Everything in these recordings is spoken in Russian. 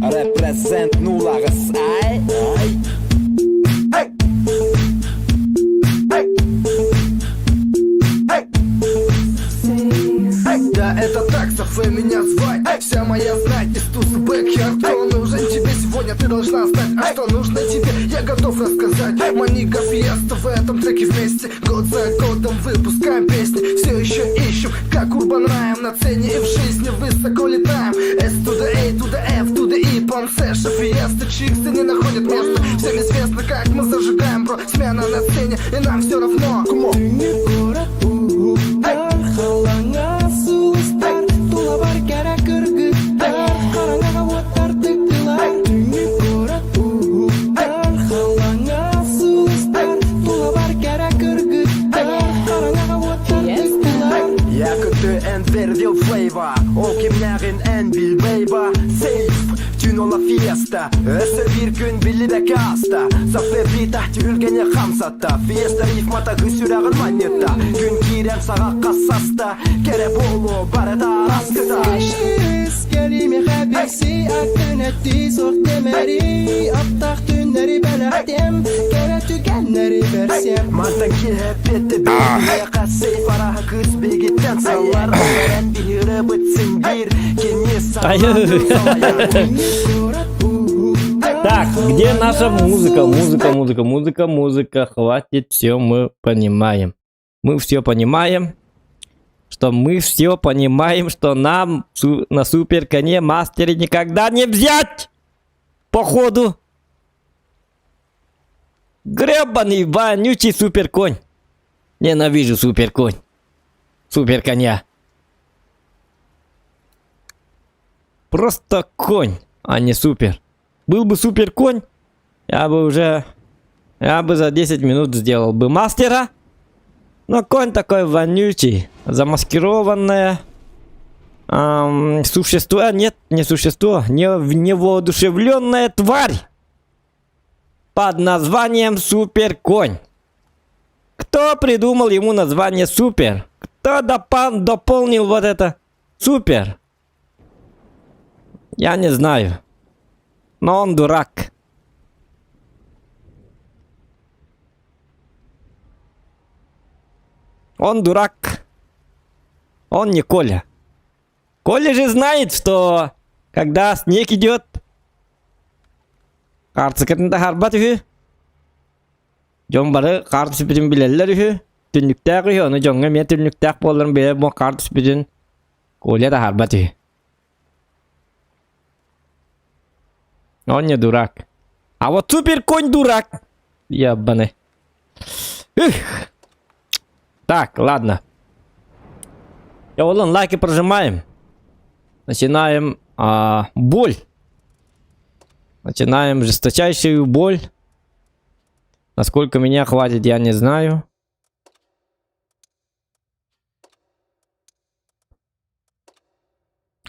Represent nullares, ай. Да, это таксов, и меня звать. Вся моя знать из туса бэкхард. Кто нужен тебе сегодня, ты должна знать. А что нужно тебе, я готов рассказать. Манига Фиеста в этом треке вместе. Год за годом выпускаем песни. Все еще ищем, как Урбан Райм. На цене и в жизни высоко летаем. S to the A, to the F, to the E. Пансеша, Фиеста, чиксы не находят места. Всем известно, как мы зажигаем, бро. Смена на сцене, и нам все равно. Verdiel flavor, o kimlerin en bil beyba. Safe, tün ola fiesta. Öse bir gün billi de kasta. Zafer bir tahti ülgene kamsatta. Fiesta rifmata hüsürağın manyetta. Gün kirem sağa kassasta. Kere bolu barada raskıda. كلمة خبيسي أكنتي صوت مري أبطخ تنري بلحتم كانت تجنري برسم Mantan ki hep etti bir kasey faraha kız bir gitten sallar. Veren bir yere bıtsın bir. Kenye Так, где наша музыка? Хватит, все мы понимаем. Мы все понимаем, что нам на супер коне мастере никогда не взять. Походу. Гребаный вонючий супер конь. Ненавижу супер конь. Супер коня. Просто конь, а не супер. Был бы супер конь, я бы за 10 минут сделал бы мастера. Но конь такой вонючий, замаскированное существо, нет, не существо, невоодушевленная тварь под названием Супер Конь. Кто придумал ему название Супер? Кто дополнил вот это Супер? Я не знаю. Но он дурак. Он дурак. Он не Коля. Коля же знает, что когда снег идет, Картсыкытында харбат үхү. Жон бары картсы бүтүн билелер үхү. Түннүктәк үхү. Оны жонга мен түннүктәк болдырым биле бу картсы бүтүн. Коля да харбат үхү. Он не дурак. А вот супер конь дурак. Ябаный. Так, ладно. Лайки прожимаем. Начинаем боль. Начинаем жесточайшую боль. Насколько меня хватит, я не знаю.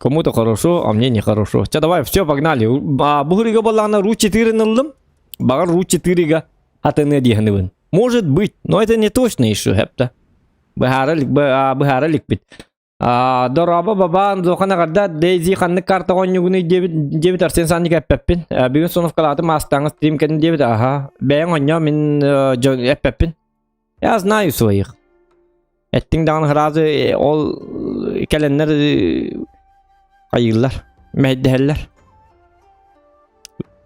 Кому-то хорошо, а мне нехорошо. Сейчас давай, все, погнали. Бугрига была на ру 4 налым. Багар ру 4 хатыны дихнывын. Может быть, но это не точно еще, хепта. Быхаралик бит. Дораба бабан зохана гадда дейзи ханны карта гонюгуны дебит арсен санни каппин. Бүгүн сонов калаты мастаңыз стрим кен дебит. Ага. Бэйн оньо мен эппин. Я знаю своих. Эттин даган хразы ол келеннер кайыллар. Мэйдэллер.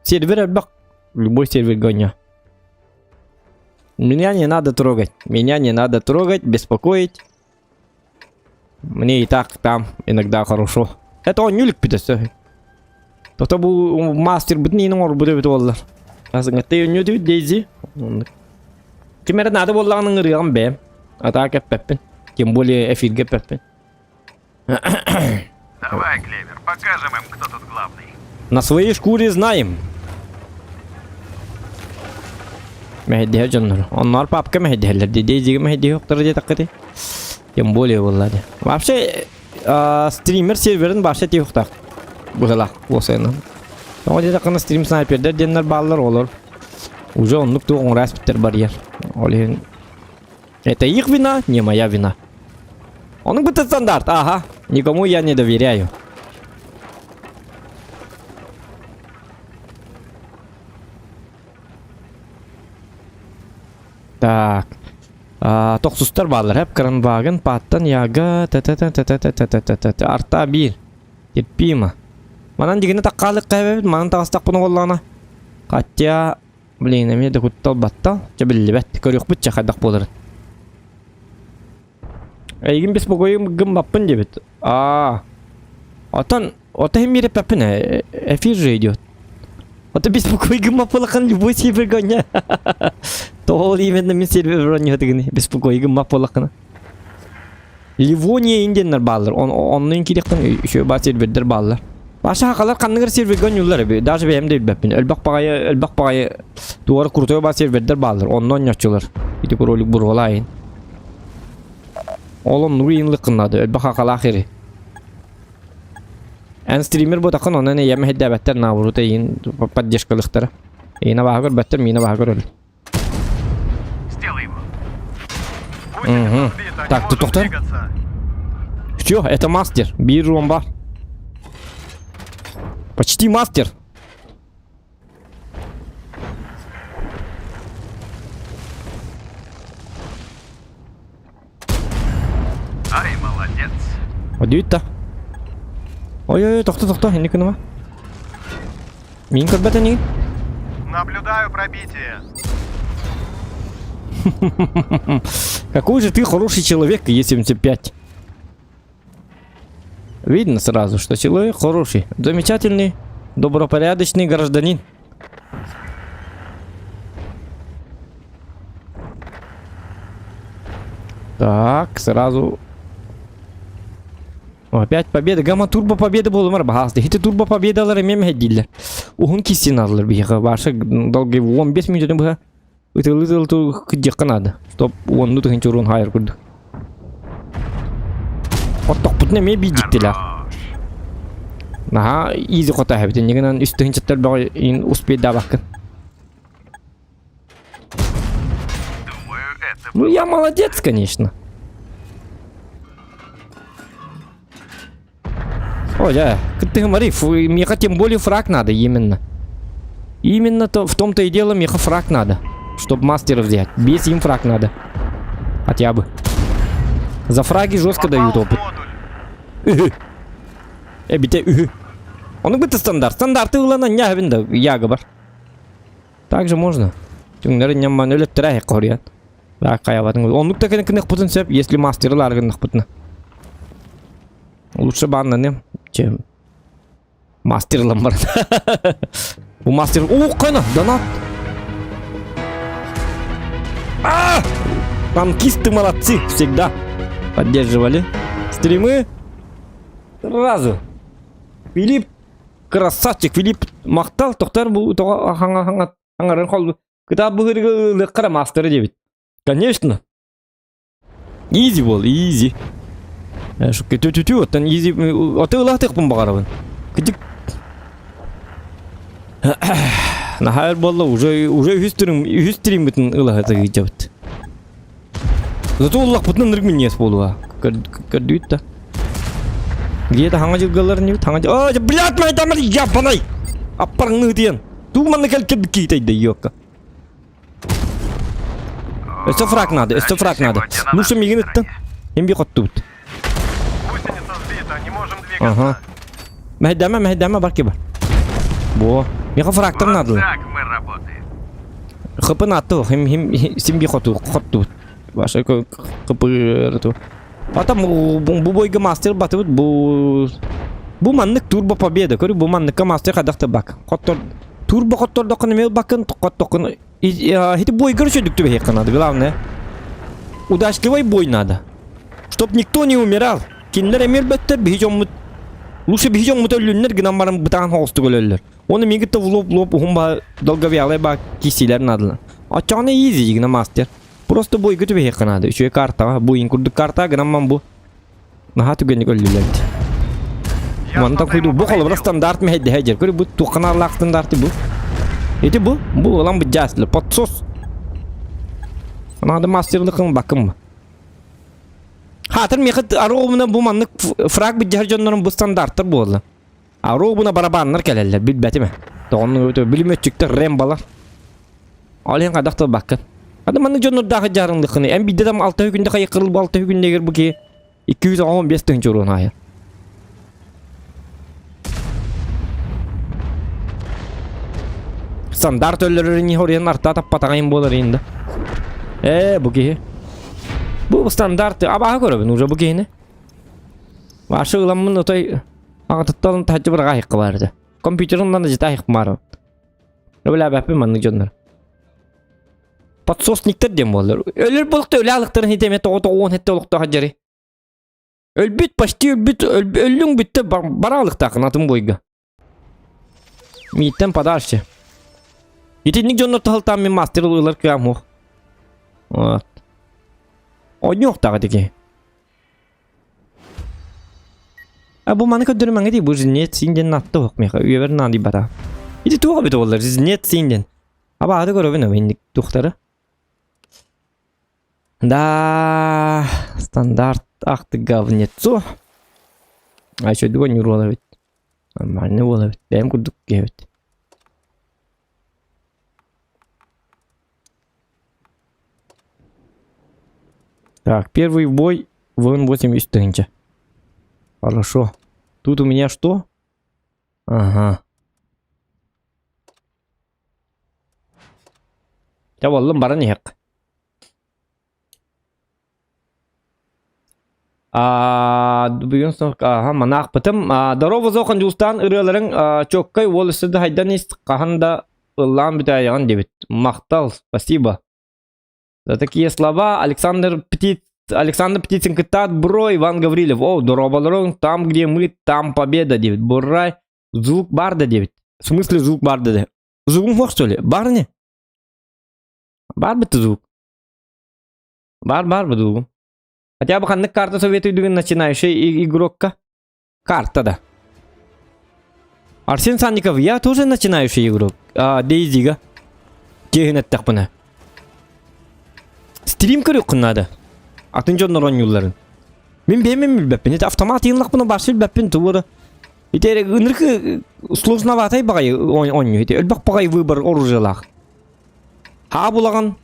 Сервер бак. Любой сервер гоньо. Меня не надо трогать. Меня не надо трогать, беспокоить. Мне и так там иногда хорошо. Это он юлик питается. То был мастер бытный номер будет воллар. А ты не дают дейзи. Теперь надо воллар на регам бэм. А так пеппин. Тем более эфирге пеппин. Давай, Клевер, покажем им, кто тут главный. На своей шкуре знаем. Мехдия джоннор. Он папка мехдия. Дейзи мехдия. Кто ради такой? Тем более, Влади. Вообще, стример серверин башы тиюқтақ. Бұғылақ, осайынан. Оға деді қына стрим снайпердер денлер баллар олар. Уже онлық туғын распиттер барьер. Олеген. Это их вина, не моя вина. Он будет стандарт, ага. Никому я не доверяю. Так. Toqsustar bağlar hep kıran bağın pattan yaga arta bir. Tepima. Manan digine taqqalık qaybet manan taqastaq bunu gollana. Qatya bilin emi de kuttal battal. Jabilli bet körüq butça xadaq bolar. Eygin bis bogoyum gım bappın debet. Atan ota hem yere papın efir radio. Ota bis bogoy gım bappalakan любой сервер гоня. Тоол именно мен сервер бронья дегени без пугойгы мап болакына. Ливония инденнер баллар. Оннун килектен шö ба сервердер баллар. Баша хакалар канныгыр сервер гонюллар бе. Даже бем де беппин. Элбак багай туар куртой ба сервердер баллар. Оннон ячылар. Бити ролик бургалайын. Олон нуринлык кынады. Элбак хакала ахири. Эн стример бу такын онан эме хеддебеттер наврута ин поддержкалыктары. Эйна багыр беттер, мина багыр өл. Сделай его. Угу. Так, ты тоқтар? Всё, это мастер. Bir ром бар. Почти мастер. Ай, молодец. Одуйта. Ой-ой-ой, тоқта, не кыныма. Мин көрбәтә ни? Наблюдаю пробитие. Какой же ты хороший человек, Е75. Видно сразу, что человек хороший, замечательный, добропорядочный гражданин. Так, сразу. Опять победа. Гамма турбо победа болу мар бахасты. Хите турбо победалар эмем хеддилер. Ухун кисин алылар бияга. Башы долги 15 минуттан быха. Ытыл кыдjakkan ады. Стоп, онну тыгынчы урун хайыр курдук. Отток бутне ме бидиктилер. Наха, изи кота хэбитен. Негенен үстігінчеттер бағы ин успейда бақын. Думаю, это Ну, я молодец, конечно. О, да, ты говори, меха тем более фраг надо именно. Именно то, в том-то и дело меха фраг надо. Чтоб мастера взять. Без им фраг надо. Хотя бы. За фраги жестко дают попал в опыт. модуль. Бите. Он и быты стандарт. Стандарты улана нягвинда яга бар. Так же можно. Түңнері нямман өлет тірәхе қориян. Бақ қаябатын. Онлық тәкені кінік бұтын сөп, если мастерлар кінік бұтына. Лучше банна не, чем мастерлам бар. У мастер... О, қана, донат. Танкисты молодцы, всегда. Поддерживали стримы. Сразу. Филипп, красавчик. Филипп мақтал, тоқтар бұл аңарын қолды. Кітап бұғырғы қара мастеры дебет. Конечно. Изи бол, изи. Шукке тю-тю-тю, оттан изи... Оты ұлақтық бұн бағарабын. Кітік... Нахайыр болла, уже 100 стрим бітін ұлақтық жабыт. Зато ұлақ бұтын нырг мен ес болуға. Көрдүйт та. Где-то хаңа жылғалар не бит? Хаңа жылғалар... Ой, блядь, май тамар, япанай! Аппарыңны ұтыян. Туғманны кәл кейтайды, йоққа. Өсті фраг надо. Ну что, мигін үттің? Ембе қотты бұт. Гусеница сбита, не можем двигаться. Ага. Мәхеддәмә бар ке бар. Бо. Меха фрагтар Вот надо. так мы работаем. Хыпын аты, хем симби қотты бұт. Баша қыпы рыту. Атам бұл бойғы мастер баты бұт. Бұл маннық турбо победа. Көрі бұл манныққа мастер қадақты бак. Турбо қоттор доқын емел бакын. Қоттоқын. Хети бой горчо дук тебе надо, главное. Удачливый бой надо. Чтоб никто не умирал. Кинлер эмер беттер бихижон мут. Лучше бихижон мут өлүннер гынан барым бытан холсту өлөлөр. Оны мегитте влоп ухумба долговялый ба кисилер надо. Ачаны изи гына мастер. Просто бой götü be надо. Üçe karta, bu inkurduk karta gынан ман bu. Наха түгенник өлүлөр. Манда койду бу колу стандарт мехеде хежер. Көрү бу туканарлак стандарты бу. Эти bu olan bir jaslı potsos. Ana da masterlıkın bakım. Hatır mekit arobuna bu manlık frag bir jarjonların bu standarttır bu oldu. Arobuna barabanlar kelirler bilbeti mi? Doğru bilim ötçükte rembalar. Alın kadakta bakın. Hadi manı jonur daha jarınlıqını. En bir dedem 6 günde kayı kırılıp 6 günde gir bu ki 215 tın jorun hayır. Standart öllerin horyan arta tapatayın bolar indi. Bu ki. Bu standart abaha göre ben uca bu ki ne? Başı ulanmın otay ağıttalın tacı bir gayık vardı. Kompüterinden de jita hikmar. Öyle bepi manı jonur. Patsosnikler dem bollar. Ölür bulukta öyle alıktırın hidemet o 10 hette olukta hacari. Ölbüt baştı ölün bitti baralık takın atın boyga. Mitten padarşı. Yetinlik jonur tahıltan min master oluyorlar kıyam hoq. Evet. O yok dağıdı ki. Bu manı ködürüm değil bu zinniyet sinden nattı hoq meqa. Üyever nandi bata. Yedi tuğa bit ollar zinniyet sinden. Aba adı görövün övendik tuğtarı. Da standart aktı gavnetsu. Ay şöyle duvar yürü olabilir. Ama ne olabilir? Benim kurduk evet. Так, первый бой вон 80 тысяч. Хорошо. Тут у меня что? Ага. Ya vallahi bana ne hak? Bugün sonra manak batım. Darova zokan justan ırıların çokkay volüsü de haydan kahanda ıllan bitayan debit. Махтал, спасибо. За такие слова Александр Птицын кытат бро Иван Гаврилов. О, дорабаларың там, где мы, там победа дебит. Бурай, звук бар да дебит. В смысле звук бар да дебит? Звук мог что ли? Бар не? Бар бы ты звук? Бар бы звук. Хотя бы ханнык карта советую начинающий игрокка. Карта да. Арсен Санников, я тоже начинающий игрок. Дейзига. Кегенет тақпына. Стрим көрек надо. Атын жоннор ойнуларын. Мен бемем билбеппин. Это автомат йынлык буну баш билбеппин тууру. Итер ыныркы сложноватай багай ойну. Итер өлбак багай выбор оружиялак. Ха булаган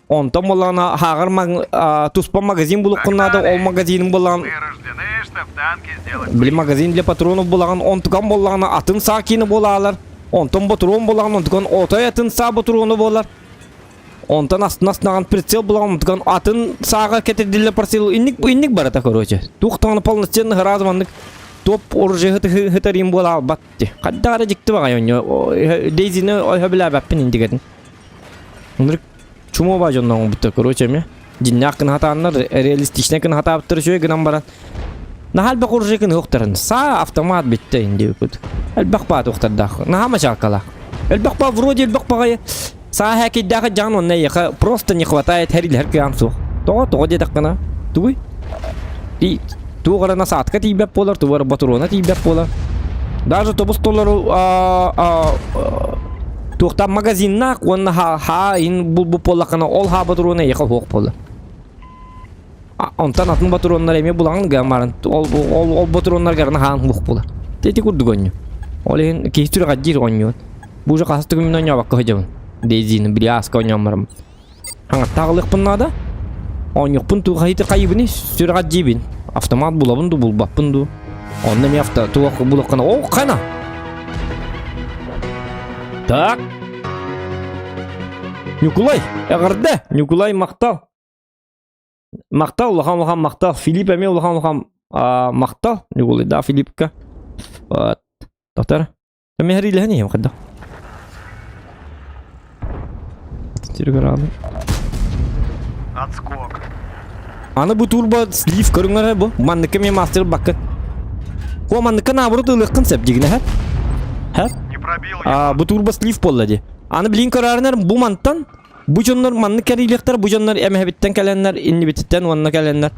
онтон болана хагыр туспа магазин булук куннады. Ол магазинин булаган. Мы рождены, чтоб танки сделать. Били магазин для патронов булаган онтуган болаган атын сакины болалар. Онтон патрон булаган онтуган отой атын са патрону болар. Ondan астынан прицел булаган онтуган атын сага кетирдиле парсил инник барата короче. Тухтаны полностью разманнык топ оружие хытарим бола батты. Каддары жикти багай оньо. Дейзини ойхабила баппин индигетін. Онрик чумо ба жоннан бутта короче ме. Жиннакын хатаннар реалистичнекин хата биттир шөй гынан барат. Нахал бак оружие кин хоқтарын. Са автомат битте инди бут. Элбак ба тоқтардах. Нахама шакала. Элбак ба вроде элбак багай. Сахаки даха жану нейха просто не хватает харил харкамсу. То дедакна. Туй. И тугара насадка тебе полар, тугара батурона тебе полар. Даже то бустолару тухта магазинна он ха ин бу полакана ол ха батурона ехал хок пола. Онтан атын батуроннар эме булаган гамарын ол батуроннар гарна хан хок пола. Тети курдугоню. Олен кистүр гаджир оню. Бужа кастыгы мен оня бакка хажабын. Дейзини бляска онямарым. Тағылық бұннада. Оньық бұн туға хейтір қайыбыны сүрғат жебін. Автомат бұлабын ду бұлбаппын ду. Онда мен туға бұлаққана. О, қана! Так. Николай, әғырды. Николай мақтал. Мақтал, ұлақан мақтал. Филипп әме ұлақан мақтал. Николай, да, Филиппка. Доктор. Мен әрі иліғіне ем қадда. Отскок. Аны бу турба слив көрүңөр бу. Манныка мен мастер бакка. Ко манныка наоборот ылыккын сеп дигине ха. Ха? Не пробил. Бу турба слив боллади. Аны билин көрөрүнөр бу мантан бу жоннор манныка рилектер бу жоннор эмебиттен келеннер, иннибиттен онна келеннер.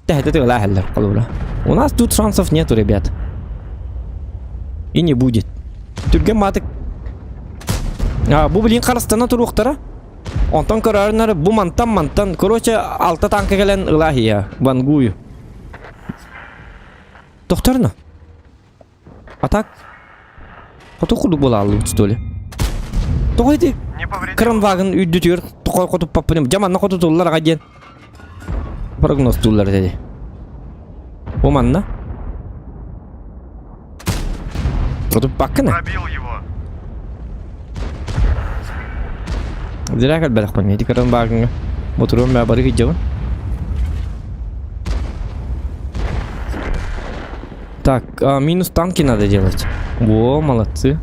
Тахта тыгла халлар кылура. У нас тут шансов нету, ребят. И не будет. Түрге матык. Бу билин карастана туруктара. Онтон көрөрүнөр бу мантан. Короче, алта танка келен ылахия, вангую. Докторна. А так? Хото курдук бола алуу, что ли? Тохойди. Кранваген үйдүтөр, kotup papını jamanna kotutullar agajen. Прогноз tullar dedi. O manna. Kotup bakkana. Пробил его. Зря как балах понял, эти карамбагны. Мотором я барыгы джаван. Так, минус танки надо делать. Во, молодцы.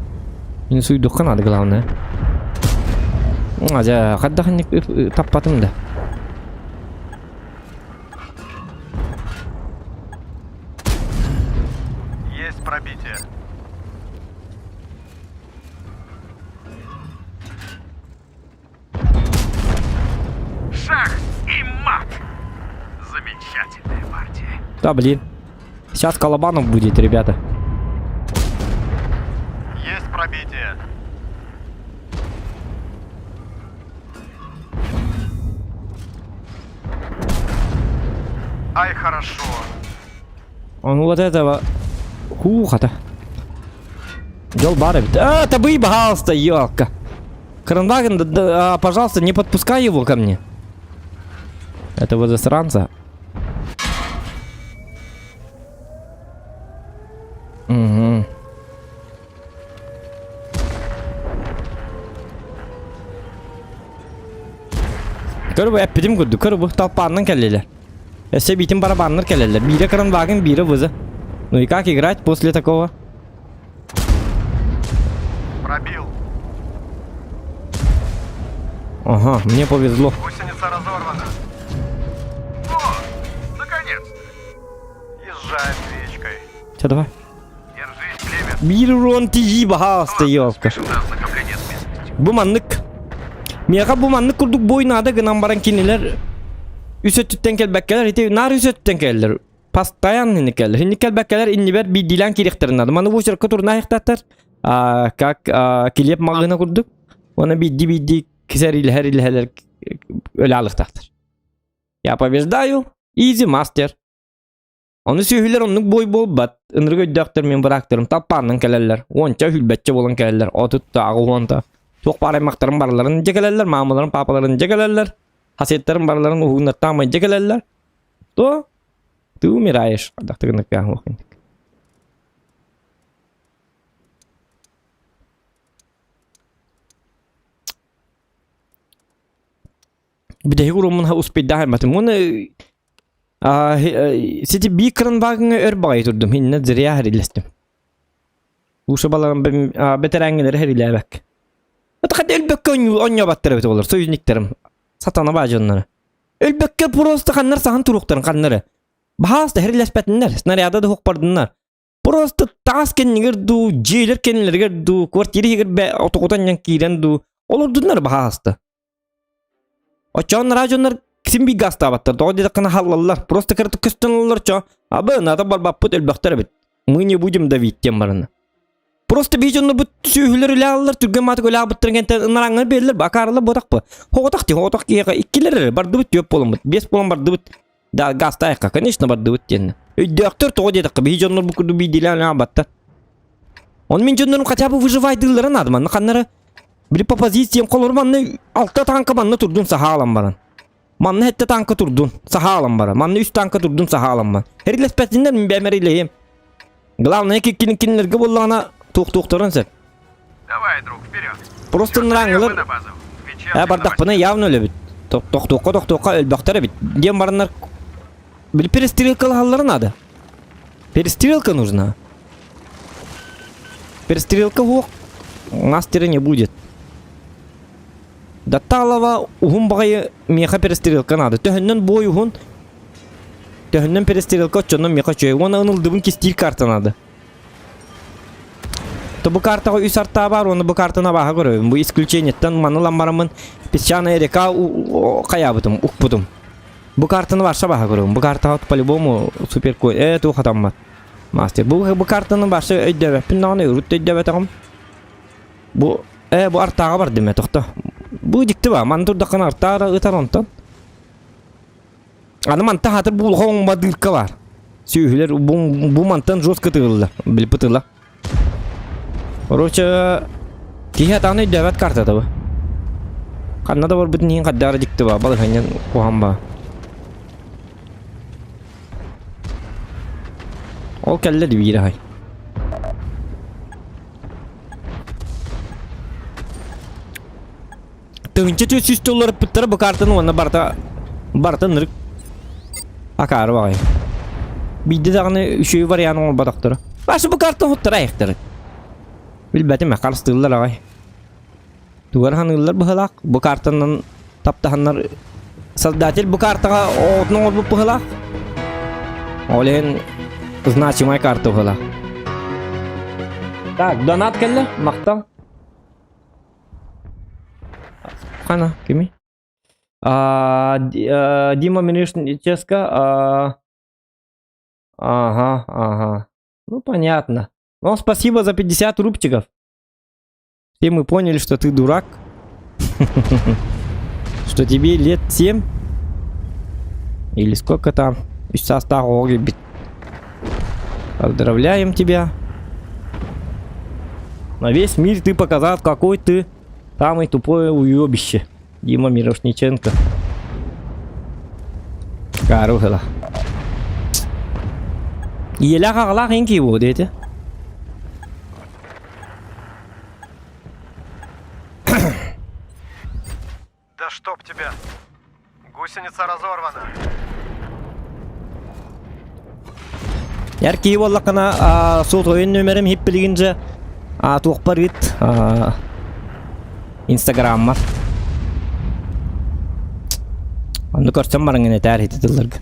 Минус уйдуха надо, главное. Азя, хаддаханник таппатым да. Есть пробитие. Шах и мат. Замечательная партия. Да, блин. Сейчас Колобанов будет, ребята. Есть пробитие. Ай, хорошо. Он вот этого... Хуха-то. Дел бары. Табы, пожалуйста, ёлка. Кранваген, пожалуйста, не подпускай его ко мне. Этого засранца. Угу. Körü epidim gördü. Körü bu talpandan kelleler. Ese bitim барабаннар келелер. Бире кранваген, бире вызы. Ну и как играть после такого? Пробил. Ага, мне повезло. Гусеница разорвана. О, наконец-то. Езжай свечкой. Че, давай. Держись, племя. Bir run tiyi bahasta yokka. У нас накопление смесности. Bu manlık. Miyaka bu manlık kurduk boyunada gınan baran kiniler. Üsöttütten kelbekkeler ite nar üsöttütten keller. Pastayan hinni keller. Hinni kelbekkeler inni ber bir dilan kiriktirin adı. Manı bu şarkı turuna ayıktatlar. Kak kilip mağına kurduk. Ona biddi kiseriyle her ilheler öyle alıktatlar. Я побеждаю. Easy master. Onu söylüyorlar onun boy bol bat. Inır göddaktır men bıraktırım. Tappandan kellerler. Onca hülbetçe bolan kellerler. Otut dağı onta. Çok paraymaktarın barlarını cekelerler. Mamaların papalarını cekelerler. Hasetlerin barlarını uğunlattan cekelerler. То ты умираешь. Adakta gındık ya. Bir de higurumun ha uspidda hemmetim. Onu Siti bir kranvagını örbağayı turdum. Hinne zirya herillestim. Bu şabaların beterengeleri herile bak. Atakad elbekke onya battara beti olur. Soyuzniklerim. Satana bacı onları. Elbekke prosta kanlar sahan turukların kanları. Bahasta herillespetinler. Snaryada da hokpardınlar. Prosta tasken girdu, jailer kendiler girdu, kvartiri girbe otokotan yankiren du. Olurdunlar bahasta. Açan rajonlar kim bir gasta battır. Doğru dedikine halallar. Prosta kırtık küstün olurlar ço. Abi nada barbaput elbaktar bit. Mı ne bucum da vittem barını. Prosta bir jonlar bu sühüler ile alırlar. Türkmen matı öyle abıttırın kenten ınarangır belirler. Bakarlar bodak bu. Hotak ki ikiler bardı bit yok polum bit. 5 polum bardı bit. Da gasta ayakka. Конечно bardı bit yani. Doktor doğru dedik. Bir jonlar bu kurdu bir dilan abattır. Он мен жөннөрүм хотя бы выживайдыларын адыман каннары бир по позициям колор манны алта танка манны турдун сахалам баран манны хетте танка турдун сахалам баран манны үч танка турдун сахалам баран херилес петиндер мен бемерилейим главное кинлерге боллана тук-туктарын сеп Давай, друг, вперед. просто Мы нраңылар на базу. Вечерний бардак бына явно өлө бит ток-токка өлбактары бит дем барандар бир перестрелка халлары надо перестрелка нужна. Перестрелка хук. Мастера не будет. Да талова ухун багай меха перестрелка надо. Төһөннөн бой ухун. Төһөннөн перестрелка чоннон меха чөй. Оны ынылдыбын кистир карта надо. То бу картага үс арта бар, оны бу картана баха көрөбүм. Бу исключениеттен манылам барамын. Песчаная река каябытым, укпутум. Бу картаны барша баха көрөбүм. Бу картага по-любому супер кой. Ту хатаммат. Мастер, bu kartının başı ödeve. Pindanı yürüt ödeve tamam. Bu artağa var deme toxta. Bu dikti var. Man durdakın artağa ıtar ondan. Anı mantı hatır bu hoğun badılka var. Sühüler bu mantan joska tığılla. Bilip tığılla. Короче, ki hatanı ödevet karta da bu. Kanna da var bütün hin kaddara dikti ba. Balık hanyan kohan ba. Ol kelle de bir hay. Tığınca tüy süstü olarak pıttırı bu kartını ona barta nırık akarı bakay. Bir de dağını şey var yani ol badakları. Başı bu kartını huttıra ayıktırı. Bilbetim ya karstığırlar ağay. Duvar hanırlar bu hılak. Bu kartının taptahanlar soldatil bu kartaga odun olup bu hılak. Olen значимая карта hılak. Так, донат келді, мақтал. Хана, кеми? Дима Менешническа. Ага. Ну, понятно. Ну, спасибо за 50 рубчиков. Все мы поняли, что ты дурак. Что тебе лет 7. Или сколько там. Из состава огибит. Поздравляем тебя. На весь мир ты показал, какой ты самый тупое уебище. Дима Мирошниченко. Карухала. Еля хагла хинки его, дети. Да чтоб тебя. Гусеница разорвана. Ярки валлакана сот ойын нөмерім хеп білгенже туқпар бит Инстаграмма. Анды көрсем барыңын әтәр ететілдіргі.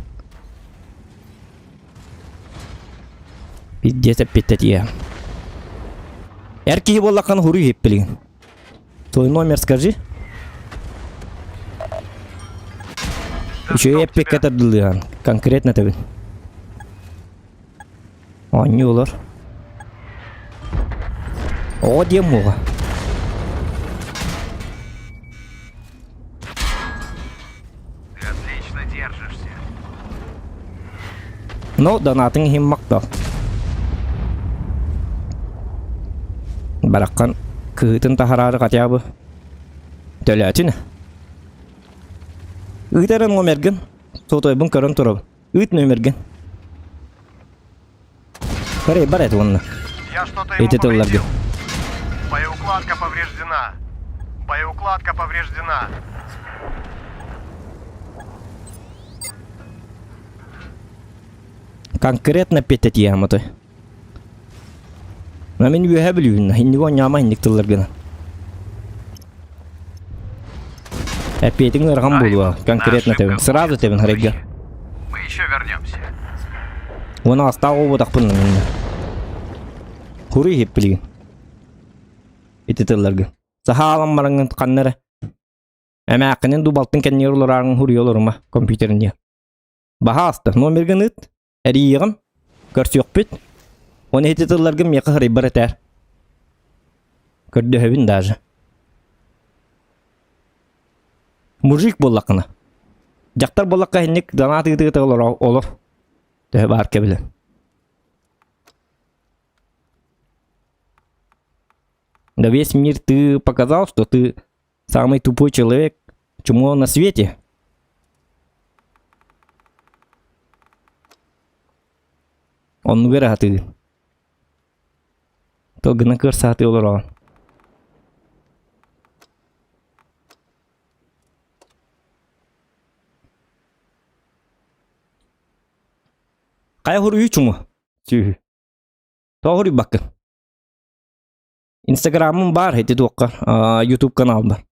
Биддесіп беттетия. Ярки валлакана хуру хеп білген. Твой номер скажи. Еще эпик катардылыған. Конкретно табин. Не olur. O diyem bu. Ты отлично держишься. No, donatın him maqtal. Barakkan kıhıtın tahararı katiyabı. Töletin. Üterin ömergin. Sotoybun karın turab. Ütün ömergin. Скорее, барет вон. Я что-то ему Эти повредил. ларги. Боеукладка повреждена. Боеукладка повреждена. Конкретно петет яматы. Но мен үйе білуін. Хинниго няма хинник тылларгына. Әпетің ырған болуа. Конкретно тебін. Сразу тебін харегга. Мы еще вернемся. Оны астағы обыдақ бұнның. Хуры хеп білген. Ететілерге. Сахалам барыңын қаннары. Әмә ақынын дубалтын кәннер оларағын хуры оларыма компьютерінде. Баға асты. Номерген үт. Әрі еғім. Көрсі өқ бет. Оны ететілерге меқі хыры бір әтәр. Көрді өбін дәжі. Мужик болақына. Жақтар болаққа хеннік донат ететі олар. Тәһә бар кебеле. Да весь мир ты показал, что ты самый тупой человек, чему на свете. Он уверен, ты. То гына көрсәт олар. Кай хуру чуму? Түү. Тоғыры бакын. Инстаграмым бар, хети тоққа. YouTube канал бар.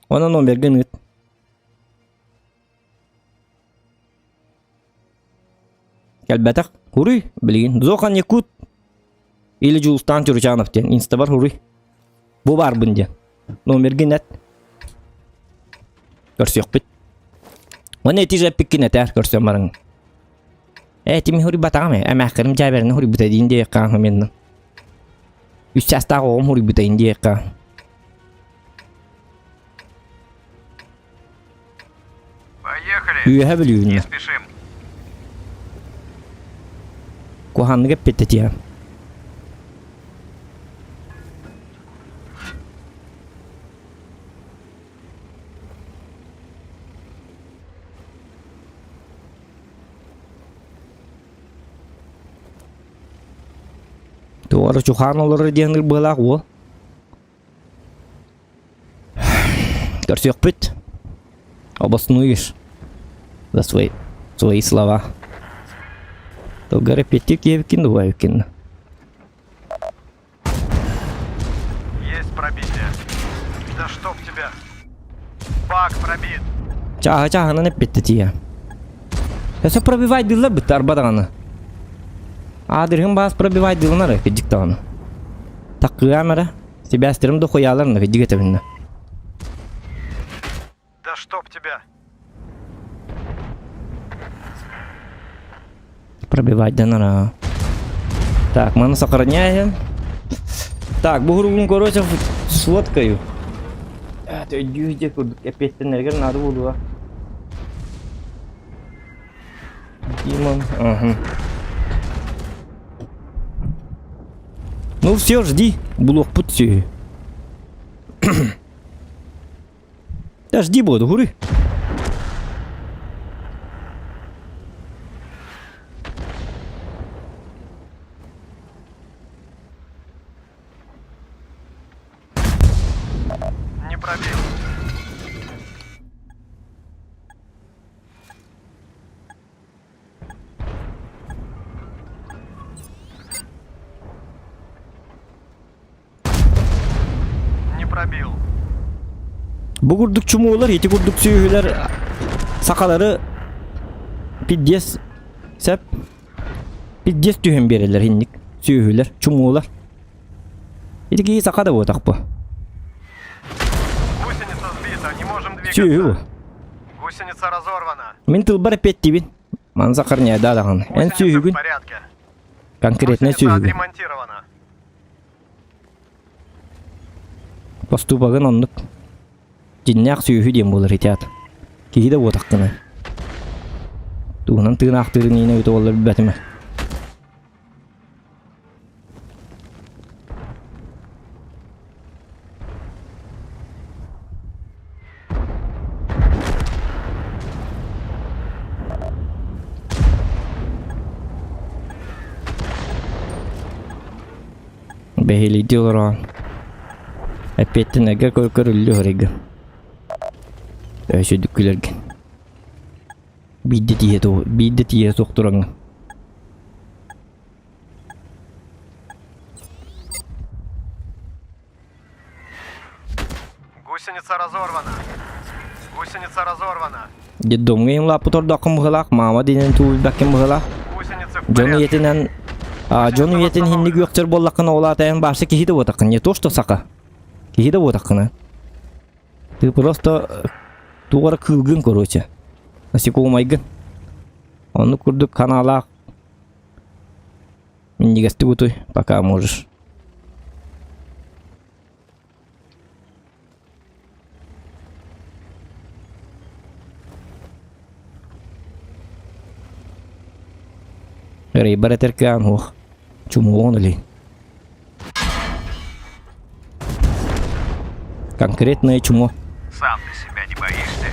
Ona номерген үт. Кәлбәтәк. Хуру, білген. Зоқан Якут. Или Жулстан Чурчановтен. Инста бар хуру. Бу бар бұнде. Номерген әт. Көрсөк бит. Оны этиже пиккин этер көрсөм барың. Тими хури батагаме, амакырым жаберин хури бутадин де кан мен. Үч жастагы ом хури бутадин де кан. Поехали. Үйе билүүн. Не спешим. Коханныга петтетия. Doğru çuhan olur diyenler bılak o. Görsek bit. Обоснуешь за свои слова. Только репетик я выкину. Есть пробитие. Да чтоб тебя. Бак пробит. Чаха не петтия. Я все пробивать дела бит арбадана. Адырхым бас пробивать дела на диктан. Так камера. Себя стрим до хуялар на дигетевина. Да чтоб тебя. Пробивать да надо. Так, мы сохраняем. Так, бугургун короче сфоткаю. Это дюйде курдук. Опять энергия надо было. Димон. Ага. Ну все, жди. Блок пути. Да жди буду, гури. Не пробил. Не пробил. Bu kurduk çumuğular, yeti kurduk süyüler, sakaları piddes sep piddes tühem bereler hindik süyüler, çumuğular. Yeti ki sakada bu tak bu. Гусеница сбита, не можем Süyü bu. двигаться. Гусеница разорвана. Min tılbar petti bin. Man sakarnya da dağın. En Гусеница süyü в gün. порядке. Конкретно Гусеница süyü gün. отремонтирована. Postupagın onluk. Cinnak süyü diyem bulur hitiyat. Ki de bu takkını. Tuğunan tığın aktırın yine öte olur bir betime. Beheli diyorlar o. Epetin ege körülüyor ege. Öşü dükülergen. Bidde diye sokturan. Гусеница разорвана. Гусеница разорвана. Jedom ngayong laputor dakam mıhalak. Mama dinen tuğul bakım mıhalak. Гусеница в Johnny порядке. yetinden Johnny yetin hindi göktür bollakına olatayan başta kişi de bu takın. Ne toşta saka. Kişi de bu takın. Ты просто тугара кылгын короче. Насик олмайгын. Onu kurduk kanala. Миндигасты бутой, пока можешь. Рейбара теркан хух. Чумуон ли. Конкретное чумо. Сам ты себя не боишься?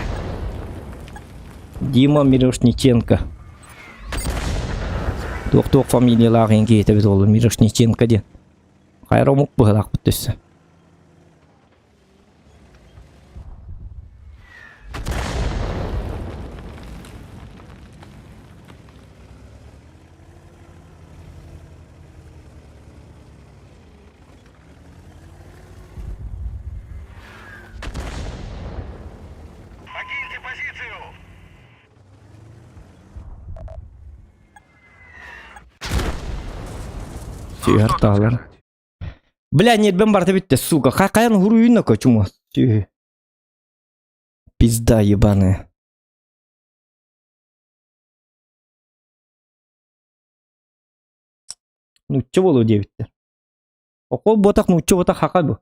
Дима Мирошниченко. Тоқ фамилияларын кетіп еді ол Мирошниченко де. Қайрамық бұғылақ бұттысы. Покиньте позицию! Сүйер тағылар. Бля, нет, бен барты бітті, сука. Қайын ғыруйын өкі чумо. Сүйі. Пизда ебаная. Ну, че болу дебіттер? Оқол ботақ, ну, че ботақ хақа бұл.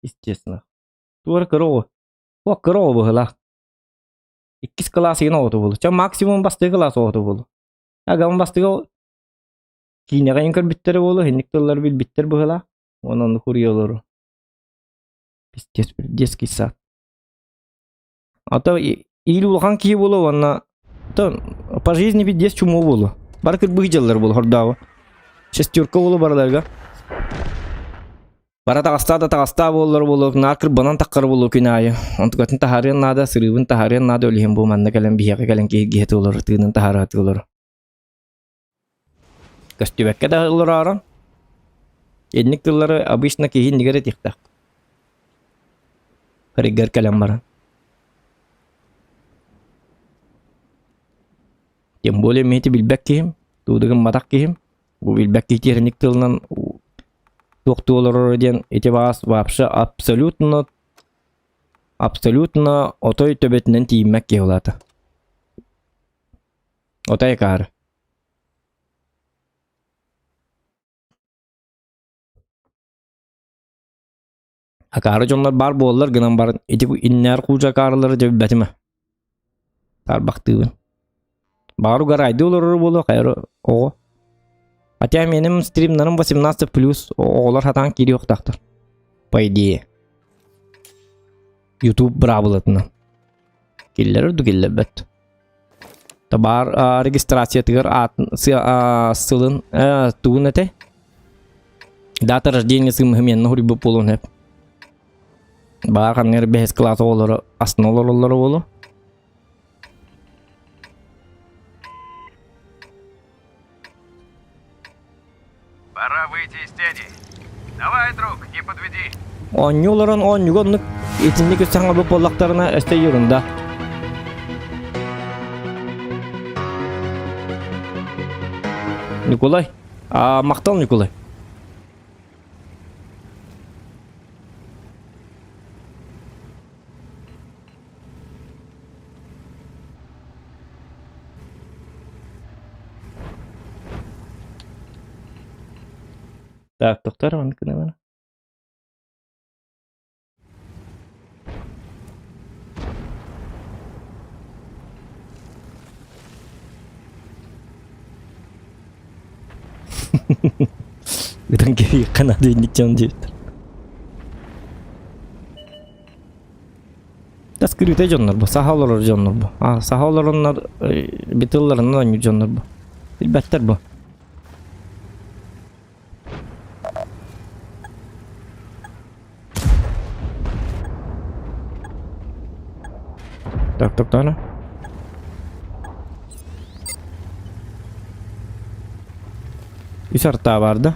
Естественно. Туар кыроо. О, кыроо бұғыла. 2 класс ен оғыты болу. Ча максимум басты класс оғыты болу. Агам бастыға кейінеға енкір біттері болу. Хендік тыллар біл біттер бұғыла. Онын құры олыру. Пиздец, детский сад. Ата ил улхан ки боло ванна. Та по жизни пиздец чумо боло. Баркыр быйжаллар бол хордагы. Шестерка боло барларга. Бара тагыста боллар боло. Наркыр банан таккар боло күнайы. Онтугатын тахарын нада, сырыбын тахарын нада өлиһин бу манна кален бияга кален киһет олор, тыынын тахарат олор. Костюбекке да олор аран. Эдник тыллары обычно киһин нигере тихтак. Харигар кален баран. Тем более мете билбек киһим, туудыгын матак киһим. Бу билбек киһтерник тылынан тоқту олор ден эти вас вообще абсолютно отой төбетинен тииммек ке олата. Отай кары. Акары жонлар бар боллар гынан бар эти бу иннер кужа карылары деп бетиме. Тар бактыбын. Бару гарайды олар боло кайры ого. Хотя менің стримнарым 18+, олар хатан кири оқтақтыр. По идее. YouTube бравылытынан. Келлер үрді келлер бәт. Табар регистрация тығыр сылын туын әте. Дата рождения сымхымен нұхри бұп болуын әп. Бар қанғыр бәхес класы олары астын олары болу. Пора выйти из тени. Давай, друг, не подведи. Онюларын онюгонлық етіндегі саңа бұп олақтарына әсте юрында. Николай? Мақтал Николай. Так, тоқтар оны күні бана. Бұдан кеуі қанады енеттен дейдір. Дас күріте жонлар бұ, сахалар жонлар бұ. Сахаларынлар бітілларынан жонлар бұ. Білбәттер бұ. Так, Тана. Üç arta vardı.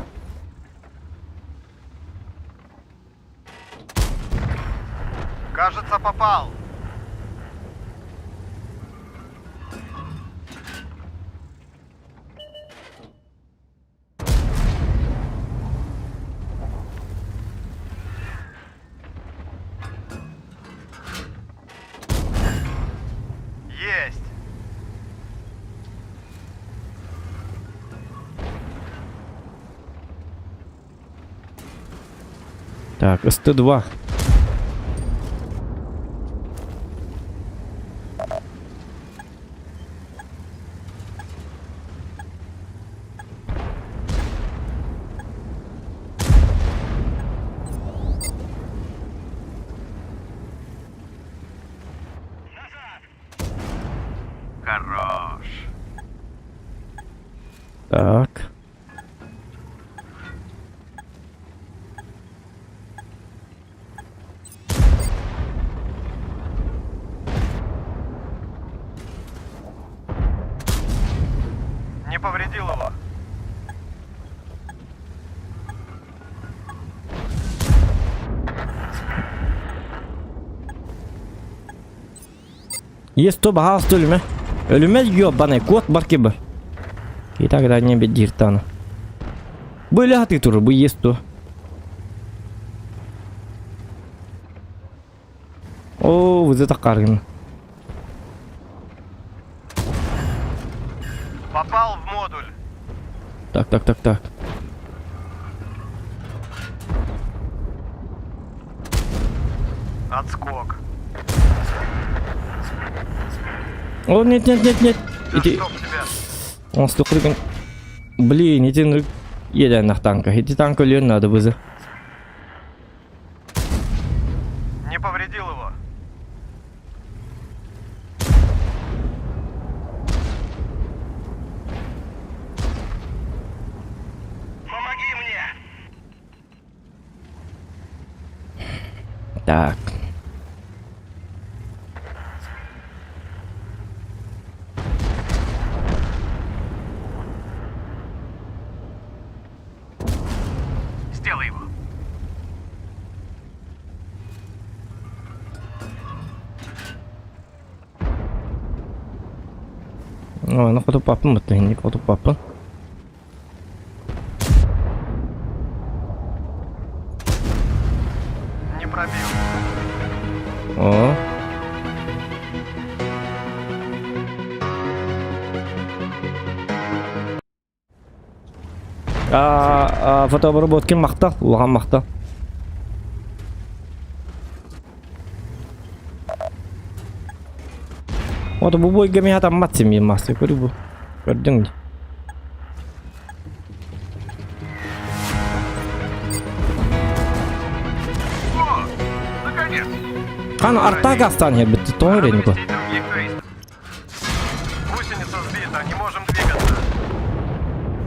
Кажется, попал. Есть. Так, СТ-2. Хорош. Так. Не повредил его. Есть то багаз ölüme. Ölüme yok bana kod var ki bu. Kita kadar ne bir dirtana. Böyle hati turur bu есть то. О, вот это каргин. Попал в модуль. Так. Отскок. О, нет. Да Иди. чтоб тебя. Он стукрыган. Блин, иди еден на танка. Иди танка лен надо бызы. повредил его. Помоги мне! Так. Сделай его. О, ну хоту папа, не хоту папа. Не пробил. О. Фотообработки мақтал, улаған мақтал. Вот bu boyga men ham matsim emas, ko'rib bu. Ko'rdingmi? О, наконец! Qani artaga astan yer bitti, to'g'ri endi bu. Провести других туристов. Гусеница сбита, не можем двигаться.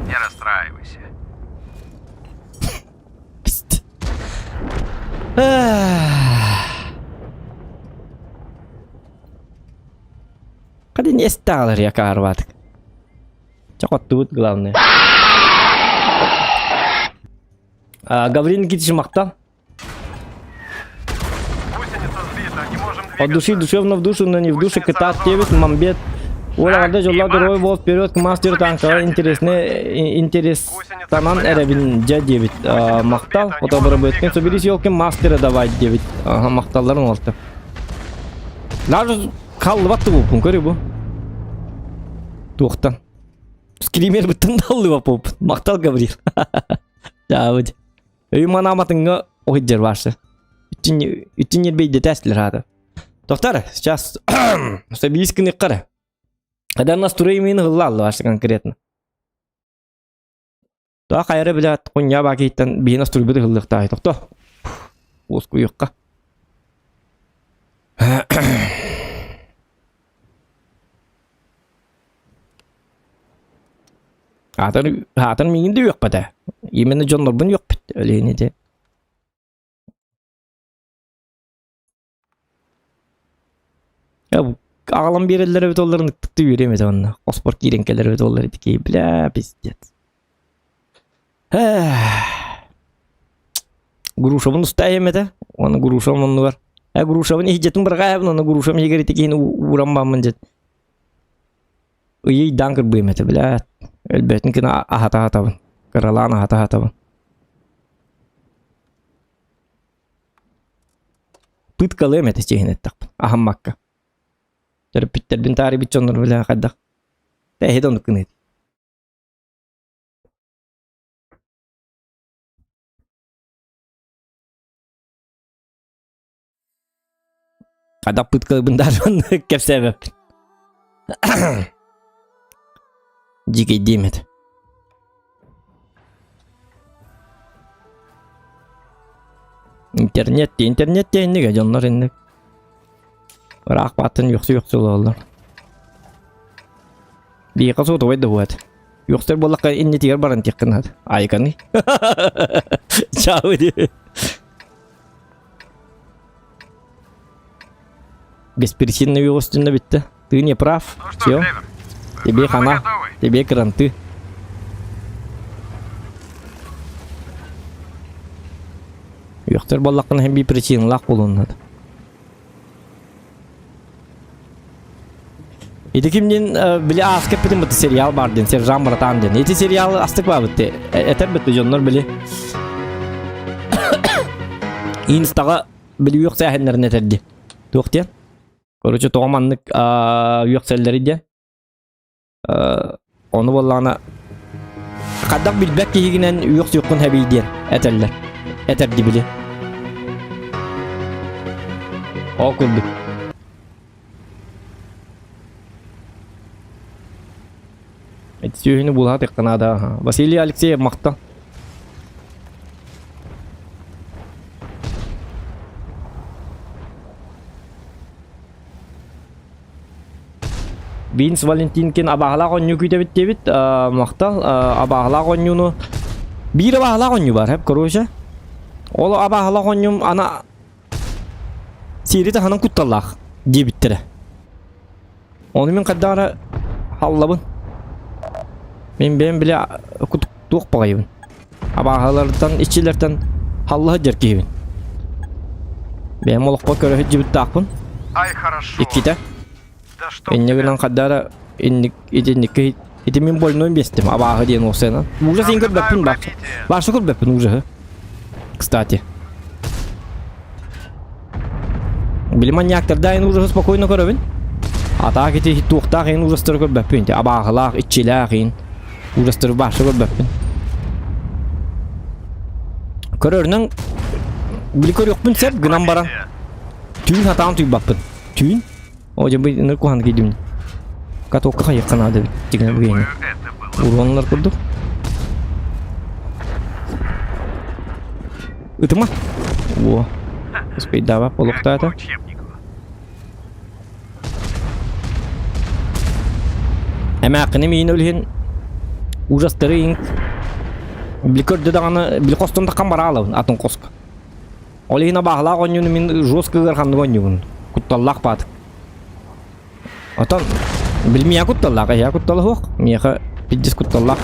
Не расстраивайся. Pist. Qadi не сталар я карватик. Чакот тут главное. Гаврин кетиши мақтал. Гусеница сбита, не можем двигаться. От души душевно в душу, но не в душе китап тевит мамбет. Оларда жоллар дорой бол вперед к мастеру танка интерес танан эребин дебит мактал фотообработка соберись елки мастера давай дебит макталларын олты. Даже калбатты бу көрү бу. Тоқтан. Скример бүтін даллы боп. Мақтал Гаврил. Жабыд. Өйман аматыңа ойдер башы. Үтін ербейді тәсілер ады. Тоқтар, сейчас стабилискіні қары. Қадар настроениені ғыллалы башы конкретно. Тоға қайры білет қоnya бакейттен бейін настройбеді ғыллықта ай. Тоқта. Оску үйіққа. Хатан миңин де yok бада. Именно Джоннор бун yok бит. Өлейіне де. Ағалам берелері бит оларын тікті үйремеді онына. Оспор кейренкелері бит олары декей. Бля, пиздец. Грушабын ұста емеді. Оны грушабын оны бар. Грушабын ехететін бір ғайбын. Оны грушабын егереті кейін урамбамын дед. Үйей данкыр бүймеді, бля. Elbette ki ahata-ahabın. Karalan ahata-ahabın. Pıtkalı emet isteyhin ettik. Aham makka. Jarı bitter bin tarihi bitçonlar bile kaddak. Tehid onu kınıydı. Kaddak pıtkalı bin tarihi kep sebep. Jike demedi. İnternette indik canlar indik. Bırak batın yoksa olurlar. Bir kız o da oydu bu et. Yoksa bu lakka inni tigar baran tekkin hadi. Ayıkan ni. Çağı diye. Беспричинный его стена bitti. Ты не прав. Ну что, Все. Клевер, Тебе мы хана. готовы. Тебе кранты. Yoxtur bollaqın hem bir prичиналах bulunmadı. Edi kimden bile askep bitim bitti serial bardın. Serjan Baratan den. Eti serial astık var bitti. Eter bitti jonlar bile. Instaga bile yok sahenlerin eterdi. Toxtiyan. Korucu toğmanlık yok selleri de. Onu bollağına kaddak bilbek kihiginen yok yokkun hebiydiyen eterler. Eterdi bile. Okuldu. Etiyöhünü bulağa tekkana da. Vasiliy Alekseyev maqta. Винс Валентинкин абағала қоню күйте бітте бит. Мақтал абағала қонюны. Bir abağala қоню бар, hep короче. Ол абағала қонюм ана сири таханын кутталлақ дебиттері. Оны мен қаддағара халлабын. Мен біле туқ бағайбын. Абағалардан, ішчілерден халлағы жеркейбін. Бен молыққа көрі жібітті ақпын. Ай, хорошо. Иккита. Да что Энне тебя? гынан қаддағара итеннікке ити мен больной местім абағы дейін осыны. Уже сен көрбәппін бақ. Бақшы көрбәппін уже. Кстати. Білі маньяктарда айын уже спокойно көрөбін. Ата кете туқтақ айын ужастыры көрбәппін. Абағылақ, итчилақ айын ужастыры бақшы көрбәппін. Көрөрінің білі көр өкпін сәп гынан баран. Түйін атағын түйіп бақпын. Түйін? О, жа бұл ныр қуған кейдімін. Катокқа қайық қанады деген бұгейіне. Это было. Уронлар көрдік. Үтіма? О, успейді бап, олықта Как по это. учебнику. Әмі ақыны мейін өлген ужастыры ең білі көрді дағаны білі қостын таққан бара алауын атын қосқа. Ол ең абағыла қонюны мен жосқы ғырқанды қонюын. Құтталлақ бадық. Отан білмей құтталлақ, я құтталы хоқ. Меға 50 құтталлақ.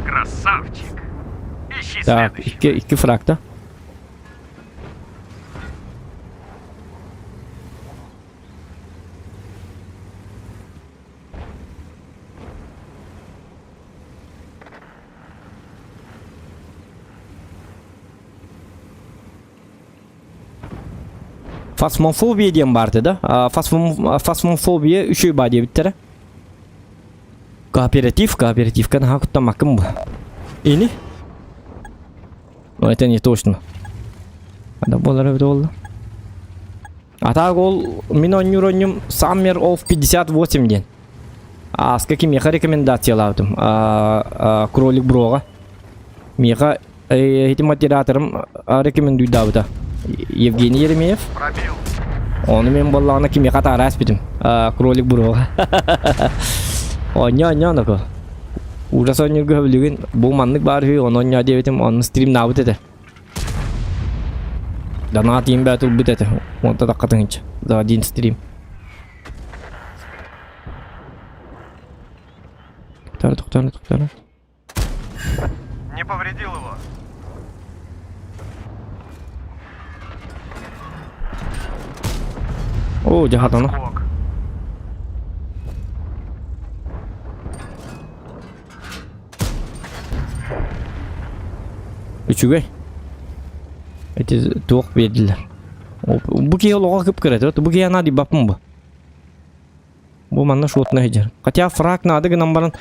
Красавчик. Ищи Так, следующий. iki фракта. Fasmofobiya diyen vardı da. Fasmofobiya üçü var diye bittere. Коопeratif kan hakikaten makım bu. Ini? Но это не точно. Ada болар evde oldu. А гол минон уровнем Summer of 58 ден. А с какими я рекомендациялардым? Кролик Брога. Меха этим модератором рекомендую давда. Евгений Еремеев. Пробил. Оны мен боллағына кеме қатар әспедім. Кролик Брога. Оня нако. Ужас ойнер көбілеген бұл манлық бар хүй, оны оня дебетім, оны стрим набыт еді. Дана тиім бәтіл бүт еді. Онда да қатыңыншы. За один стрим. Тоқтары. Не повредил его. О, жағат ана. Скок. Üçüge. Эти тоқ берділер. Bu keye loğa kıp kırады. Bu keye nadi bapım bu. Bu manna şotna hecер. Хотя фраг nadi gınan baran.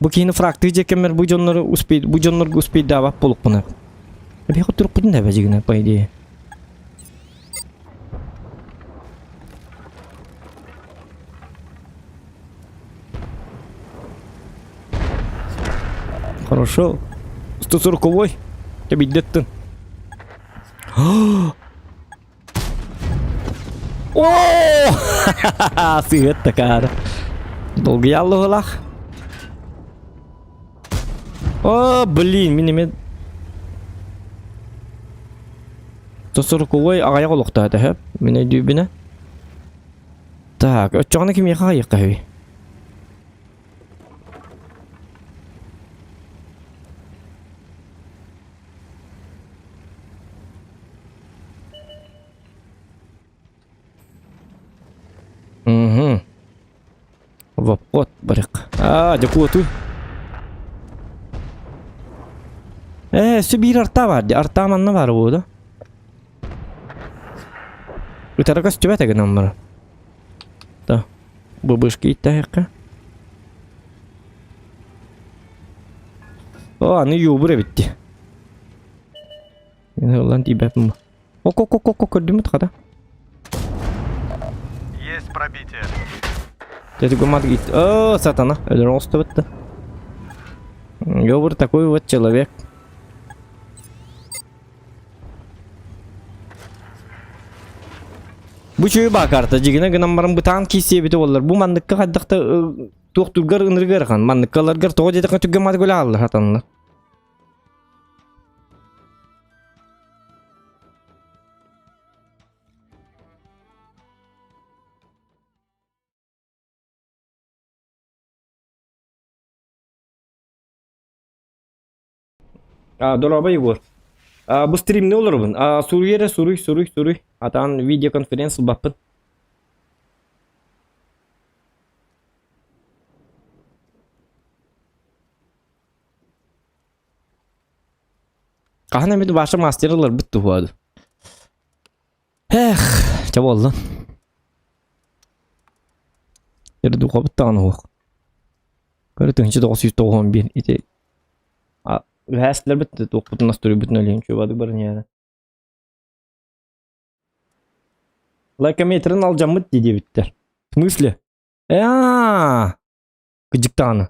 Bu keyini fragtı jekemmer bu jonları uspeydi da bap bolup buna. Bir oturup budun da bəcigine по идее. Хорошо. 140-й. Тебе деттин. О! Сыгытты, cara. Долгий аллах. О, блин, минеме. 140-й ағая қолықта әді, әп. Мене дүйбіне. Так, өтчіғаны кем еқа еққа. Вот, барик. Дякую. Sübir arta vardı. Arta manna var bu da. Utarakas çöpe tek numara. Da. Bu bışkı itti hekka. O anı yubure bitti. Yine olan tibet mi? Ok, gördün mü tıkada? Есть пробитие. Я тебе мат гит. О, сатана. Это просто вот. Ёбр такой вот человек. Bu çöğü bakarta jigine gınambarım bıtan kisebeti ollar. Bu mandıkka kaddakta dokturgar ınırgar kan. Mandıkkalargar toğa jedekne tüggemadı göle alır hatanlar. Dolaba Igor. Bu stream ne olur bun? Suriye'de soruy. Atan video konferans bappın. Kahane mi başka masterlar bitti bu adı. Çabuk ol lan. Yeri duqa bitti anı hoq. Görüntünce 991 ite. Üniversiteler bitti. Dokutun nasıl duruyor bütün öyleyim. Çöbadı barın yani. Likeometre'nin alacağım mı diye bittiler. Смысле? Gıcık tane.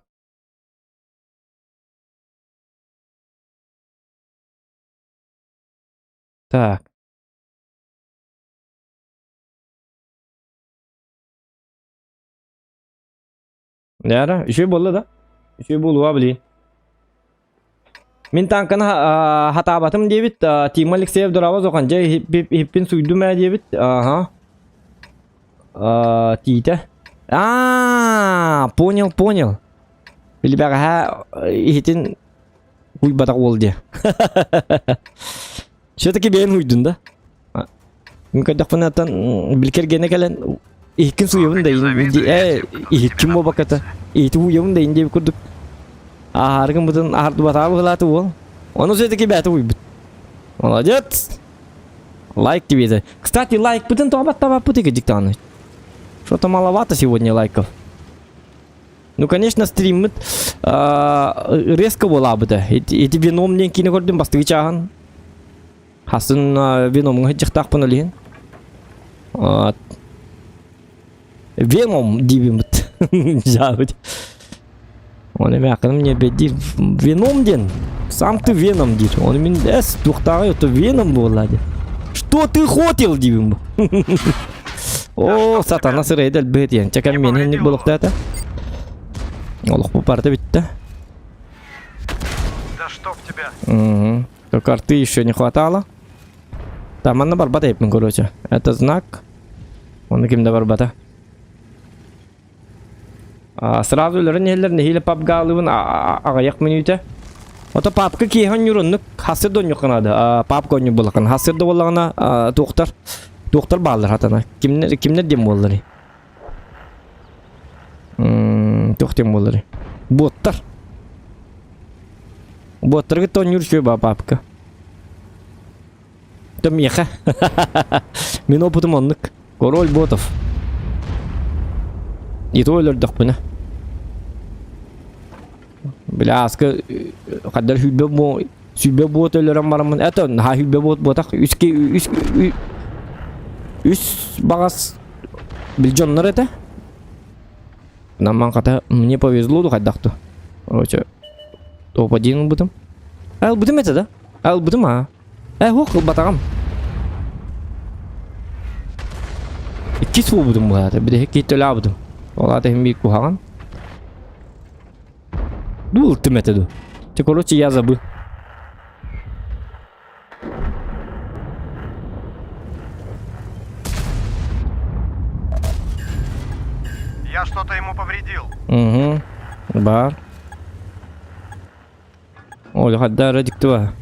Так. Яра, еще было да? Еще было вабли. Min tankana hatabatım diye bit. Team Alexeyev duravaz okan. Jay hippin suydum ya diye bit. Aha. Tite. Понял. Билбага хитин уй батак oldu. Şöyle ben uydun da. Mümkün dakfanatan bilker gene gelen ihkin suyun da ihkin bu bakata. İhti uyum da ince kurduk. Hargın butun ardı batağı hılatu ol. Onu söyledi batu uy. Молодец. Лайк тебе за. Кстати, лайк бутун тоба путыка диктаны. Что-то маловато сегодня лайков. Ну, конечно, стрим резко была бы да. Эти вином не кино көрдüm бастыгы чаган. Хасын виномың жыктак пыналин. Веном дибимит. Жабыт. Он эме акыным не бедир. Веном ден. Сам ты веном дир. Он мен эс тухтагы то веном болады. Что ты хотел дибим? О, сатана сырайдал бет ян. Чакам мен хенник болукта это. Олух bu parti bitti. Да чтоб тебя. Угу. Только арты еще не хватало. Там она барбата епин, короче. Это знак. Он кимде барбата. Сразу лернелер нехиле пап галывын ағаяқ минуте. Ота папка кейхан юруннук хасыр дон юқынады. Пап коню болақын. Хасырды болағына тоқтар. Тоқтар балыр хатана. Кимнер дем болары. Тоқтем болары. Боттар. Боттар гы тон юршой ба папка. Там еха. Мен опытым оннук. Король ботов. И то өлөрдік бұны. Бля, аскы қаддар сүлбе бот өлөрен барамын. Это, сүлбе бот ботақ. Үс бағас білжонлар это. Наман қата, мне повезло ду қаддақты. Короче, топ-1 бұдым. Бұдым это да? Бұдым, хоқ, батағам. 2 су бұдым бұлады. Бір де кеттілі бұдым. Олады hem büyük bu havan. Du ultimate du. Te короче я забыл. Я что-то ему повредил. Угу. Бар. Ой, хадда радик туа.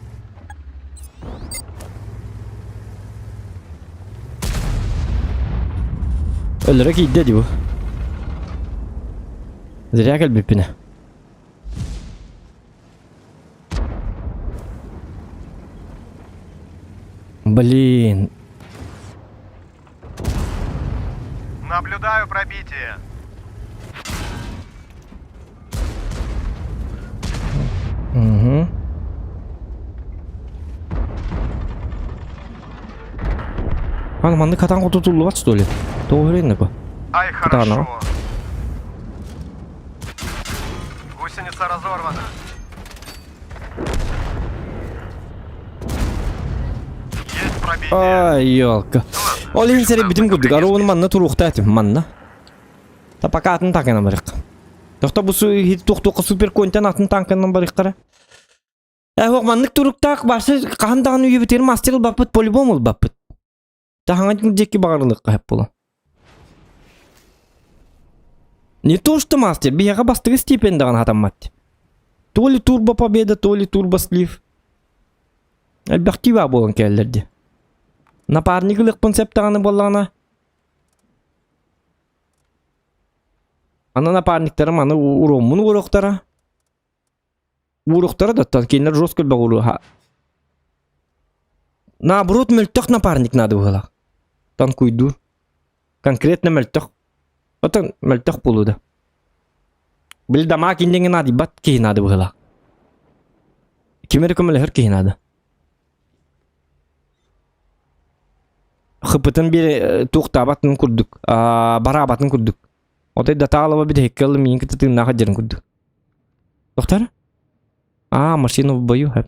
Öldürek iddia diyor. Зря кальбипина. Блин. Наблюдаю пробитие. Угу. Манды катанго тутулу что ли? То уверенно. Ай, хорошо. Гусеница разорвана. Есть пробитие. Ай, ёлка. Олин сери битим курдук. Аруун манна туруқта этим манна. Тапакатын такена барык. Тохта бу хит туктук супер контен атын танкынан барыккара. Хок маннык туруктак башы кандаган үйү битер мастер баппыт по-любому ул баппыт. Тахаңа жекки багырлык кап бола. Не то что мастер, бияга бастыгы стипендияны атаммат. То ли турбо победа, то ли турбо слив. Әлбәхтива болон келлерди. Напарниклык концептаганы боллана. Ана напарниктарым аны уромун уроктара. Уроктара да кейнер жесткөл багуру. Наоборот, мөлтөх напарник надо было. Тан куйду. Конкретно мөлтөх. Отан мөлтөх болуда. Бил дама кинденге нади бат кей надо было. Кимер көмөлөр кей надо. Хыпытын бир туктабатын курдук. Барабатын курдук. Отай даталова бит хеккелли мен китин нахаджын курдук. Доктор? Машина в бою хеп.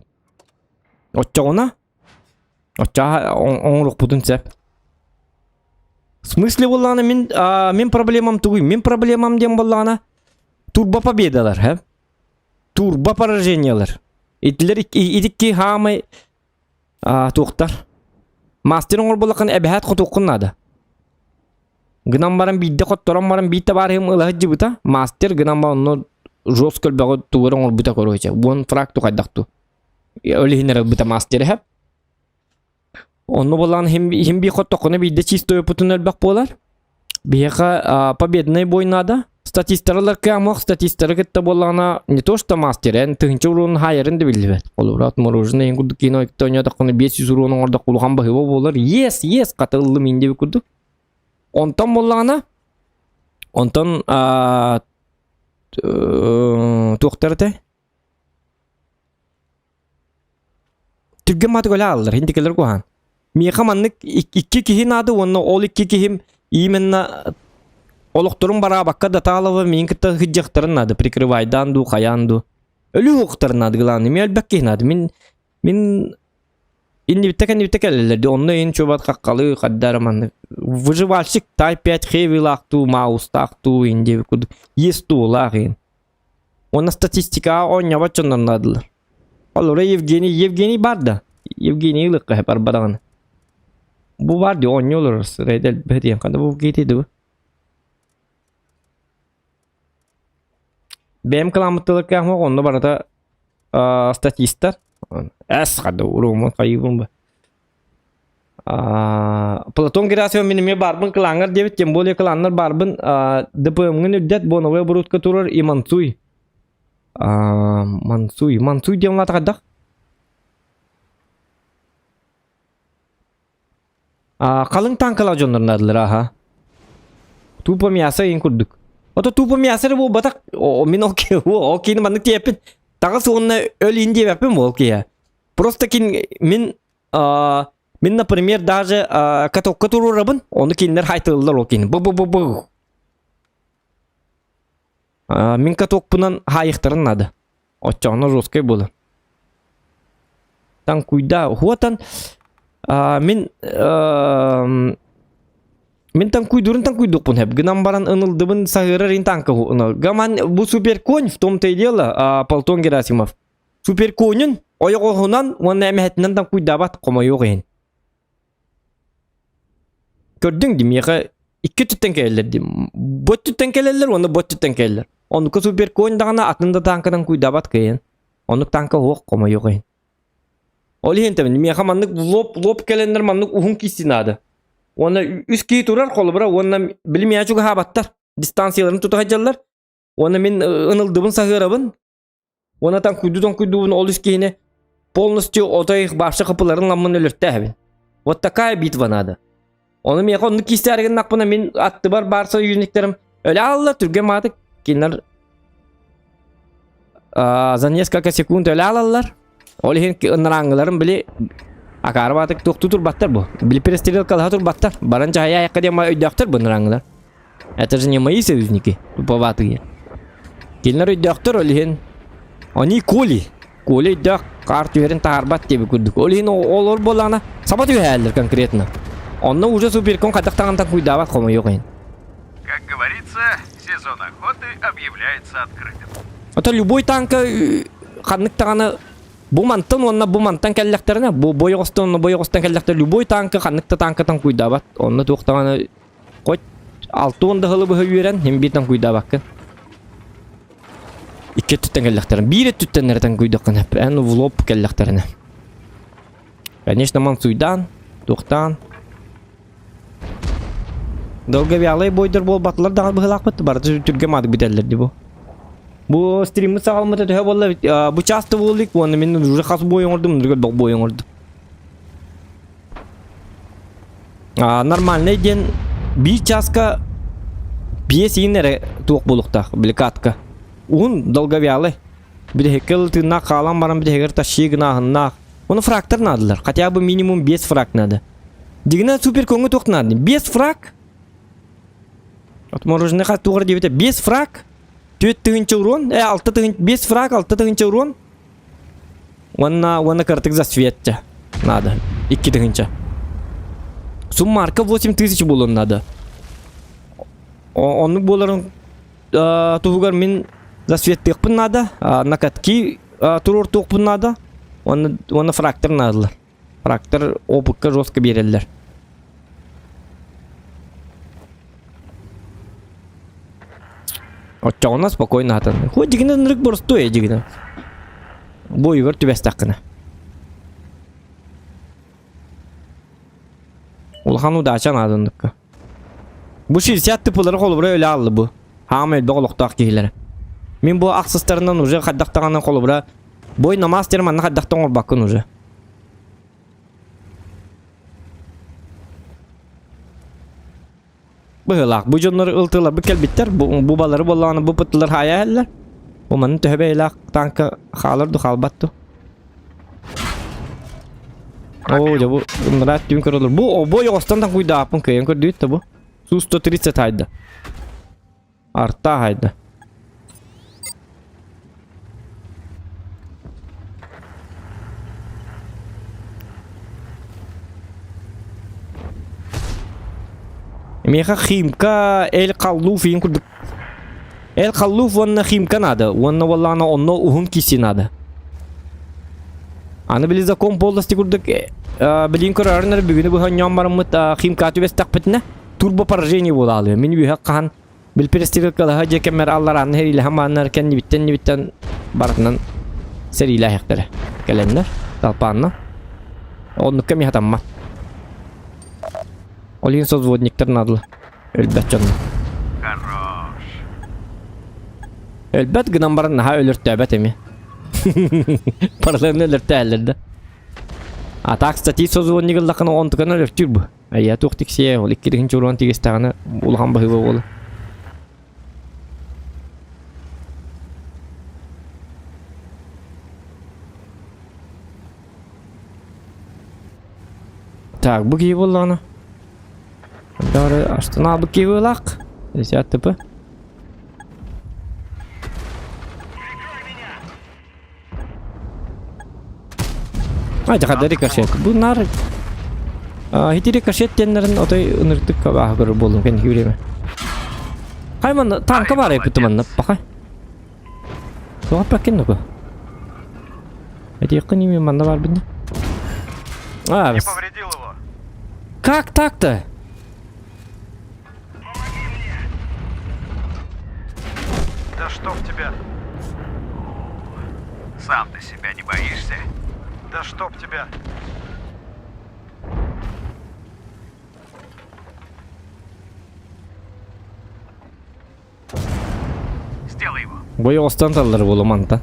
Отчауна? Отча он бутун сеп. В смысле боллана мен проблемам тугуй. Мен проблемам дем боллана турбо победалар хеп. Турбо поражениялар. Итлер идикки хамай туктар. Мастер оңор болакан эбехат котуккун нада. Гынан баран бидде котторан баран битте барым ылахыджы бута. Мастер гынан баран жесткөл бағы тугыр оңор бута коройча. Вон фракту кайдакту. Өлихинер бута мастер хеп. Onu bolan hem bir kottokunu bir de çisto yapıtın ölbek bolar. Бияка победный бойнада статистикалар кемок статистика болана не то что мастерен тынчы урун хайрын деп билбет. Олурат мороженое курду кино тоnya такны 500 урун орда кулган бахыба болар. Yes катылды мен деп курду. Онтон болана онтон тоқтарте Türkçe matematik alırlar. Hindikiler kohan. Miyamanlık iki kişi nadı onu ol iki kişi именно олуктурун бара бакка даталова минкта хыджактарын нады прикрывайданду каянду өлү уктарын нады главный мен албакки нады мен инди биттекелерди онно эн чобат каккалы каддараман выживальщик тай 5 хевилакту маустакту инди куд есту лагин она статистика оня бачондан надылар алора Евгений барда Евгений лыкка барбадаган bu var diyor oynuyorlar redel bediyen kadar bu gitiydi. Benim kılamatlık yapmak onda barada statistler es kadar urumu kaybım bu. Platon Gerasiyon benim barbın kılanlar diye bitim bolya kılanlar barbın depemgin üddet bunu ve burut katurur imansuy. Mansuy diye anlatı kadar. Kalın tankala jonlarını adılar aha. Tupa miyasa yin kurduk. Oto tupa miyasa bu batak o min okey manlık diye yapın. Takas onunla öyle indiye yapın mı okey ya. Просто kin min например даже katuru rabın onu kinler haytılırlar okey. Bu. Min katok bunan hayıktarın adı. Oçağına roskay bulun. Tan kuyda huatan Min tan kuyduk pun hep. Gınam baran ınıldımın sahırar in tanka hu. Gaman bu super konь в том-то и дело, Платон Герасимов. Super konь'un oyak oğunan onun emehetinden tan kuydabat koma yok en. Gördün değil mi? İki tütten kellerdi. Bot tütten kellerler, onu bot tütten keller. Onu ku super konь dağına aklında tankadan kuydabat kayın. Onu tanka hoğuk koma yok en. Oli hentemin mi hamanlık lop kelender manlık uhun kisinadı. Ona üst ki turar kolbura ona bilmeye çok habattar. Distansiyalarını tutacaklar. Ona min ınıldımın sahırabın. Ona tan kuyduğun ol üst kine полностью otay başka kapıların lamın ölürtte hebin. Вот такая битва надо. Onu mi yakon kislergen nakbına min attı barsa yüzniklerim. Öyle Allah Türk'e madık. Kinler за несколько секунд öyle alırlar. Olihin ınarangıların bile akar batık tutur battar bu. Bile перестрелка tur battar. Baranca haya yakada ma ödyaktır bu ınarangılar. Это же не мои союзники, туповатые. Келнер ödyaktır olihin. Они коли ödyak kart verin tarbat diye kurduk. Olihin olur bolana sabat üyeler конкретно. Онна уже суперкон кадактагантан куйдабат комо yok ен. Как говорится, сезон охоты объявляется открытым. Ото любой танка канныктаганы бу мантан онна бу мантан келлектерне бу бойогостан келлектер любой танка канныкта танкатан куйдабат. Онна туктаганы кот 6 онда хылы быһы үйрен хем битан куйдабаккын. Икки түттен келлектерин, бире түттенерден куйдаккын. Эн в лоб келлектерине. Конечно, Мансуйдан, Тухтан. Долговялый бойдер бол батлар дагы быһылак бит, барды түргө мадык бителерди бу. Бу стримы сагалмата төһө болла бит. Бу часто болдук, оны мен уже хас боюңордум, дүргө дог боюңордум. Нормальный ден bir часка 5 инере тук болукта, бликатка. Un долговялый. Bir hekel tına kalan baran bir heger taşı gınahına. Onu fraktır nadılar. Хотя бы minimum 5 фрак надо. Дигна супер коңу ток надо. 5 фрак. От мороженое хат тугар дебете 5 фрак. 4 тыгынчы урон, 6 тыгын 5 фрак, 6 тыгынчы урон. Вона картык за светча. Надо. 2 тыгынчы. Суммарка 8000 болон надо. Onun bolарын тугар мен за светтекпин надо. Накатки турор токпин надо. Оны фрактор надылар. Фрактор опыкка жестко берелер. Отчауна спокойно атаны. Хоть дигіне нырык борстой дигіне. Бойығыр түбәс таққына. Улхан удачан адындыққа. Bu 60 tıpıları kolubura öyle aldı bu. Hamel doğuluqtaq keyleri. Min bu aksızlarından uca qaddaqtağından kolubura boy namaz termanına qaddaqtağın ol bakın uca. Bıhılaq. Bu jonları ıltılar bu kelbitler. Bu baları bollağını bu pıttılar haya eller. Bu manın töhbe ilaq tanka xalırdı xalbattı. Oo bu ımrat düğün kırılır. Bu o boy ostandan kuyda apın köyün kördüğüt bu. Su-130 haydi. Artta haydi. Меха химка el kalluf yin kurduk. El kalluf wanna химка надо. Wanna wallana onno uhum kisi надо. Аны били закон полдасти курдuk. Билин көрәрнер бүгүнү бу ханьям бармыт химка түбес такпытна. Turbo поражение бола алıyor. Meni bir hakkın bil перестрелкалы хажа кемер аллар her ile hamanlar kendi bitten barından seriyle hakkları gelenler talpanla. Onu kemi hatamma. Olin созводниктер надыл. Ölbet canım. Хорош. Ölbet gınan baran ha ölür tövbet emi. Paralarını ölür tövbet. Так, кстати, созвонник лаканы он туканы ölür bu. Я тоқтик сие ол 2-нче урон тигестаганы улган баһы бол. Так, bu ки болланы. Дары астына bu ки болак. Десят типи. Айда кадары кашет. Bunlar hitiri kaşettenlerin otay ınırtık kabah görür buldum kendi yüreğime. Hayman tanka var ya kutumanla bakay. Soğuk bakın bu. Hadi yakın yemin manda var bende. Не повредил его. Как так-то? Да что в тебя? Сам ты себя не боишься? Да чтоб тебя? Сделай его. Boyu ostan talları bolu manta.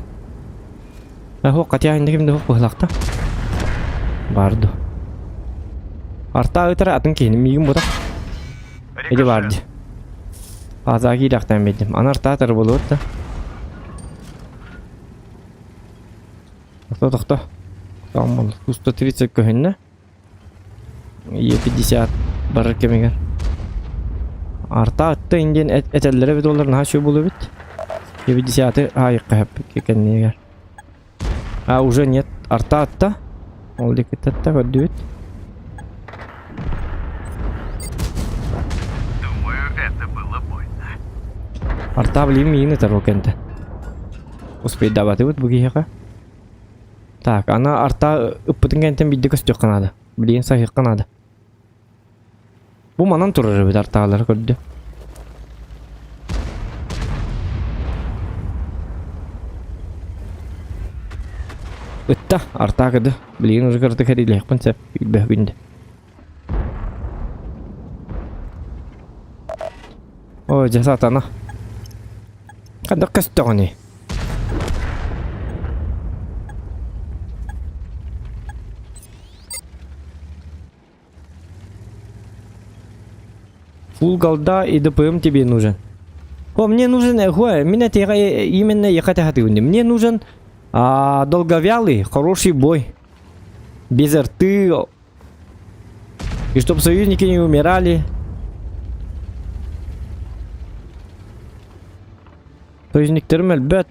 Ho katya indi kimde ho bıhlakta. Vardı. Arta ötara atın keyini miyim bu da. Edi vardı. Azaki daktan bedim. Anarta atar bolu da. Doktor. Tamam. 130 köhünne. 50 barır kemiger. Arta attı indien etellere bit onların ha şu bulu bit. 50 hayıkka hep kendine gel. Уже нет. Арта атта. Ол декет атта көдүбүт. Это было больно. Арта блин мины тарокенте. Успеть давать вот бугиха. Так, она арта ыппытынгентен бидди көстөк канады. Блин сахих канады. Бу манан турар бит арталар көрдү. Ытта арта кыды. Блин уже кырды кэрилек пынсап билбе күндө. Ой, жасат ана. Кандай көстөк аны. Фул голда и ДПМ тебе нужен. О, мне нужен, меня именно я хотел. Мне нужен долговялый, хороший бой. Без рты. И чтобы союзники не умирали. Союзниктерим әлбәт.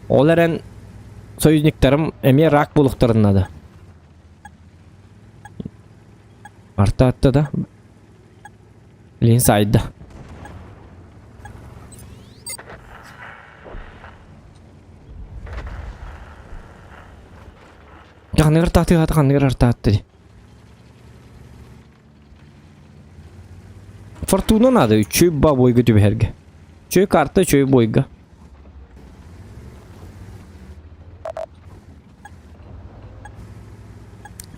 Оларен союзниктерим эме рак булуктарын надо. Арта атты да. Лин сайда. Каныр таты. Фортуна надо, чөй ба бойга түбәргә. Чөй карта, чөй бойга.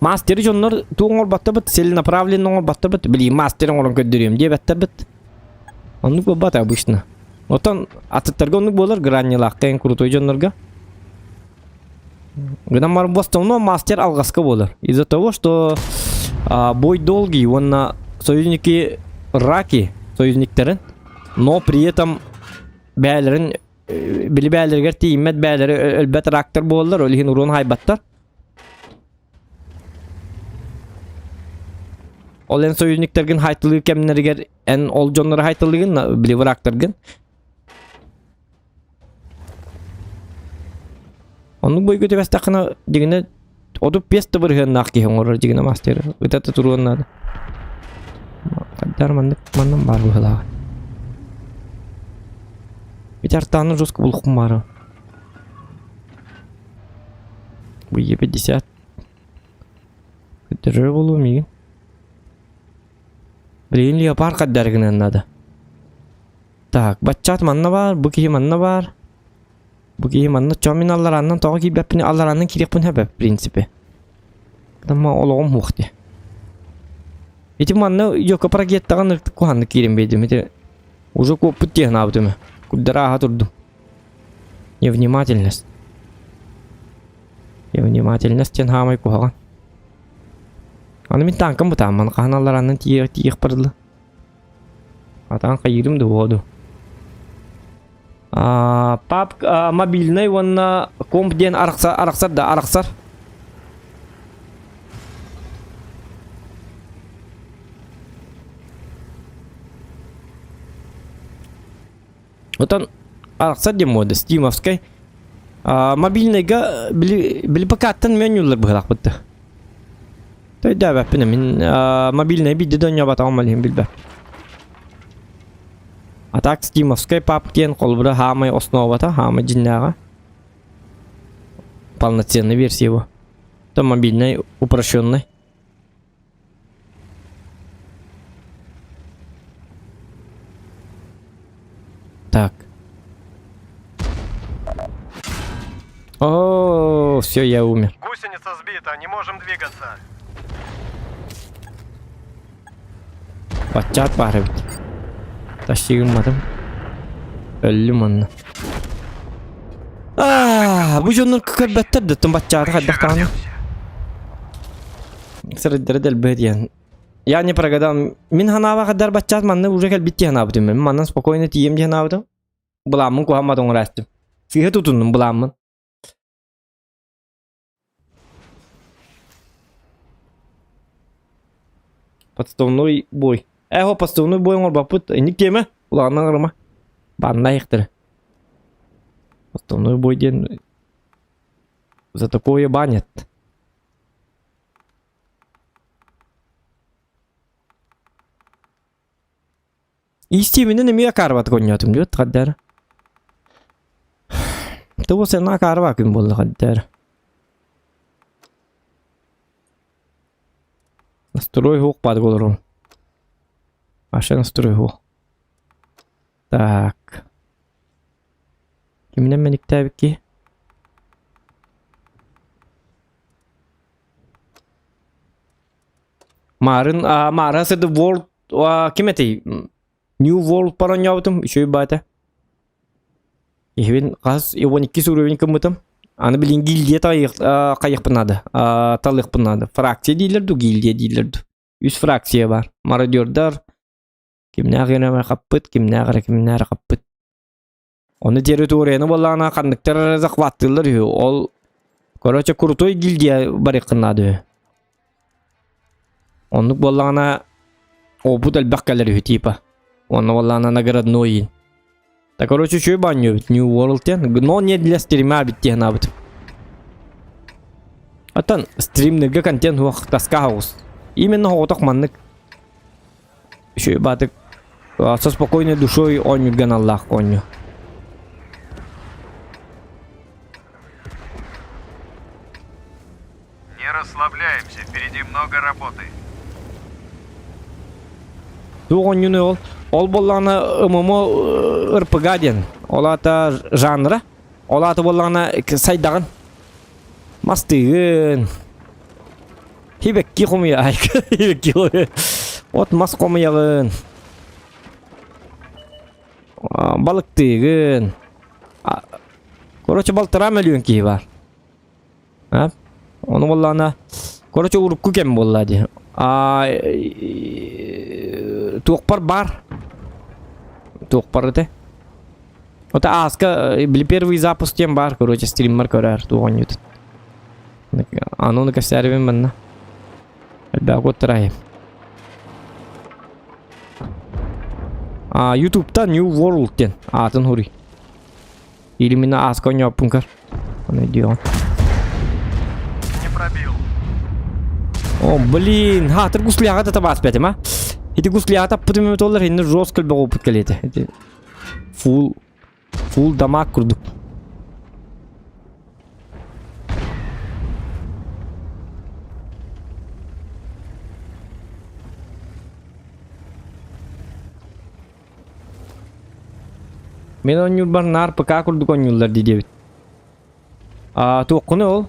Мастер жоннор туңор батта бит, целенаправленно оңор батта бит. Били мастер оңорун көддүрөм деп батта бит. Онну бу бата обычно. Отан аттарга онну болар гранилакка эн крутой жоннорга. Гынан мар в основном мастер алгаска болар. Из-за того, что бой долгий, он на союзники раки, союзниктерин, но при этом бәлерин били бәлергер тииммет бәлери элбет рактор болар, олихин урон хайбаттар. Олен союзниктерген хайтылыгы кемнергер эн ол жоннор хайтылыгын били ракторген. Onun boy götü vestakına digine odu pesta bırhın nakki hongor digine master. Ötete turuanlar. Kadar mandan var bu hala. Bir tartanı жестко bulkum var. Bu 50. Kadar olur mu? Блин, leopard kadar ginen nada. Так, баччат манна бар, bu ki manna var. Bu giymanı terminallarından tağı gibi hepini allarından kirek bunu hep prinsipi. Ama oğlum muhti. Etim manna yok kapara gittiğin ırkı kuhanlık girin bedim. Ete уже koput diye ne yaptım. Kudara hatırdım. Невнимательность. Невнимательность тен хамай kuhagan. Anı min tankım bu tamam. Kanallarından tiyek parılı. Atan kayırım da oldu. Пап мобильный он на комп ден араксар да араксар. Вот он араксар дем моды стимовской. Мобильныйга били покаттан менюлар быгылак бутты. Той да бәппене мин мобильный бидде дөнья бата алмалым билбә. А так стимовской папкен колбура хамай основата, хамай джиннага. Полноценная версия его. То мобильный, упрощенный. Так. О, все, я умер. Гусеница сбита, не можем двигаться. Бачат бар бит. Taşıyılmadım. Öldüm onu. Bu jonlar kıkırbetter de tüm bachçadı haddaktanı. Sırıdırı delbet yani. Я не прогадал. Min hanava kadar bachchat manne уже gel bitti hanavdım. Men mandan spokojno tiyem diye hanavdım. Bulamın kuhamadan uğraştım. Sihe tutundum bulamın. Подставной бой. Подставной бой он бапут. Не теме. Уланнан ырма. Банда ихтер. Подставной бой ден. За такое банят. İstemini nemiye karvat koyuyorum diyor kadar. Tabi sen ne karvat gün buldu kadar. Настрой хук под голову. Вообще настрой хук. Так. Kimden ben tabii ki. Marın the world kim eti? New World paran yaptım. Şöyle bata. Evin kas 12 suruven kımıtım. Anı bilin gildiye kayık pınadı. Talık pınadı. Fraksiye değillerdi. Gildiye değillerdi. 100 fraksiye var. Mara diyorlar. Kimne ağırına kapıt. Kimne ağırına kapıt. Onu teritoriyana vallana kandıklar arazak vattılar. Ol. Koraça kurutoy gildiye barıkınadı. Onu vallana oput albakkaları tipa. Onu vallana nagarad noyin. Так, короче, что и баню, New World, но не для стрима, битте набит. А там стримный контент вах таскаус. Именно вот так маннык. Что и батык со спокойной душой он ган Аллах коню. Не расслабляемся, впереди много работы. Туган юны ол. Ол боллана ымымы ырпыга ден. Олата жанры. Олата боллана сайдағын. Мастығын. Хибекки қомия. Хибекки қомия. От мас қомияғын. Балықтығын. Короче, балтыра мөліген кей бар. Оны боллана. Короче, ұрыққы кем боллады. Туқпар бар. Туқпар это. Вот аска были первый запуск тем бар, короче, стример корер тугонют. Оно на косяреве манна. Да, вот трае. YouTube-та New World тен. Атын хури. Или мина аска не опункар. Он идиот. Не пробил. О, блин. Ты гусляга это бас пятим, а? Эти гусляга потом доллар инна жестко бегу подкалете. Это full дамаг курдук. Мен он юлбар нар пока курдук он юллар дидевит. Тоққыны ол.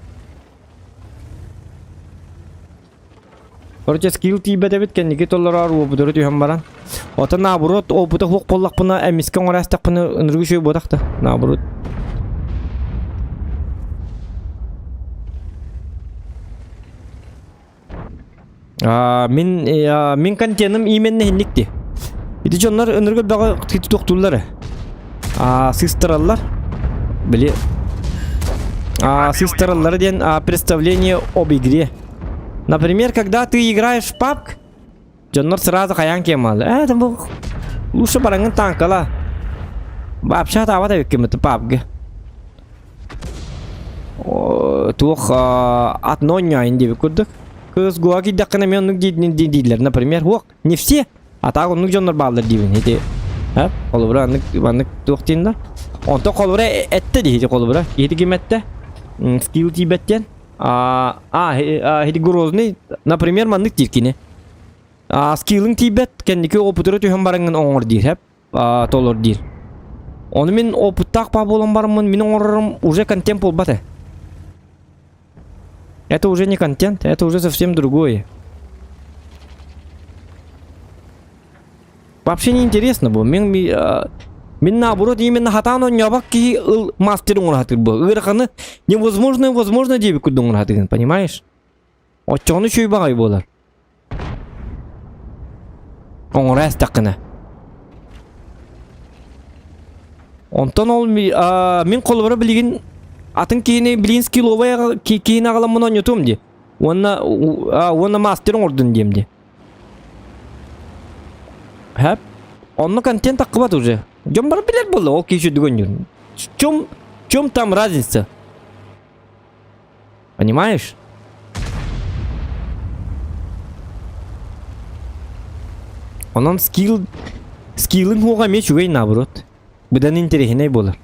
Короче, скилл тибе дебит кенники толлар опутуру түйен баран. Ота наоборот, опута хук боллақ пына әміскен орастақ пына үніргі шөй бодақта. Наоборот. Мен контентім именне хенникті. Иди жонлар үніргі бағы қыты тоқтулары. Сыстраллар. Біле. Сыстраллары ден представление об игре. Например, когда ты играешь в PUBG, Джоннор сразу хаян кемал. Это был лучше баранган танкала. Вообще тавата викем-то PUBG. Тух одно нянди викудок. Кыз гуаги дакана мен нук дидилер. Например, хук не все, а так он нук Джоннор баллар дивин. Эти, колубра нук тух тинда. Он то колубра этте ди, эти колубра. Эти гиметте. Скилл тибеттен. Хеди гурозный, например, маннык тиркине. Скиллинг тибет, кендики опутуру түйен барыңын оңыр дир, толор дир. Оны мен опыттақ па болам барымын, мен оңырырым уже контент болбаты. Это уже не контент, это уже совсем другое. Вообще не интересно было. Мен наоборот именно хатану нябак ки мастер унгратыр был. Ирханы невозможно деби куд унгратыр, понимаешь? Очону чуй багай болар. Оңрас такына. Онтон ол мен колбара билген атын кийини билин скилловая кийин агалам мунан ютум ди. Онна мастер унгрдын демди. Хап? Онно контент акыбат уже. Жом бар билет болды, ол кеші дүген жүрін. В чем там разница? Понимаешь? Онан скилл Skill'in huğa me çugay nabrot. Budan interehine bolar.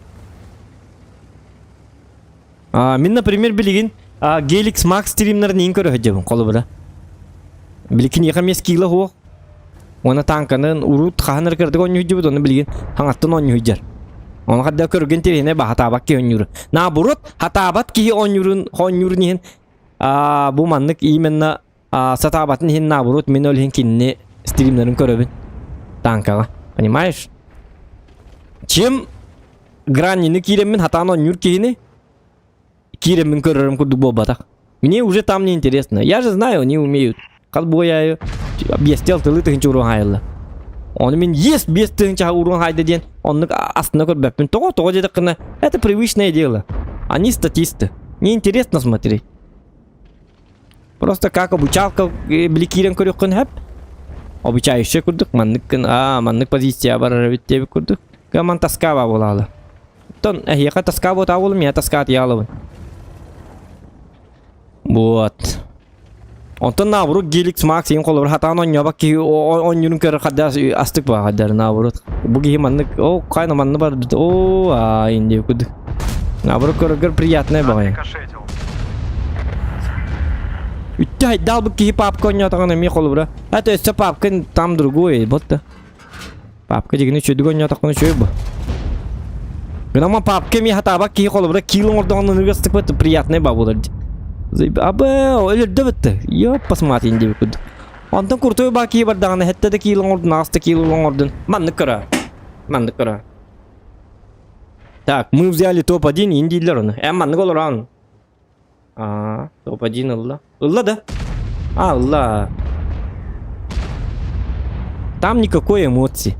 Min например bilgin Gelix Max streamlerin in körü hajabın qolu bula. Bilkin yaqa me skill'ı huğa. Ona tankanın urut xahanır kırdık onu hücübü onu bilgin. Hangattın onu hüccar. Ona kadar körgün terehine ba hatabak ki onyuru. Nabrot hatabat ki onyurun nihin. Bu manlık iyi menna satabatın hin nabrot min ol hin kinni streamlerin körübün. Tankaga. Понимаешь? Чем гранины киремин хатано нюр кихини? Киремин көрөрөм курдук болбатак. Мне уже там не интересно. Я же знаю, они умеют. Кал бояю. Бестел тылы тыгынча урун хайылла. Оны мен есть без тыгынча урун хайды ден. Онны астына көрбөппүн. Того дедик кына. Это привычное дело. Они статисты. Мне интересно смотреть. Просто как обучалка били кирен көрөккөн хэп. Обучающий курдук. Маннык позиция барар биттеби курдук. Гаман таскава болалы. Тон, яка таска вот авулым, я таска отъялывын. Вот. Онтон наоборот Gelix Max ең қолы бір хатан он ябак ки он юрын көрі қадда астық ба қаддар наоборот. Бұғы маннык, қайна манны бар. Инде күдік. Наоборот көрігір приятный бағай. Рикошетил. Үтті дал бұл ки папка он ятағаны ме қолы бұра. Это өсті папка там другой, бұтты. Папка дегені чөдігі он ятақаны чөй бұл. Гынама папка ме хатабак ки қолы бұра килің ордағаны нырғастық бұтты приятный ба болар. Абы, өлірді бітті. Йоп, посмотри, инде күдік. Онтан күртөй ба ки бардағаны хетті де килің ордын, асты килің ордын. Маннык кыра. Так, мы взяли топ-1, индейлер оны. Маннык олар ан. Топ-1 ылла. Ылла да? Ылла. Там никакой эмоции.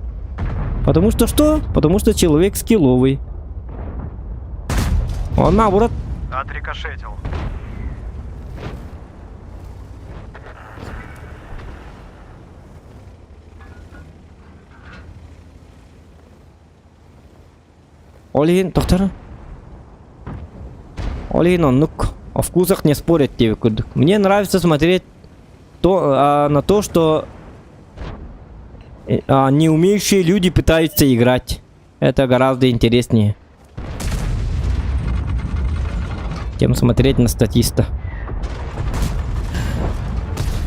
Потому что что? Потому что человек скилловый. Он наоборот. Отрикошетил. Олин, доктор. Олин, он о вкусах не спорит, тебе курдук. Мне нравится смотреть на то, что не умеющие люди пытаются играть. Это гораздо интереснее, чем смотреть на статиста.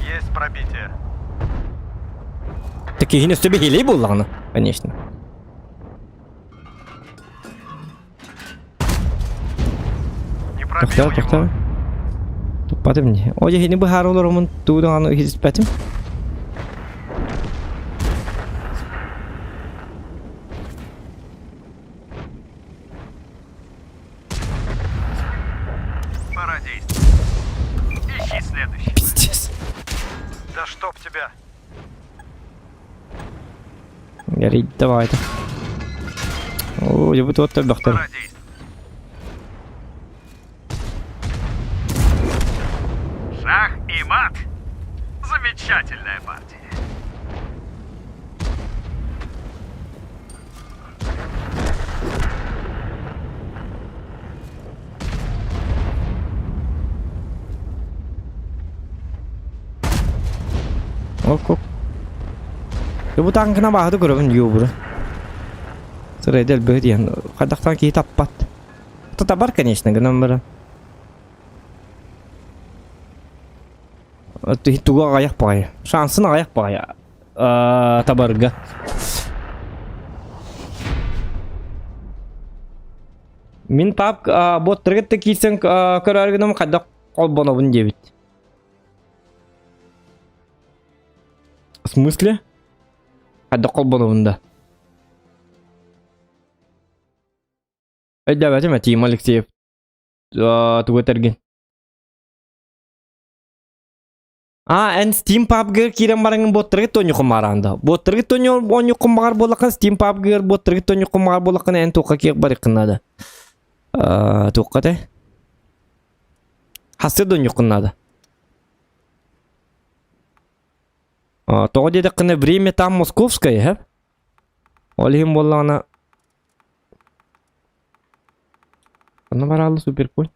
Есть пробитие. Такие не себе хилей был, конечно. Пробил Доктор. его. Тупаты мне. Оje ini bahar olur mun tuğdan anu hizmetim. Пора действовать. Ищи следующий. Пиздец. Да чтоб тебя. Geri давай это. Ой, вот вот доктор. Пора действовать. Шах и мат. Замечательная партия. Ок. Bu tankına baxdı görübün diyor bura. Sırayı del böyle diyen. Kadaktan ki tappat. Tapar конечно, гынан бара. Туга аяқ бая. Шансын аяқ бая. Табарга. Min pap bot tırgıttı kiysen körergünüm kaddak kolbonobun debit. В смысле? Kaddak kolbonobunda. Да, возьми, Тим Алексеев. Туга тыргын. En Steam PUBG kirim barangın botları tonyu kumaranda. Botları tonyu onyu kumar bolakın Steam PUBG botları tonyu kumar bolakın en toka kiyek barikınada. Toka de. Hası donyu kunada. Тоғы деді қыны время там московское, хәп? Олихим боллағына. Қыны баралы суперпуль.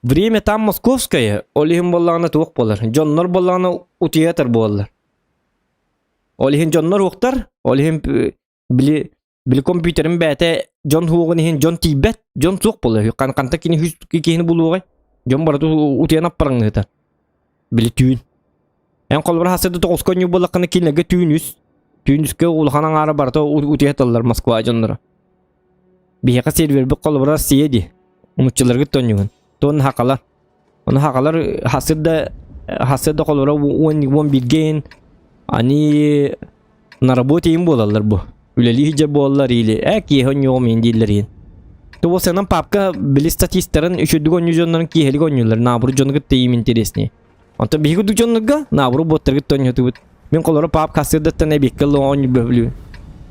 Время там московское, олихим боллағына туық болар. Джоннор боллағына утиятыр болар. Olihin John'lar hoktar. Olihin bili kompüterin bäte John Hugon hin John Tibet. John sok bolu. Kanta kini hüs kini buluğay. John baratu utiyan apparang hita. Bili tüün. En kolbara hasede toqos konyu bolakını kinege tüünüs. Tüünüske ulhanan ara barata utiyatallar Moskva John'lara. Bihaka server bir kolbara siyedi. Umutçular git tonyugun. Ton hakalar. Onu hakalar hasede kolbara won bilgen. Ani na работе bolallar bu. Üleli hice bollar ile. Ek yehon yomin dillerin. To senin papka bili statistlerin üçüdü gonyujonların ki heli gonyular. Naburu jonu git teyim interesni. Anta bihi gudu jonnuga naburu bottar git tonyu tubut. Min kolora pap kasırdatta ne bekkel onyu böblü.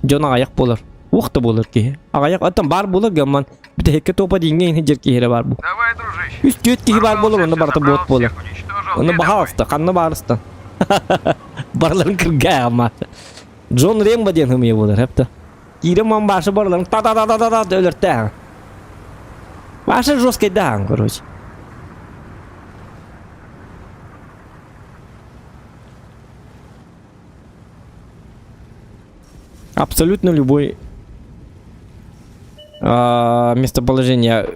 Jona ayak bolar. Uqta bolar ki. Ayak atan bar bolar gamman. Bir de hekke topa dingeyin hicer ki here var bu. Давай, дружище. Üst göt ki var bolar onda barta bot bolar. Уничтожил. Onu И baha домой. hasta, kanlı bağırstan. Barların kırgaya ama. John Rambo diyen hımıya bolar hep de. Girem man başı barların ta ta ta ta ta ta ölürtte ha. Başı жесткий дан, короче. Абсолютно любой местоположение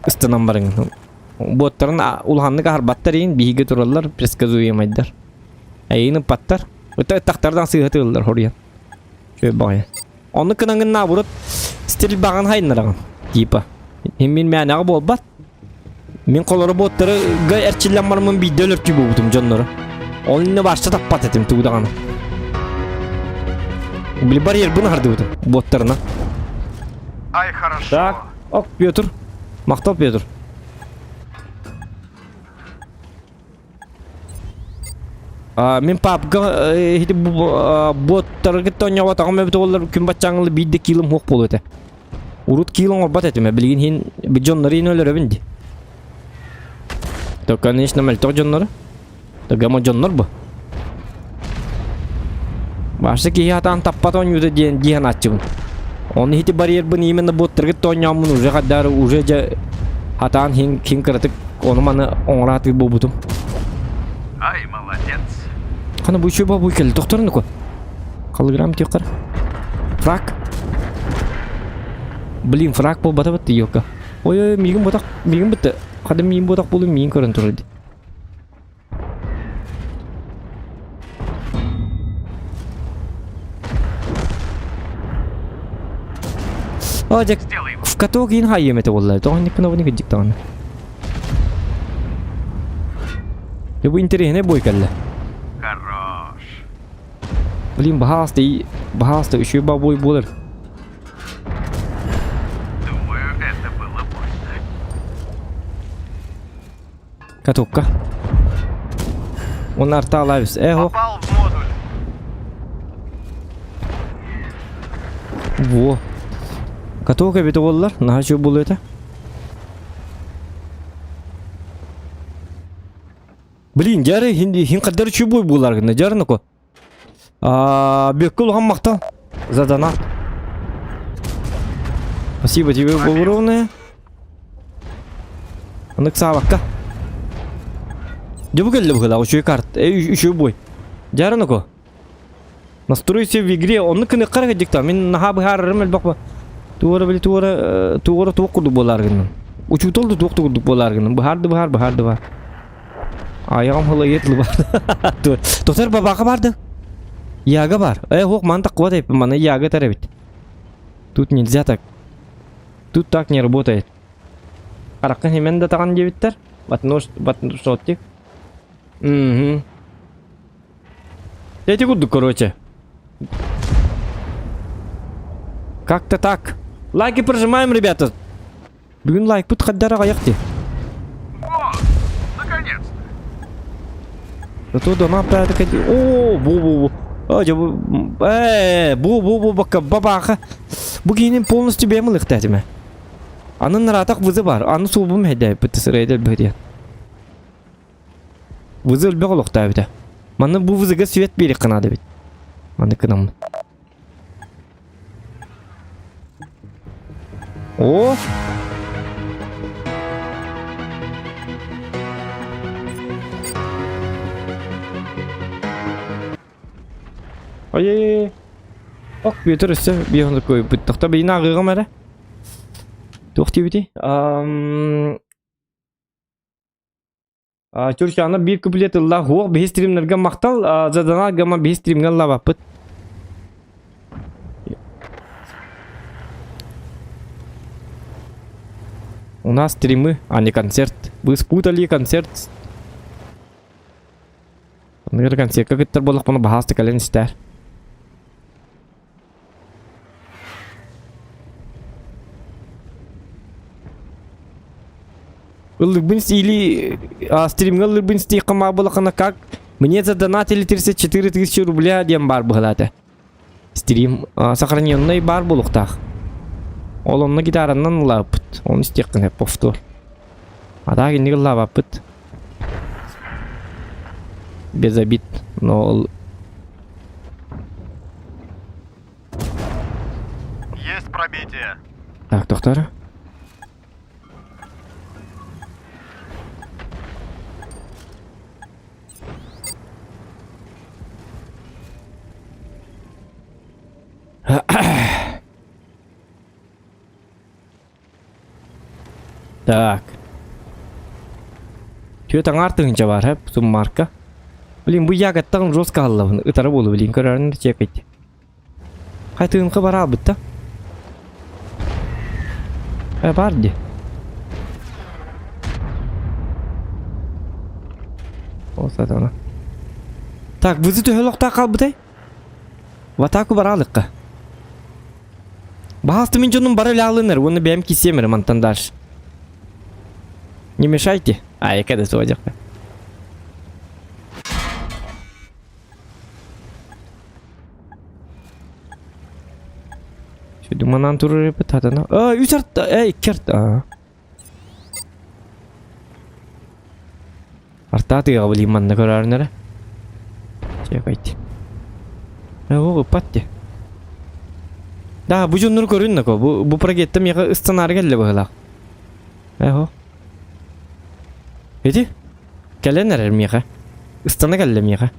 станамбарын. Боттарын улганны гарбаттарын биге тураллар предсказуемайдар. Айны паттар. Өтө тактардан сыгытылар хория. Шөй бая. Оны кынаңын набурат стил баган хайнараган. Типа. Хемин мәнага болбат. Мен колору боттары га эрчилленмармын бидөлөр түбү бутум жоннору. Онны башта таппат этим туудаган. Били барьер буны харды бутум боттарына. Ай, хорошо. Так, ок, Петр. Мактал Петр. Мен папга хити боттарга тоnya тагым бит олар күн бачаңлы бидде килим хок болот эте. Урут килим орбат этеме билген хин биджоннары инөлөр бинди. То конечно мальток жоннары. То гама жоннор бу. Башы ки хатан таппатон юда диен ачыбын. Он хити барьер бын именно боттарга тонямын уже кадар уже же хатан хин кыртык оны маны оңраты бобутум. Ай, молодец. Кана bu işe babu keldi doktorun ko. Kalgram tekrar. Frak. Блин, фрак по бата бата йока. Ой, мигин бата. Када мигин ботак болу мигин көрөн турди. Ajak в катогин хайемете wallahi. То не кана вани гыжык таган. Бу интерене бой келле. Хорош. Блин, бахаста еще бабой болар. Думаю, это было больно. Катокка. Он арталавис. Эхо. Попал в модуль. Во. Катокка бит болар. Наха что болу это? Блин, жары хин каддар что бой болар гына жарны ко. Беккул хаммакта. За донат. Спасибо тебе огромное. Анык сабакка. Дебу келди бу еще карт. Еще бой. Жарны ко. Настройся в игре. Он кыны карга дикта. Мен нахабы харрым элбакпа. Туора тоокуду болар гына. Учутолду тоокуду болар гына. Бахарды. Ayağım hıla yetli var. Doktor babaka vardı. Yaga var. Хок мантак квад еп. Мана яга тарабит. Тут нельзя так. Тут так не работает. Каракын hemen de таган дебиттер. Батнуштик. Угу. Эти гудду, короче. Как-то так. Лайки прожимаем, ребята. Бүгін лайк бұт қаддара аяқты. Вот, наконец-то. Зато дона правда кади. О, бу. Бу бака бабаха. Бugünün полностью бемылык тәтиме. Анын наратак вызы бар. Аны сулбум хәдә битсерәйдел бәдия. Вызы бәгылык тәбидә. Маны бу вызыга свет бери кынады бит. Маны кынам. О! Ой. Ок, бетер өсө бияны көй бүттөктө бейна агыгым эре. Тохти бити. Чурчаны бир куплет ла хук бе стримнерге мактал, задана гама бе стримге ла бапыт. У нас стримы, а не концерт. Вы спутали концерт. Наверное, концерт как это было по бахасты кален стар. Улыбнись или стримга улыбнись кама было как мне задонатили 34 000 рублей дем бар бгалата. Стрим сохраненный бар булуктах. Ол онна гитараннан лапыт. Он истекне повтор. Ада гинди лапыт. Без обид, но Есть пробитие. так, доктор. Так. Чё там артынча бар, хеп, суммарка. Блин, бу ягаттан жестко аллабын. Ытары болу, блин, көрөрүн чекейт. Кайтыгынкы бара албытта. Барди. Осатана. Так, бузы төхөлөктө калбытай. Ватаку бара алыкка. Бахасты мен жонун бара алыныр, оны бем кисемер мантандаш. Не мешайте. Я когда сводил. Что думаю, нам туры репетата, но... Юзарт, керт, Артаты гавли манна көрәрнәре. Чекайте. О, патти. Да, бу жоннур көрүннө ко. Бу прогетте мега сценарий келди була. Эти? Кәленер мега. Стана келди мега.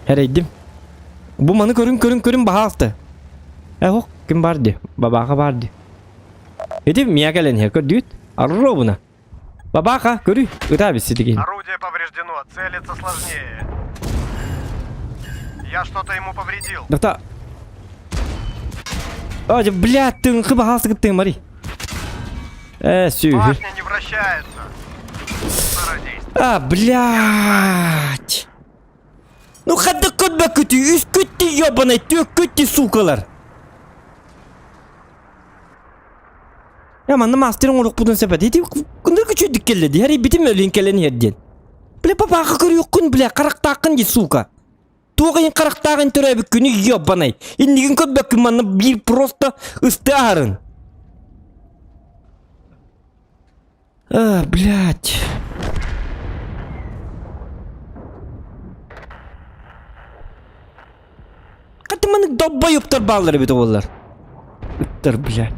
Hereydim. Bu manı körün bahaftı. Kim vardı? Babaka vardı. Эти мега келен хекер düt. Arro buna. Бабаха, көрү. Ыта бис сидиген. Орудие повреждено, целиться сложнее. Я что-то ему повредил. Докта. Ой, блядь, ты бахасы кыттың мари. Сюй. Башня не вращается. Блядь. Ну хадда кот бакыты, үс күтті ебаный, тök күтті сукалар. Манна мастерин олук будун сепет. Эти күндür күчөдүк келди. Хери битим өлүн келен ерден. Бля бабага көрүк күн бля карактакын ди сука. Тугын карактагын төрөбүк күнү ебаный. Индигин кот бак манна бир просто ыстарын. Блядь. Катыманы доббоюптар баллары бит олар. Ыттар, блядь.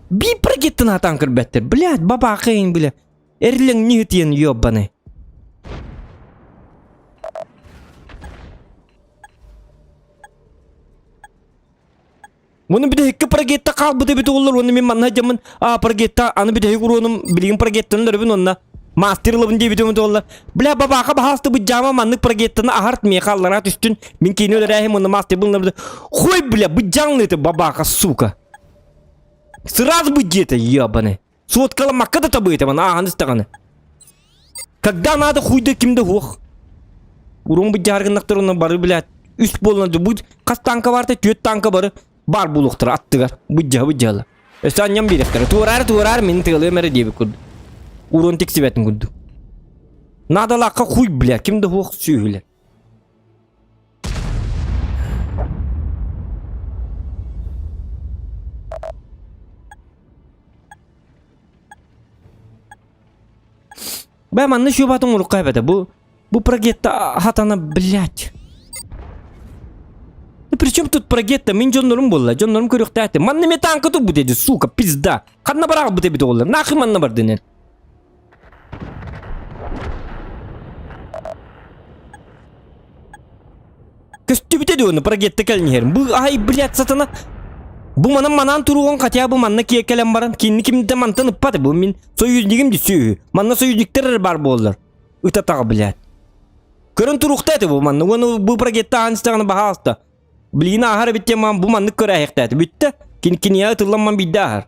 Би прогеттен атан кірбеттер. Блядь, баба қиын, бля. Эрлен нетен ебаны. Оны биде хекке прогетта қалбыды бит олар. Оны мен манна жамын. Прогетта, аны биде хек уроным билген прогеттен лөрбін онна. Мастерлыбын дебит өміт олар. Бля, бабаға бағасты бұд жама манны прогеттені ағарт меқаллара түстін. Мен кейін өлі рәхім оны мастер бұлыныр. Хой, бля, бұд жаңлы еті бабаға, сука. Сразу бы где-то, ебаный. Соткала макка-то табыйта, ман, ағаныстағаны. Когда надо хуйда кимді хух. Урон бы жарғынақтарына бары, блядь. Үст болынады, бұд қас танка барды, төт танка бары. Бар бұлықтыр, аттығар. Бұд жалы. Өсі аням беректері. Туырар, менің тығылы өмірі дебі күрді. Урон тексі бәтін күрді. Надо лаққа хуй, блядь, кимді хух сүйілі. Бәй, манны шөбатын ұрық қайбәді. Бұл прогетта хатана, блядь. Причем тут прогетта? Мен жонларым болла. Жонларым көріқті әтті. Манны ме танқы тұп бұдеді, сука, пизда. Қадна барағы бұд әбіді олар. Нақы манны бар дінен. Köstübüte de onu прогетті кәлінерін. Bu ay білет satana. Bu manан turuğun katya bu manna kiye kelen baran. Kinni kimde mantan ıppadı bu min. Soyuzligim düşüyor. Manna soyuzlikler bar bollar. Ita tağı bilет. Körün turuqtaydı bu manna. Onu bu прогетті anistağını baha hasta. Bilgini ahar bitti man bu manlık köre ayıqtaydı. Bitti. Kin ya ıtırlanman biddi ahar.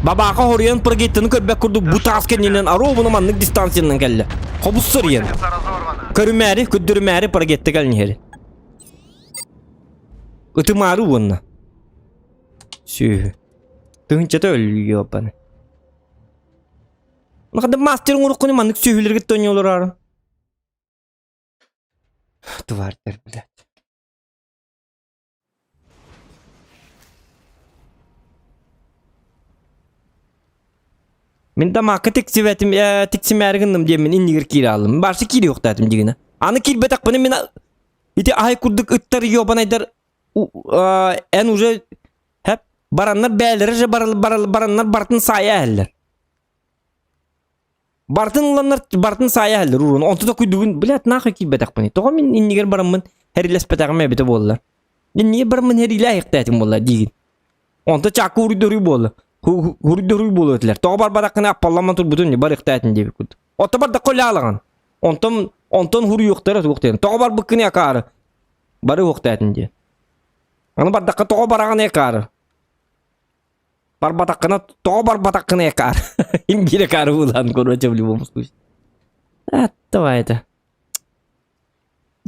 Babaka horiyan прогеттіні көрбек kurdu bu taskeninden aro bunu manlık distansiyandan geldi. Hobus sırıyan. Гусеница разорвана. Körümeri, küddürümeri прогетті gelin Itımarı bununla. Sühü. Tığınca da ölüyor bana. Ne kadar masterin uğrukunu manlık sühüleri gitti oynuyorlar arın. Duvar der bile. Men de makı tiksivetim, tiksim ergindim diye men indigir kiri aldım. Barşı kiri yok dedim digine. Anı kiri betak bana men iti ahay kurduk ıttar yiyor bana eder en uca hep baranlar beyleri baranlar bartın saya eller. Bartın saya eller urun. Ontu da kuyduğun bilet nakı kiri betak bana. Toğa men indigir baranmın heriles betakım ebete bollar. Men niye baranmın heriyle ayık dedim bollar digin. Ontu çakı uridoru bollar. Huridoru bolotlar. Toğa bar badakını appallaman tur bütün bar iqtayatın diye kud. Ota bar da kolla alağan. Onton huri yoqtara yoqtayın. Toğa bar bıkkını yakarı. Barı yoqtayatın diye. Ana bar dakka toğa barağını yakarı. Bar badakını toğa bar badakını yakarı. İmbire karı ulan koru çabli bulmuş kuş. Hatta vayda.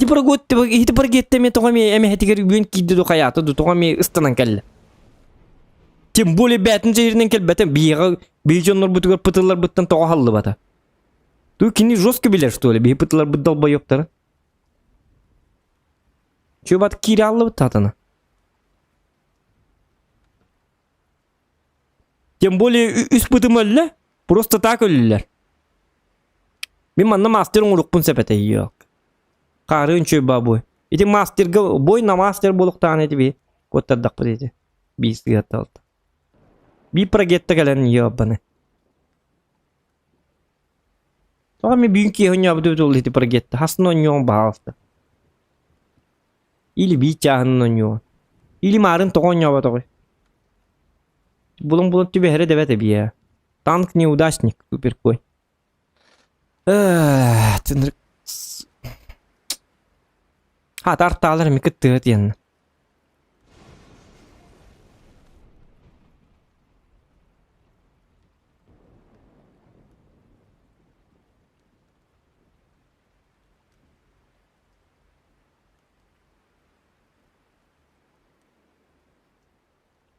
Di paragotte bak hiti paragette me toğa me eme hetigeri bugün kiddi do hayatı do toğa me ıstanan kelle. Тем более бәтін жерінен кел бәтін бейжонлар бұтығар пытылар бұттан тоға халлы бата. Ты кини жестко билер, что ли? Бей пытылар бұт долбоёптары. Чё бат кири аллы бұт татына? Тем более үс бұтым өлі, просто так өлілер. Мен манна мастерің ұлықпын сәпәті yok. Қарын чөй ба бой. Еті мастерге бой на мастер болуқтан еді бей. Көттардақ бұд еді. Бейсті ғатталды. Bir прогетті кәлін yok bana. Sonra mi büyük ki oynuyor bu da oldu прогетті. Hasın oynuyor bağlı. İli bir çağının oynuyor. İli marın toğ oynuyor bu toğ. Bulun tübe here devete bir ya. Tank неудачник супер кой. Тынрık. Ha tartalar mı kıttı diyen.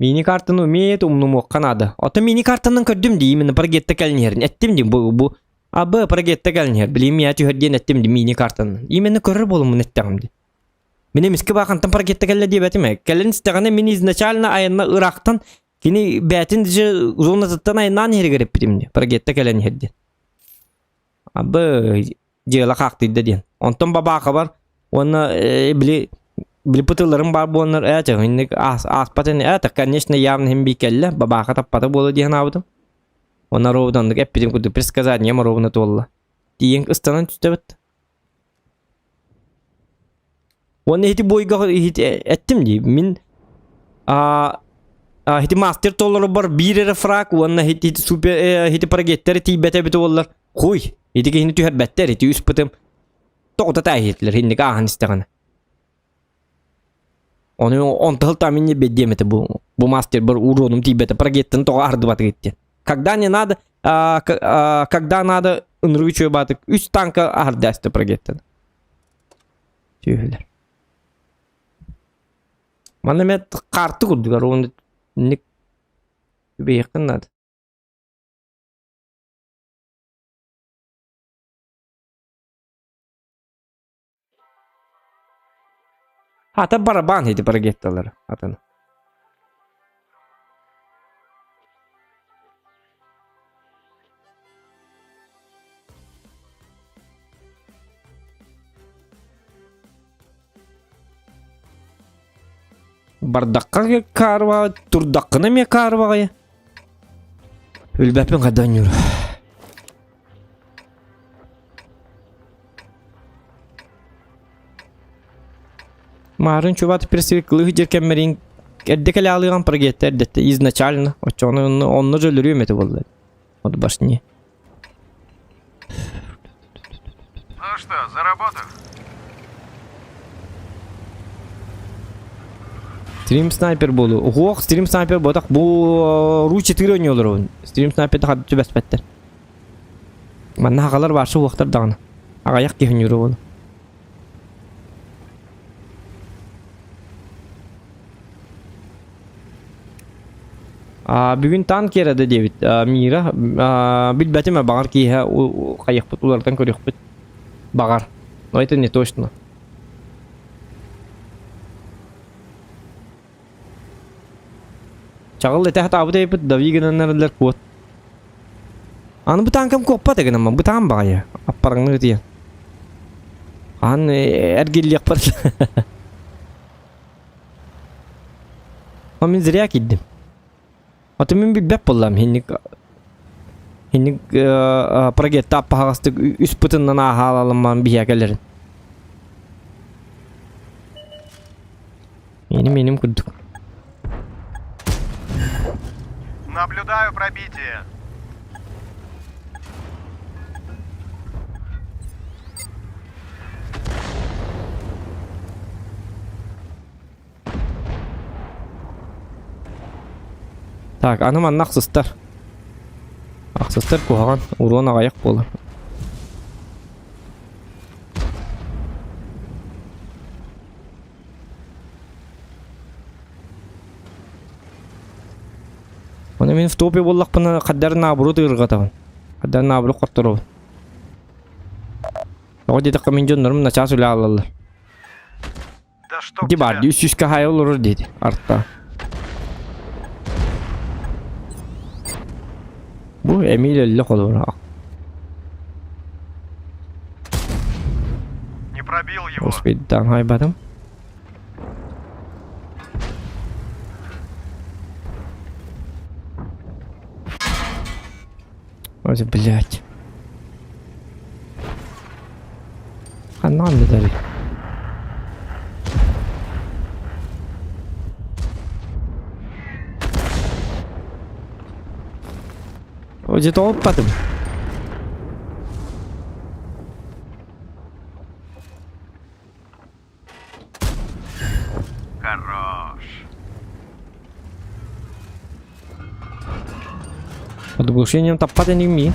Mini kartını umiyet umnumu kanadı. Ota mini kartının kördüm diyeyim. Прогетті кәлінерін. Әттім дейм bu. Abı прогетті кәлінер. Білейм я түйерден әттім дейм mini kartının. Именно көрір болымын әттіғім dey. Мен емескі бақантын прогетті кәлі деп әтіме. Кәлін істіғаны мен изначально айына Ирақтан кені бәтін дежі зонатыттан айынан ері кереп бітім dey. Прогетті кәлін ерден. Абы жела қақтыйды дейін. Онтан бабақы бар. Оны Били пытыларым бар болнар это инник аспатын это конечно явно им бикелле бабаха таппата болу диген абдым. Она ровдандык эппидим куду предсказание ма ровно толла. Диен ыстанан түстөбөт. Оны хити бойга хити эттим ди. Мен хити мастер толлары бар бирере фрак, оны хити супер хити прогеттери тибете бите боллар. Кой, хити хини түһөр беттер хити үс пытым. Тоғда тайхитлер хинник ахан истеганы. Onu ontahıl tahminle bediyemete bu master bir uğrunum tibete прогеттін тоға арды баты кетті. Когда надо ынрычу батык 3 танка арды асты прогеттін. Түйелер. Мана мен қарты күрдігар, оны нек бейқін нады. Hatta baraban hedi прогетталар атаны. Бардаққа карва, турдаққына ме карваға. Ülbepin kadar yürü. Марын чуват персвиклы хыжеркен мерин эрдекеле алыган прогетте эрдетте изначально очону онно жөлүрү эмети болду. Вот башни. Ну что, за работу? Стрим снайпер болу. Ох, стрим снайпер бодак бу ру 4 ойнолор. Стрим снайперди хат түбөспеттер. Манна хагалар баршы уактар дагына. Агаяк кехин жүрү болу. Бүгүн танк кереді дебит мира билбетиме багар кийе кайыкпыт улардан көрөкпүт багар, но это не точно. Чагыл эте хатабы дейбит давигеннерлер кот. Аны бу танкам коппа деген ама бу тан багая аппараңны дие. Ан эргиллек бар. Мен зря киддим. Аты мен билбеп боллам хинник прогетта аппагастык үс пытыннан ахалалыман биякелерин. Меним күрдүк. Наблюдаю пробитие. Так, аныман ақсыстар. Ақсыстар куған урон ағаяқ болы. Оны мен в топе боллақ бұны қаддарын абыру дығырға тағын. Қаддарын абыру қорттыру. Оғы дедіққа мен жонларым нача сөйлі алалар. Да что Де барды, үс-үске хай олыр деді артта. Bu Эмилия olur. Не пробил его. Господи, там хайбатым. Ой, блядь. Ханан дали. Где-то опытом. Хорош. Под глушением топата не ми.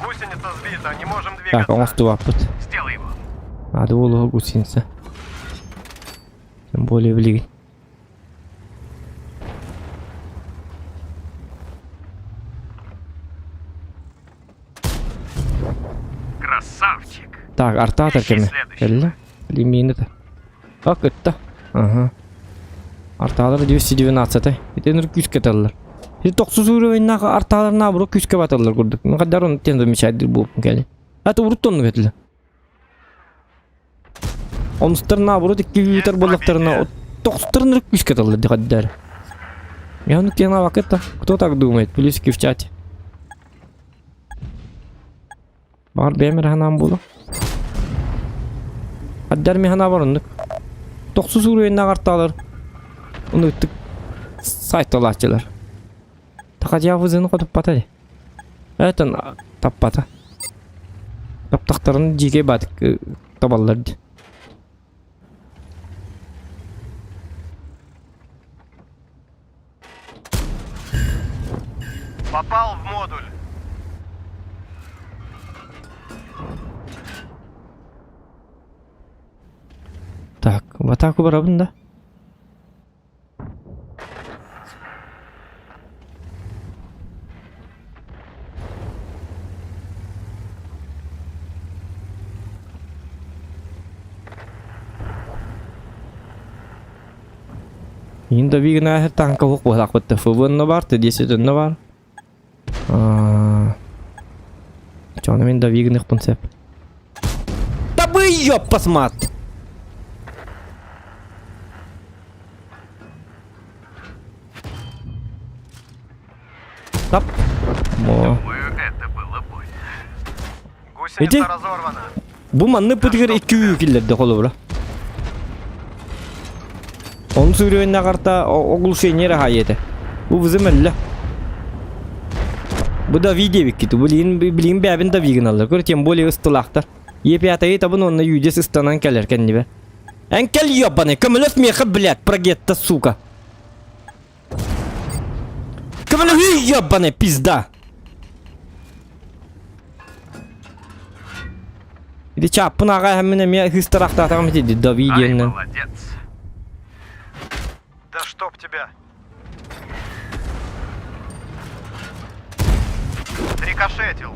Гусеница сбита, не можем Так, он двигаться. ступит. Сделай его. Надо было гусеница. Тем более влиять. Красавчик. Так, арта Ищи такими. следующий. Элли. Лимиты-то. Так, это. Ага. Арталар 219. Битен күскә таллар. 900 уровеньнағы арталарына бұры күскә баталар көрдік. Мен қадар оны тенді мешайдыр болып кәлі. Әті ұрыттонны кетілі. Оныстарына бұры текке бітер болақтарына 900 күскә таллар де қадар. Я ну кена вакетта. Кто так думает? Плюсики в чате. Бар бемер ханам болу. Қадар мен хана барындық. 900 уровеньнағы арталар. Оны өттік сайтталатчылар. Тақат явызыны қотып батады. Әтін таппаты. Таптақтарын жеге батық табаларды. Попал в модуль. Так, в атаку барабын да. Енді вигін әхір танка оқ болақ бітті. Фыбынны бар, Т-10-ні бар. Чоны мен да вигін иқпын сәп. Табы ёп посмат! Тап. Думаю, это было больно. Иди. Гусеница разорвана. Bu manны pıtıgır 2 killerde kolu bura. Onu sürüyünne karta oğul şey nere hayete. Bu bizim elle. Bu da video bitti. Bu bilin bebin de vegan alır. Görkem böyle ıstılaktar. Yepiyatayı tabun onunla yüces ıstanan keler kendi be. Enkel yobane. Kömülöf mehe blядь. Прогетта сука. Kömülöf yobane pizda. Bir de çapın ağa hemen emye hıstarakta atam dedi da Ай, videonun. молодец. Да чтоб тебя. Рикошетил.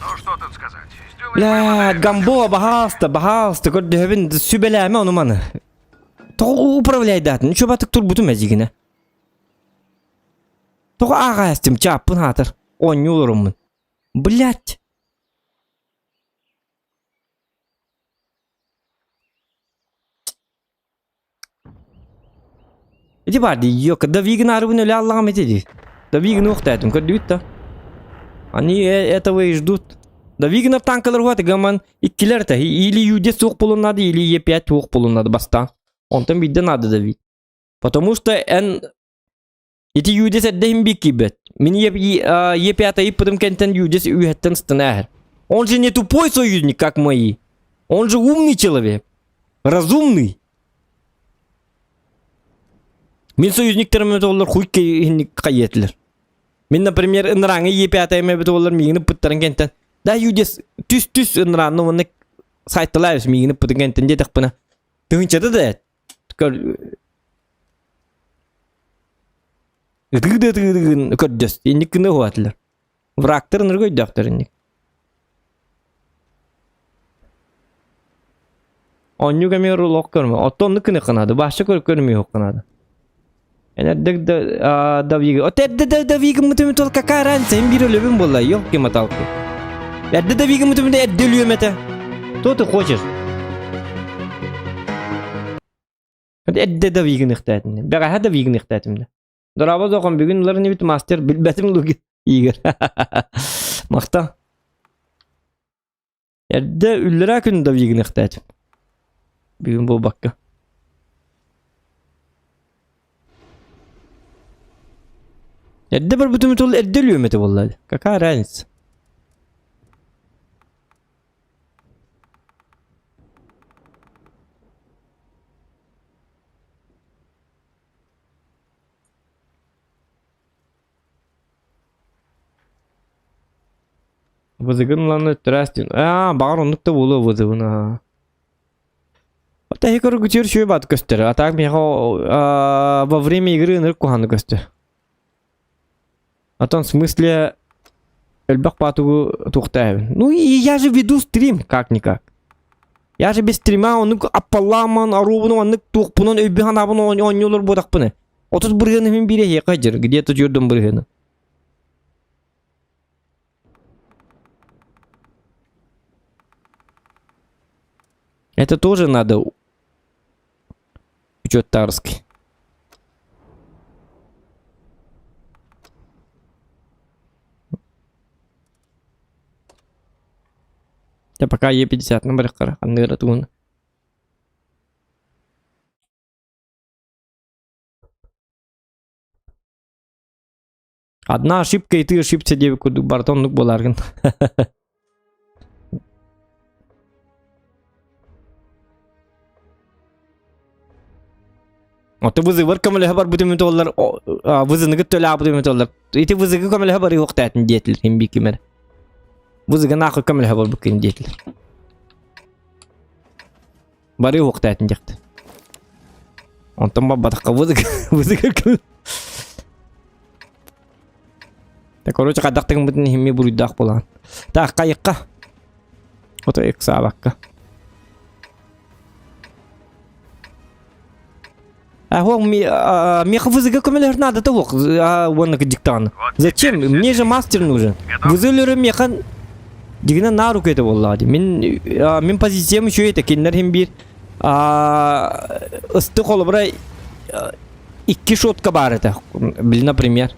Ну что тут сказать? Сделай La Gambo bahasta gördü hevin sübeleme onu manı. Toğu upravляй датын. Şu batık tur butu mezigine. Toğu ağa estim çapın hatır. 10 yolurum mun. Блядь. İdi vardı yok da vegan arabın öyle Allah'ım etedi. Da vegan uhtaydım gördü da. Они этого и ждут. Да вигнер танкалар var gaman ikkiler de ili yüce soğuk bulunmadı ili Y5 soğuk bulunmadı basta. Ondan birden adı da vi. Потому что en iti yüce seddehim bir kibet. Min Y5 ayıp pıdım kenten yüce üyetten станер. Он же не тупой союзник, как мои. Он же умный человек. Разумный. Min союзниктерime de olur huy kayetler. Min, например, ынраңы E5 эмебет олар мигинип пыттарын кенттен. Да юдес түс ынранны оны сайтталайбыз мигинип пыттын кенттен дедік бұна. Тыңчады да. Тыгын көрдөс. Енdik кыны хуатылар. Врактар ыныр көйдөктөр енdik. Оню кәмер лок көрмө. Оттонны кыны кынаdı. Başka көрмөй кынаdı. Энердик да виги. Да виги мутумет ол какая разница? Им бир өлөбүм болла. Yok ki маталки. Да виги мутумет эдделюем это. Что ты хочешь? Да виги нихтатин. Бага да виги нихтатим. Дорабы зокон бүгүн улар не бит мастер билбетим луги. Игер. Макта. Да үллера күн да виги нихтатим. Бүгүн бу бакка. Edde bir bütün tol eddeliyor mete vallahi. Какая разница? Вызыгын ланы трастин. Бағар ондық да болу вызыгына. Ота хекор күтер шөй бат көстер. Атак меха во время игры нырк куханы көстер. А там в смысле эльбах патугу тухтаевин. Ну и я же веду стрим, как-никак. Я же без стрима, он аппаламан, арубуну, он тухпунун, өйбихан абуну, он йолор бодакпыны. Отыз бұрғаны мен бире хекажыр, где-то жүрдім бұрғаны. Это тоже надо учет тарский. Я пока Е50 на барахара, андыра тугун. Одна ошибка, и ты ошибся, девку бартонлук боларгын. Ото вызывар камылы хабар бүтүмүт олар, вызыныгы төлә бүтүмүт олар. Ити вызыгы камылы хабар юктатын диетил химби кимер. Вызыгы нахуй камылы хабар бүкин диетил. Бары юктатын дикти. Онтон бабатакка вызыгы. Так, короче, кадактыгын бүтүн химми буруйдак болан. Так, кайыкка. Ото эксабакка. Меха вызыга камелер надо того, вон диктан. Зачем? Мне же мастер нужен. Вызылыры меха дигна на руку это воллади. Мен позициям еще это киндер хим бир ысты колы бара 2 шотка бар это. Например.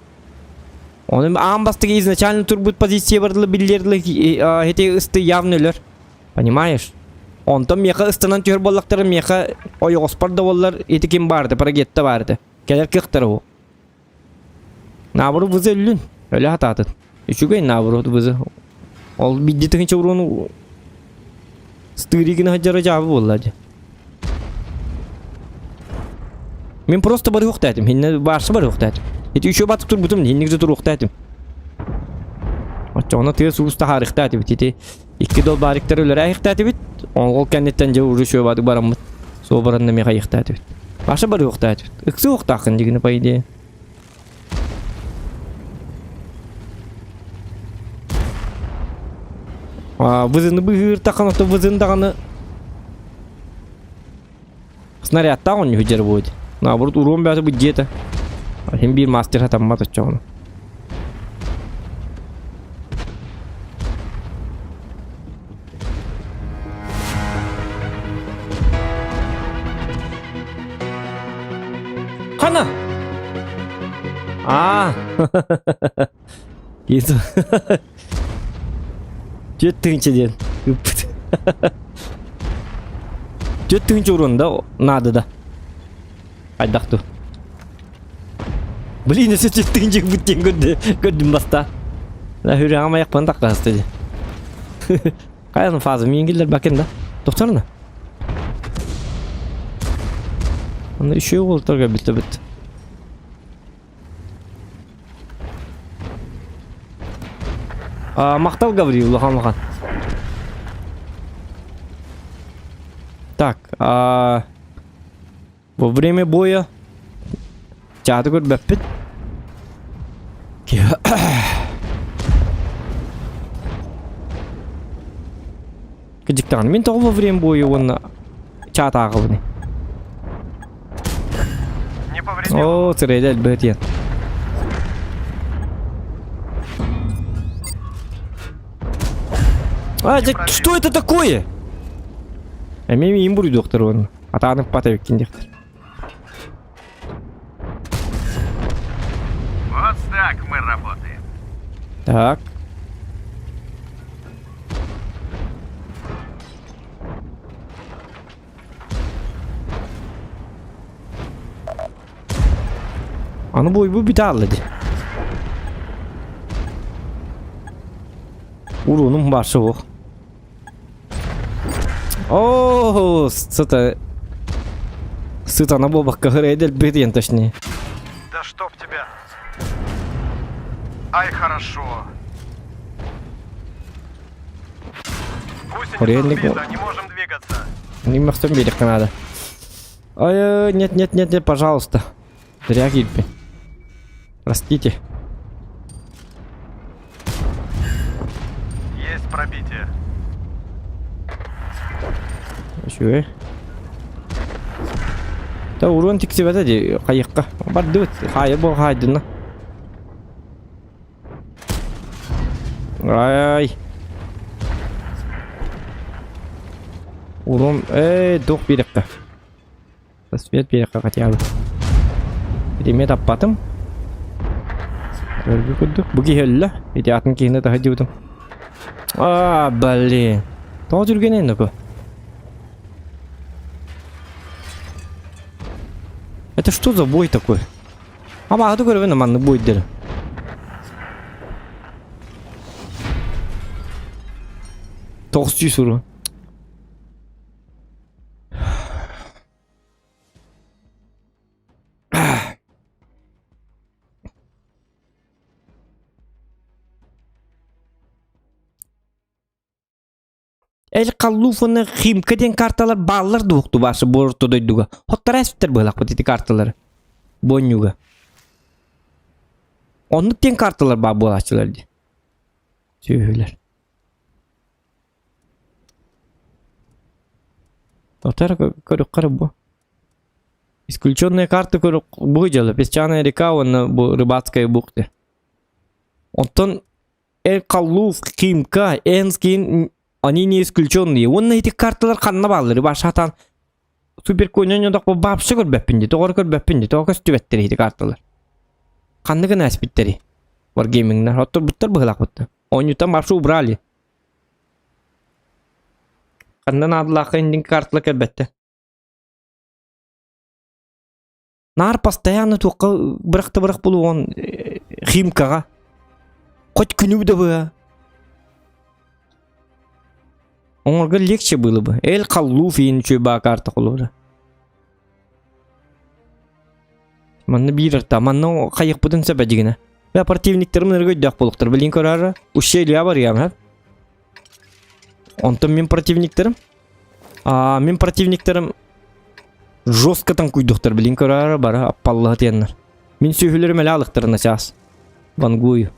Onun амбастыгы изначально турбут позиция бардылы биллерлы хете ысты явнылар. Понимаешь? Онтон меха ыстынан төр боллактары меха ойгоспар да боллар эти ким барды, парагетте барды. Келер кыктыры о. Набыры вызы өлүн. Өлі хататын. Үшігей набыры вызы. Ол бидді тыңча урону стыригini хаджара жабы боллады. Мен просто бары уқтадым. Хенне баршы бары уқтадым. Эти еще батып турбутум, хеннегзе тур уқтадым. Ona tez usta harikta bit. Iti 2 dol barikter öler ayıkta bit. Ol kennetten je uru şö badı baramıt. So baranda me ayıkta bit. Başa bari uqta bit. Ikisi uqtaqın digini paydi. Vızını bıhır taqan ota vızını taqanı. Снаряд та он не хujjar будет. Наоборот, урон бяты будет где-то. Hem bir master hatammat atacak onu. Kana. Gitu. Жетінші орында нады да. Айдақты. Блин, если жетінші бүттен көрдім баста. Хүрі ама яқпан таққа астыды. Қайын фазы мен келдер бәкен да. Тоқтарына. Анда үшеу олтарға бітті. Мақтал Гавриил, лохан. Так, во время боя чаты көріп бәппет. Кыжықтаған, мен тоғы во время боя оны чаты ағылыны. О, сырайды әлбәт ен. Что это такое? Мен имбур доктор он. Атанып патавик киндектер. Вот так мы работаем. Так. Аны бой бит алды. Урунum başı o. О, сыта на бобах кагырайдел беден точнее. Да чтоб тебя. Ай, хорошо. Гусеница сбита, не можем двигаться. Не махтем берег надо. Ой, нет, пожалуйста. Зря гильпи. Простите. Есть пробитие. Şöyle. Da urun tiksibete de kayıkka. Bar dıt. Hayır bu haydına. Ay. Urun dok bir dakika. Tasviyat bir dakika katyalı. Birime tapattım. Öyle kuduk. Bu gihelle. İhtiyatın kihine daha diyordum. Блин. Тоже жүргенен нөкө. Это что за бой такой? Ама көрөбүн аманды бой дер. Тоқсчу суру. El kallufanı himkaden kartalar bağlar doğuktu başı bortu doyduga. Hottara esfitler bağlak patiti kartaları. Bonyuga. Onluk den kartalar bağ boğaçılar diye. Söyler. Hottara körük karı bu. Исключенные карты körük bu jala. Песчаная река оны bu рыбацкая бухта. Онтон el kalluf himka enskин они не исключенные. Он на этих карталар канна баллары башатан супер койноньодок бу бапшы көрбөппүн ди, тогор көрбөппүн ди, тогор көстүбөттөр эти карталар. Канны гына аспиттери. Wargaming'ler. Hatta butlar bıhlaq buttu. Oynutan marşı ubrali. Kandan adlaqı indin kartlık elbette. Nar постоянно тоққа бырaq болуған химкаға. Хоть күнү да быа. Оңорга легче было бы. Эл қаллу фейін чөба карта қолуыра. Манны бирарта, манны қайық бұдын сәбә дегені. Бә противниктерім нөргі өйдақ болуқтыр. Білін көрары. Ушелия бар ям, хәп. Онтым мен противниктерім. Мен противниктерім жестко танкуйдықтыр. Білін көрары бары аппаллығы теннер. Мен сөйлерім әлі алықтырына сәс. Вангую.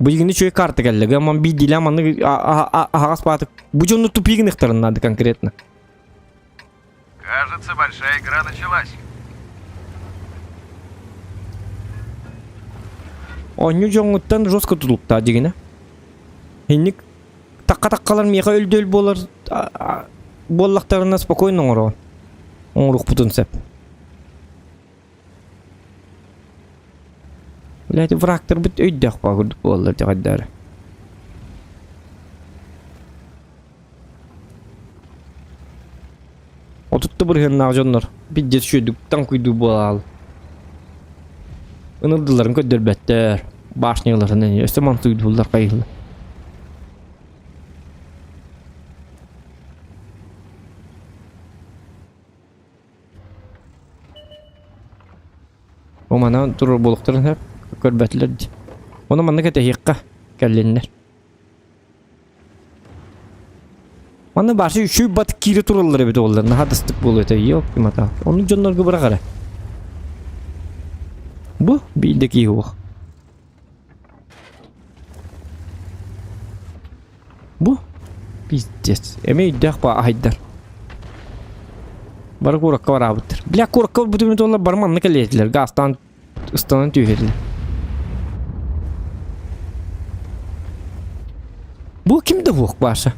Бұл егіні чөй карты кәлігі. Аман бейдейлі аманны ағас батық. Бұл жоны тупигін иқтарын нады конкретно. Кажется, большая игра началась. Onu жоңыттан жестко тұтылықта дегені. Хенник таққа-таққалар меға өлді-өл болар. Боллақтарына спокойно оңырған. Оңыруқ бұтын сәп. Біләді врақтар бұт өйді-ақ ба күрдік болар деғаддары. Отытты бір хеннағы жонлар. Биддет шөйдік, танкүйді болал. Үнірділерін көддір бәттер. Башнеларын әне, өсті мантүйді болдар қайылы. O mana durur bolukturun hep körbetlerdi. Onu manna kete hiqqa kellenler. Manna başı şu batık kiri turulları bir de onların hadıstık boluyor da yok ki mata. Onun canlarını bırakar. Bu bildeki yok. Bu pizdes. Emeği dağba ahiddar. Barı kurakka var abıttır. Bilak kurakka bu tümünü onlar barmanını kelleydiler. Gazdan ıstanan tüyhediler. Bu kimde bu başa?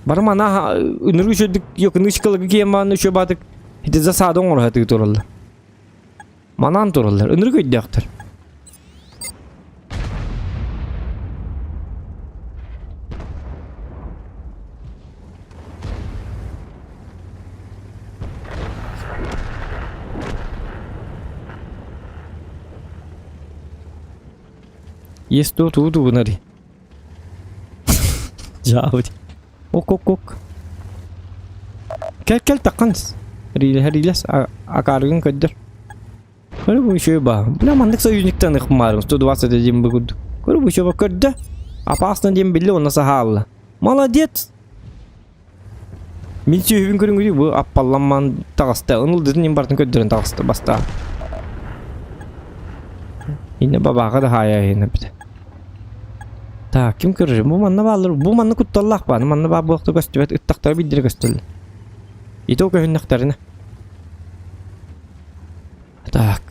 Barmana ünürü şöydük yok nışkalığı kiyemmanı şöbadık. Hidi zasadın oraya turullar. Manan turullar. Ünürü köydüktür. Есть тут bunları. Javdi. Ok. Gel takans. Riles akargın kadar. Kara bu şey ba. Bilemandık soyuzluktan ıkmarım. Studu vasa dediğim bu kudu. Kara bu şey ba kadar. Apa aslında diyeyim belli o nasıl hal. Maladet. Milçi hübün körün gibi bu appallanman tağısta. Onul dedin imbartın kadарын tağısta basta. Yine babağa da haya yine bir de. Ta kim görür? Bu manna bağlar. Bu manna kuttallah bana. Manna bağ bulakta göstüvet. Ittakları bildiri göstürdü. İdi o köyünneklerine. Tak.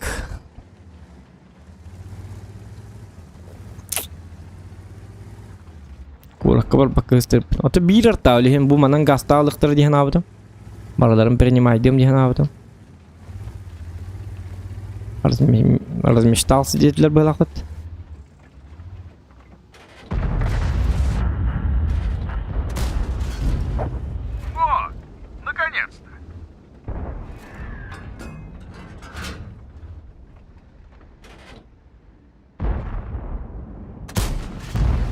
Kurakka var bakı gösterip. Ota bir arta öyle bu mannan gazta alıktır diyen abdım. Maralarım принимайдым diyen abdım. Размечтался dediler böyle akıt. Наконец-то!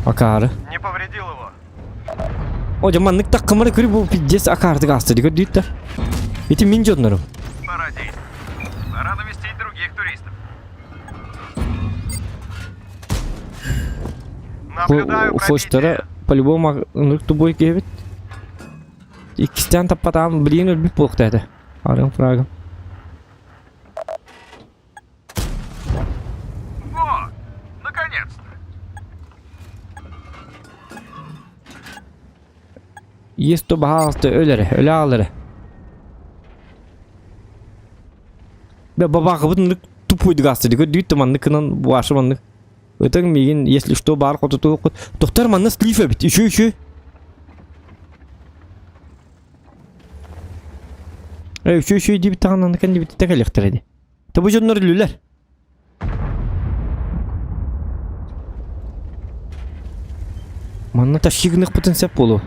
Akarı. Не повредил его. O zamanlık takımları kırı bu piddes akardı gazta diyor düğütler. Eti minci onları. Пора действовать. Пора навестить других туристов. Наблюдаю Bu foşlara пробитие. по-любому ınırk tuboy gebet. İkisinden tapatan bilin ölbük boğdaydı. Arın fragım. Вот! Наконец-то! Yesto bahastı öyle alırı. Ve baba kıvıtınlık tupuydu gazta diyor. Düğüttü manlık kınan bu aşı manlık. Öten miyin если что бар kotu doktor manna slife bit. Şu. Şu diye bir tane kan diye bir tek elektredi. Tabi canlar lüler. Манна тащигных потенциал полу.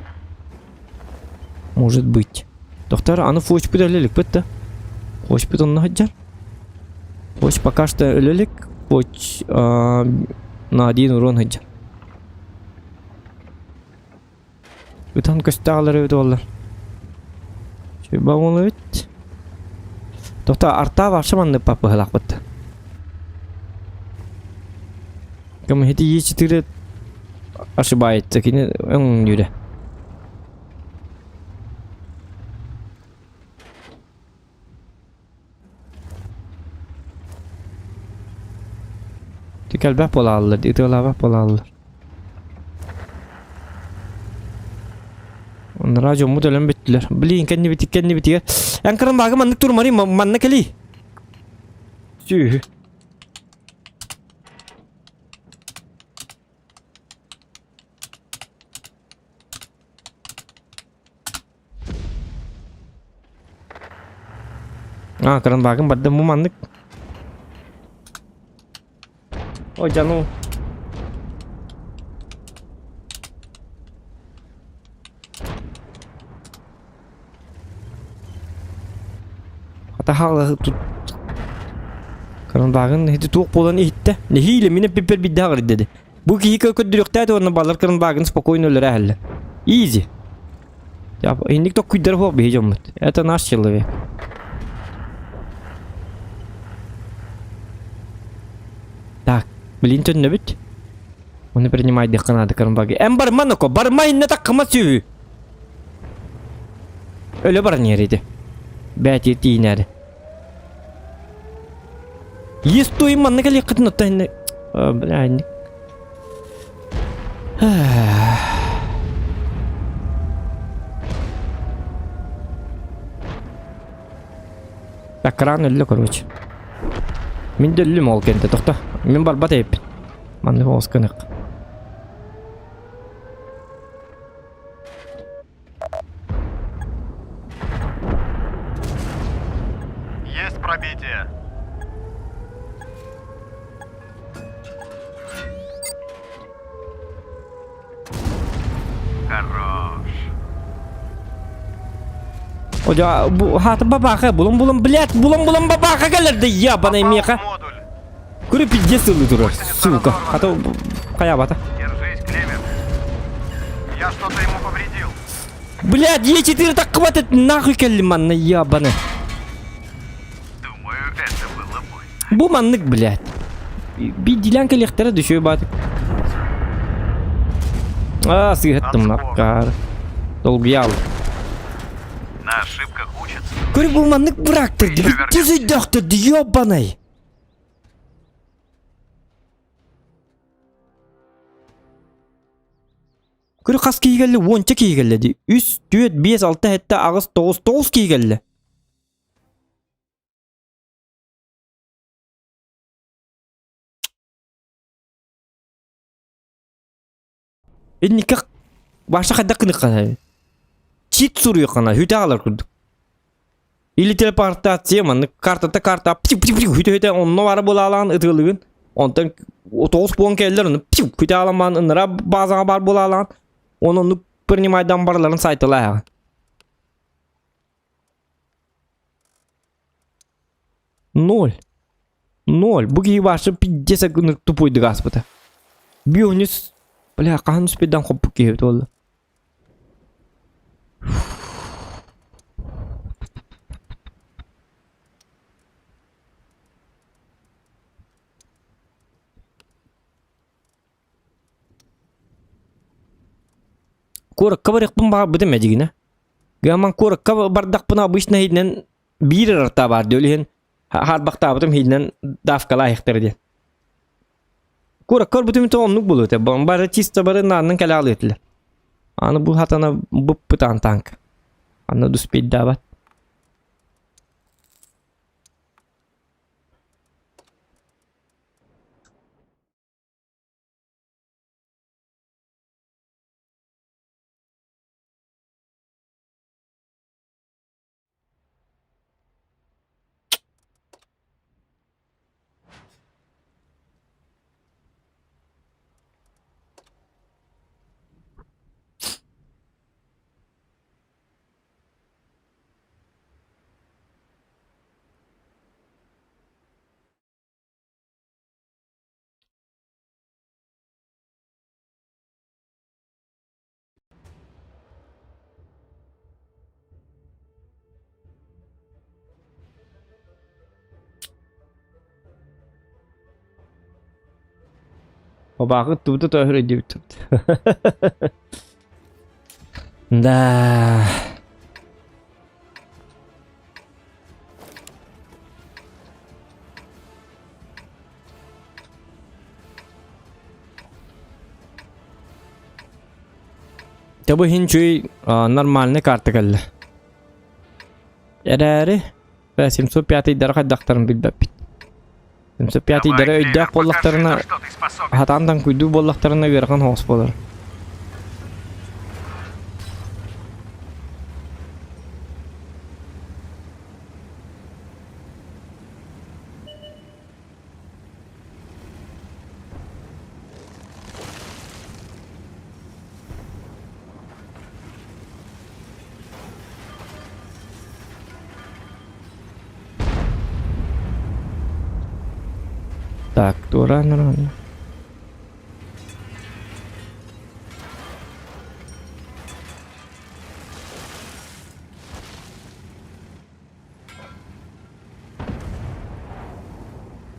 Может быть. Доктор, аны фоч пидалелик битти. Фоч пид онна хаджар. Фоч пока что ölелик. Фоч на 1 урон хаджар. Битан көстәләре бит олар. Шөй багылы бит. Доктор, арта варшы манны папы халак битти. Кем хети Е4 ошибается, кине он юре. Тикел бәп бола алды, дитела бәп бола алды. Он радио модулен биттилер. Билин кенне битигер. Янкырын багы маннык турмары манны кели. Сүй. Keren bakın pada mu mandik. Oh jangan. Kata hal tut. Keren bakın hiç tuğ polan ihte. Ne hile mine piper bir daha dedi. Bu ki hikaye direktör onu balar keren bakın spokojno öyle halle. Easy. Ya indik to kuidar ho bhejam. Это наш человек. Так, блин, тут не бить. Он не принимает дыхание, карамбаги. Эмбар маноко, бармай не так камасю. Öyle бар нерede. Бәт ети нәре. Есть то им манна кали кытны тайны. Блин. Так, кран ölü, короче. Min de ölüm ol kente, toxta. Min barbat eyip. Manlı hoos kınık. Есть пробитие. Хорош. Oca bu hatı babaka bulun блядь, bulun babaka gelirdi ya bana emiyaka. Модуль. Kuru piddes ılı durur. Сука. Hatta kaya bata. Держись, Клевер. Я что-то ему повредил. Блядь, Е4 так хватит нахуй kellimanı ya bana. Думаю, это было больно. Bu manlık блядь. Bir dilen kelektere düşüyor batık. Sığıttım nakar. Dolguyu al. На ошибках учатся. Kuru bu manlık bıraktırdı. Bitti zıdaktırdı ya bana. Kuru kas kiygelli, onca kiygelli. 3, 4, 5, 6, hatta ağız 9 kiygelli. Nikah başka kadar kınık kana. Çit soruyor kana. Hüte alır kurduk. İli teleportasyon manlık karta hüte onunla var bulalan ıtılığın. Ondan 9 puan geldiler onu. Hüte alaman ınıra bazı bar bulalan. Onu принимайдан барларын сайтыла яғы. Ноль. Бұғы башы 50 секунд тупойды ғаспыты. Бионис, бля, қахан үспеден қоппы кейбіт олды. Коракка барықпын баға бұды мәдігіне. Гаман коракка бардақпын обычно хейдінен бір арта барды өліген. Харбақта бұтым хейдінен дафқала айықтыр ден. Коракка бұтым тоғынлық болу өте. Бары чиста бары нанның кәлі алы өтілер. Аны бұл хатана бұп бұтан танк. Аны дүспейді дабат. Babakı tutu töhür diyor. Da. Tabi hinçuy normalne kartı geldi. Yararı. Ben 705 idare kaddaktarım bilbep bit. 705 idare öydek bollaktarına что ты способен. hatandan kuydu bollaktarına vergen hoş bolar. Так, рано.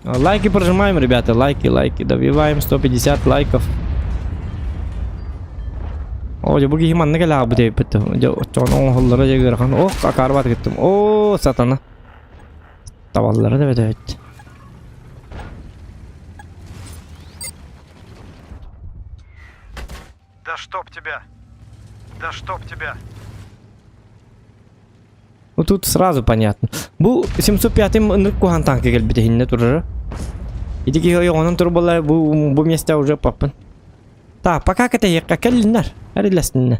Лайки прожимаем, ребята, лайки. Добиваем 150 лайков. О, я буги химан не гала буде бит. Я чон холлара жегерхан. О, карбат гиттим. О, сатана. Таваллары да бит. Да чтоб тебя. Да чтоб тебя. Ну тут сразу понятно. Бу 705-м кухан танки гел бит хинне турар. Идиги онун турбалай бу месте уже поппын. Так, пока это я какелнер. Ариласнер.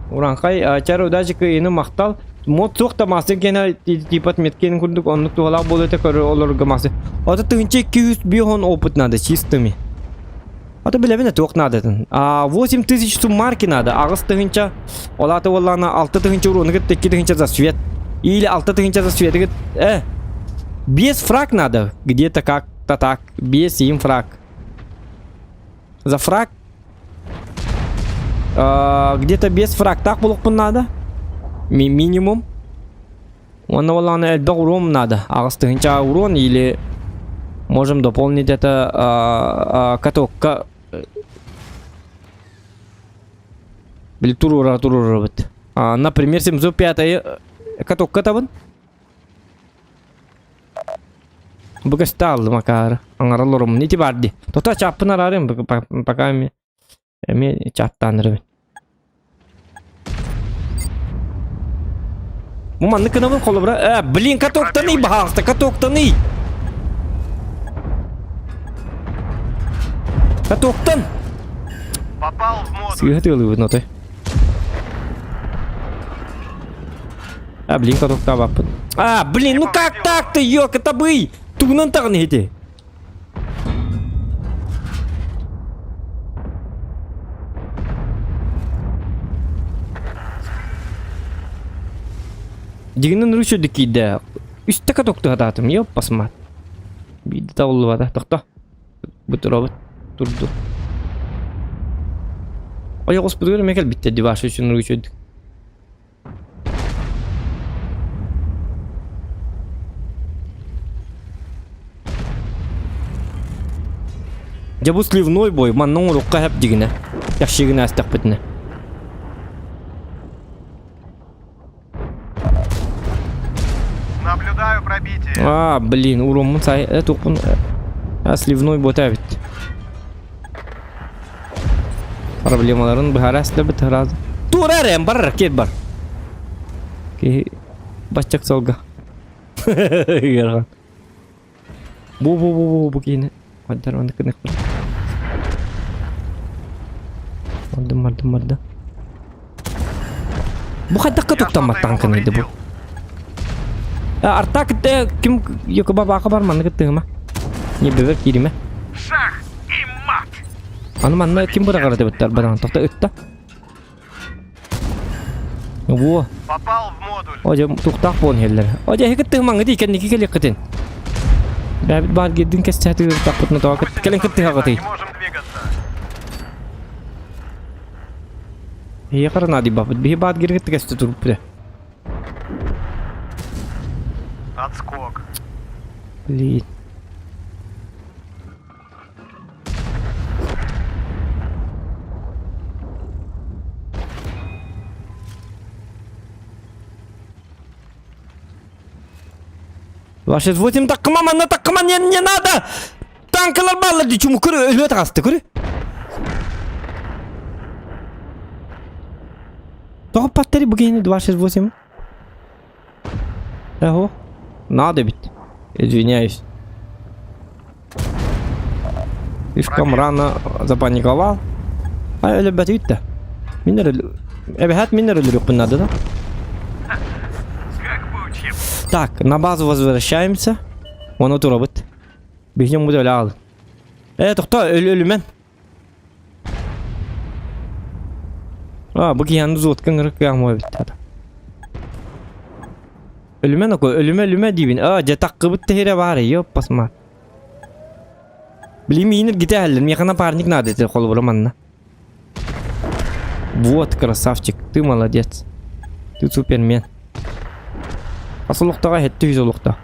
Уранкай чару даже кыйны мактал мод сокта масын гена типат меткен күрдүк онлук тугала болот көрө олорго масы. Ата тыгынча 200 бион опыт надо чистыми. Ата билебине ток надо. 8000 сум марки надо. Агыс тыгынча олаты боллана 6 тыгынча уроны гет 2 тыгынча за свет. Или 6 тыгынча за свет гет. Без фраг надо. Где-то как-то так. Без им фраг. За фраг где-то без фраг так было надо. Минимум. Он эльда урон надо. Агастынча урон или можем дополнить это катокка. Или турура. Например, 705 катокка табын. Богастал макар. Ангаралорум не тибарди. Тота чапна рарем пока ми чаттан. Муман наканавын қолы бұра. Блин, катоқтаны бағақты, катоқтаны. Катоқтан. Попал в модуль. Сүйеті өлі өтін отой. Блин, катоқта баппын. Блин, ну как так-то, ёк, это бый. Туғынан тағын еті. Дигинен ручу дикиде. Üstte katoktu hadaatım. Yok basmat. Bir de davullu var da. Dokta. Bu robot durdu. Ayak os budur mekel bitti divaşı için rучу. Жабу сливной бой. Манның рукка хеп дигине. Яхшигине астак битне. Наблюдаю пробитие. Блин, урон сай. Это он. Сливной ботавит. Проблемаларын бахарасында бит разы. Турарем бар ракет бар. Ки бачак салга. Ярган. Бу кине. Мадар он кенек. Мардым. Бу хаддакка токтаматтан кенеди бу. Артак ким юкаба бака бар маны кеттима. Не бебек кириме. Шах и мат. Аны манна ким бара карады биттер баран токта өттө. Во. Попал в модуль. Ожа туктак бон хеллер. Ожа хекеттиң маңы ди кенники келек кетен. Бабит бар гедин кестати тапытны токат. Келен кетти хагаты. Не можем двигаться. Я карана ди бабит би бат гиргет кести туруппе. Подскок. Блин. Ваши 8 так мама, не надо! Танкалар баллар ди чуму көрө өлө тагасты көрө. Топ паттери бугени 28. Эхо. Надо бит. Извиняюсь. Слишком рано запаниковал. А өлө бәтүтте. Минер эбехат минер өлө надо, да? Как бы учим. Так, на базу возвращаемся. Он вот робот. Бегем буду лял. Тохта ölümen. Bu yandı zotkan ırık yağmaya bitti adam. Ölümen oku, ölüme dibin. Jatak kıbıt tehire var ya, yok basma. Bileyim yine gide hallerim, yakına parnik nadeti kol buramanda. Вот, красавчик, ты молодец. Ты супермен. Асылуқтаға хетті yüzолуқта.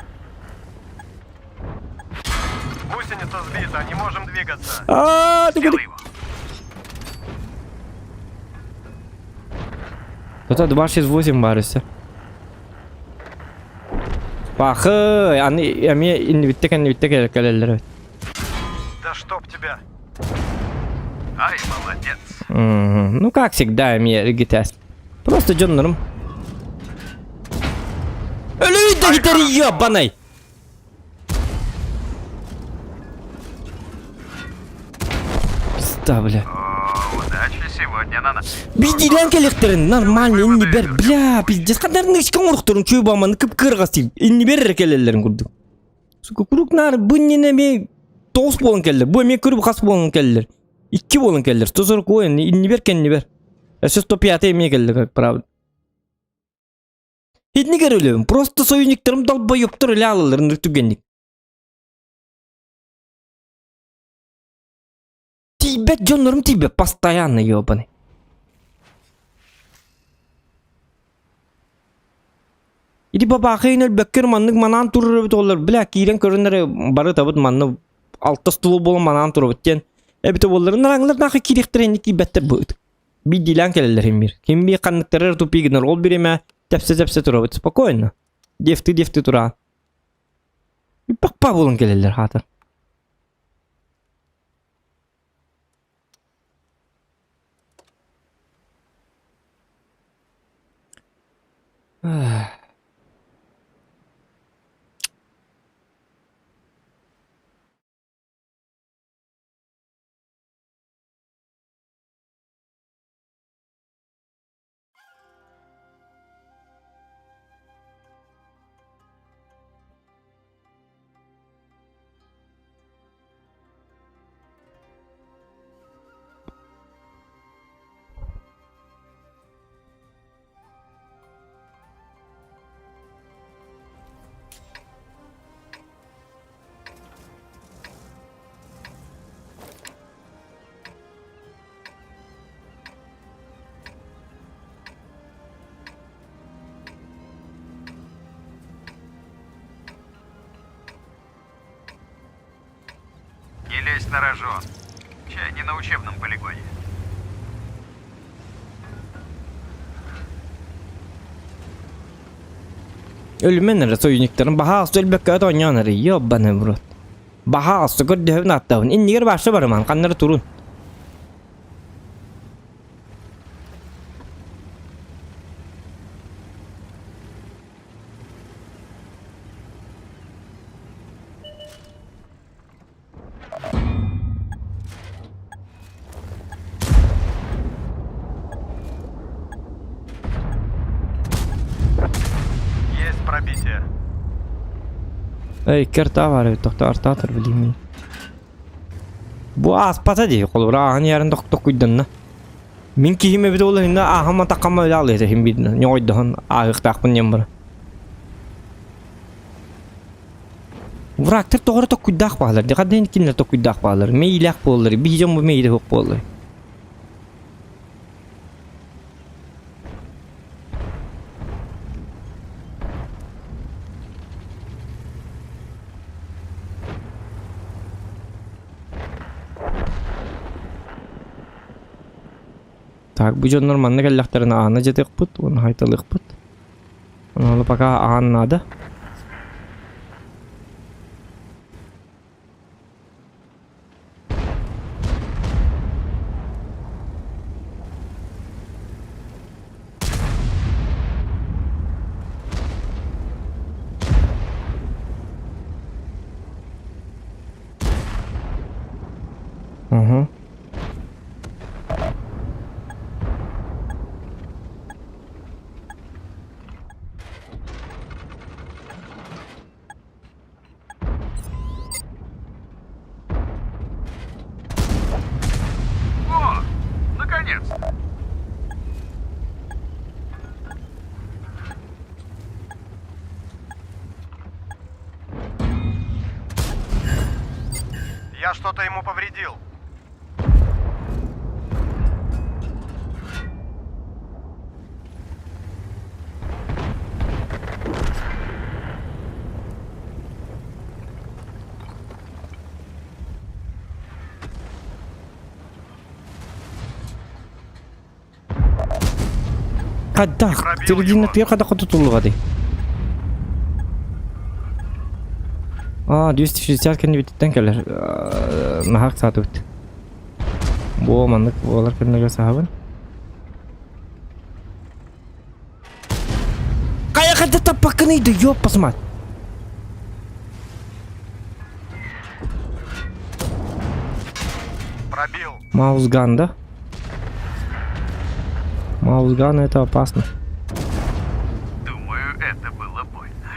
Гусеница сбита, не можем двигаться. Ты Делай говори. его. Это 268 барысы. Пахы, ами инвиттек кәлелер. Да чтоб тебя. Ай, молодец. Ну, как всегда, ами регитас. Просто джоннером. Ölüydü gideri ебаный! Пизда, бля. О, удачи сегодня на нас. Биздилен келектерин нормально инни бер. Бля, пиздец, кадарны ишкан урухтурун чөй баманы кып-кыргас тип. Инни бер келелерин курдук. Сука, куруктар буннене ме 9 болон келдер. Бу ме көрүп кас болон келдер. 2 болон келдер. 140 ойын инни бер кенни бер. Сейчас 105 ме келди, как правда. Хитни көрөлөм. Просто союзниктарым долбоёптор эле алаларын үртүгенник. Тибет жонорум тибет постоянно ёбаный. Иди баба хейнел беккер маннык манан турып олар. Бля, кирен көрүнөр бары табыт манны алты стул болон манан турып тен. Эбите болларын нараңлар нахы киректеренник тибеттер бут. Би дилан келелерим бир. Ким би канныктарыр тупигинер ол биреме. Тепсе турабыт спокойно. Дефти тура. И пакпа болон келелер хатыр. Не лезь на рожон. Чай не на учебном полигоне. Ölümenler soyuniklerin bahası ölbekka öte oynanır. Yobbanı burut. Bahası gördü hevni attavın. İnniger başı barıman. Kanları turun. Есть пробитие. Ey kerta var tokta artatır bileyim. Bu aspata değil kolu rahan yarın doktor kuydun. Min kihime bir dolar hinda ahama takama öyle alıyor him bir ne oyduğun ahık takpın yambara. Vuraktır doğru tok kuydak bağlar. Dikkat edin kinler tok kuydak bağlar. Meylak bağlar. Bir hicam bu meyde hok bağlar. Так, bu jonlar manna gallaktarına ağına jetekput, onu haytalıkput. Onu alıp aka ağannadı. Hı. О, наконец! Я что-то ему повредил. Kaddak, tiridinat bir kadakka tutuldu hadi. 260 kendi bititten keller. Nahak saat öttü. Bu mandık olar kendine sahabın. Kaya kadar tapakınıydı yok pasmat. Пробил. Маузган, да? Маузган это опасно. Думаю, это было больно.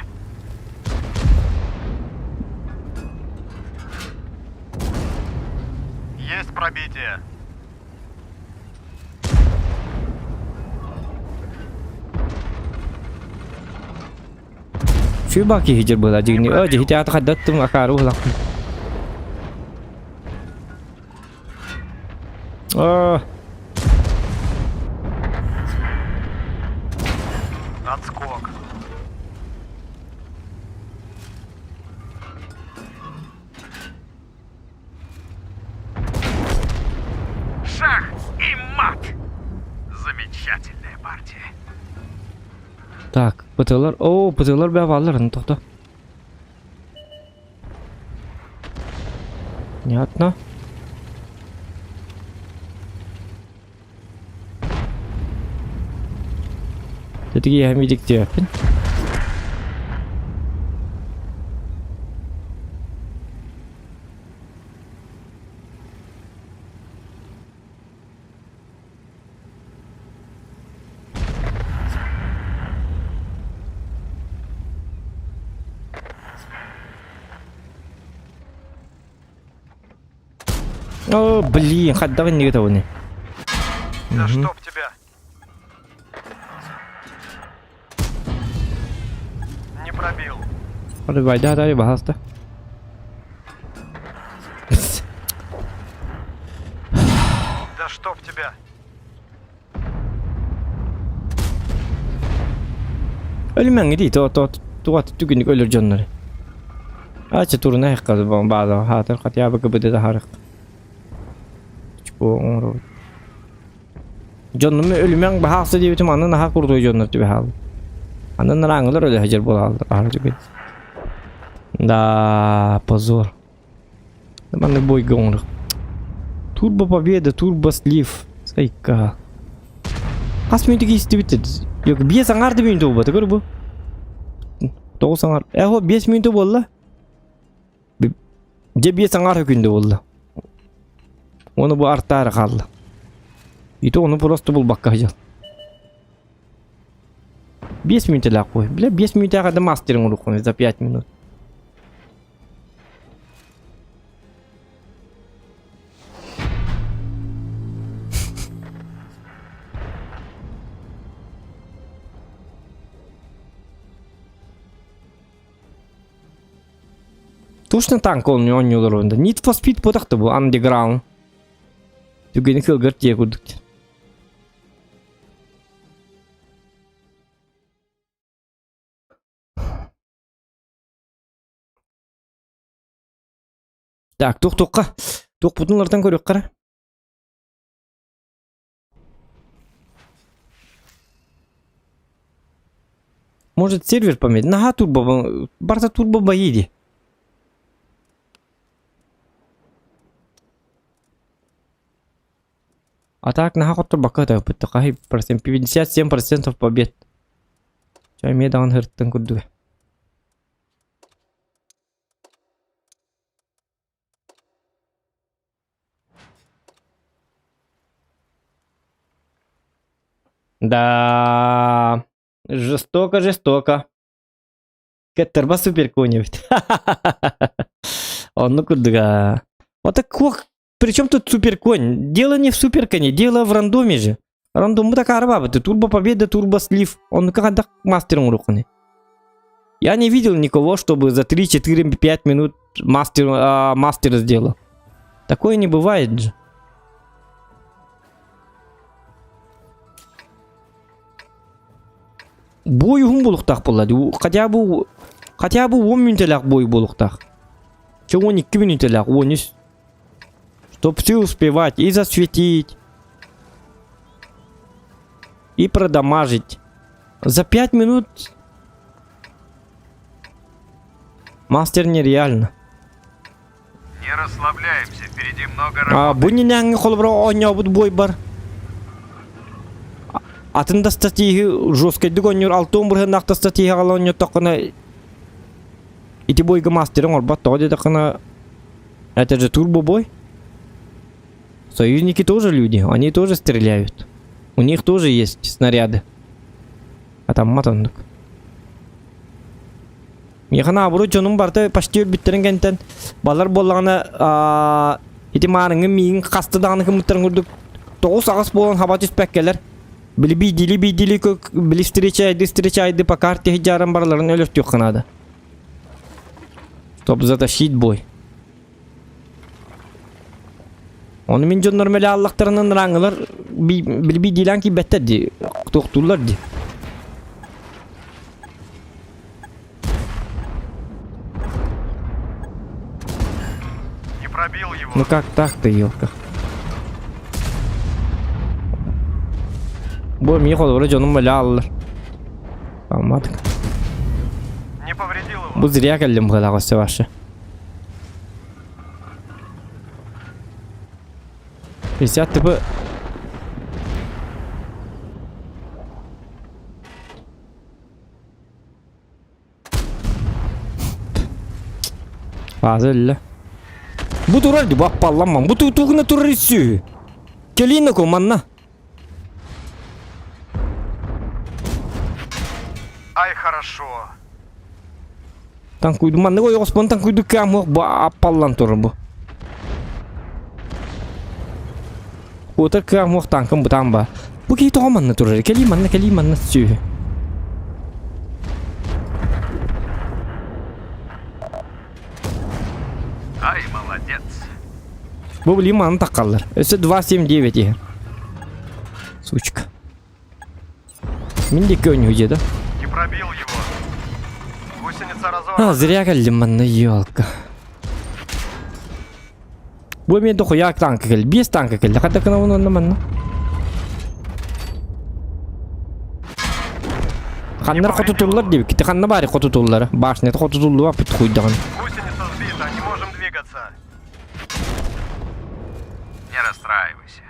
Есть пробитие. Şu baki hicir bula jigni öje hitiyatı kaddattım akaru hulaqtım. Отскок. Шах и мат. Замечательная партия. Так, pıtılar. Oo, pıtılar be vallarını toxta. Yatna. Dedi ki yemedik diyor. О, блин, хаддагы неге табыны. Да чтоб тебя. Не пробил. Hadi bayda hadi bahasta. Да чтоб тебя. Ölmen gidi to tügünlük ölür canları. Açı turuna hekkadı bazı hatır katya bakı bıdı da harık. Bu onu. Canımı ölümen bahası diye bütün anın hak kurduğu canlar diye hal. Anın ranglar öyle hacer bolaldı harcı bir. Да, позор. Нормальный бой гонок. Турбо победа, турбо слив. Сайка. Аз минутки истебитти. Yok 5 sangardı minut oldu bakır bu. 9 sangar. O 5 minut oldu. Je 5 sangar hükünde oldu. Onu bu artar kaldı. İto onu просто bul bakka hacı. 5 minut la koy. Bile 5 minut'a kadar master'ın onu koy. За 5 minut. Точно танк он oynuyorlar onda. Need for Speed bu Underground. Tügeni kılgırt diye kurduk. Так, тоқ bunlardan көрек қара. Может сервер поменять? Нага турбо, барта турбо боиди. А так нага хотто бака да опыт. Такая процент, 57% побед. Чай мне дан хырттан курдуга. Да, жестоко, жестоко. Кеттерба супер коня. Он ну курдуга. Вот так причем тут супер конь? Дело не в супер коне, дело в рандоме же. Рандом так арба, ты турбо победа, турбо слив. Он как отдах мастером руханы. Я не видел никого, чтобы за 3, 4, 5 минут мастер сделал. Такое не бывает же. Бой хум болуктак болады. Хотя бы 10 минутлак бой болуктак. Че 12 минутлак, 13. Чтоб все успевать и засветить, и продамажить. За 5 минут мастер нереально. Не расслабляемся, впереди много работы. Бұны нәңі қолыбыра ойнау бұд бой бар. Атында статиги жесткайды гонер, алтын бұрғы нақты статиги ала ойнау тақына ити бойға мастерің ол бат тоғады тақына. Это же турбо бой. Союзники тоже люди, они тоже стреляют. У них тоже есть снаряды. А там матандык. Яхана абыру жонун барты почти өлбүттерин кенттен. Балар боллағына ити марыңы миң қастыдағаны кымыттарын көрдік. 9 ағыс болған хабат үспәккелер. Били бидили көк, били встречайды по карте хиджаран барларын өлөфт юққанады. Чтоб затащить бой. Onu min jonlar mele Allah'tarının rangılar bir dilan ki better di. Toktullar di. Не пробил его. Ну как так-то, елка? Bu mi kolları canım böyle alır. Anladık. Не повредил его. Bu zirya geldim bu kadar savaşı. Пятьдесят типа. Fazla. Bu durar di bak pallamam. Bu tuğuna turist. Kelina komanna. Ай, хорошо. Tank man ne koyuyor osman tank uydu kamu ba pallan tur bu. Otar kamu tankım bu tamba. Bu ki toman ne tur. Keliman ne sü. Ай, молодец. Bu liman takallar. Öse 279 ya. Сучка. Mindik oynuyor da. Не пробил его. Гусеница разорвана. Зря geldim ben de yolka. Bu men de koyak tank geldi. 5 tank geldi. Hatta kana onu anlaman. Kanlar kotutullar diye. Kiti kanna bari kotutullar. Başına kotutuldu var pit koyduğun. Гусеница сбита, не можем двигаться. Не расстраивайся.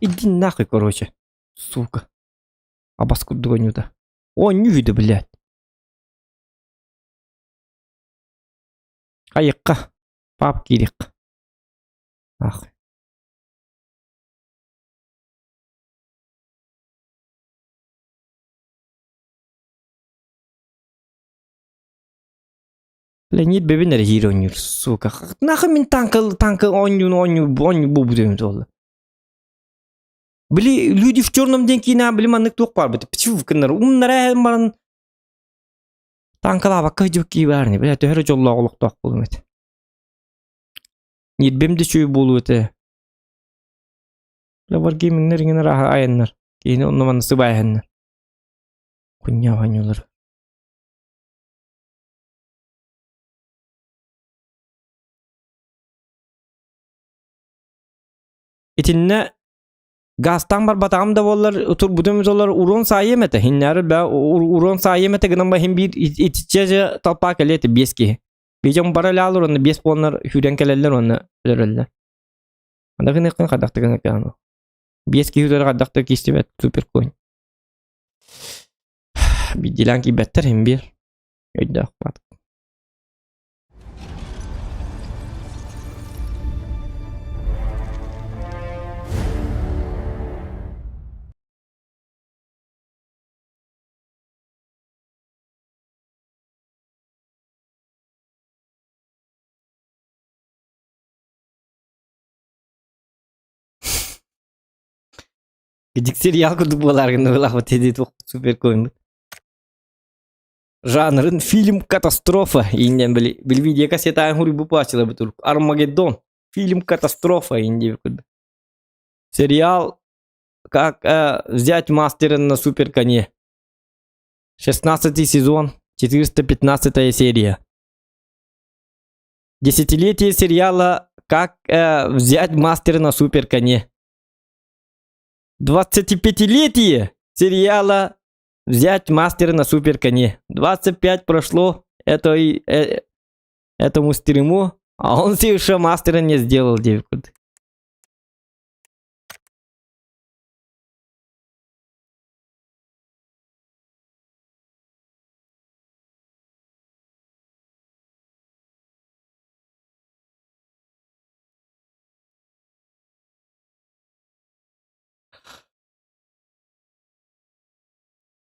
Иди нахуй, короче. Сука. Обоскуд гоню-то. О, нюхи-то, блядь. Аяққа. Пап керек. Ах. Бля, не бебенер хиронюр, сука. Нахуй мен танка оню бубу демет олды. Били, люди в черном деньги на били маннык тук бар бит. Пичу кыннар. Умнара баран. Танкала бакка жуки барни. Бля, төһөрө жолла оглук ток болу мет. Нидбемде чүй болу эте. Бля, бар геймингнер генер аяннар. Кейни онно маны сыбайханнар. Куня ванюлар. itinne gastan bar batağım da bollar otur budumuz olar uron sayemete hinler ba uron sayemete gınan ba hem bir itçece talpa kelete beski Bijam paralel onu 5 ponlar hüden keleller onu ölürler. Anda gene kadakta gene kano. 5 ki hüder kadakta ki istibet super coin. Bir dilan ki better hem bir. Öyle bak. Gıcık serial kurduk bolargında ola dedi çok super coin. Жанрын фильм катастрофа. Инден bil video kaseta huri bu paçla betul. Armageddon. Фильм катастрофа инди. Сериал как взять мастера на супер коне. 16 сезон, 415 серия. Десятилетие сериала как взять мастера на супер коне. 25-летие сериала взять мастера на супер коне. 25 прошло этому стриму, а он все еще мастера не сделал, девка.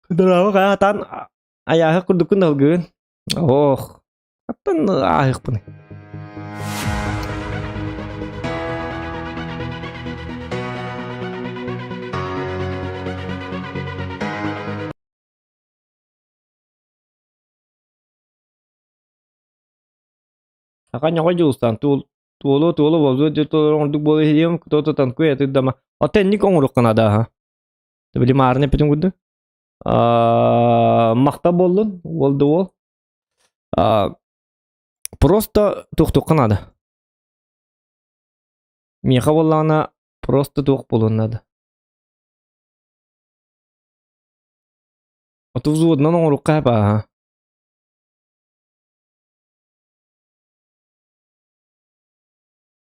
Kenapa katan ayah aku dukun dah gen. Oh, katan ayah aku nih. Akan nyawa justan tulo bazu dia tuh untuk boleh diam tuh tanku ya tuh dama. Oten ni kong uruk ada ha. Tapi di marne petung kudu. Мақта болдun болды ол просто тоқтоққа надо меха боллана просто тоқ болуын надо оту взводынан оңырыққа ба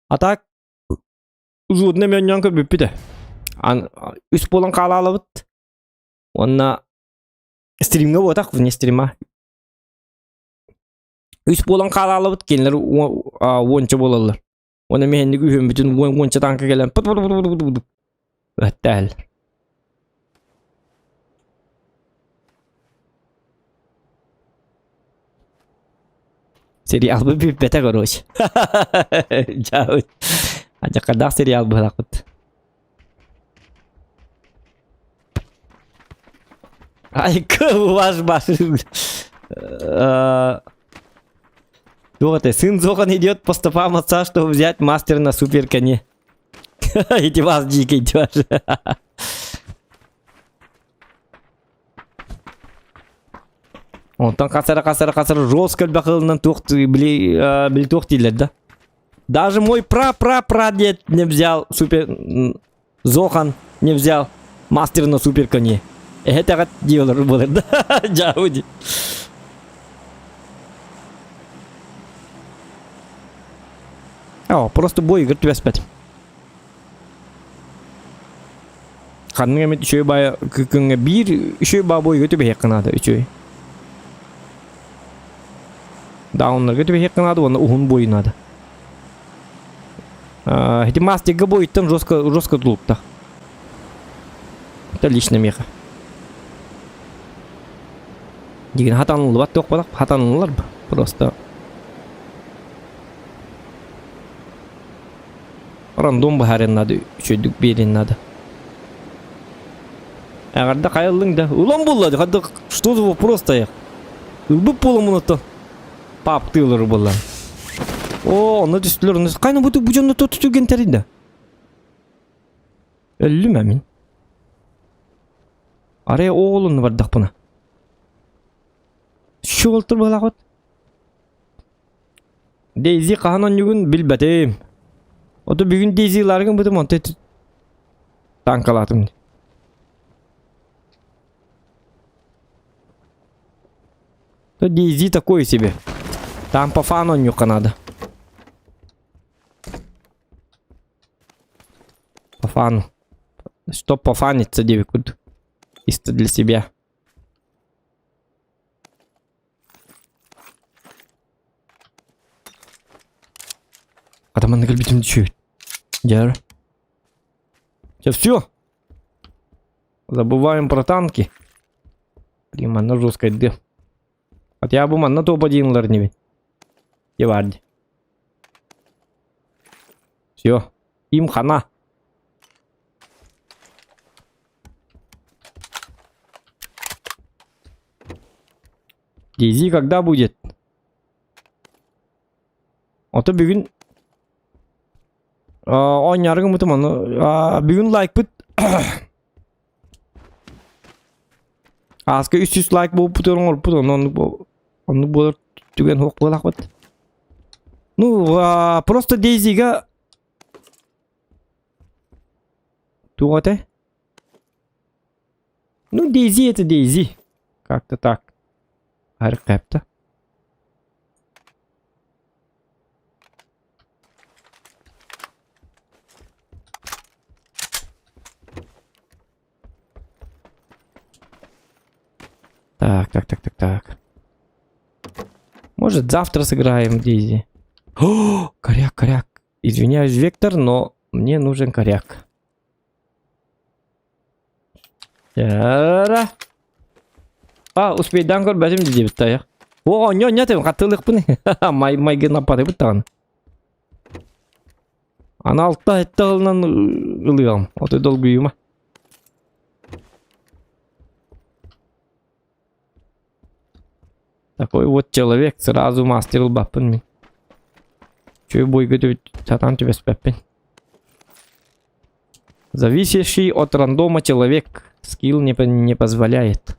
а так взводына менен көбіп біті үс болын қалалы бұт онна стримге болдық вне стрима үс болан қалалы бұт келінлер онча болалар оны мехендік үйен бүтін онча танка келен өттәл сериал бы бете короче жауд ажақадақ сериал болақ бұт Ай, ваш баш. Вот, сын Зохан идет по стопам отца, чтобы взять мастера на супер коне. Эти вас дикий идешь. Он там касар жестко бахылынан били тоқтилер, да? Даже мой прадед не взял супер... Зохан не взял мастера на супер коне. Это как дилер был, да? Джауди. О, просто бой игр тебя спать. Ханның эмет үшөй бая күнгө бир үшөй баа бой өтүп хекканады үшөй. Дауннар өтүп хекканады, оны ухун бойунады. Эти мастига бойуттан жестко тулупта. Это лично меха. Деген хатанылы бат тоқ балақ, хатанылылар просто рандом бахарен нады, үшөйдік берен нады. Ағарда қайылың да, улан болады, қадда что за вопрос таяқ. Үлбіп болу мұны пап тылыр болан. О, оны түстілер, қайны бұты бұжанды тұтуген тәрінде. Өлім әмін. Арая оғылыны бардақ бұна. Şu oltur balakot. Daisy kahanan yugun bilbetim. O da bugün Daisy'largın bu da monte Танк алатым. То DayZ такой себе. Там по фану нюка надо. По фану. Чтоб пофаниться, девикуд. Чисто для себя. Адаманны көлбетімді шүйет. Дәрі. Все. Забываем про танки. Приманна жесткая ды. Хотя бы манна топ-1 не ведь. Еварди. Все. Им хана. DayZ когда будет? А то бүгін ойнарғы мұтым оны бүгін лайк бұд Аска 300 лайк болып бұтырың ұрып бұд оны болыр түген хоқ болақ бұд. Ну просто DayZ-ға туғатай. Ну DayZ это DayZ. Как-то так. Аркепта. Так. Может, завтра сыграем в DayZ. О, коряк. Извиняюсь, Вектор, но мне нужен коряк. Успейдан көр бәжім де бітті аяқ. Не тем қатылық бұны. Майғы напады бұттаған. Ана алтта әтті ғылынан ұлығам. Оты долгы үйіма. Такой вот человек, сразу мастерил баппын мен. Чөй бойғы сатан төбес баппын. Зависящий от рандома человек. Скилл не позволяет.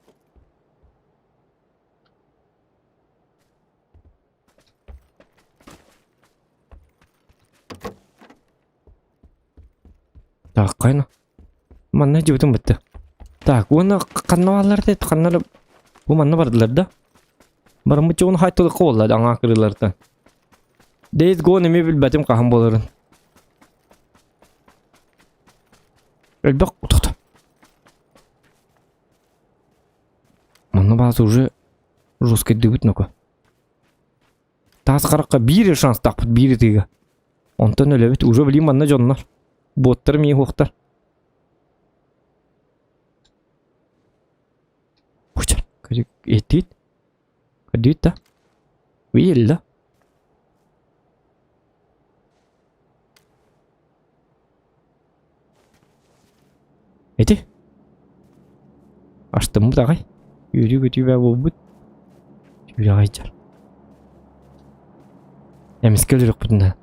Так, қайна. Манна жібітім бітті. Так, оны қаннавалар дейді. Қаннары бұл манна бардылар да. Барымбытчы оны қайтылық қолады аңа кірілерді. Days Gone еме білбәтім қағым боларын. Әлбәқ ұтықты. Манна базы уже жесткой дыбыт нөкі. Таз қараққа бірі шанс тақпыт бірі тегі. Онтан өлі біт. Уже білейм манна жонлар. Боттар мей хоқтар. Хочар. Етейт. Кәдейт да. Вейел да. Еті. Аштым бұд ағай. Үйрі көтібә бұл бұд. Үйрі ағай жар. Әміскел жүрік бұдында.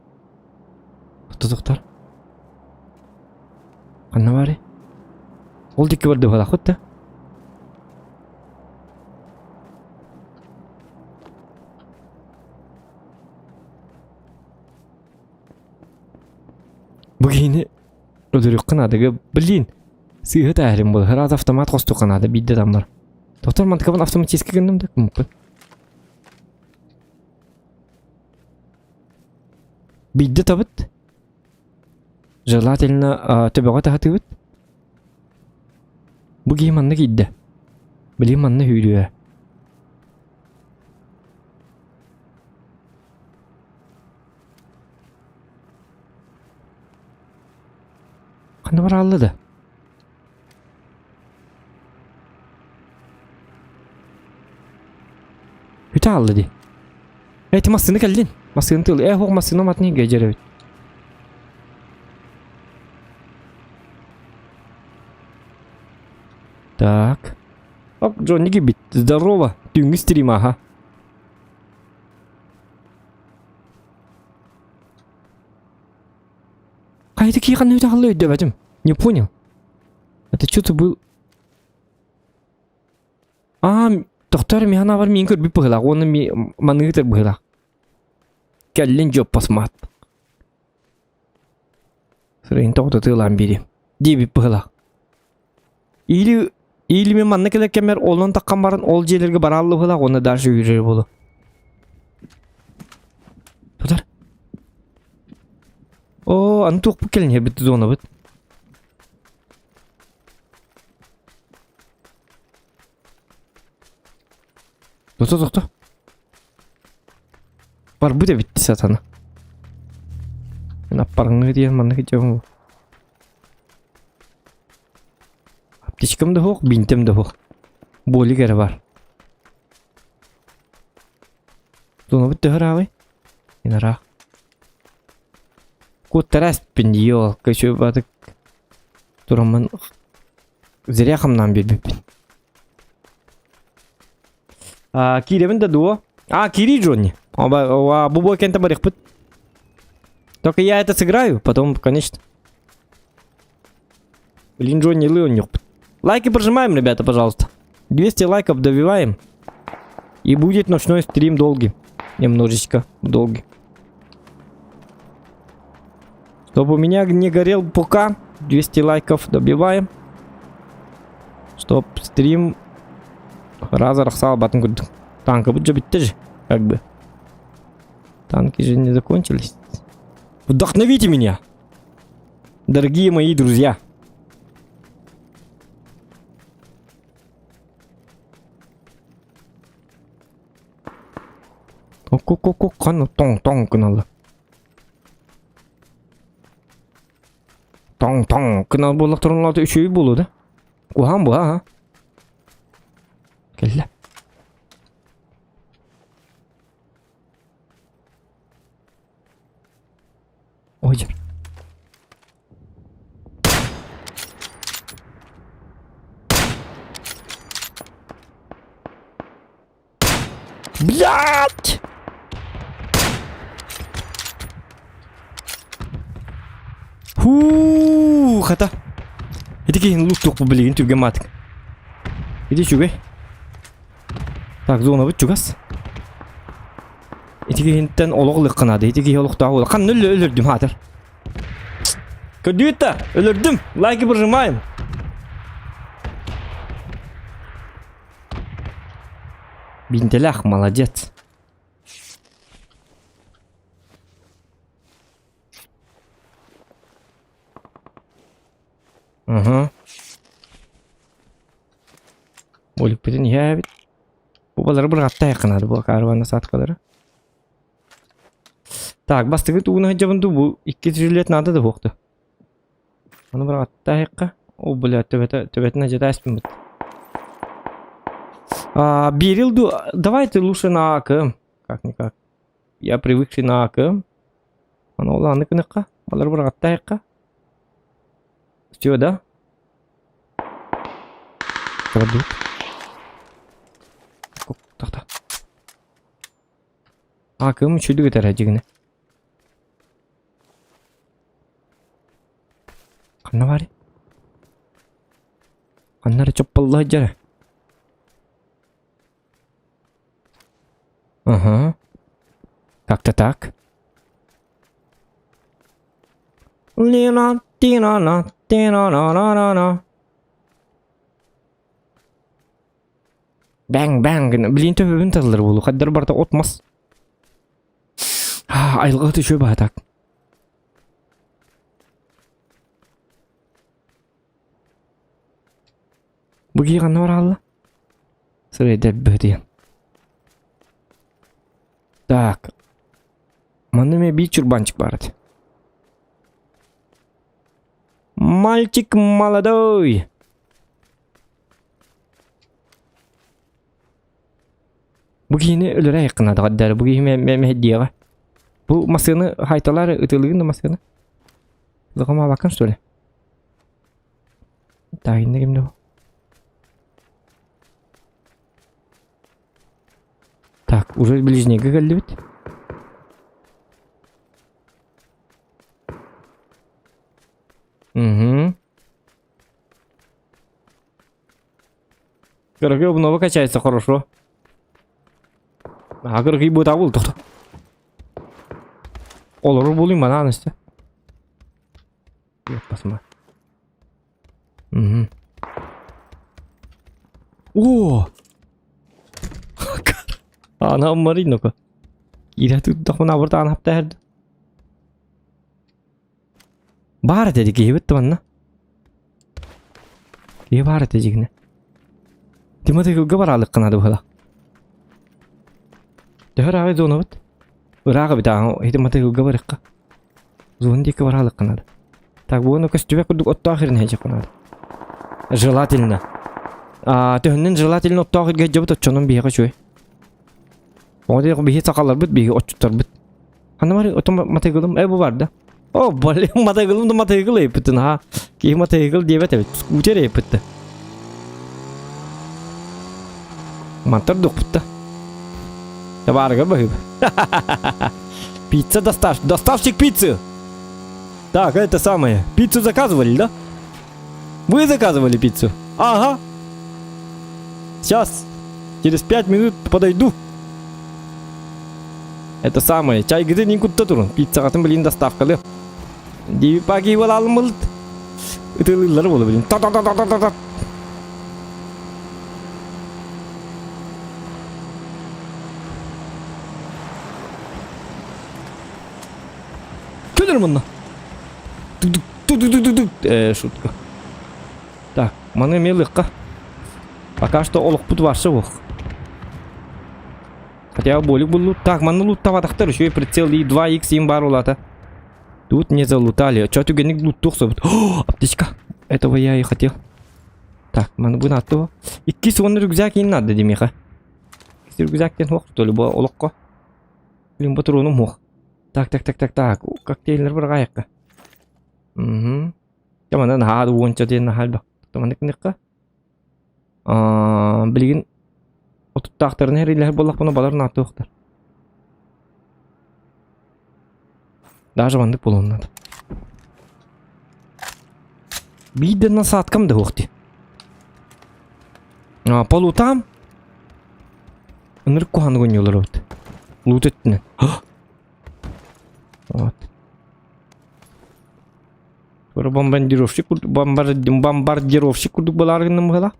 Тұтықтар. Қанна бары? Ол декі барды ғалақ бұдды. Бұгейні өдірік қынадығы білейін. Сыйғы тәрім бұл. Раз автомат қосты қынады бейді адам бар. Тоқтар мантықабын автоматическі кіндімді мүмкін. Бейді табыд. Желательно төбеға тағаты өт. Бұгей манны кейді. Білей манны үйрі. Қаны бар алды. Үті алды де. Әйті масыны кәлден. Масыны тыл. Хоқ масыны матны гәжер өт. Так. Ок, Джон, не гибит. Здорово. Ты не стрима, ага. А это какие ханы тахлы девятым? Не понял. Это что-то был... Доктор механа var min kör bir pıhla. Onu manıgıtır pıhla. Kellin job pasmat. Sırayın toğda tığlan biri. Дебип быгылак. Или мен манна келеккемер олон таккан барын ол жерлерге бара алды быгылак, оны даже үйрер болу. Тудар. О, аны тук бу келин бит зона бит. Тото. Бар бу да битти сатана. Мен аппарыңны диен манна кетем. Аптечкам да хок, бинтем да хок. Боли гере бар. Зона бит тахрабы. Инара. Куттарас пиндиол, качу батык. Тураман зря хамнан бит. Киревин да дуо. Кири Джонни. Бубой кента барих пыт. Только я это сыграю, потом, конечно. Блин, Джонни Леон не пыт. Лайки прожимаем, ребята, пожалуйста. 200 лайков добиваем. И будет ночной стрим долгий. Немножечко долгий. Чтобы у меня не горел ПК, 200 лайков добиваем. Чтоб стрим раза рахсал батон гуд. Танка будет битти же, как бы. Танки же не закончились. Вдохновите меня, дорогие мои друзья. Ко-ко-ко-ко, каны тон-тон кыналы. Тон-тон кынал болақ тұрынларды үшеуі болу да. Кухан бұл, а? Келі. Ой, жер. Блядь! Хата. Это кейн лук тук блин, тюге матик. Иди чугай. Так, зона бит чугас. Это кейнтен ологлык кынады. Это кей олук тагы. Кан өлөрдүм хатыр. Көдүйтта, өлөрдүм. Лайки прожимаем. Бинтелях, молодец. Ага. Олик битен я бит. Бу балар бир гатта якынады бу карванна саткалары. Так, бастыгы тугуна жабынды бу 2 жилет надо да бокты. Аны бир гатта якка. О, бля, төбетине жетаспын бит. Берилду, давайте лучше на АК. Как-никак. Я привыкший на АК. Аны оланы кыныкка. Балар бир гатта якка. Все, да? Крадут. Так. Кым чүлүк этер ажыгыны. Канна бар? Каннары чоппалла жара. Ага. Как-то так. Лина, тина-на. Тина-на-на-на-на. Бәң-бәң. Блин, төбөбүн тазалар болу. Каддар барда отмас. Айлыгы түшө ба так. Буги гана бар алла. Сырай дәббі дейін. Так. Манныме бий чурбанчик барады. Мальчик молодой. Бугини өлөрө якынады гаддары. Буги мехеддиега. Бу машина хайталары ытылыгында машина. Загама бакан что ли? Так, инде кимде бу? Так, уже ближнеге келди бит. Угу. Короче, обнова качается хорошо. Короче, будет авул то. Олору булим бана анысты. Посмотри. Угу. О! Ana marino ko. Ira tu da kona burta ana hafta herdi. Bahar dedi ki evet tavanna. Ki bahar dedi ki ne? Timothy ko gabaralık kana da hala. Dehar ağay zona bit. Uraga bita Timothy ko gabarıkka. Zondi gabaralık kana da. Так bunu костюме кудук оттахирин хеже kana da. Желательно. Töhünden желательно оттахирге жабыт отчонун бияга чөй. Orada bir sakallar bit bir oçutlar bit. Hani var otomatiklim bu vardı. O balı matiklim da matikl yaptın ha. Ki matikl diye evet uçer yaptı. Mantar dokutta. Товарга бахиб. Пицца доставщик пиццы. Так, это самое. Пиццу заказывали, да? Вы заказывали пиццу? Ага. Сейчас. Через 5 минут подойду. Это самое. Чай где никуда турун. Пицца катын блин доставкалы. Диви паки валалым болт. Это лылар болу блин. Та-та-та-та-та-та. Көлер мына. Шутка. Так, маны мелыкка. Пока что олук пут варшы ох. Хотя более был лут. Так, маны лут тавадахтар еще и прицел и 2х им бар улата. Тут не залутали. Чё ты геник лут тухсо. О, аптечка. Этого я и хотел. Так, маны бы на то. И кис он рюкзак и надо, Демиха. Рюкзак тен хох, то ли было олокко. Лим патроном хох. Так. Коктейльнер бір қайыққа. Жамандан хады онша ден халба. Таман никнекка. Білген отуттақтарын әрелер болақ бұны баларын аты оқтар. Даже мандық болуын надо. Бейден насаткам да оқты. Полутам. Үнірік қоғаны көнелер өт. Лут еттінен. Вот. Бомбардировщик курдук баларының мұғыла.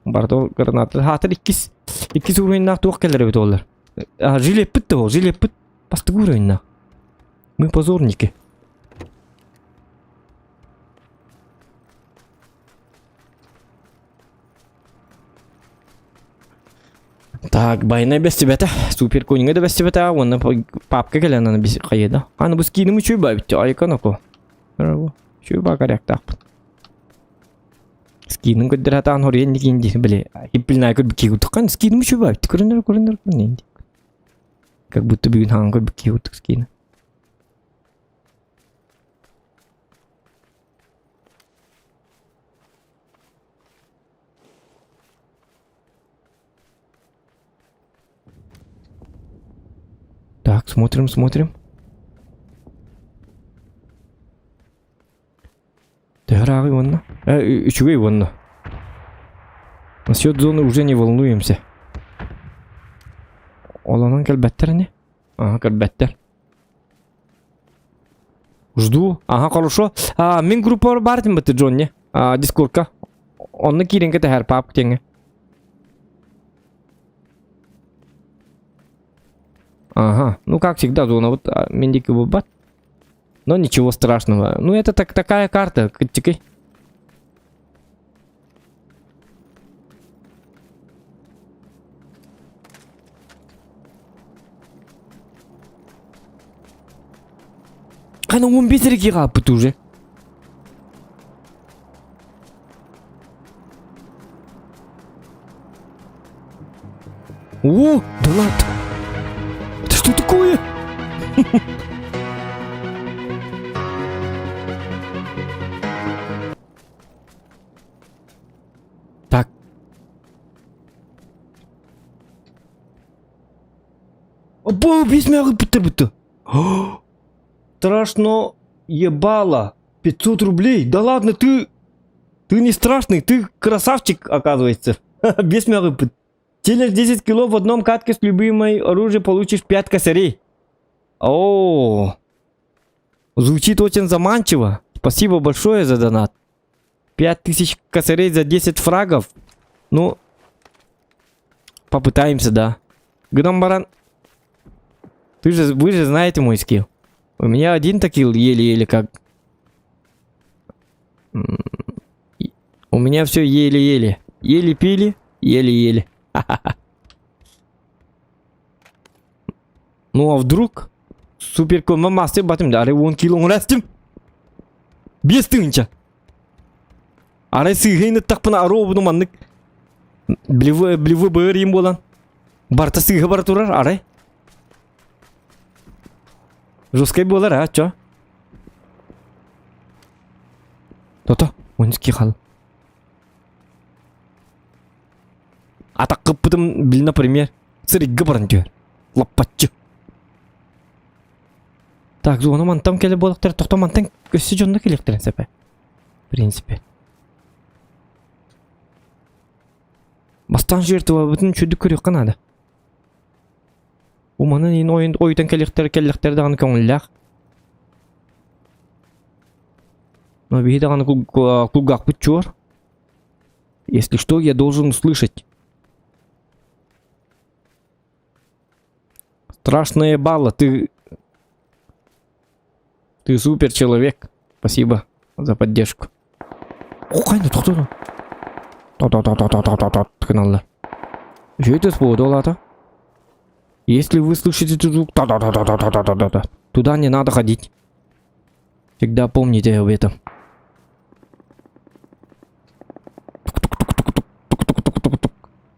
Бардо гранаты. Хатыр 2 уровеньнақ туақ келер өт олар. Жилеп бітті ол, жилеп біт. Басты уровеньнақ. Мы позорники. Так, байна без тебя-то. Супер конинга да без тебя-то. Вон папка келена на без каеда. Аны бу скиним чуй бабить. Айканоко. Чуй ба коряк так. Скиним көддөрөтан хорен дигенди биле. Хиппилнай көбүки утуккан скиним чуй бабить. Көрүнөр ненди. Как будто бүгүн хаан көбүки утук скин. Так, смотрим. Дорогой вон. Чего вон? Насчет зоны уже не волнуемся. Оланан кальбаттер не? Ага, кальбаттер. Жду. Ага, хорошо. Мен группа бардым баты Джон не? Дискордка. Онны киренге тахар пап теңе. Ага, ну как всегда зона вот мендики бубат. Но ничего страшного. Ну это такая карта, чекай. Она 15 гигабайт уже. О, да ладно. Что такое? Так. Обо, без мяга будто. Страшно ебало. 500 рублей. Да ладно, ты не страшный, ты красавчик, оказывается. Без мяга. Через 10 кило в одном катке с любимой оружием получишь 5 косарей. О, звучит очень заманчиво. Спасибо большое за донат. 5000 косарей за 10 фрагов. Ну, попытаемся, да. Грамбаран. Вы же знаете мой скилл. У меня один такил еле-еле как... У меня все еле-еле. Еле-пили, еле-еле. Ну а вдруг супер комма мастер батым да, 10 кило растим. Без тынча. Арай сыгайны тақпына аробыны маннык. Блевы бөрейім болан. Барта сыға бар турар, арай. Жесткой болар, а, чё? То-то, 12 хал. Атақ қыппыдым, біл, например, сырыгға баран дүйер. Лаппатчы. Так, зоны мантам келі болықтар, тоқта мантан көсі жонда келектерін сәпі. В принципе. Бастан жертіва бұтын чөді көрек қанады. Уманын ең ойдан келектер дағаны көңілләқ. Но бейді дағаны күлгақ бұт чор. Если что, я должен услышать. Страшная балла, ты супер человек. Спасибо за поддержку. О, қайны, тоқтады. Каналдар. Что это сподолато? Если вы слышите этот звук, туда не надо ходить. Всегда помните об этом.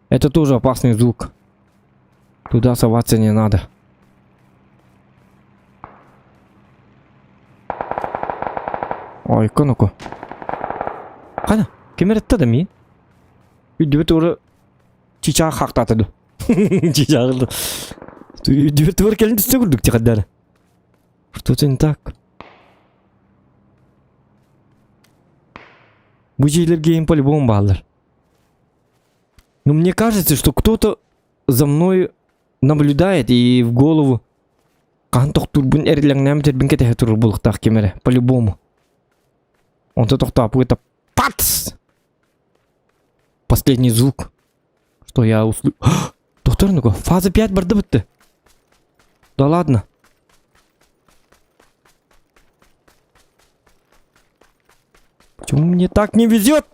Это тоже опасный звук. Туда соваться не надо. Ой, конуку. Қана, кемеретті да мен? Үйдебет оры чичаға қақтатыды. Чичаға. Үйдебет оры келін түсте көрдік те қаддары. Что-то не так. Бұл жейлерге ең по-любому бағалар. Но мне кажется, что кто-то за мной наблюдает и в голову. Қантық турбын әрләңнәм тербін кетеге тұрыр бұлықтақ кемері. По-любому. Он-то тоқтап это пац! Последний звук. Что я услышал. Доктор, ну-ка, фаза 5 барды бітті. Да ладно. Почему мне так не везет?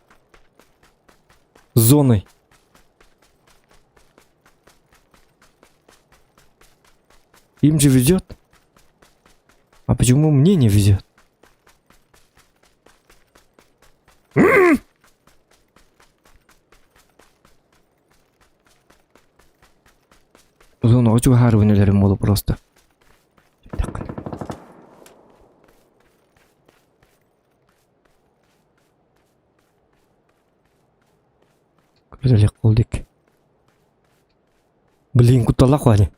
С зоной. Им же везет. А почему мне не везет? Зона очень гарно ремонт просто. Так. Күрелек болдық. Блин, куталақ вали.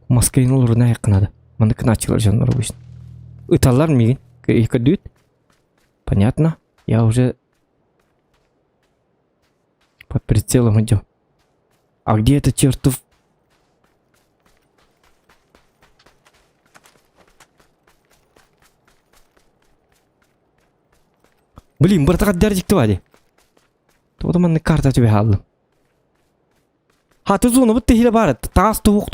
Маскайын олырына яқынады. Маны кыначылар жанлар обычно. Италар меген. Екі дүйт. Понятно. Я уже под прицелом идем. А где это чертов? Блин, братак диктовали. Вот манны карта тебе халлы. Ты зону вот ты хиле барат. Таас тух.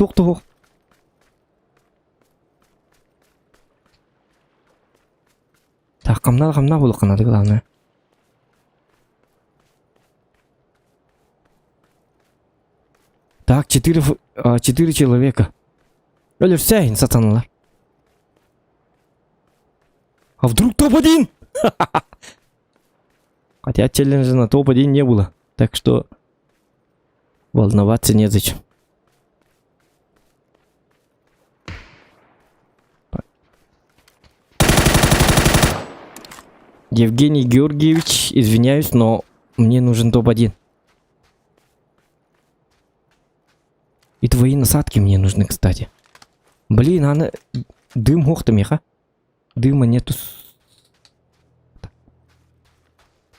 Так, камна было канады главное. Так, 4 человека. Öyle Hüseyin satanlar. А вдруг топ-1? Хотя челленджа на топ-1 не было. Так что волноваться незачем. Евгений Георгиевич, извиняюсь, но мне нужен топ-1. И твои насадки мне нужны, кстати. Блин, она... Дым хохтамеха. Дыма нету.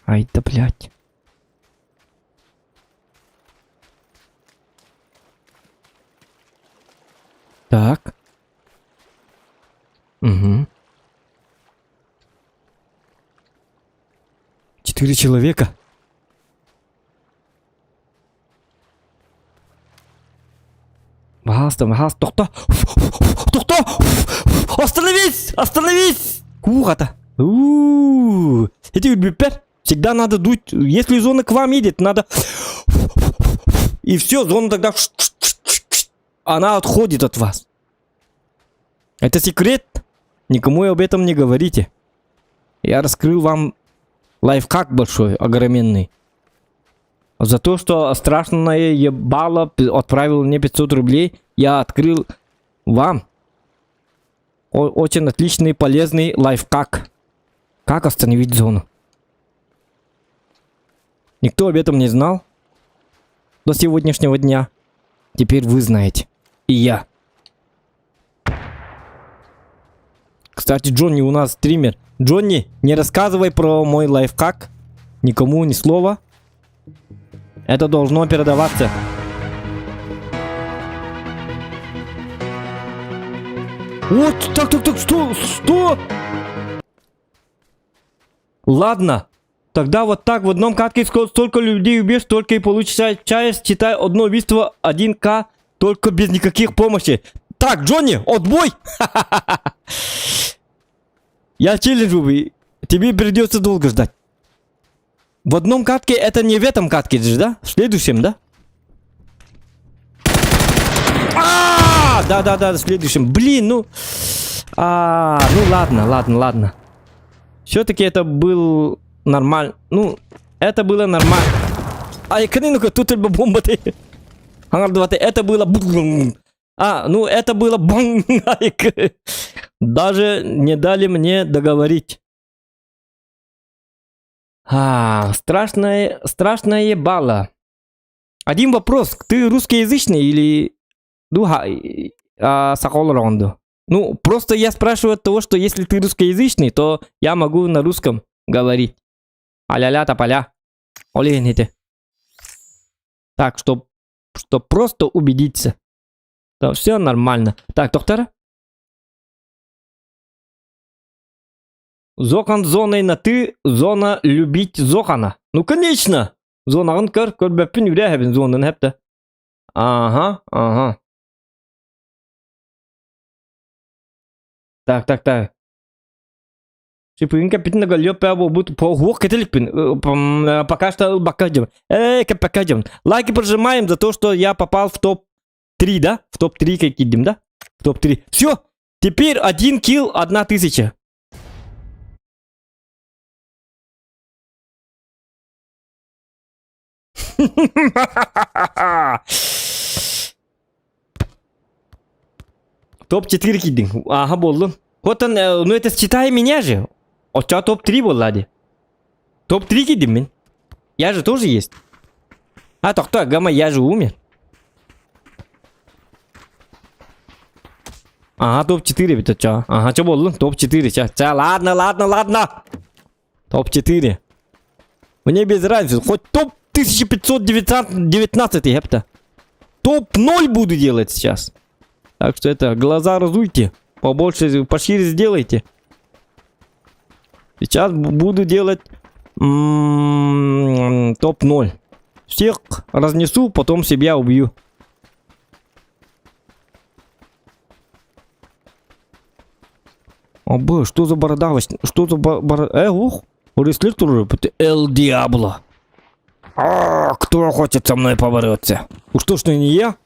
Ай да блядь. Так. Угу. 4 человека. Пожалуйста, пожалуйста, тохта. Тохта! Остановись! Остановись! Куха-то. Эти бипер. Всегда надо дуть. Если зона к вам едет, надо... И все, зона тогда... Она отходит от вас. Это секрет. Никому об этом не говорите. Я раскрыл вам лайфхак большой, огроменный. За то, что страшное ебало отправил мне 500 рублей, я открыл вам очень отличный, полезный лайфхак. Как остановить зону. Никто об этом не знал до сегодняшнего дня. Теперь вы знаете. И я. Кстати, Джонни у нас стример. Джонни, не рассказывай про мой лайфхак. Никому ни слова. Это должно передаваться. Вот, так, что? Ладно. Тогда вот так в одном катке столько людей убьешь, столько и получается, считай, одно убийство 1К, только без никаких помощи. Так, Джонни, отбой! Я челленджу, тебе придется долго ждать. В одном катке, это не в этом катке, да? В следующем, да? Да, в следующем. Блин, ну... ну ладно. Все-таки это был нормально. Ну, это было нормально. Ну-ка, тут бомба-то. Это было... ну это было... Даже не дали мне договорить. Страшное ебало. Один вопрос. Ты русскоязычный или... Сокол Ронду? Ну, просто я спрашиваю от того, что если ты русскоязычный, то я могу на русском говорить. А-ля-ля, тополя. Олените. Так, что просто убедиться. Да, все нормально. Так, доктор? Зохан зоной на ты, зона любить Зохана. Ну, конечно! Зонаган көрбеппин үрәһәбин зонын хәпті. Ага. Так. Шипын капитна галёп пәбо бут по хук кетеликпин. Пока что бакадем. Капакадем. Лайки прожимаем за то, что я попал в топ-3, да? В топ-3 как идем, да? В топ-3. Все. Теперь 1 килл, 1000. Топ-4 киддин. Ага, болду. Вот он, ну это считай меня же. У тебя топ-3 был, лади. Топ-3 киддин, мен. Я же тоже есть. Тохта, гамма, я же умер. Ага, топ-4, это чё? Ага, чё болду? Топ-4, чё? Ладно. Топ-4. Мне без разницы, хоть топ 1519 хепта. Топ-0 буду делать сейчас. Так что это, глаза разуйте. Побольше, пошире сделайте. Сейчас буду делать топ-0. Всех разнесу, потом себя убью. О, что за бородавость? Что за борода? Эл Диабло. Кто хочет со мной побороться? Уж точно не я.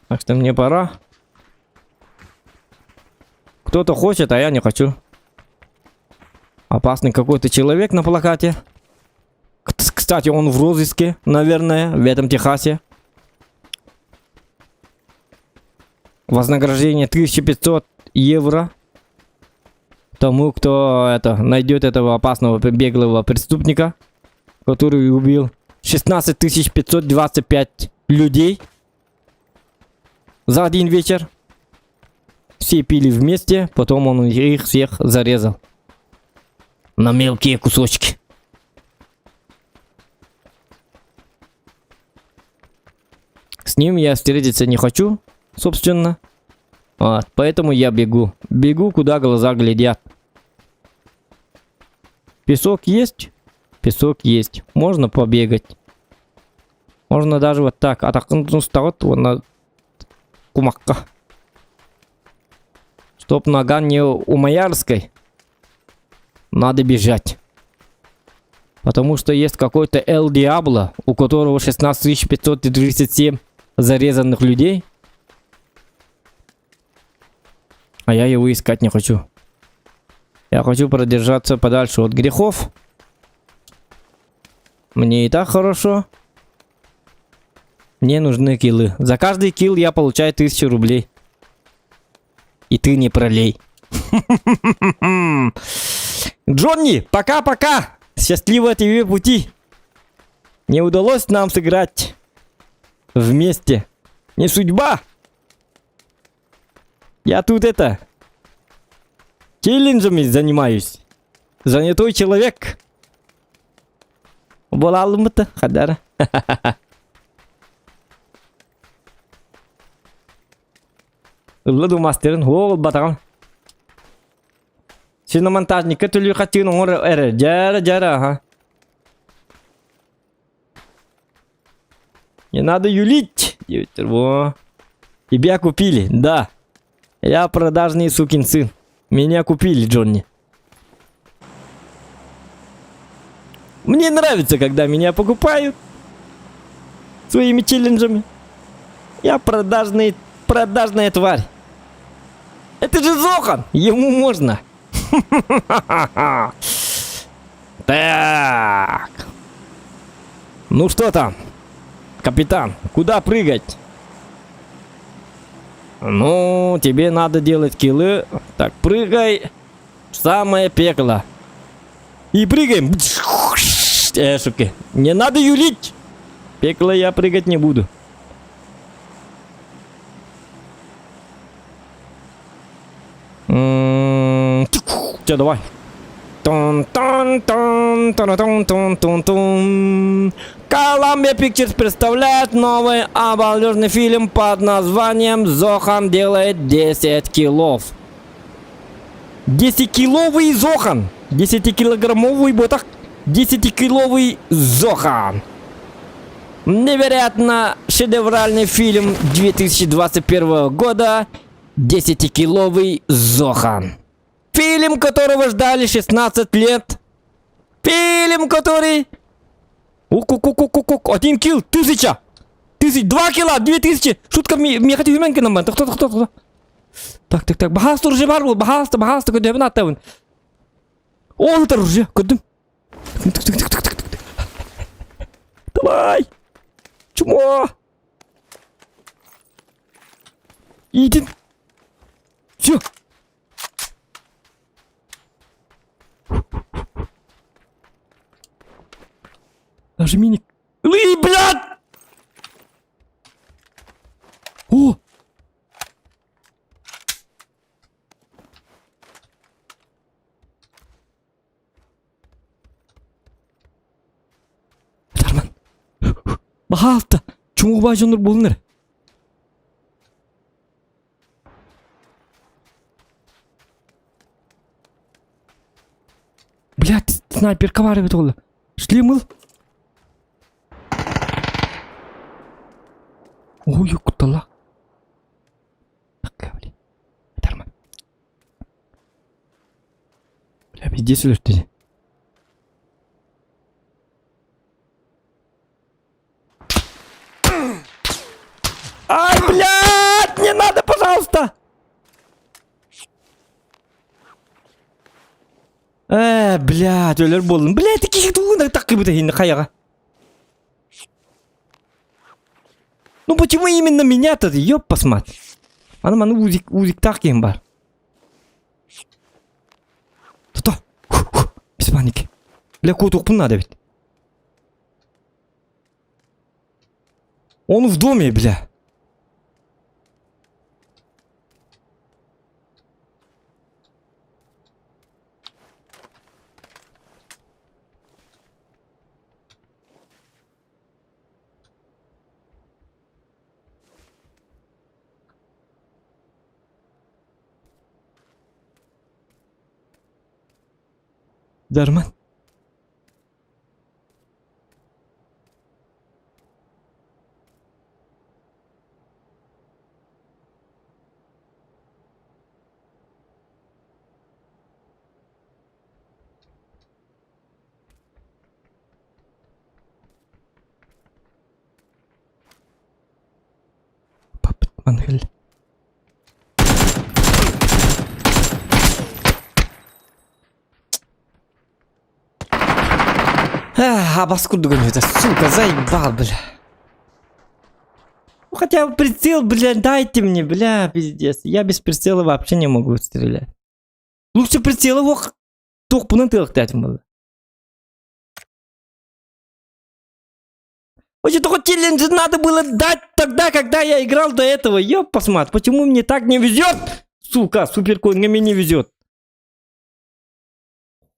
Так что мне пора. Кто-то хочет, а я не хочу. Опасный какой-то человек на плакате. Кстати, он в розыске, наверное, в этом Техасе. Вознаграждение 1500 евро. Тому, кто найдет этого опасного беглого преступника, который убил 16525 людей за один вечер. Все пили вместе, потом он их всех зарезал на мелкие кусочки. С ним я встретиться не хочу, собственно. Вот, поэтому я бегу. Бегу, куда глаза глядят. Песок есть? Песок есть. Можно побегать. Можно даже вот так. А так он встает вот на кумакка. Чтоб нога не у Маярской. Надо бежать. Потому что есть какой-то Эл Диабло, у которого 16 537 зарезанных людей. А я его искать не хочу. Я хочу продержаться подальше от грехов. Мне и так хорошо. Мне нужны киллы. За каждый килл я получаю 1000 рублей. И ты не пролей. Джонни, пока-пока! Счастливого тебе пути! Не удалось нам сыграть вместе. Не судьба! Я тут челленджами занимаюсь. Занятой человек. Болалым-то, хадара. Ладу мастерин, о, батаган. Шиномонтажник, это ли хотел, он джара, ага. Не надо юлить. Во. Тебя купили, да. Я продажный сукин сын. Меня купили, Джонни. Мне нравится, когда меня покупают своими челленджами. Я продажная тварь. Это же Зохан, ему можно. Так. Ну что там, капитан, куда прыгать? Ну, тебе надо делать киллы. Так, прыгай в самое пекло. И прыгаем. Шуки. Не надо юлить. Пекло я прыгать не буду. Все, давай. Columbia Pictures представляет новый обалдежный фильм под названием «Зохан делает 10 киллов». 10-киловый Зохан. 10-килограммовый ботах. 10-киловый Зохан. Невероятно шедевральный фильм 2021 года. 10-киловый Зохан. Фильм, которого ждали 16 лет. Фильм, который... Ук-ук-ук-ук-ук. 1 килл, 1000. 2 килла, 2000. Шутка, мне хотел именки на момент. Кто? Так. Бахасту уже бар был. Бахасту, куда я тавын. О, это уже. Кудым. Так. Давай. Чмо. Иди. Все. Нажми не... блядь! О! Дарман. Бахалта. Чому бажаныр болыныр? Блядь, снайперка var evet oğlum. Шлемыл. Ой, кутала. Так, блин. Дарман. Бля, везде слышите. Ай, блядь, не надо, пожалуйста. Блядь, өлер болдым. Блядь, таких двух так и бы хаяга. Ну почему именно меня-то? Ёп, посмотри. Ана узик так кем бар. Что? Без паники. Бля, кот надо ведь. Он в доме, бля. Дарман. Папа, Ангель. Обоскуду гоню, это сука, заебал, бля. Ну хотя бы прицел, бля, дайте мне, бля, пиздец. Я без прицела вообще не могу стрелять. Лучше прицел его только на тылах дать было. Вообще только челлендж надо было дать тогда, когда я играл до этого. Ёп, посмотри, почему мне так не везет? Сука, суперкоингами не везет.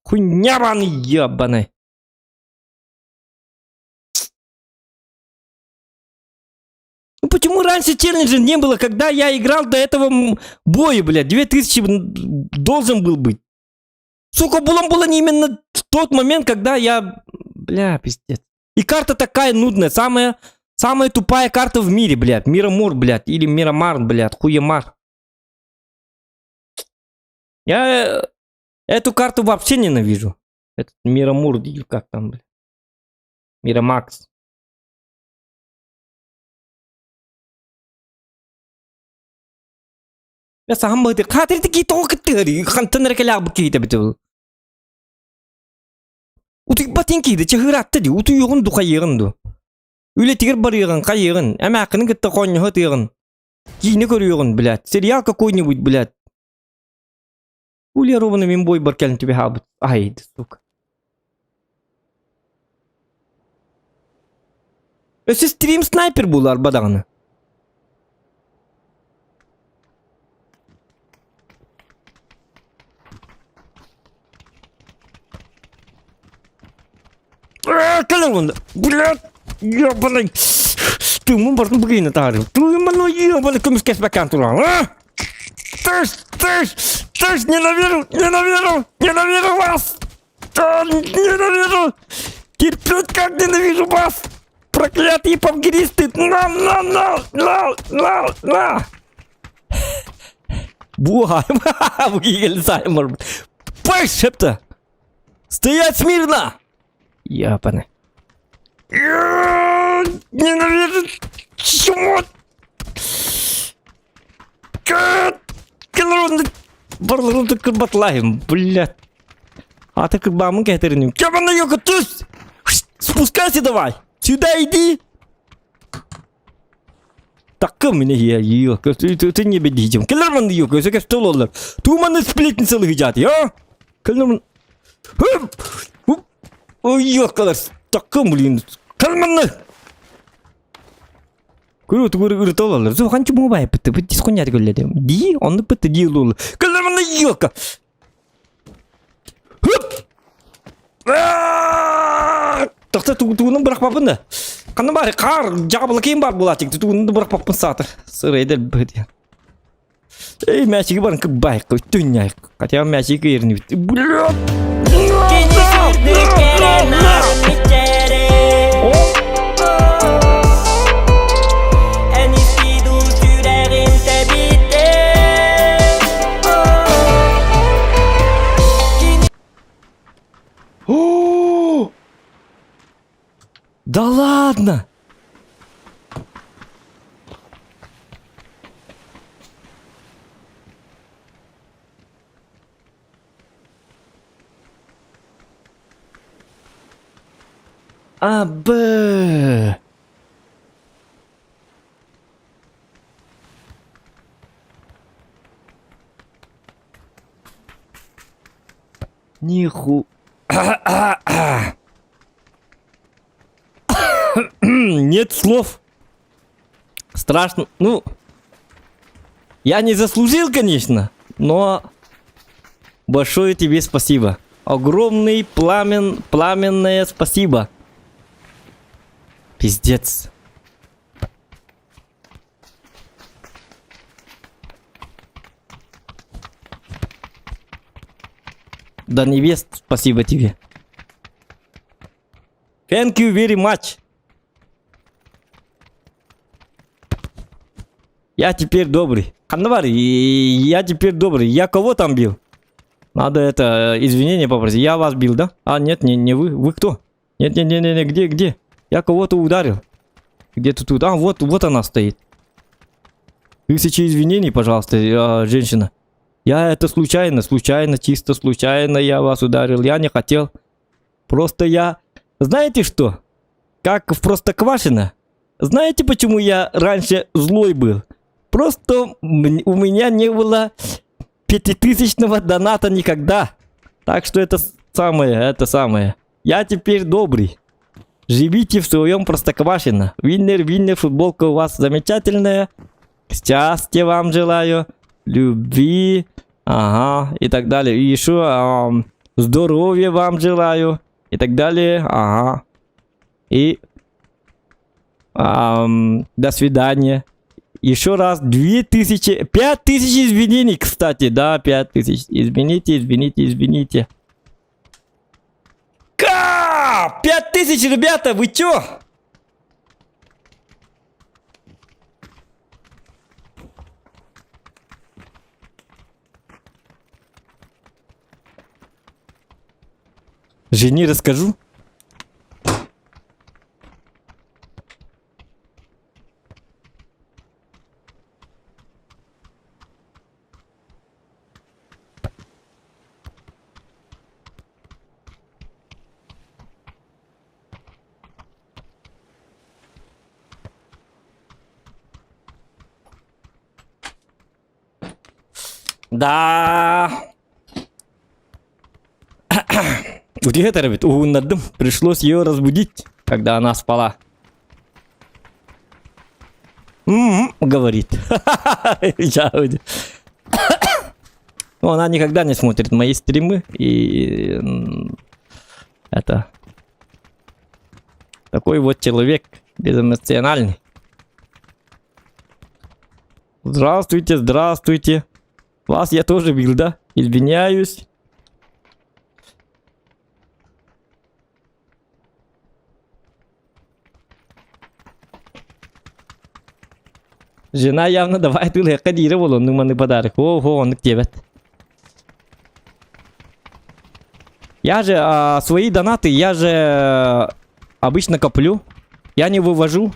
Хуйня ван ебаный. Ну почему раньше челленджа не было, когда я играл до этого боя, блядь? 2000 должен был быть. Сука, было не именно в тот момент, когда я... Бля, пиздец. И карта такая нудная. Самая тупая карта в мире, блядь. Мирамор, блядь. Или Мирамар, блядь. Хуемар. Я эту карту вообще ненавижу. Этот Мирамур, или как там, блядь. Мирамакс. Я сам бы хатри такие только ты, хантанер каляк бы кита биту. Уты батинки да чагырат тади, уты югын духа егынду. Үле тигер бар егын, ка егын, әмә акының гетта конья хат егын. Кийне көрüyorsun, блядь, сериал какой-нибудь, блядь. Уле ровно мен бой бар келін тебе хабыт. Ай, сука. Өсі стрим снайпер булар бадағыны. Калерунда, блядь, ебаный. Ты ему можно блин тарил. Ты ему ебаный кумс кэшбэкан туран, а? Тыш, ненавижу вас. Ненавижу. Терпеть как ненавижу вас. Проклятые павгеристы. На. Буха, выгигали Саймор. Пэшепта. Стоять смирно. Япаны. Ненавижу. Чмо. Калорунды. Барларунды кырбатлайым, блядь. А ты как бамын кәтерінем. Кәбана ёка, түс! Спускайся давай. Сюда иди. Такым мне я ёка. Ты не бедитим. Калорунды ёка, өсі кәс тол олар. Туманы сплетницалы гыжаты, а? Калорунды. Ой, ёкалар. Такым, блин. Калманы. Көрі тол олар. Зо қанчы мұбай бітті. Бітті сқоняды көлледі. Ди, онды бітті ди олар. Калорунды ёка. Тоқта туғының бұрақ бапын да. Қаны бары қар жағабылы кейін бар болады. Туғының бұрақ бапын сатыр. Сырайды бөді. Эй, мәшігі барын күк бай. Күттін яй. Қатяға мәшігі еріні бітті. Блядь! Да ладно! Абы! Ниху... Нет слов. Страшно. Ну, я не заслужил, конечно, но большое тебе спасибо. Огромный пламенное спасибо. Пиздец. до невест, спасибо тебе. Thank you very much. Я теперь добрый. Ханвар, я теперь добрый. Я кого там бил? Надо это, извинения попросить. Я вас бил, да? А, нет, не вы. Вы кто? Нет, где? Я кого-то ударил. Где-то тут. А, вот она стоит. 1000 извинений, пожалуйста, женщина. Я это случайно, чисто случайно я вас ударил. Я не хотел. Просто я... Знаете что? Как в Простоквашино. Знаете, почему я раньше злой был? Просто у меня не было 5000-го доната никогда. Так что это самое. Я теперь добрый. Живите в своем Простоквашино. Виннер, футболка у вас замечательная. Счастья вам желаю. Любви. Ага. И так далее. И еще здоровья вам желаю. И так далее. Ага. И до свидания. Еще раз 5000 извинений, кстати. Да, 5000. Извините. 5000, ребята, вы чё? Жене расскажу. Да. Удивительно, ведь угнадым. Пришлось ее разбудить, когда она спала. Говорит. Но она никогда не смотрит мои стримы. И это такой вот человек безэмоциональный. Здравствуйте. Вас я тоже бил, да? Извиняюсь. Жена явно давай ты кодировала, ну маны подарок. Ого, он к тебе. Я же свои донаты, я же обычно коплю. Я не вывожу.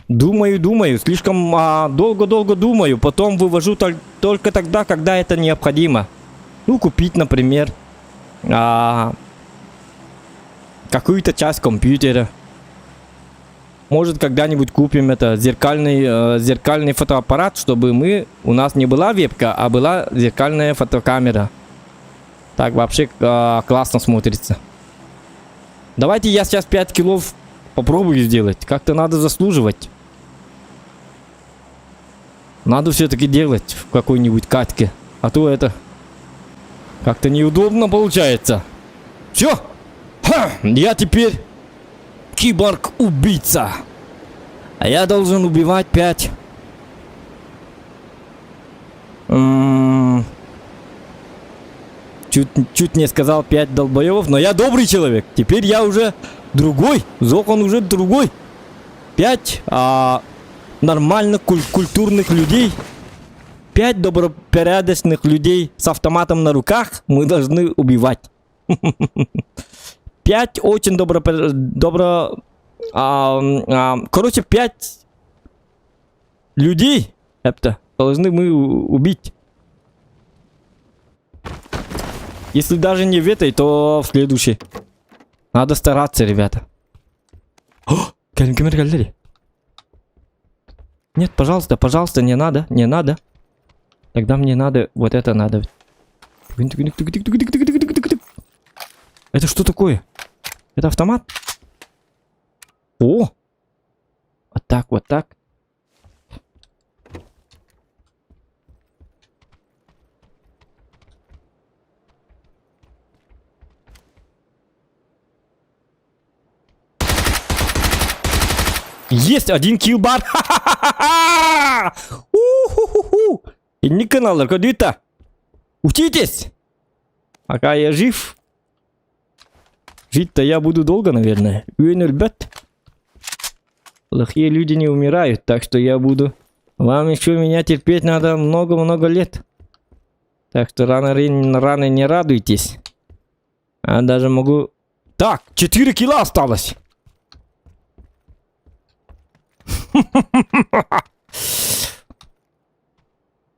Думаю, слишком долго думаю, потом вывожу только тогда, когда это необходимо. Ну, купить, например, какую-то часть компьютера. Может, когда-нибудь купим это зеркальный фотоаппарат, чтобы у нас не была вебка, а была зеркальная фотокамера. Так вообще классно смотрится. Давайте я сейчас 5 килов попробую сделать. Как-то надо заслуживать. Надо все-таки делать в какой-нибудь катке. А то это как-то неудобно получается. Все. Я теперь киборг-убийца. А я должен убивать 5. Чуть не сказал 5 долбоевов, но я добрый человек. Теперь я уже другой. Зок он уже другой. 5 нормальных культурных людей. 5 добропорядочных людей с автоматом на руках мы должны убивать. 5 очень короче, 5 людей это должны мы убить. Если даже не в этой, то в следующей. Надо стараться, ребята. Нет, пожалуйста, не надо. Тогда мне надо, вот это надо. Это что такое? Это автомат? О! Вот так. Есть один киллбар. И не канал, кодита. Учитесь! Пока я жив. Жить-то я буду долго, наверное. Ребят. Плохие люди не умирают, так что я буду... Вам еще меня терпеть надо много-много лет. Так что рано не радуйтесь. А даже могу... Так, 4 кило осталось.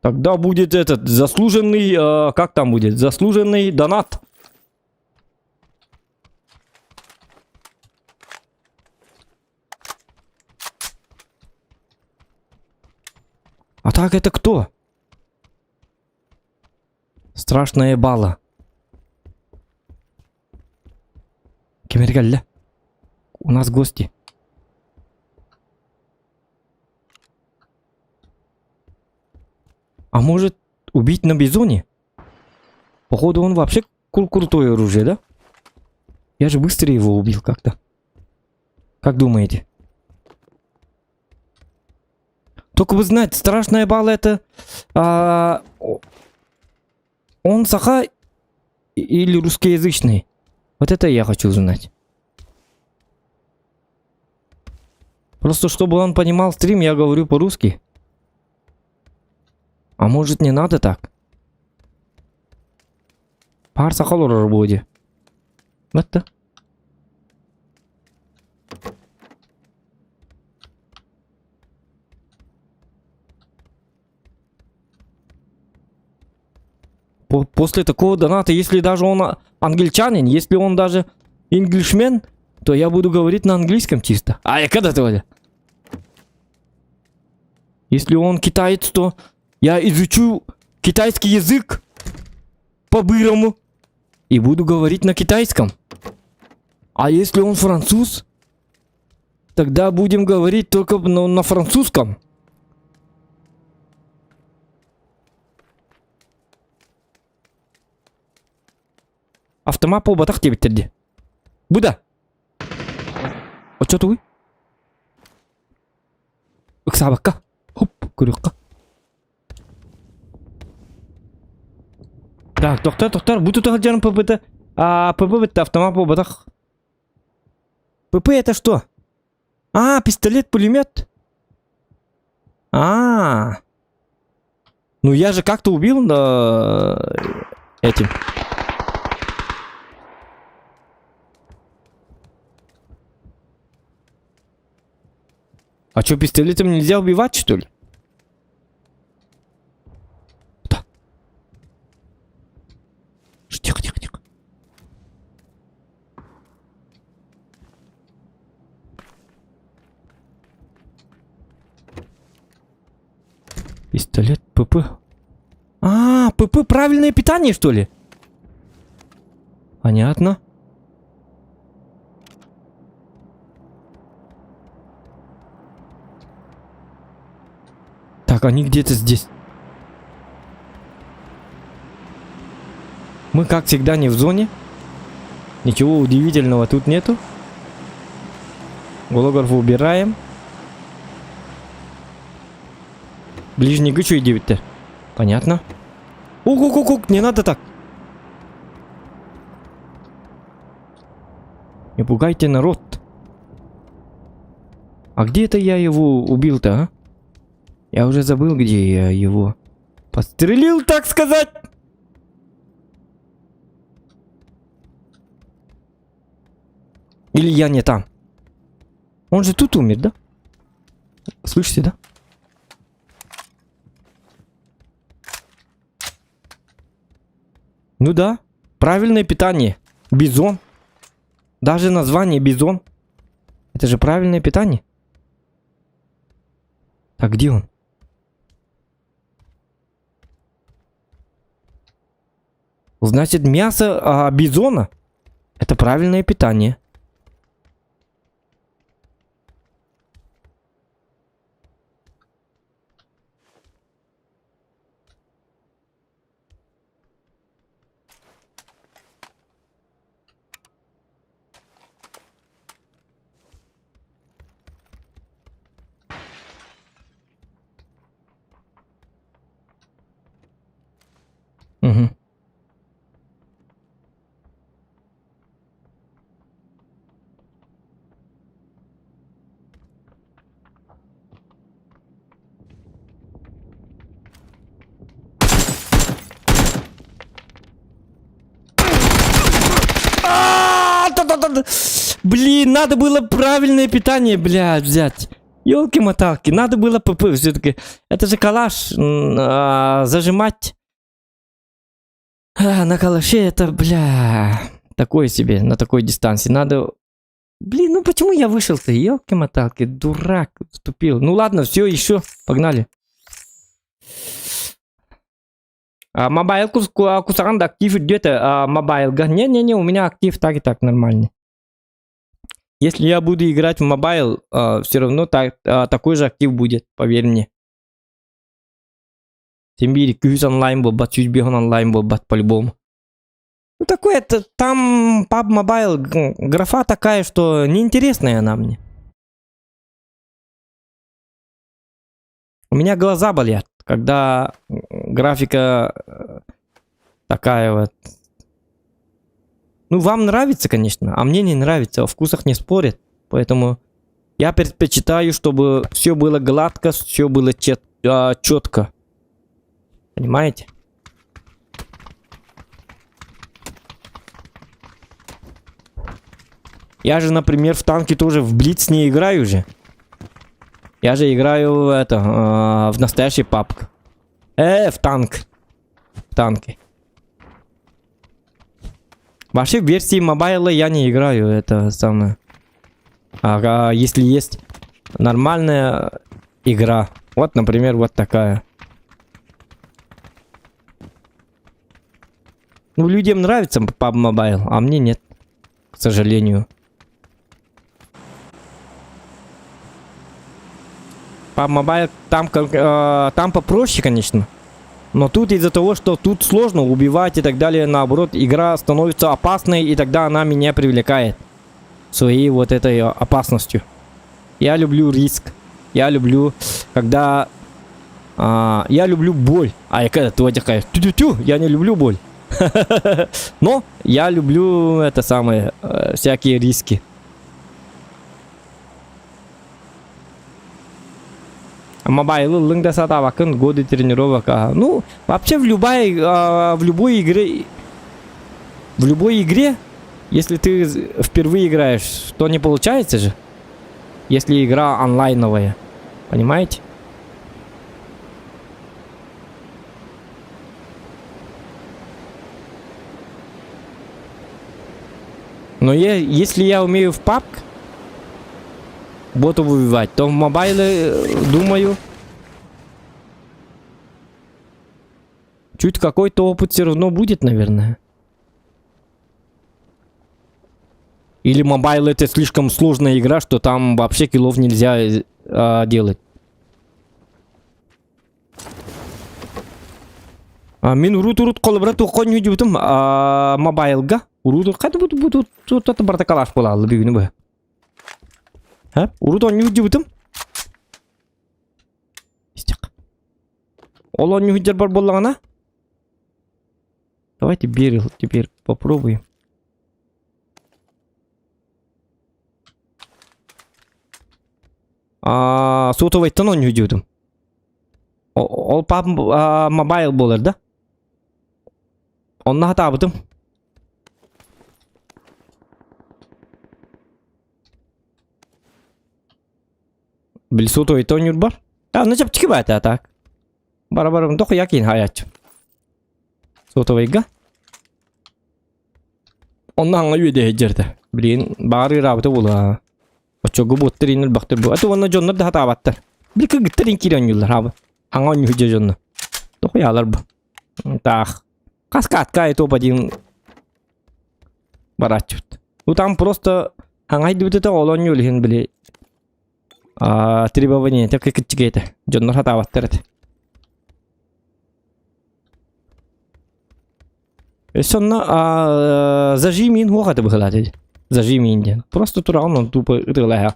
Тогда будет этот заслуженный... как там будет? Заслуженный донат. А так это кто? Страшная бала. Кемергалля. У нас гости. А может убить на бизоне? Походу он вообще крутое оружие, да? Я же быстро его убил как-то. Как думаете? Только вы знаете, страшная бала это... он саха или русскоязычный? Вот это я хочу узнать. Просто чтобы он понимал стрим, я говорю по-русски. А может не надо так? Пар сахал работе. Вот-то. После такого доната, если даже он англичанин, если он даже инглишмен, то я буду говорить на английском чисто. А я когда-то, Валя? Если он китаец, то я изучу китайский язык по-бырому и буду говорить на китайском. А если он француз, тогда будем говорить только на французском. Автомат по батах тебе терди. Буда. А что ты? Иксабака. Хоп, курюкка. Так, доктор, буду только делать ПП. А ПП это автомат по батах. ПП это что? А, пистолет-пулемет. Ну я же как-то убил этим. А что, пистолетом нельзя убивать, что ли? Да. Тихо. Пистолет ПП. ПП правильное питание, что ли? Понятно. Так, они где-то здесь. Мы, как всегда, не в зоне. Ничего удивительного тут нету. Голографу убираем. Ближний гычу и 9-то. Понятно. Ук, не надо так. Не пугайте народ. А где это я его убил-то, а? Я уже забыл, где я его подстрелил, так сказать. Или я не там. Он же тут умер, да? Слышите, да? Ну да, правильное питание. Бизон. Даже название бизон. Это же правильное питание. Так, где он? Значит, мясо бизона — это правильное питание. Мгм. Та-та-та-та. Блин, надо было правильное питание, блядь, взять. Ёлки-моталки, надо было ПП все-таки. Это же калаш. Зажимать. На калаше это, бля, такое себе, на такой дистанции. Надо... Блин, ну почему я вышел-то? Ёлки-моталки, дурак, вступил. Ну ладно, все, еще, погнали. Мобайл кусаранда актив где-то мобайл. Не-не-не, у меня актив так и так нормальный. Если я буду играть в мобайл, все равно такой же актив будет, поверь мне. Тем более, кюз онлайн был, бат, бегон онлайн был, бат, по-любому. Ну такой это, там PUBG Mobile, графа такая, что неинтересная она мне. У меня глаза болят, когда графика такая вот. Ну, вам нравится, конечно, а мне не нравится. О вкусах не спорят. Поэтому я предпочитаю, чтобы все было гладко, все было четко. Понимаете? Я же, например, в танке тоже в Блиц не играю же. Я же играю в настоящий PUBG. В танк. В танке. Вообще в версии мобайла я не играю, это самое. А если есть нормальная игра, вот, например, вот такая. Ну, людям нравится PUBG Mobile, а мне нет, к сожалению. PUBG Mobile там попроще, конечно. Но тут из-за того, что тут сложно убивать и так далее, наоборот, игра становится опасной, и тогда она меня привлекает своей вот этой опасностью. Я люблю риск. Я люблю, когда... я люблю боль. А я когда ты такая, тю-тю-тю, я не люблю боль. Но я люблю это самое, всякие риски. Мобайл, лынгда сатавакын, годы тренировок. Ну, вообще в любой игре, если ты впервые играешь, то не получается же. Если игра онлайновая. Понимаете? Но если я умею в PUBG ботов убивать, то в мобайле, думаю, чуть какой-то опыт все равно будет, наверное. Или мобайл это слишком сложная игра, что там вообще киллов нельзя делать. Мен урут қолыбыра тоққан үйді бұтым мобайлға. Урут қады бұты барда қалаш болалы бүгіні бұ. Урут он үйді бұтым. Ол он үйдер бар болағана. Давайте берил теперь попробуем. Сотовайттан он үйді бұтым. Ол PUBG мобайл болар, да? Онна хата бұтым. Біл сотовайттан үйір бар? Начап чики бәті атак. Бара-барым доқы якин хаячым. Сотовайға. Онна аңа үйеде жерді. Білейін бары рабыты болу. Очоғы бұттыр еніл бақтыр бұл. Әті онна жонлар да хата баттыр. Біл кігіттір енкері өңілдер абы. Аңа он үйде жонны. Доқы ялар бұл. Так. Каскадка и топ-1 барачут. Ну там просто аңайды бітіті олон үйілген біле. Требование. Так как это. Жонлар хата баттыр әті. Сонна зажимин уақыты бұғылады. Зажимин ден. Просто тұрағын он тупо ұтығылайға.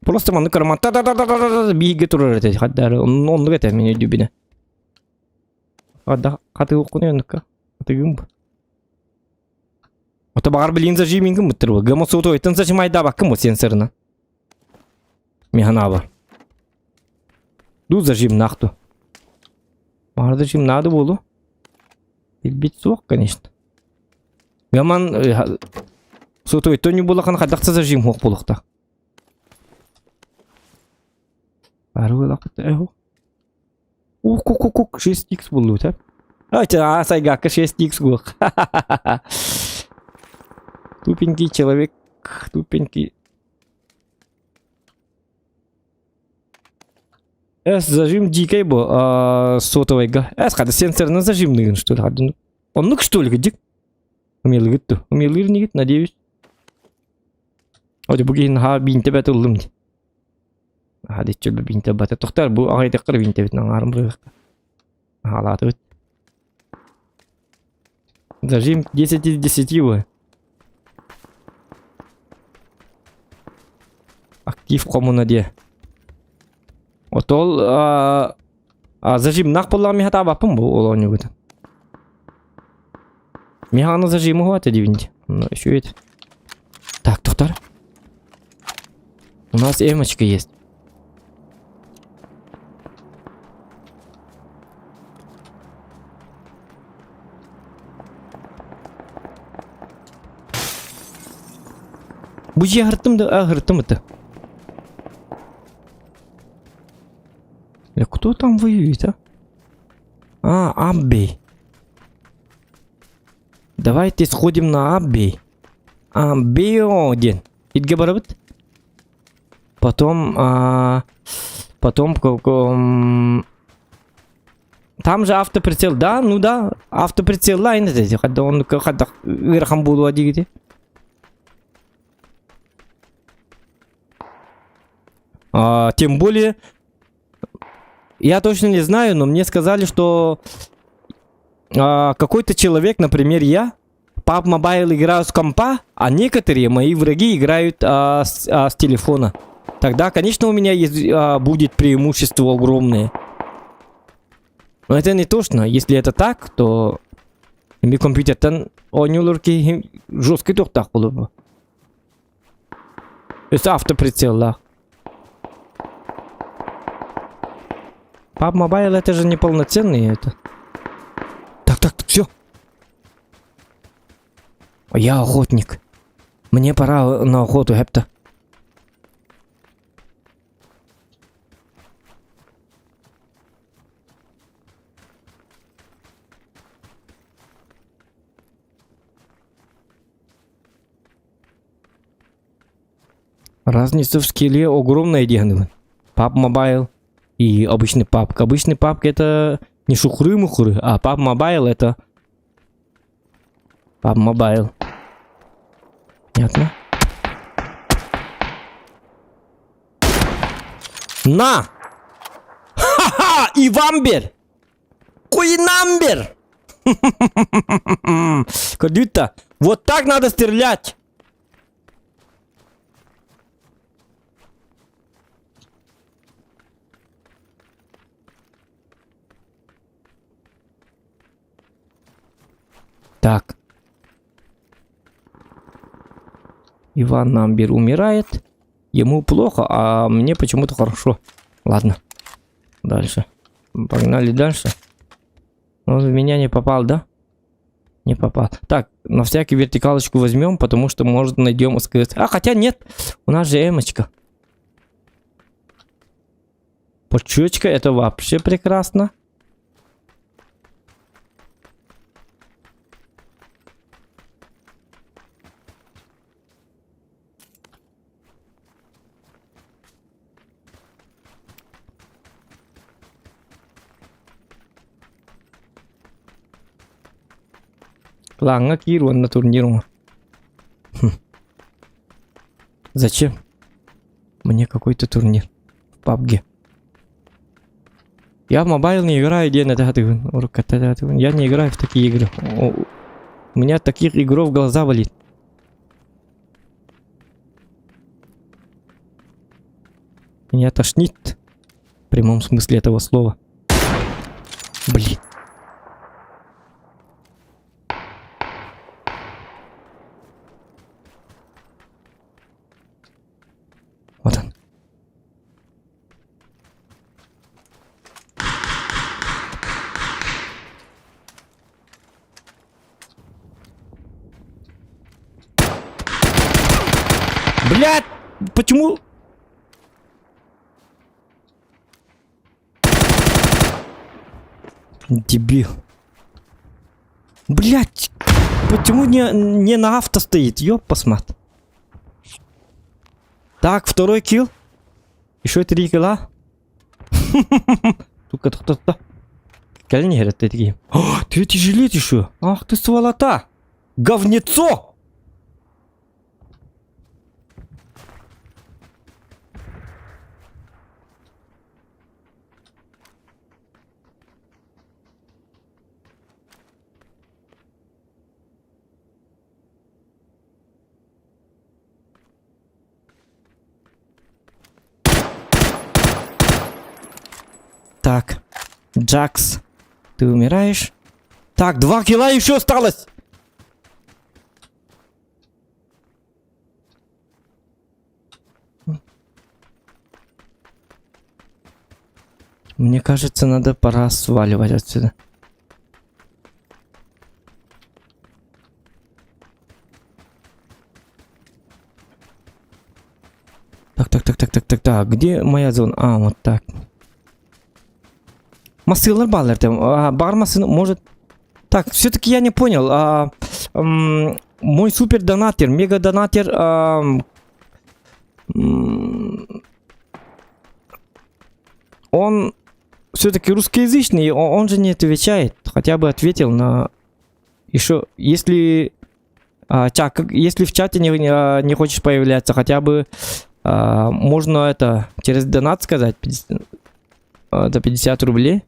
Просто маны карман та-та-та-та-та-та бейге тұрыр әті. Хаддары. Онлық әті мен өйді біне. Ада каты окуну өнөккө. Атыгым. Ото багар билин зажим ким бутыр. Гамо сото айтын зажим айда бакым сенсорна. Механа бар. Ду зажим нахту. Багар зажим надо болу. Бит суок, конечно. Гаман сото айто не булакан кадакса зажим хок булакта. Ару лакыт эхо. Ук 6x болу тап. Ача сайгакка 6x гук. Тупенький человек, тупенький. Зажим дикой бо сотовайга. Када сенсорный зажимный, что ли? Он ну что ли, где? Умел гитту. Умел не гит, надеюсь. Оди бугин ха бинте бет улым. Хadi чөбө бинте бат. Токтар бу агайда кыр бинте бит наңарым бырык. Халаты бит. Зажим 10 из 10 бу. Актив коммуна де. Отол зажим нах полами хата бапым бу олону бит. Механа зажиму хватит дивинти. Ну еще это. Так, токтар. У нас эмочка есть. Буji агырттым да агырттым это. Кто там воюет, а? Аббей. Давайте сходим на Аббей. Аббей один. Идге барабыт. Потом там же автоприцел, да? Ну да, автоприцел лайн это. Когда он когда верхом буду одигите. Тем более, я точно не знаю, но мне сказали, что какой-то человек, например, я, PUBG Mobile играю с компа, а некоторые мои враги играют с телефона. Тогда, конечно, у меня есть, будет преимущество огромное. Но это не точно. Если это так, то ми компьютер ойнулурки жесткий тоқтақ болу. Это автоприцел, да. PUBG Mobile это же неполноценный это. Так, все. Я охотник. Мне пора на охоту, хепта. Разница в скилле огромная, Дегановый. PUBG Mobile и обычный PUBG. Обычный PUBG это не шухры-мухры, а PUBG Mobile это PUBG Mobile. Понятно? На! Ха-ха! Ивамбер! Куинамбер! Кадюта! Вот так надо стрелять! Так. Иван Намбер умирает. Ему плохо, а мне почему-то хорошо. Ладно. Дальше. Погнали дальше. Он в меня не попал, да? Не попал. Так, на всякий вертикалочку возьмем, потому что, может, найдем СКС. А, хотя нет. У нас же эмочка. Почечка, это вообще прекрасно. Ланга кирван на турниру. Зачем? Мне какой-то турнир в PUBG. Я в мобайл не играю, я не играю в такие игры. У меня таких игров глаза болит. Меня тошнит в прямом смысле этого слова. Блин. Почему? Дебил. Блять. Почему не на авто стоит? Ёп, посмотри. Так, второй килл. Еще 3 килла. Тука. Калини говорят, ты такие. О, третий жилет еще. Ах ты сволота. Говнецо. Так, Джакс, ты умираешь? Так, 2 килла еще осталось. Мне кажется, надо пора сваливать отсюда. Так, где моя зона? А, вот так. Масылар баллар там, бар масын, может... Так, все-таки я не понял. Мой супер донатер, мега донатер... он все-таки русскоязычный, он же не отвечает. Хотя бы ответил на... Еще, если... если в чате не хочешь появляться, хотя бы... можно это через донат сказать. Это 50 рублей.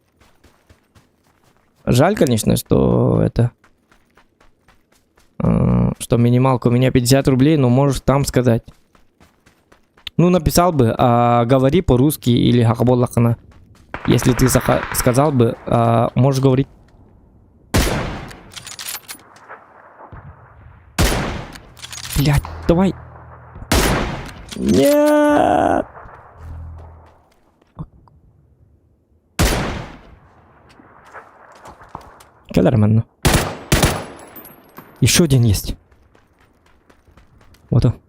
Жаль, конечно, что это... что минималка у меня 50 рублей, но можешь там сказать. Ну, написал бы, говори по-русски или хакаболлахана. Если ты сказал бы, можешь говорить. Блядь, давай. Нет. Нормально. Еще один есть. Вот он.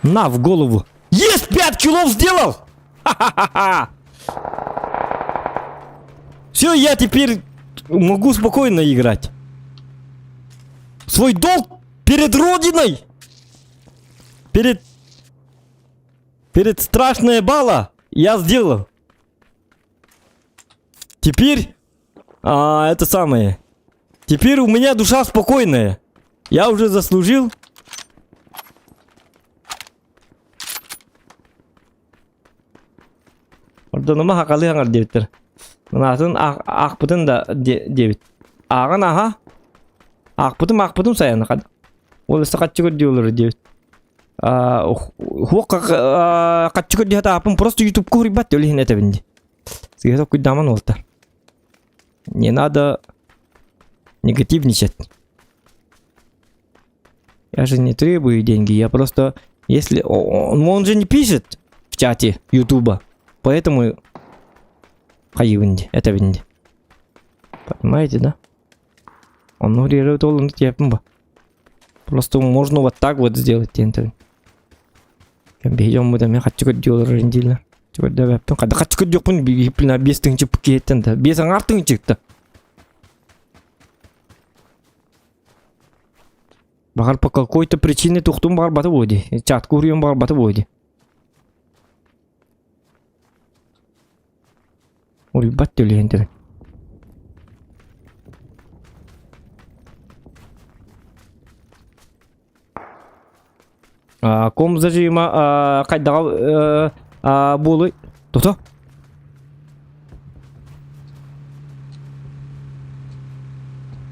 На, в голову. Есть! 5 киллов сделал! Ха-ха-ха-ха! Все, я теперь могу спокойно играть. Свой долг перед Родиной! Перед страшной бала я сделал. Теперь... это самое. Теперь у меня душа спокойная. Я уже заслужил. Ордонома хакалы хангар девиттер. Насын ак бутын да девит. Аган аха. Ак бутын саяны кад. Ол сакатчы көрдүлөр девит. Хук катчы көрдү хата апын просто YouTube ребят өлехин этебинди. Сиге sok кудаман олтар. Не надо негативничать. Я же не требую деньги, я просто... Если... Он же не пишет в чате Ютуба. Поэтому... Хайвинди, это винди. Понимаете, да? Он реагирует на типа. Просто можно вот так вот сделать. Бейдем мы там, я хочу делать рендильно. Да, хочу делать на без тынчик пакетента. Без артынчик-то. Багар по какой-то причине тухтум бар бата води. Чат курьем бар бата води. Ой, баттю лентер. Ком зажима кайдагал болой. Кто?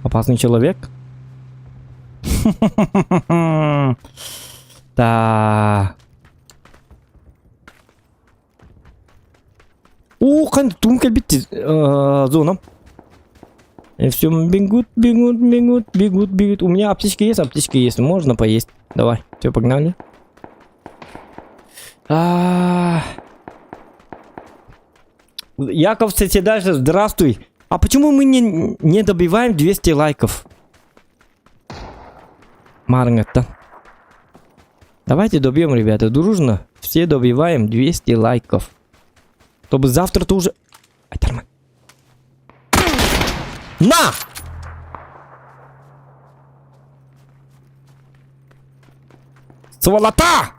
Опасный человек. Да. О, кан тумка бит зоном. И все бегут. У меня аптечки есть, можно поесть. Давай, все, погнали. Яков Сетидаш, здравствуй. А почему мы не добиваем 200 лайков? Марнгаттан. Давайте добьем, ребята, дружно. Все добиваем 200 лайков. Чтобы завтра-то уже... Айтарман. На! Сволота!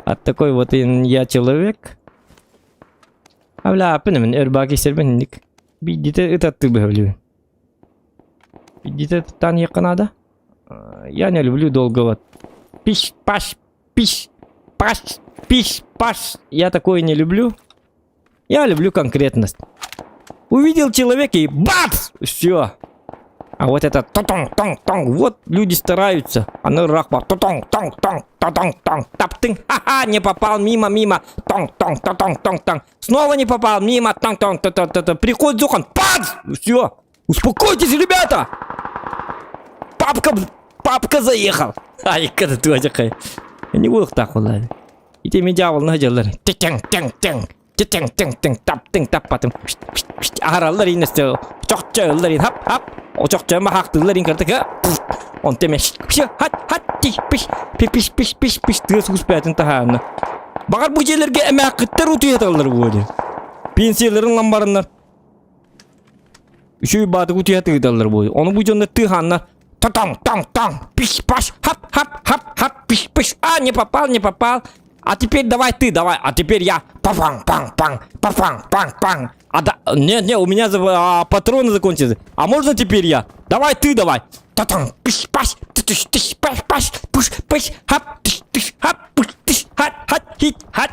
Вот такой вот я человек. Авля, пенемен, эрбаки сербенник. Видите, это ты бы говорил. Видите, там я Канада? Я не люблю долго вот. Пиш, паш, пиш, паш, пиш, паш. Я такое не люблю. Я люблю конкретность. Увидел человека и бац! Все. А вот это тонг-тонг-тонг. Вот люди стараются. А на рахба тонг-тонг-тонг. Тонг-тонг-тонг. Тап-тынг. Ха-ха, не попал. Мимо. Тонг-тонг-тонг-тонг. Снова не попал. Мимо. Тонг-тонг-тонг. Приходит Зохан. Бац! Все. Успокойтесь, ребята. Папка заехал. Ай, когда ты отдыхай. Я не буду так, ладно. И ты меня дьявол наделал. Тинг-тинг-тинг. Тинг-тинг-тинг. Тап-тинг, тап-патым. Ағаралар инесті. Чоқ-чоғылар ин. Хап-хап. O çok mahaktılar inkartık. On demiş. Piş. Tığız kuspayatın tahanı. Bakar bu şeylerge emeğakıtlar utuya tağılır bu öyle. Pensiyaların lambarınlar. Şu batı utuya tağılır bu öyle. Onu bu canlar tığhanlar. Тang. Пиш, паш. Хап. Пиш. А, не попал. А теперь давай ты, давай. А теперь я. Панг. А да, нет, у меня патроны закончились. А можно теперь я? Давай ты, давай. Та-там, пиш, паш, тыш, паш, пуш, хап, тыш, хап, пуш, тыш, хат, хит, хат,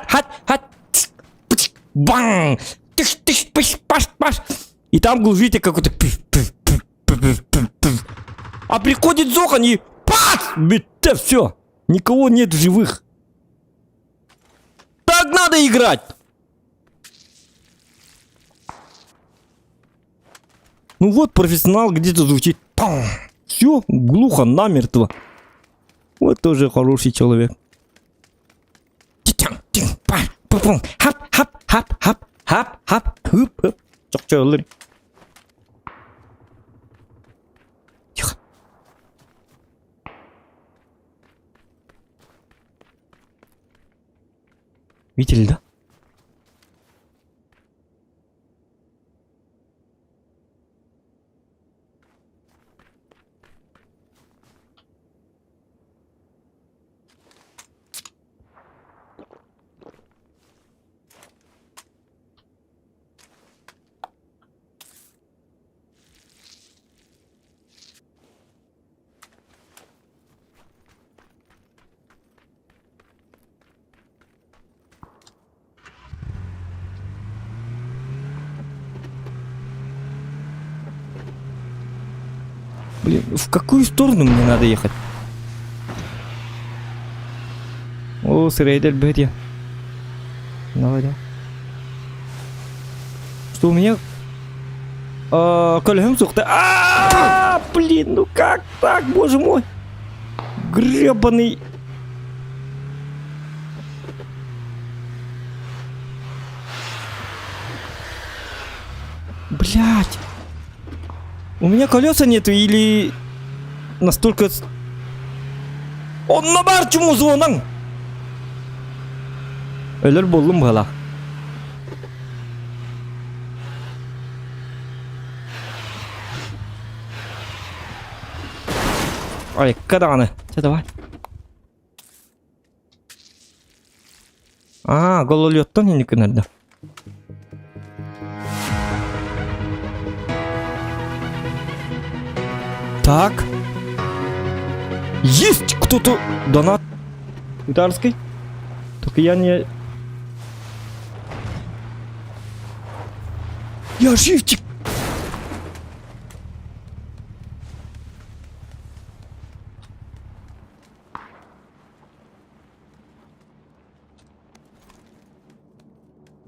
бам, тыш, пиш, паш. И там глушите какой-то А приходит Зохан и пац! Бите, все. Никого нет в живых. Так надо играть. Ну вот профессионал где-то звучит. Все, глухо, намертво. Вот тоже хороший человек. Хап. Чок-чок. Тихо. Видели, да? Блин, в какую сторону мне надо ехать? О, срейдер бедя. Давай. Что у меня? Колем сухта. Блин, ну как так, боже мой. Гребаный. Блять. У меня колеса нету или настолько... Он на барчему звонан. Ölür buldum hala. Ой, когда она? Что, давай. Гололеттан иник nerede? Так. Есть кто-то. Донат. Гитарский. Только я не... Я живчик.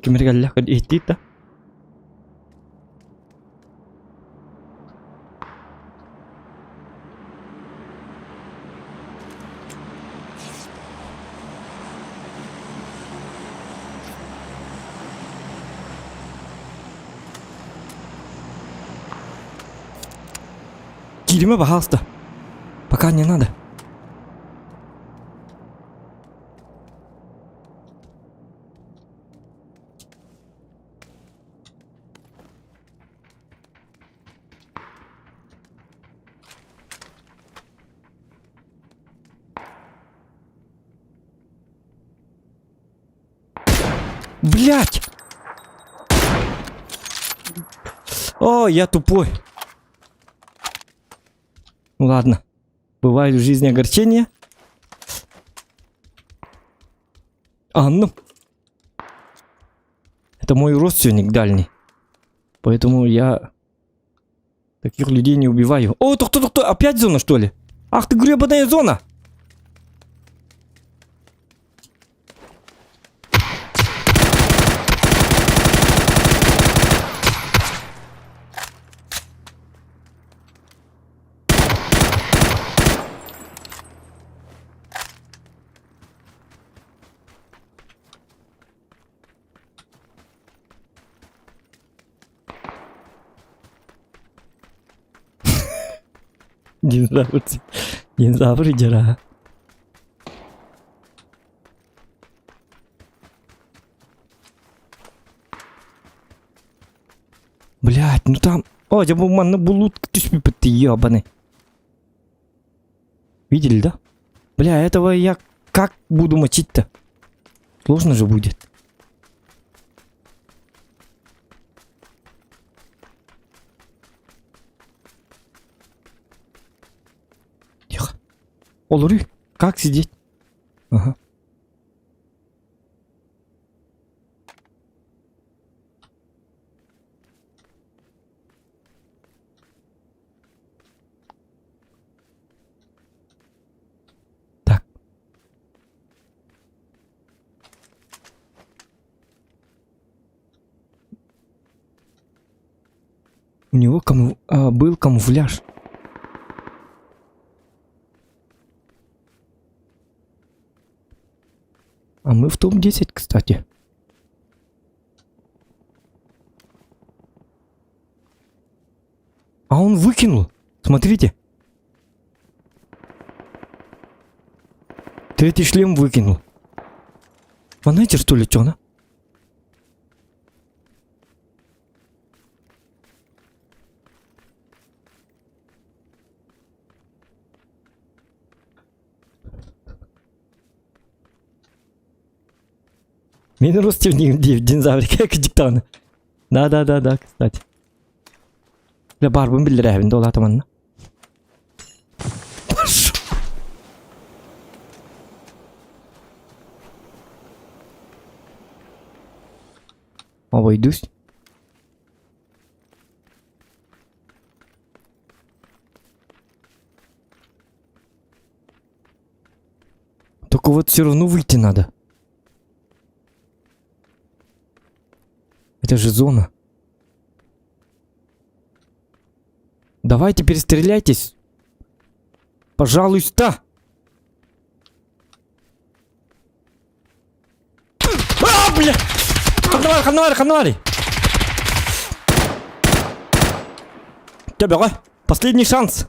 Кемер галлах идти-то. килиме, пожалуйста. Пока не надо. Блять! О, я тупой. Ну ладно. Бывает в жизни огорчения. Ну. Это мой родственник дальний. Поэтому я таких людей не убиваю. О, кто? Опять зона, что ли? Ах ты гребаная зона! Динозавры дера. Блять, ну там... О, я бы манна булут, ты ебаный. Видели, да? Бля, этого я как буду мочить-то? Сложно же будет. Тихо. Олуры, как сидеть? Ага. Так. У него был камуфляж. А мы в топ-10, кстати. А он выкинул. Смотрите. Третий шлем выкинул. Манетер, что ли, чё, на? Мен родственник динозаврик, как диктаны. Да, кстати. Бля, барбын билдирәбин да ола таманна. Обойдусь. Только вот все равно выйти надо. Это же зона. Давайте перестреляйтесь. Пожалуйста. А, бля! Ханвари. Давай, последний шанс.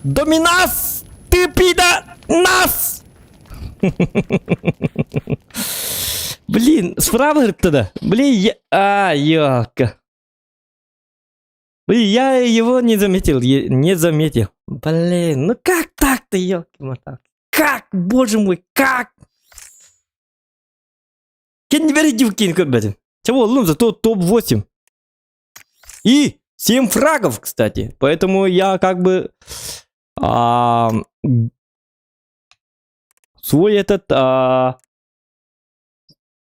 Доминас! Ты пида нас! Блин, справа говорит тогда. Блин, ёлка. Блин, я его не заметил. Блин, ну как так-то, ёлки-моталки? Как, боже мой, как? Кен не верите в кинь, блядь. Чего, ну, зато топ-8. И 7 фрагов, кстати. Поэтому я как бы... свой этот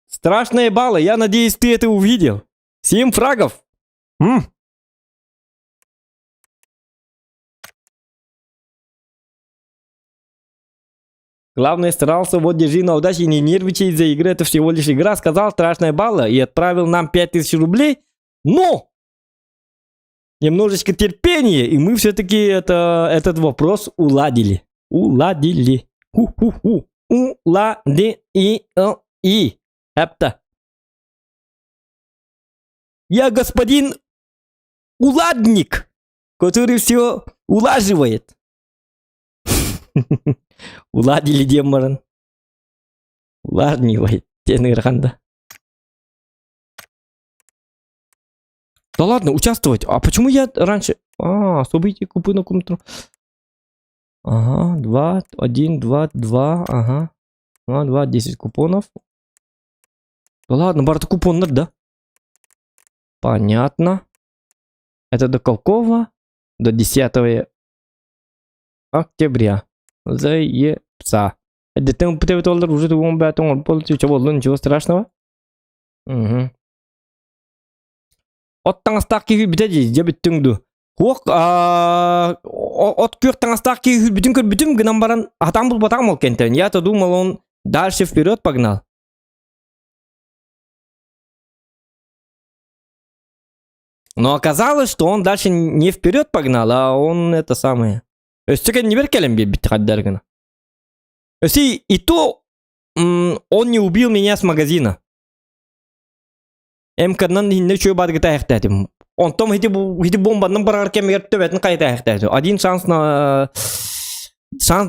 страшные баллы. Я надеюсь, ты это увидел. 7 фрагов. Главное, старался, вот держи на удаче, не нервничай из-за игры, это всего лишь игра, сказал страшная балла и отправил нам 5000 рублей. Но! Немножечко терпения, и мы все-таки этот вопрос уладили. Уладили. Уладили. Эпта. Я господин уладник, который все улаживает. Уладили демаран. Уладнивает. Тенырханда. Да ладно, участвовать. А почему я раньше... события купы на ком-то... Ага, 2, 1, 2, 2, ага. 2, 2, 10 купонов. Да ладно, барта купон надо, да? Понятно. Это до какого? До 10 октября. Заебца. Это ты уже ничего страшного. Угу. От таңстақ кейі бітеді, жебіт түңді. Оқ, от күйік таңстақ кейі бүтін гынан баран атам бұл батам ол кенттен. Я-то думал, он дальше вперед погнал. Но оказалось, что он дальше не вперед погнал, а он это самое. Өстіген не беркелем бит хаддергана. И то он не убил меня с магазина. Эмканнан хинне чөй бадгы таяқтадым. Он том хиди бомбаның барар кемер төбетін қайта таяқтады. Один шанс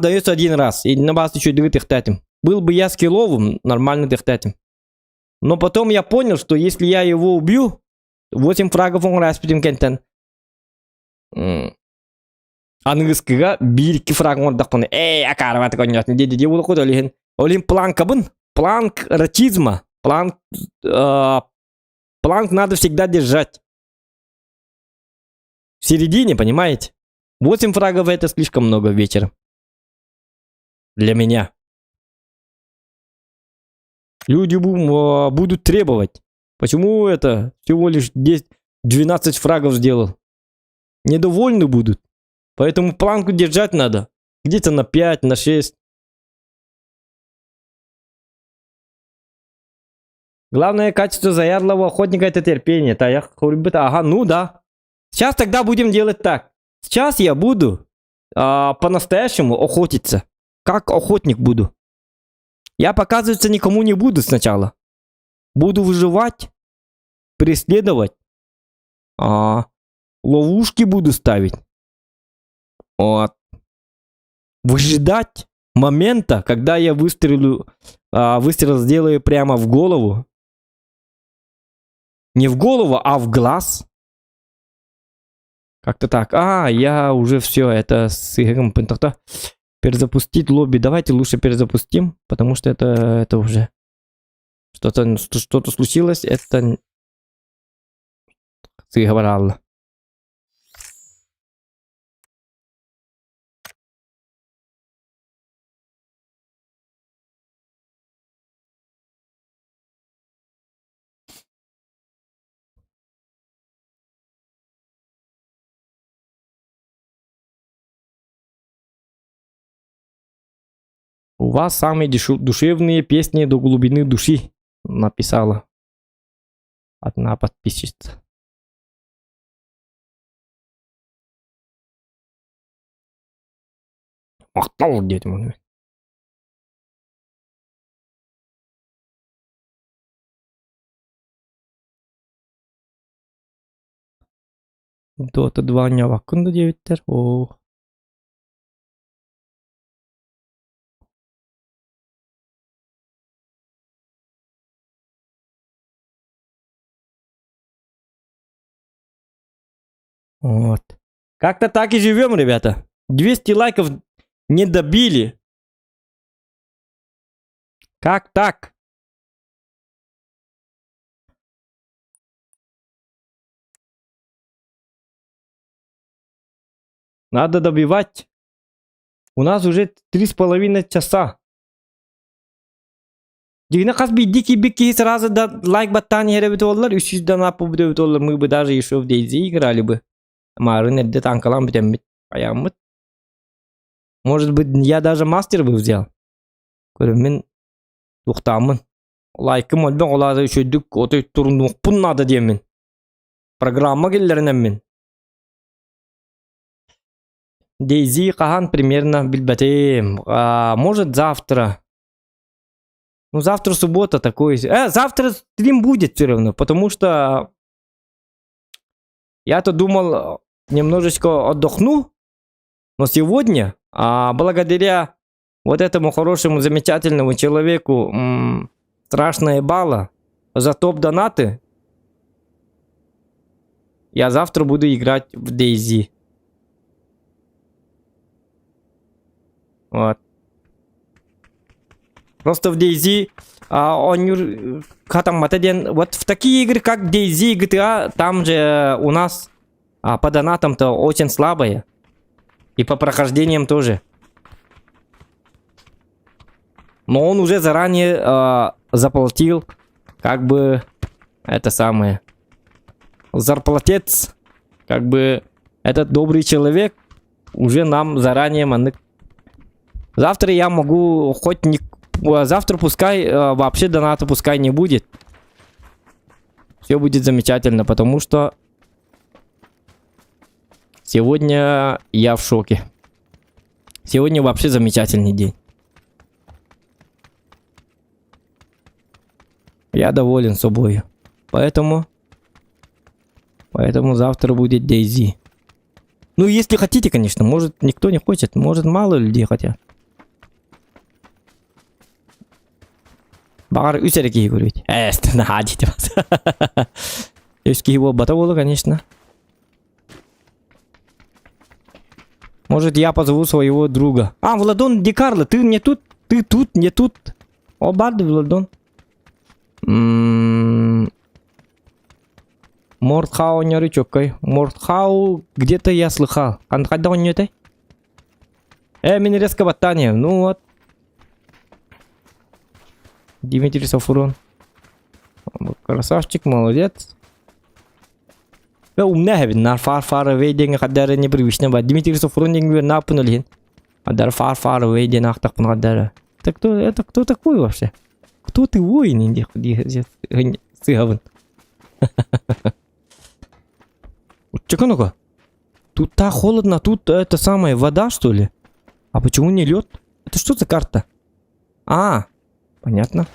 дается один раз. И на базу чөй дыгы таяқтадым. Был бы я скилловым, нормально таяқтадым. Но потом я понял, что если я его убью, 8 фрагов он распитим кенттен. Английскіға 1-2 фраг ордақ бұны. Акарваты конятын. Де ол қойды олейін. Олейін планка бұн. Планк рачизма. Планк надо всегда держать. В середине, понимаете? 8 фрагов это слишком много вечером. Для меня. Люди будут требовать. Почему это всего лишь 12 фрагов сделал? Недовольны будут. Поэтому планку держать надо. Где-то на 5, на 6. Главное качество заядлого охотника это терпение. Ага, ну да. Сейчас тогда будем делать так. Сейчас я буду по-настоящему охотиться. Как охотник буду. Я показываться никому не буду сначала. Буду выживать, преследовать. Ловушки буду ставить. Вот. Выжидать момента, когда я выстрел сделаю прямо в голову. Не в голову, а в глаз. Как-то так. Я уже все это с игром. Перезапустить лобби. Давайте лучше перезапустим, потому что это уже что-то случилось. Это сыграло. У вас самые душевные песни до глубины души, написала одна подписчица. Мақтал деді мұны. Dota 2 не vakında девиттер. Вот. Как-то так и живем, ребята. 200 лайков не добили. Как так? Надо добивать. У нас уже 3,5 часа. Дигна қас биддики бикки сразу да лайк баттан херебет олар. 300 дана победет олар. Мы бы даже еще в Дейзи играли бы. Марын эдде танкалам битем. Аямыт. Может быть, я даже мастер бы взял. Көрімен тоқтамын. Лайкым өлбен оларды үшөйдік отой турын оқпын надо демен. Программа келлерінен мен. Дейзи қахан примерно билбетем. Может завтра. Ну, завтра суббота такой. Завтра стрим будет все равно, потому что я-то думал, немножечко отдохну, но сегодня, благодаря вот этому хорошему, замечательному человеку, страшная бала за топ-донаты, я завтра буду играть в DayZ. Вот. Просто в DayZ вот в такие игры, как DayZ и GTA, там же у нас по донатам-то очень слабые. И по прохождениям тоже. Но он уже заранее заплатил, как бы, это самое, зарплатец, как бы, этот добрый человек уже нам заранее Завтра я могу хоть не... Завтра пускай вообще доната пускай не будет. Все будет замечательно, потому что сегодня я в шоке. Сегодня вообще замечательный день. Я доволен собой. Поэтому завтра будет DayZ. Ну, если хотите, конечно. Может, никто не хочет. Может, мало людей хотят. Багар үсерекей көрөйт. Надите вас. Өски его бата болу, конечно. Может, я позову своего друга. Владон Ди Карло, ты не тут? Ты тут, не тут? О, барды, Владон. Мортхау не рычокой. Мортхау где-то я слыхал. Когда он не ты? Меня резко батание. Ну вот. Дмитрий Сафурон. Красавчик, молодец. Умная, far away деген қадары непривычно ба. Дмитрий Сафурон деген напын өлген. Қадары far away деген ақтақпын қадары. Это кто такой вообще? Кто ты воин? Сыгавын. Чекай ну-ка. Тут так холодно, тут это самое, вода что ли? А почему не лед? Это что за карта? Понятно.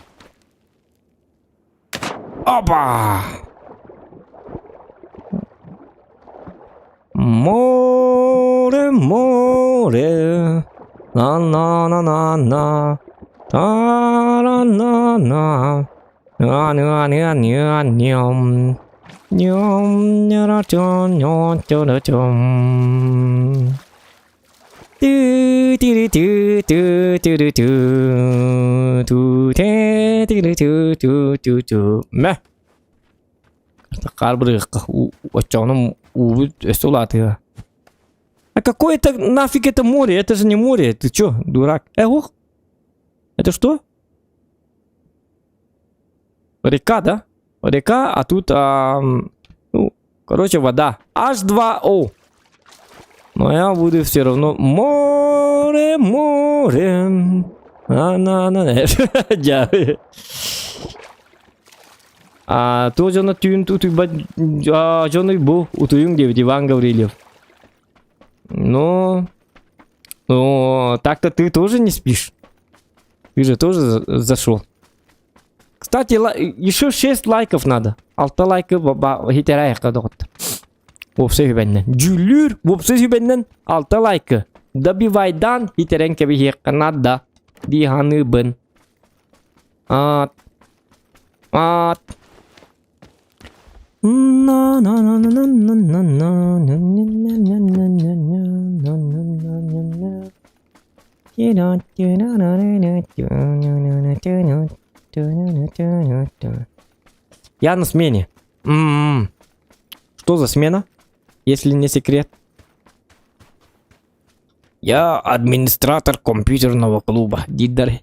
Опа! Море, море. На-на-на-на-на. Та-ра-на-на. На-на-на-на-ням. Ням-ня-ра-тя-ня-тя-ра-тям. Мә. А какое это нафиг это море? Это же не море. Ты чё, дурак? Ох. Это что? Река, да? Река, а тут, короче, вода. H2O. Но я буду все равно море, море. Тоже на тюн тут Джон был у тюн Иван Гаврилев. Но так-то ты тоже не спишь. Ты же тоже зашел. Кстати, еще 6 лайков надо. 6 лайков хитераях кадот. Вопсы хүбәннән. Жүлүр вопсы хүбәннән 6 лайкы. Добивайдан хитерен кеби Канада. Диханы бен. На на на на на на на на. Я на смене. Что за смена? Если не секрет. Я администратор компьютерного клуба. Дидары.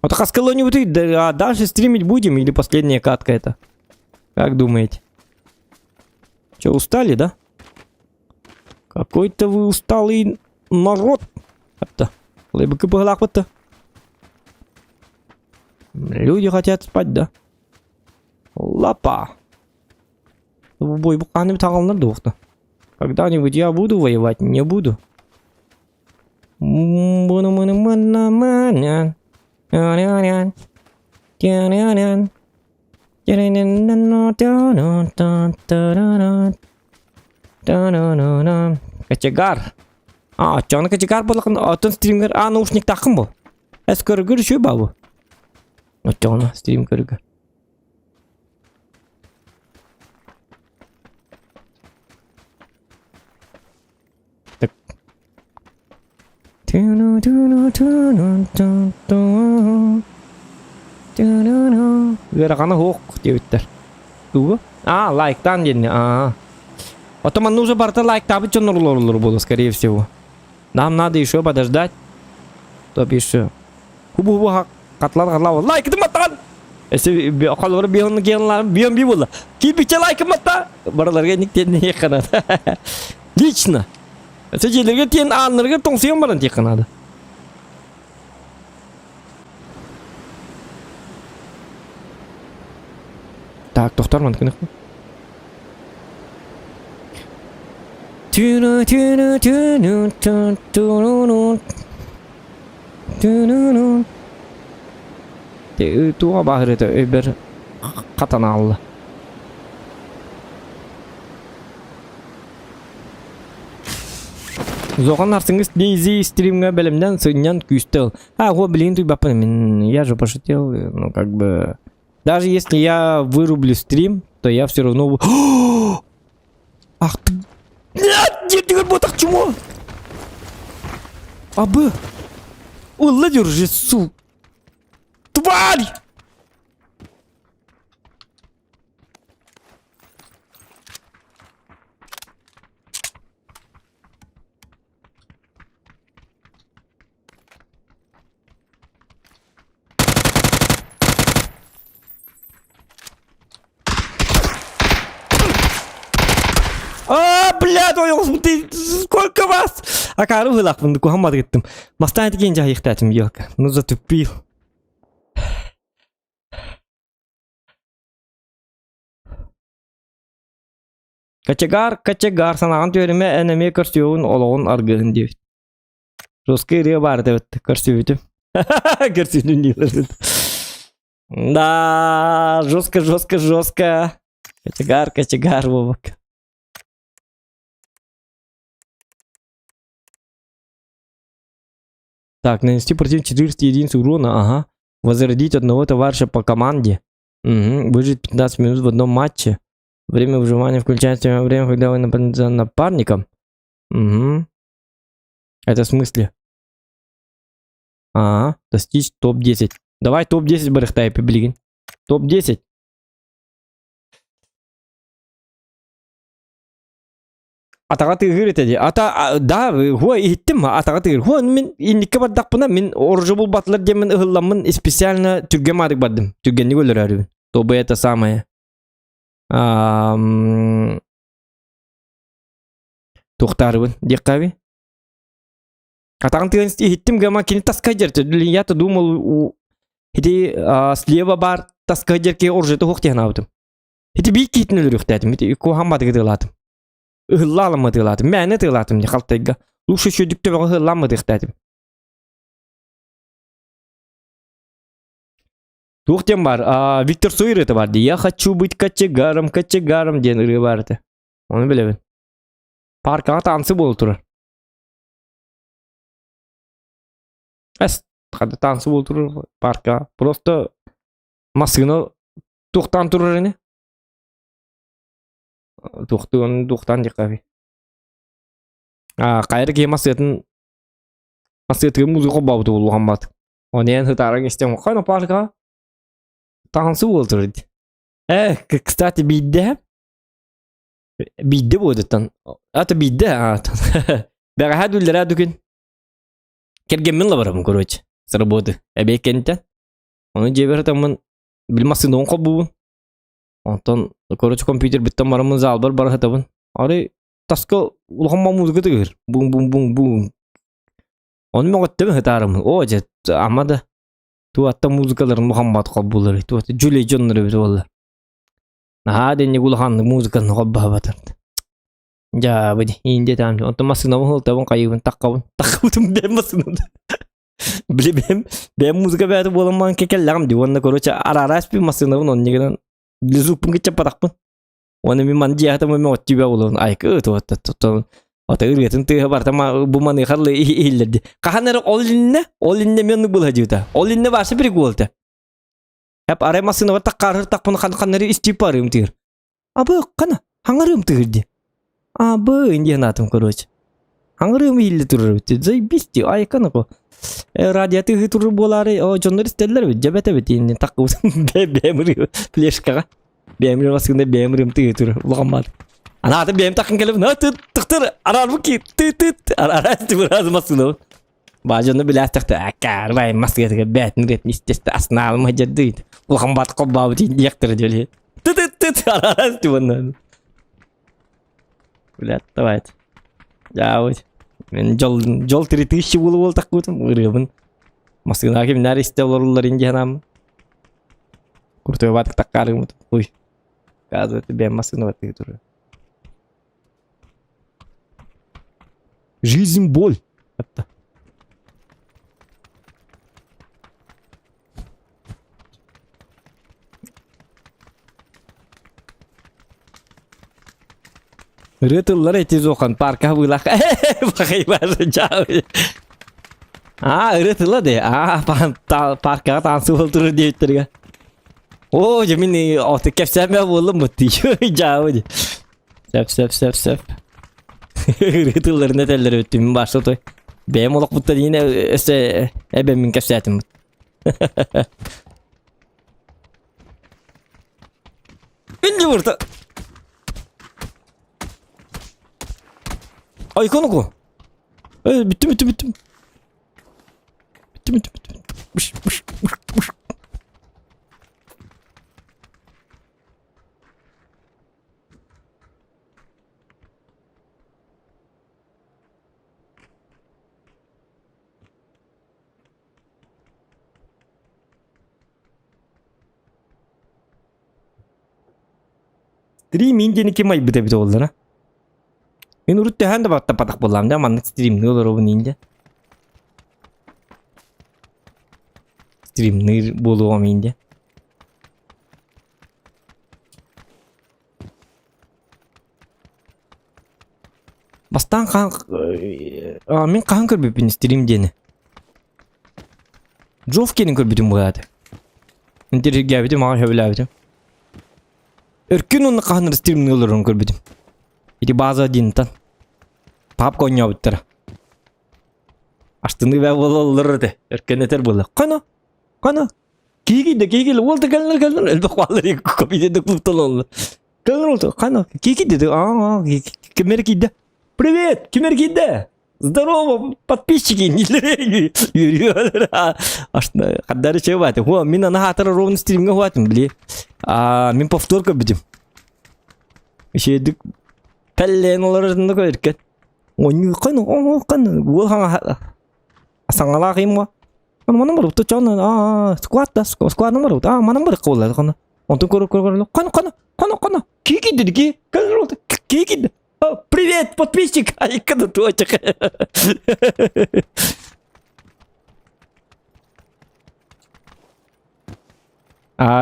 Вот Хаскалонь, дальше стримить будем или последняя катка это? Как думаете? Че, устали, да? Какой-то вы усталый народ. Это. Люди хотят спать, да? Лапа. Бой буканы тағалыныр доқты. Когда-нибудь я буду воевать, не буду. Кочегар. Чоны кочегар болақын атын стримгер. Наушник тақым бұл. Әс көргір шүй ба бұл. Чоны стрим көргір. Гырағаны хоқ деуіттер. Туғы? Лайктан дені. Отоман нужно барта лайк табы чон нурлор было, скорее всего. Нам надо еще подождать. Топ еще. Хубу катлар. Лайк дыматан! Если қалуыр бейонны кейінлар, бейон бей болды. Кейпікче лайк мата! Бараларға никтен не қанады. Лично. Сәжелерге тен анларға тоңсыйын баран тек қанады. Так, тоқтарман кінік қой. Туға бағыр еті өйбір қатана алды. Зоған арсыңыз дейзи стримға бәлімден сүйінен күйістел. О, блин, ты бапын, я же пошутил, ну как бы... Даже если я вырублю стрим, то я все равно... Ах ты... Нет, ты работах чмо? Абы... Улла держи, су... Тварь! Блядь, ой, ты сколько вас? Кару гылак бунду кухаммад кеттим. Мастан еткен жағы ектәтім елка. Ну затупил. Качагар санаған төріме әнеме көрсеуін олауын арғығын деп. Жосқа ерге бары дәбітті, көрсеуітім. Көрсеуін не да, жестко. Качагар, бобак. Так, нанести против 400 единиц урона, ага. Возродить одного товарища по команде. Выжить 15 минут в одном матче. Время выживания включается во время, когда вы нападаете напарником. Это в смысле? Достичь топ-10. Давай топ-10 барахтай, блин. Топ-10. Атаға тыгыр етеді. Да, хуа еттім, атаға тыгыр. Хуа, мен иннікке бардақ бұна, мен оржы бұл батылар демен ұғылламын специально түргем адық бардым. Түргенні көлір әрі. Тобы это самое. Тоқтарыбын, дек қави. Атағын тыгын еттім, гама кені тасқа жерді. Я-то думал, слева бар тасқа жерге оржеті хоқтиян аудым. Бейт кейтін өлір өқтәдім. Кохамбады қыдылатым. Hıllağılımı tıkladım. Ben ne tıkladım diye kalktayga. Luşu şödükte bana hıllağımı tıkladım. Tuğtem var. Виктор Суир'ı vardı. Я хочу быть кочегаром diyen ırı vardı. Onu bilemem. Parkana tansı bol turur. Hadi tansı bol turur parka. Просто masını tuğtan turur ne? Тухтан дек қави. Қайры кей масыетін музықа бауды болу қамбады. Оны ең хытарың істем. Қайна парқа? Тансы болдыр. Кстати, бидді болды. Это бидді. Бәға әділдер әдігін. Кергенмен лабарым, короче. С работы. Әбей кенттен. Оны жебер тамын білмасын оң қол бұбын. Ondan короче компьютер биттен барымын залбар бара хатабын. Ары таска улхамма музыка тыгыр. Бум. Оны мен көттем хатарым. О, жет амада. Ту атта музыкаларын Мухаммад кабуллары. Ту атта Джули Джоннары бит болду. Aha denni gulahanlık muzikanı hobba batırdı. Ja budi indi tamam. Ondan masına mı oldu? Kaybın takkabın. Takkabın ben masına. Bile ben müzika bayatı bolanman kekellerim diyor. Onunla koruça araras bir masına onun yerine lüzupun geçe patakpın. Onu mi manji hata mı otçu be olun. Ay kıt o ata ürgetin tühe var ama bu manı harlı ilerdi. Kahanları olinne mi onu bulacı da. Olinne varsa bir golde. Hep aramasını var takkar takpın kanları isteyip arıyorum diyor. Abi kana hangarım diyordu. Abi indi anatım koruç. Hangarım illi durur. Zay bisti ay kana ko. Radyatı hıtırır bolari o jonlar isterler mi? Cebete beti indi takkı bemri flash kaka. Bemri maskında bemrim tüyütür. Ulan ana benim takın gelip ne tıktır arar bu ki tıt arar biraz maskında. Bacanı bile taktı akar vay maskında bet nüret isteste asna alma caddıydı. Ulan bat kobba beti yaktır diyor. Tıt arar diyor. Ulan tamam. Jauh. Men jol triti işi bul takkutum ırıbın. Maskında kim nere istiyorlar ince hanım. Kurtuya bat takkarım. Uy. Gazete ben maskında bat duruyor. Жизнь боль. Hatta. Rıtıllar etiz okan parka bulak. Pakai bahasa Jawa. Rıtılla de. Parka tansu ultur diye terga. Oh, jamin ote kefseme bolum mutti. Jawa de. Sep. Rıtıllar ne teller öttüm başta toy. Benim olak mutta yine ebemin kefsetim. İnce vurdu. Ay konuku. Bitti. Bitti. Muş. Stream ince kim ay bite oldu na. Ben urut dehen de batta patak bolam da manlık stream ne olur o ince. Stream ne buluam ince. Bastan kan men kan kır stream dene. Jofke'nin kır bitim bu hadi. İndir gabidim ha hevlabidim. Erkin onun kanır stream ne olur kır bitim. Jadi bazı dinten. Pap konya bitter. Astını ve olur de. Erken eter bola. Kana. Kiki oldu gelin. Elbette kualları kapıda da kurtulalım. Gelin oldu. Kana. Kiki dedi. Кемер киде. Привет, Кемер киде. Здорово, подписчики. Yürüyorlar. Aslında kadar şey var. Hu, min ana hatara ровно стримге хватим, бли. Min повторка bidim. Şeydik. Pelleğin olarında koyarken. Onu kan. Bu sangalah kim wa? Mana baru tuh cowok squad nomor tuh. Mana baru kau lah kan. Untuk kor kan. Kiki dedi ki. Kiki. Привет, подписчик. Ay kada tuh acak.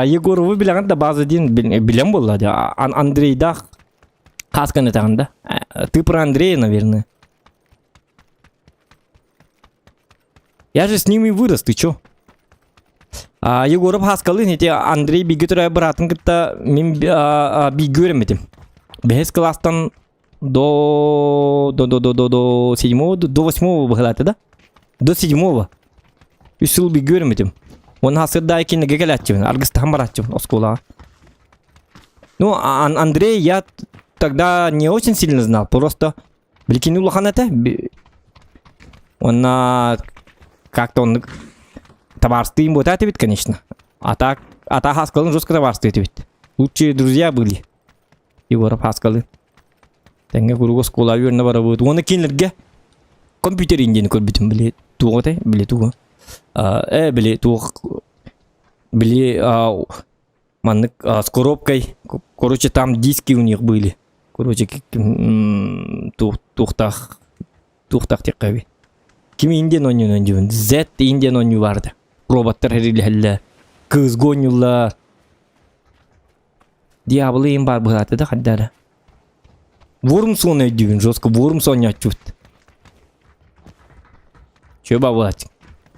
Егор вы bilang da bazı din bilen bolla da Андрей да Хасканы тагында. Ты про Андрея, наверное. Я же с ними вырос, ты чё? Егоров Хаскалы, эти Андрей бигütürä братым кытта мен биг görmedim. 5 класстан до 7-го, до 8-го быһылаты да? До 7-го. 3 yıl big görmedim. Onu Хаскыда экенге келатчыбын, аргыста хамбаратчыбын оскола. Ну, Андрей я тогда не очень сильно знал, просто прикинул ханете. Он как-то он товарствуем вот это ведь, конечно. А так Хаскалы жестко товарствует ведь. Лучшие друзья были. Егоров Хаскалы. Тенге куруго школа верно барабыт. Оны кинлерге компьютер инден көрбүтүм биле туготе биле туго. Биле туг биле Маннык с коробкой. Короче, там диски у них были. Короче, тухтах текави. Ким инден онюн онюн. Z инден оню барды. Роботтар херилхелле. Кыз гонюллар. Диаблы им бар быгаты да хаддара. Ворум сон өйдүгүн жостко ворум сон ячут. Чөба болат.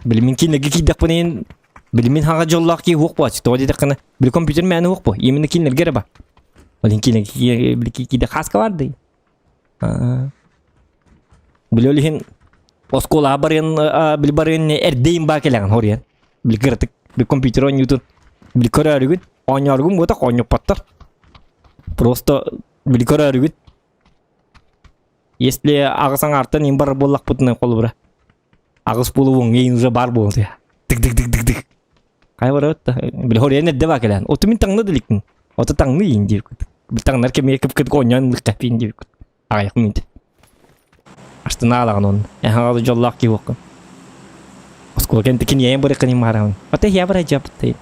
Билимин кинеге кидак панен билимин хага жоллак ки хук бач. Тоди дакына бил компьютер мәне хук бо. Именно кинер гереба. Олин кинеге билки киде хаска барды. Билөлихин оскола барен бил барен эрдейм бакелаган хориян. Бил гертик бил компьютер он ютун. Бил көрөрүгүн. Оняргун бота коньоп паттар. Просто бил көрөрүгүн. Если ағысаң артын ең бар болақ бұтынай қолы бұра. Ағыс болуың ең уже бар болды. Тік. Қай бар өтті? Біл хориян әдді бақ әлән. Оты мен таңны діліктің. Оты таңны ең деп күт. Біл таңнар кемей кіп қонянлық қапейін деп күт. Ағаяқ мейді. Аштына алаған оны. Әңғады жоллақ кей оқын. Оскол кәнтікен ең бір еқінен марауын. Оты я бір әжап бұттай.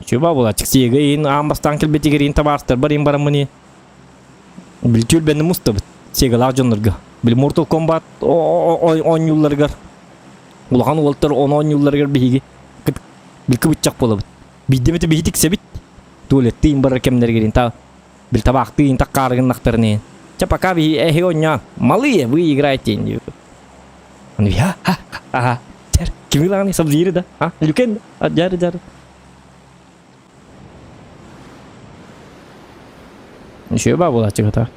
Чуба була чиксиге ин амбастан келбетигер ин табарстар бар ин барамыни. Бил тюлбенни мустабыт. Сегала жонларга. Бил Mortal Kombat 10 юлларга. Улахан Уолтер 10 юлларга биги. Бил кыбычак болобут. Биддемете бихитик себит. Туалетти ин бар кемнерге ин та. Бил табакты ин таккарыгын нактарны. Чапака би эхионя. Малые вы играете ин. Он я. Ага. Жар. Кимилани сабзири да. А? Люкен. Жар. Еще ба была чего-то.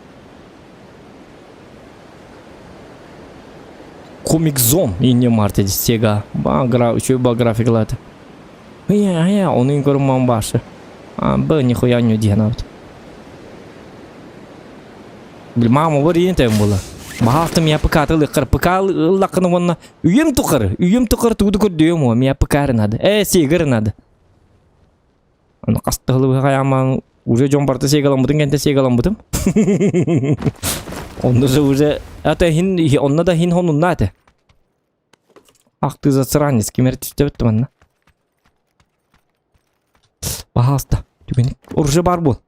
Комик Зон и не марте сега. Еще ба график лата. Он и гормон баши. Б нихуя не делают. Блин, мама вариант им было. Бахтам я покатал лакар, покал лакана ванна. Уем тукар туду кодему, меня покар надо. Сигар надо. Он кастал хаяма. Уже Джон Барта сегалам бутын кенте сегалам бутым. Онда же уже это онда да хин хонун нате. Ах ты засранец, кемертиш тебет манна. Бахаста. Түгенек уже бар бол.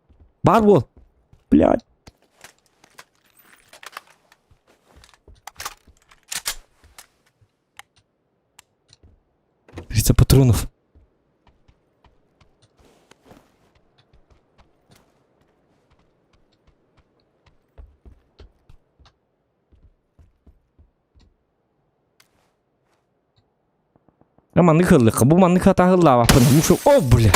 Блядь. Триста патронов. Манны хыллык, бу манны хата хыллава потому что о, бля.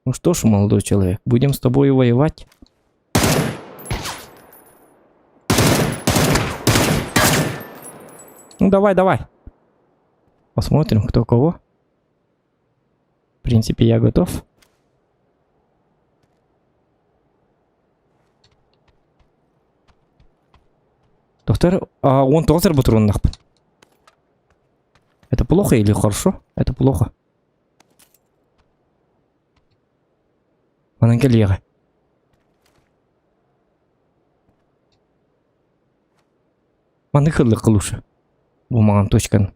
Ну что ж, молодой человек, будем с тобой воевать. Ну давай. Посмотрим, кто кого. В принципе, я готов. Доктор, он тоже патрон нахуй. Это плохо или хорошо? Это плохо. Она коллега. Маны хырлык лучше. Бумаган точкан.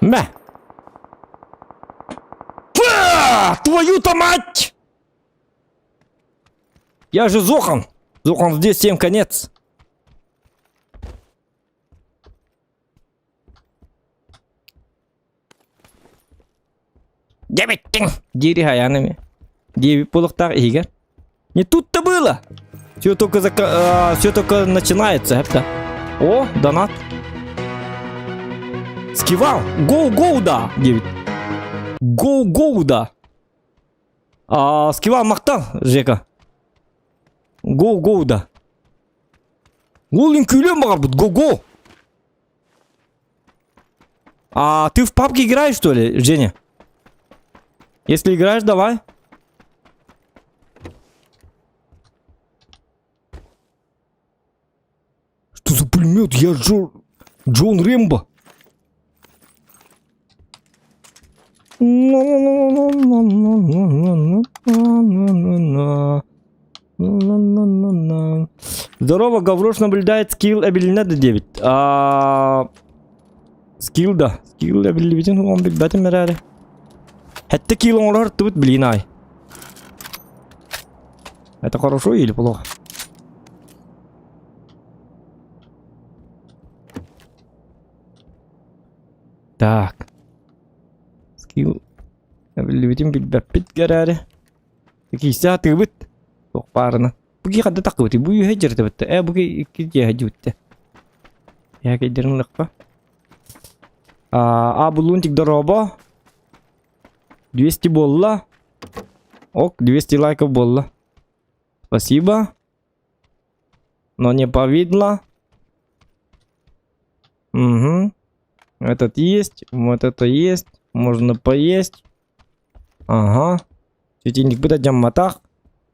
Мя! Твою-то мать! Я же Зохан! Зохан здесь всем конец! Девять! Дири хаянами. 9 полухтар игр. Не тут-то было! Все только начинается, это. О, донат. Скивал! Гоу, да! 9. Гоу, да! Скивал мақтан, Жека. Гоу, да. Олин күйлен бағар бұд, го. Ты в папке играешь, что ли, Женя? Если играешь, давай. Что за пулемет? Я Джон Рэмбо. Здорово, Гаврош наблюдает скилл абилинады 9. Скилл да. Скилл абилинады он битбатым мераре. Хетте килл он ртут блин ай. Это хорошо или плохо? Так. Скилл абилинады битбат гараре. Такие сяты бит. Парно. Буги хадда таквити. Буги хеджерте бит. Буги киджи хеджутте. Я кидерн лакпа. Булунтик дороба. 200 болла. Ок, 200 лайков болла. Спасибо. Но не повидло. Угу. Этот есть. Вот это есть. Можно поесть. Ага. Светильник будет джамматах.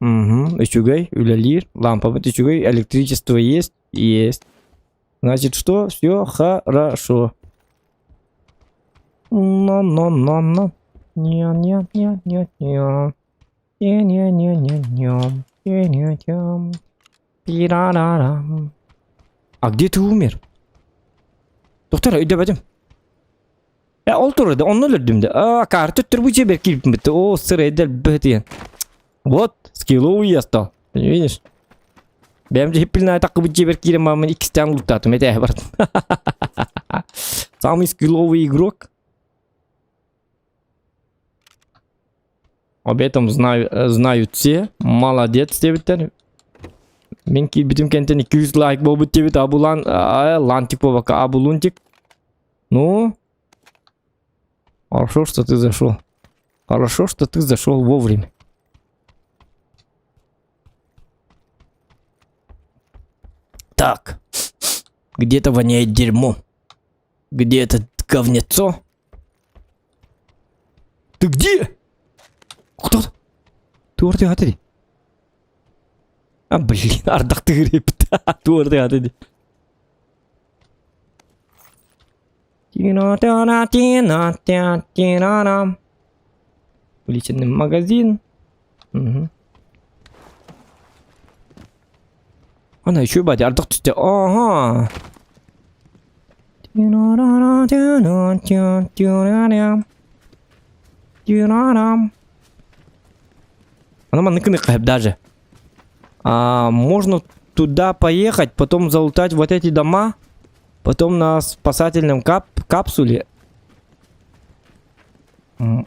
Угу. Ичугай, улялир. Лампа. Вот ичугай. Электричество есть. Есть. Значит, что? Все хорошо. Но. Не. Пирарарам. А где ты умер? Доктор, үйде бәдім. Ол тұрды, оны өлірдім де. Карты түрбі жебер келіп бітті. О, сыр әдел бітті. Вот, скилловый я стал. Видишь? Бәм же хиппіліне айтақы бұт жебер келем мамын 2 стан лутатым. Это я бардым. Самый скилловый игрок. Об этом знают все. Молодец, девиттер. Мен бітім кентен 200 лайк бол бұт девит. Абулан, лантик бол бака. Абулунтик. Ну. Хорошо, что ты зашел. Хорошо, что ты зашел вовремя. Так. Где-то воняет дерьмо. Где это говнецо? Ты где? Кто? Ты орды атыди. Блин, ардақты грепті. Ты орды атыди. Уличный магазин. Угу. Она еще бади, ардақ түсті. Ага. Она маныкны қайып даже. Можно туда поехать, потом залутать вот эти дома, потом на спасательном капсуле. Он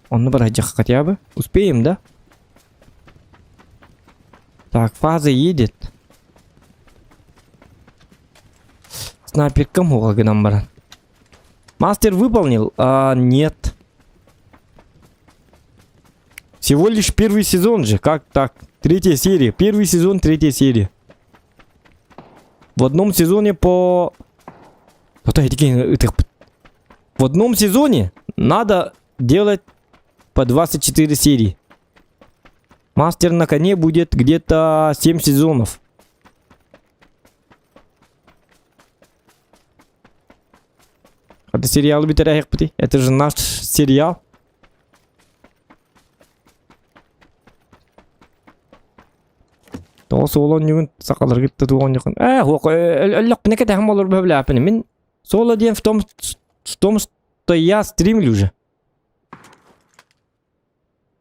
набрать хотя бы. Успеем, да? Так, фаза едет. Снайперка могла гнамбара. Мастер выполнил? Нет. Всего лишь 1 сезон же. Как так? 3 серия. 1 сезон, 3 серия. В одном сезоне по... В одном сезоне надо делать по 24 серии. Мастер на коне будет где-то 7 сезонов. Это сериал битеряхпти. Это же наш сериал. То солон юн сакалар гитте туган якын. Өллөк бине кетем болор бөбләпне. Мен соло дем в том, что я стримлю уже.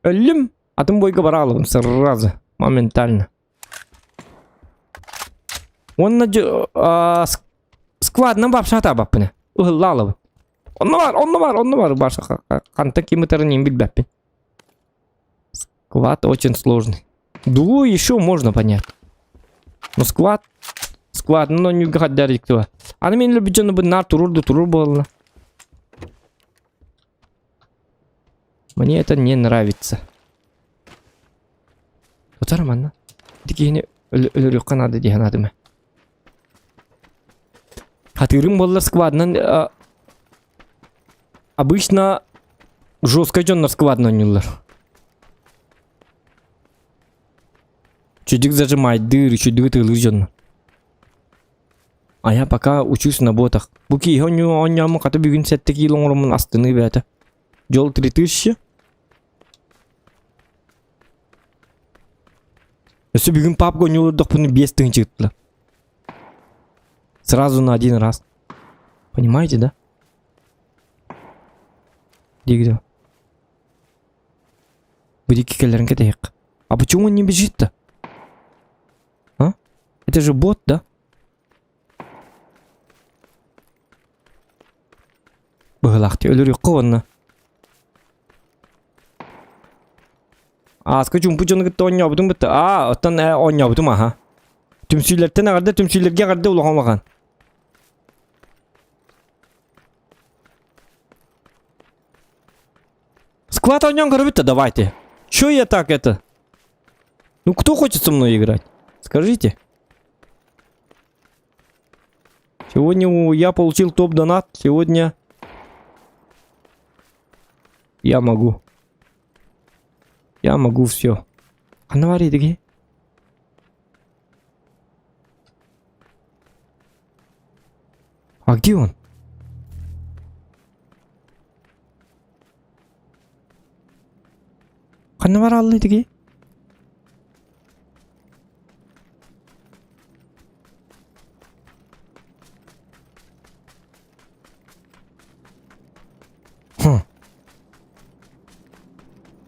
Өллüm атым бойга бара алабын сразу, моментально. Он сквадна бапшата бапны. Улалабы. Он бар баша. Канта кимитерин билбеппин. Сквад очень сложный. Дуо еще можно понять. Но сквад, но не гадали кто. Аны мен любичен бы на турур было. Мне это не нравится. Вот нормально. Такие легко надо делать надо мы. Хатырым было сквадно. Обычно жестко джоннер сквадно нюллер. Чудик зажимает дыры, чудик ты лыжен. А я пока учусь на ботах. Буки он яму ката бүгін сәтті кейлің ұрымын астыны бәті. Жол 3000. Если бүгін папка не урдық бұны 5 чыгытлы. Сразу на один раз. Понимаете, да? Дегді. Будет кикелерин кетейік. А почему он не бежит-то? А? Это же бот, да? Бұғылақты өлір юққа онына. Скажу, пучоны кітті он ябыдың бітті. Оттан он ябыдым, аха. Түмсүйлерден ағарды, түмсүйлерге ағарды ұлғамаған. Сквад он бітті, давайте. Чё я так это? Ну, кто хочет со мной играть? Скажите. Сегодня я получил топ-донат. Сегодня я могу. Я могу все. А навари, таки. А где он? Канавар аллы, таки.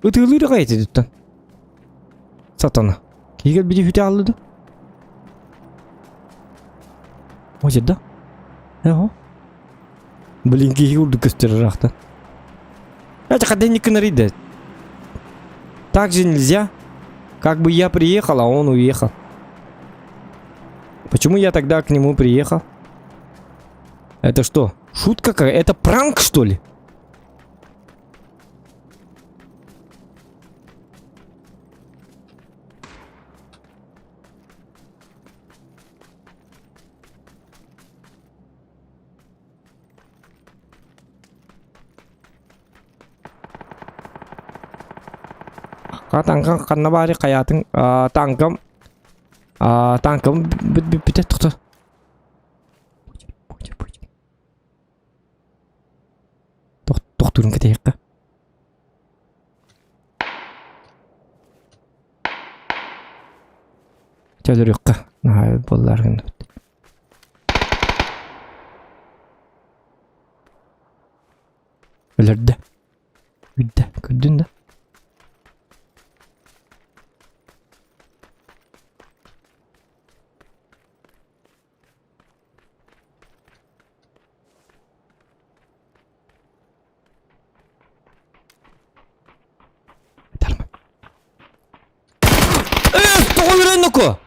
Itığılıydı gayet edipten. Satana. Kegel bir de hüte aldı. O cidda. Ne o? Блин, кеги урду костерахта. Это когда не канарида. Так же нельзя. Как бы я приехал, а он уехал. Почему я тогда к нему приехал? Это что? Шутка какая? Это пранк, что ли? Танкам қанна бары қаятың танкам бітет тұқты. Тоқтырын кетейік қа. Тәлір өкқа. Болларғын өтті. Өлірді. Үдді. Күрдің да. Ну-ка!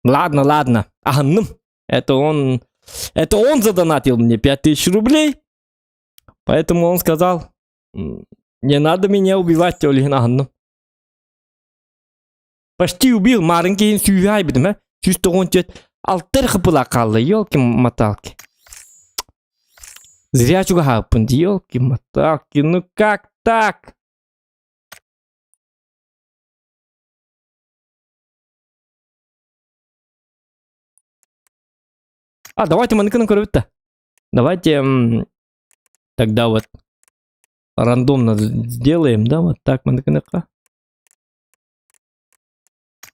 Ладно. Это он задонатил мне 5000 рублей. Поэтому он сказал, не надо меня убивать, Олег. Почти убил, маленький сюжай, бедем, чувство он чуть алтерха плакала, елки-моталки. Зря чугапын, елки-моталки, ну как так? Давайте манекеном корвета. Давайте тогда вот рандомно сделаем, да, вот так манекенка.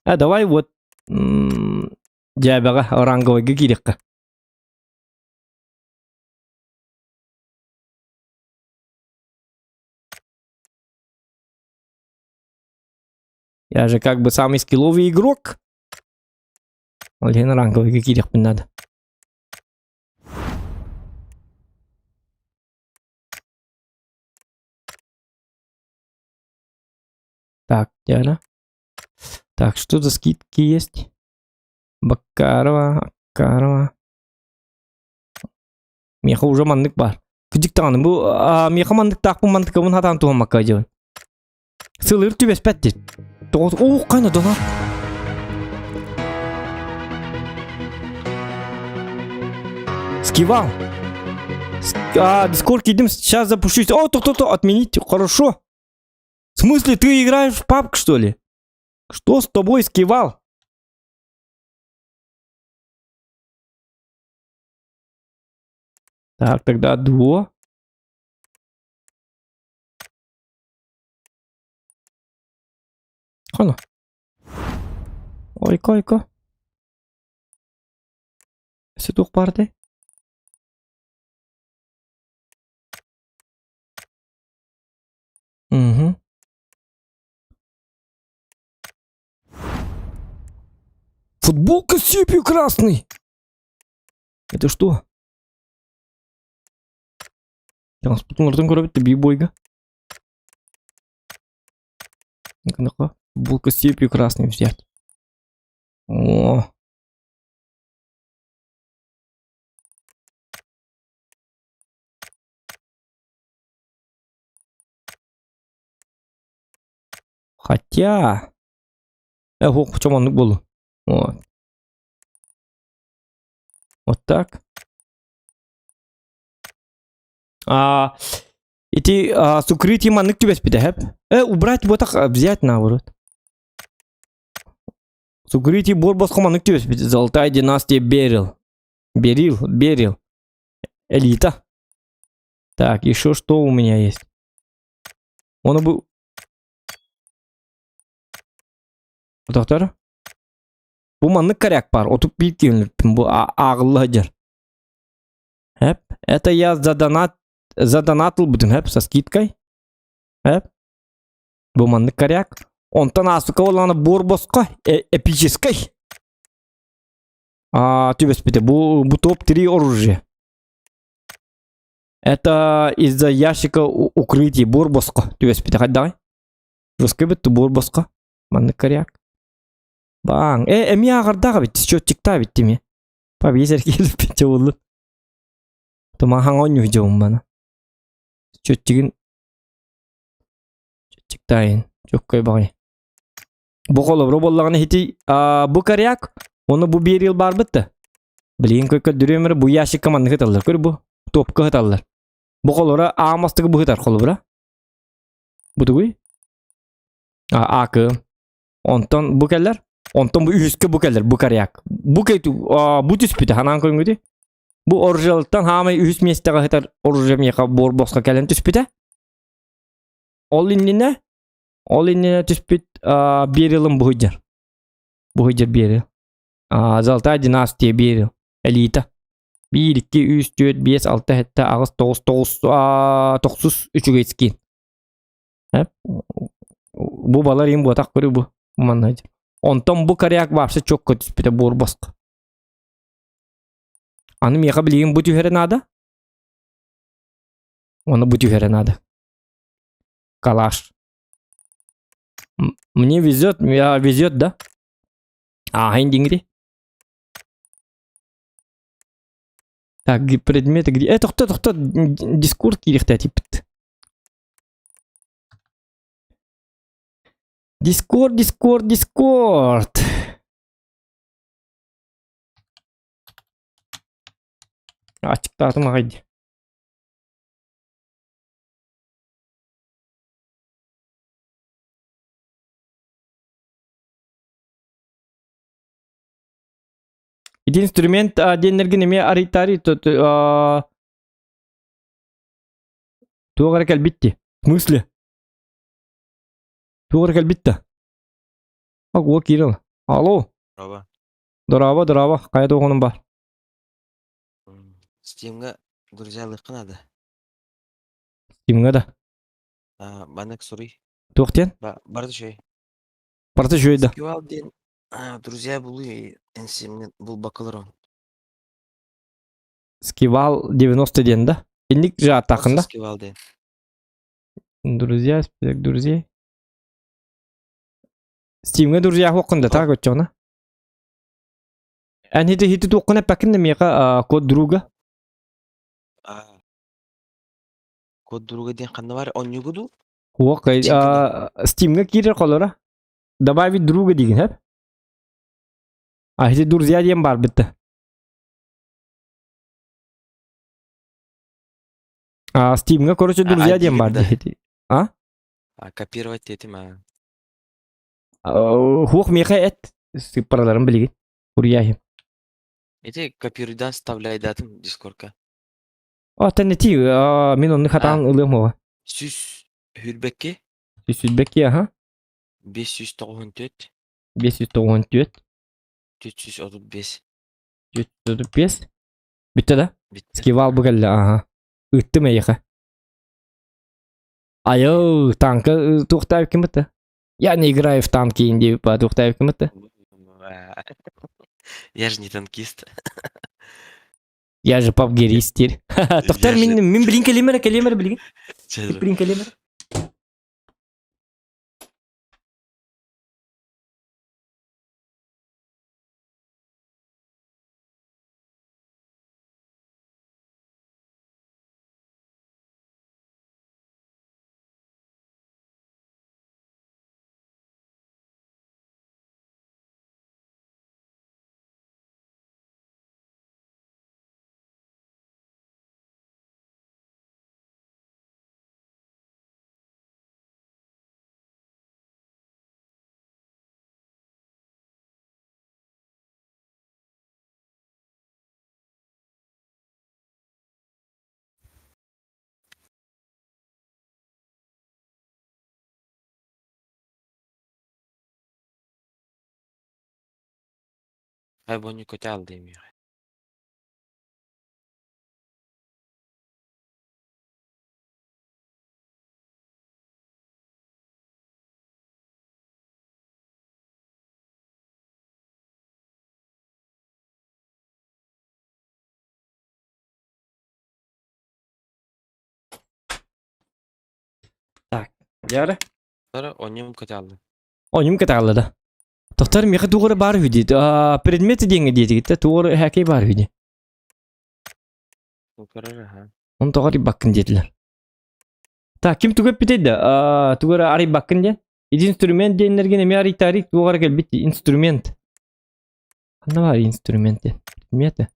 Давай вот дябяга оранговый гигирика. Я же как бы самый скилловый игрок. Блин, оранговый гигирик мне надо. Так, где она? Так, что за скидки есть? Бакарова. Меха уже мандык бар. Кудиктаны бу меха мандык так бу мандыка вон хатан туган макка жебен. Сылыр түбес пәтте. О, қайна донат. Скивал. Дискорд идем, сейчас запущусь. О, то, отменить, хорошо. В смысле, ты играешь в PUBG, что ли? Что с тобой, Скивал? Так, тогда дуо. Хана. Ойко. Сетук барды. Угу. Футболка с цепью красный. Это что? Транспортный коробит бибойга. Ну-ка. Футболка с цепью красный взять. О. Хотя... Ого, почему он был? Вот. Вот так. Эти с укрытием маннык тебе спидахеп. Убрать вот так взять наоборот. С укрытием борбаску маннык тебе спидахеп. Золотая династия Берил. Берил. Элита. Так, еще что у меня есть? Он был... Доктор? Bu manlık коряк пар. Отуп бит келіп. Bu ağıllı hacır. Hep. Это я задонатил будем, hep, со скидкой. Hep. Bu manlık коряк. Онтан асука оланы борбосқа. Эпической. Тебе спите. Bu топ-3 оружие. Это из-за ящика укрытия борбосқа. Тебе спите. Хай давай. Раскыбет ты борбосқа. Манlık коряк. Bang. Emi ağırdağı bitti. Счетчикта bitti mi? Tabi yeter gelip bitti oldu. Tamam hangi oynayacağım bana. Счетчигin. Счетчиктayın. Çok koy bakayım. Bu kolu robollağını hiti bu karyak. Onu bu bir yıl bar bitti. Bilin koyka dürüyümürü bu yaşı kamanlık hıtallar. Kör bu. Topka hıtallar. Bu kolora ağmastığı bu hıtar kolu bura. Bu da koy. Akı. Ondan bu keller. Ondan bu üskü bu keller. Bu karyak. Bu kaytu. Bu tüspütü. Hanan koyun götü. Bu orijinaldan hamay üst mestege hıtar orijinal yaka borbosqa kelen tüspütü. Ol inline tüspüt bir yılın bu hıcar. Bu hıcar bir yıl. Zaltay dinastiya bir yıl. Elita. 1, 2, 3, 4, 5, 6, 7, 8, 9, 9, 3 geçkin. Hep. Bu balar yine bu atak görüyor bu. Manhacı. Ondan bu karyak varsa çok kötü bir de borbosqa. Anım yakabileyim bu tühere nada? Onu bu tühere nada. Калаш. Мне везет, да? Ага, деньги. Так, предметы где? Это кто? Дискорд кирихта типа. Дискорд. Açıkta atıma haydi. Эти инструмент денерги неме аритари тугара калбитти. В смысле? Тугара калбитта. Ого, Кирилл. Алло. Дорава. Кайда оғаным бар? Steam'ga друзьялық қынады. Steam'ga да. Банак сұрый. Тоқтен? Барды шөй. Барды шөйді. Скивал ден друзья бұлы әнсемнен бұл бақылырым. Скивал 90 ден да? Ендік жа тақында? Скивал ден. Друзья, список друзей. Steam'ga друзья оқында тағы өтчіғына? Ән хиті тоқына пәкінді меға код друга? Код друга ден қанды бар? Он не буду? Оқай, Steam'ga кирер қолыра? Добавить друга деген, хәп? Хиті друзья ден бар бітті. Steam'ga короче друзья ден бар. Копировать dedim ha. Хух меха эт. Сыппараларын билген. Уряхим. Эти копируйдан вставляй датым Дискордка. Тенети, мен оны хатан ылым ова. Сүз Хүрбекке Сүзбекке, аха. 594 594, 435. 435. Bitti da. Bitti. Скивал бugalla, aha. Ытты мейха. Айо, танка Тухтаев кем это? Я не играю в танки инди по Тухтаев кем это? Я же не танкист. Я же папгерист теперь. Тухтар Я же- мен билин келемер билген. Чедір. Билин келемер. Hayvanı kötü aldıyım ya. Яра. Sonra oynuyorum kötü aldım. Oyum кеталды да. Тухтар меха тугары бар хүди. Предмети денге дейди гитте. Тугары хакей бар хүди. Yukarı ha. Он тугары баккын дедилер. Ким тугап битейди? Тугары ари баккын ден. Иди инструмент денлерге неме ари тарик тугары кел бит инструмент. Кандай бар инструмент ден? Предмети.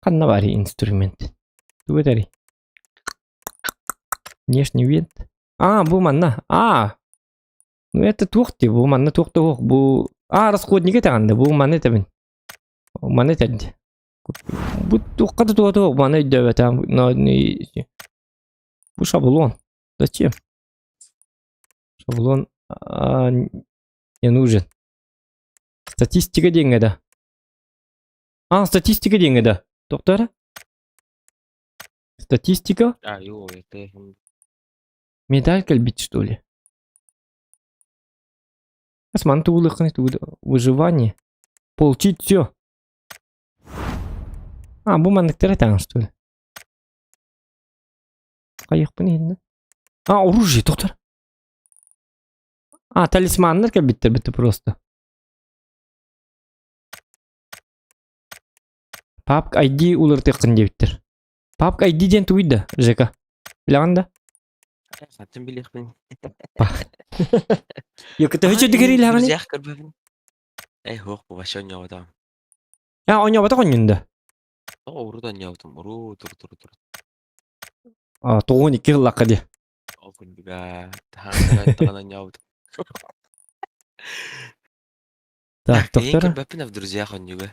Кандай бар инструмент? Тугатари. Внешний вид. Бу манна. Ну это тухти, бу манна тухты хук. Бу расходнике таганда, бу манна табин. Манна табин. Бу тухкаты тухты манна идёбе там. Бу шаблон. Зачем? Шаблон не нужен. Статистика деньги да. Статистика деньги да. Доктор? Статистика? Yok это Медаль кальбит, что ли? Осман тулыхны туда. Выживание. Получить все. Бу мандыктары таңы, что ли? Қайық пын оружие, доктор. Талисмандар кальбиттер бітті просто. Папк ID улыр текін дебіттер. Папк ID ден туйды, ЖК. Білағанда? Zaten bilek ben. Yok, это hiç ödegeri ilağını. Друзья кырбабын. Yok bu başı oynuyor adam. Oynabatı oynuyordu. Urudan oynuyorum. Dur. Toğun 2 yıllakka diye. Oğlum biga. Tahan oynuyorum. Так, Ең доктор. кырбабын в друзьях oynuyor.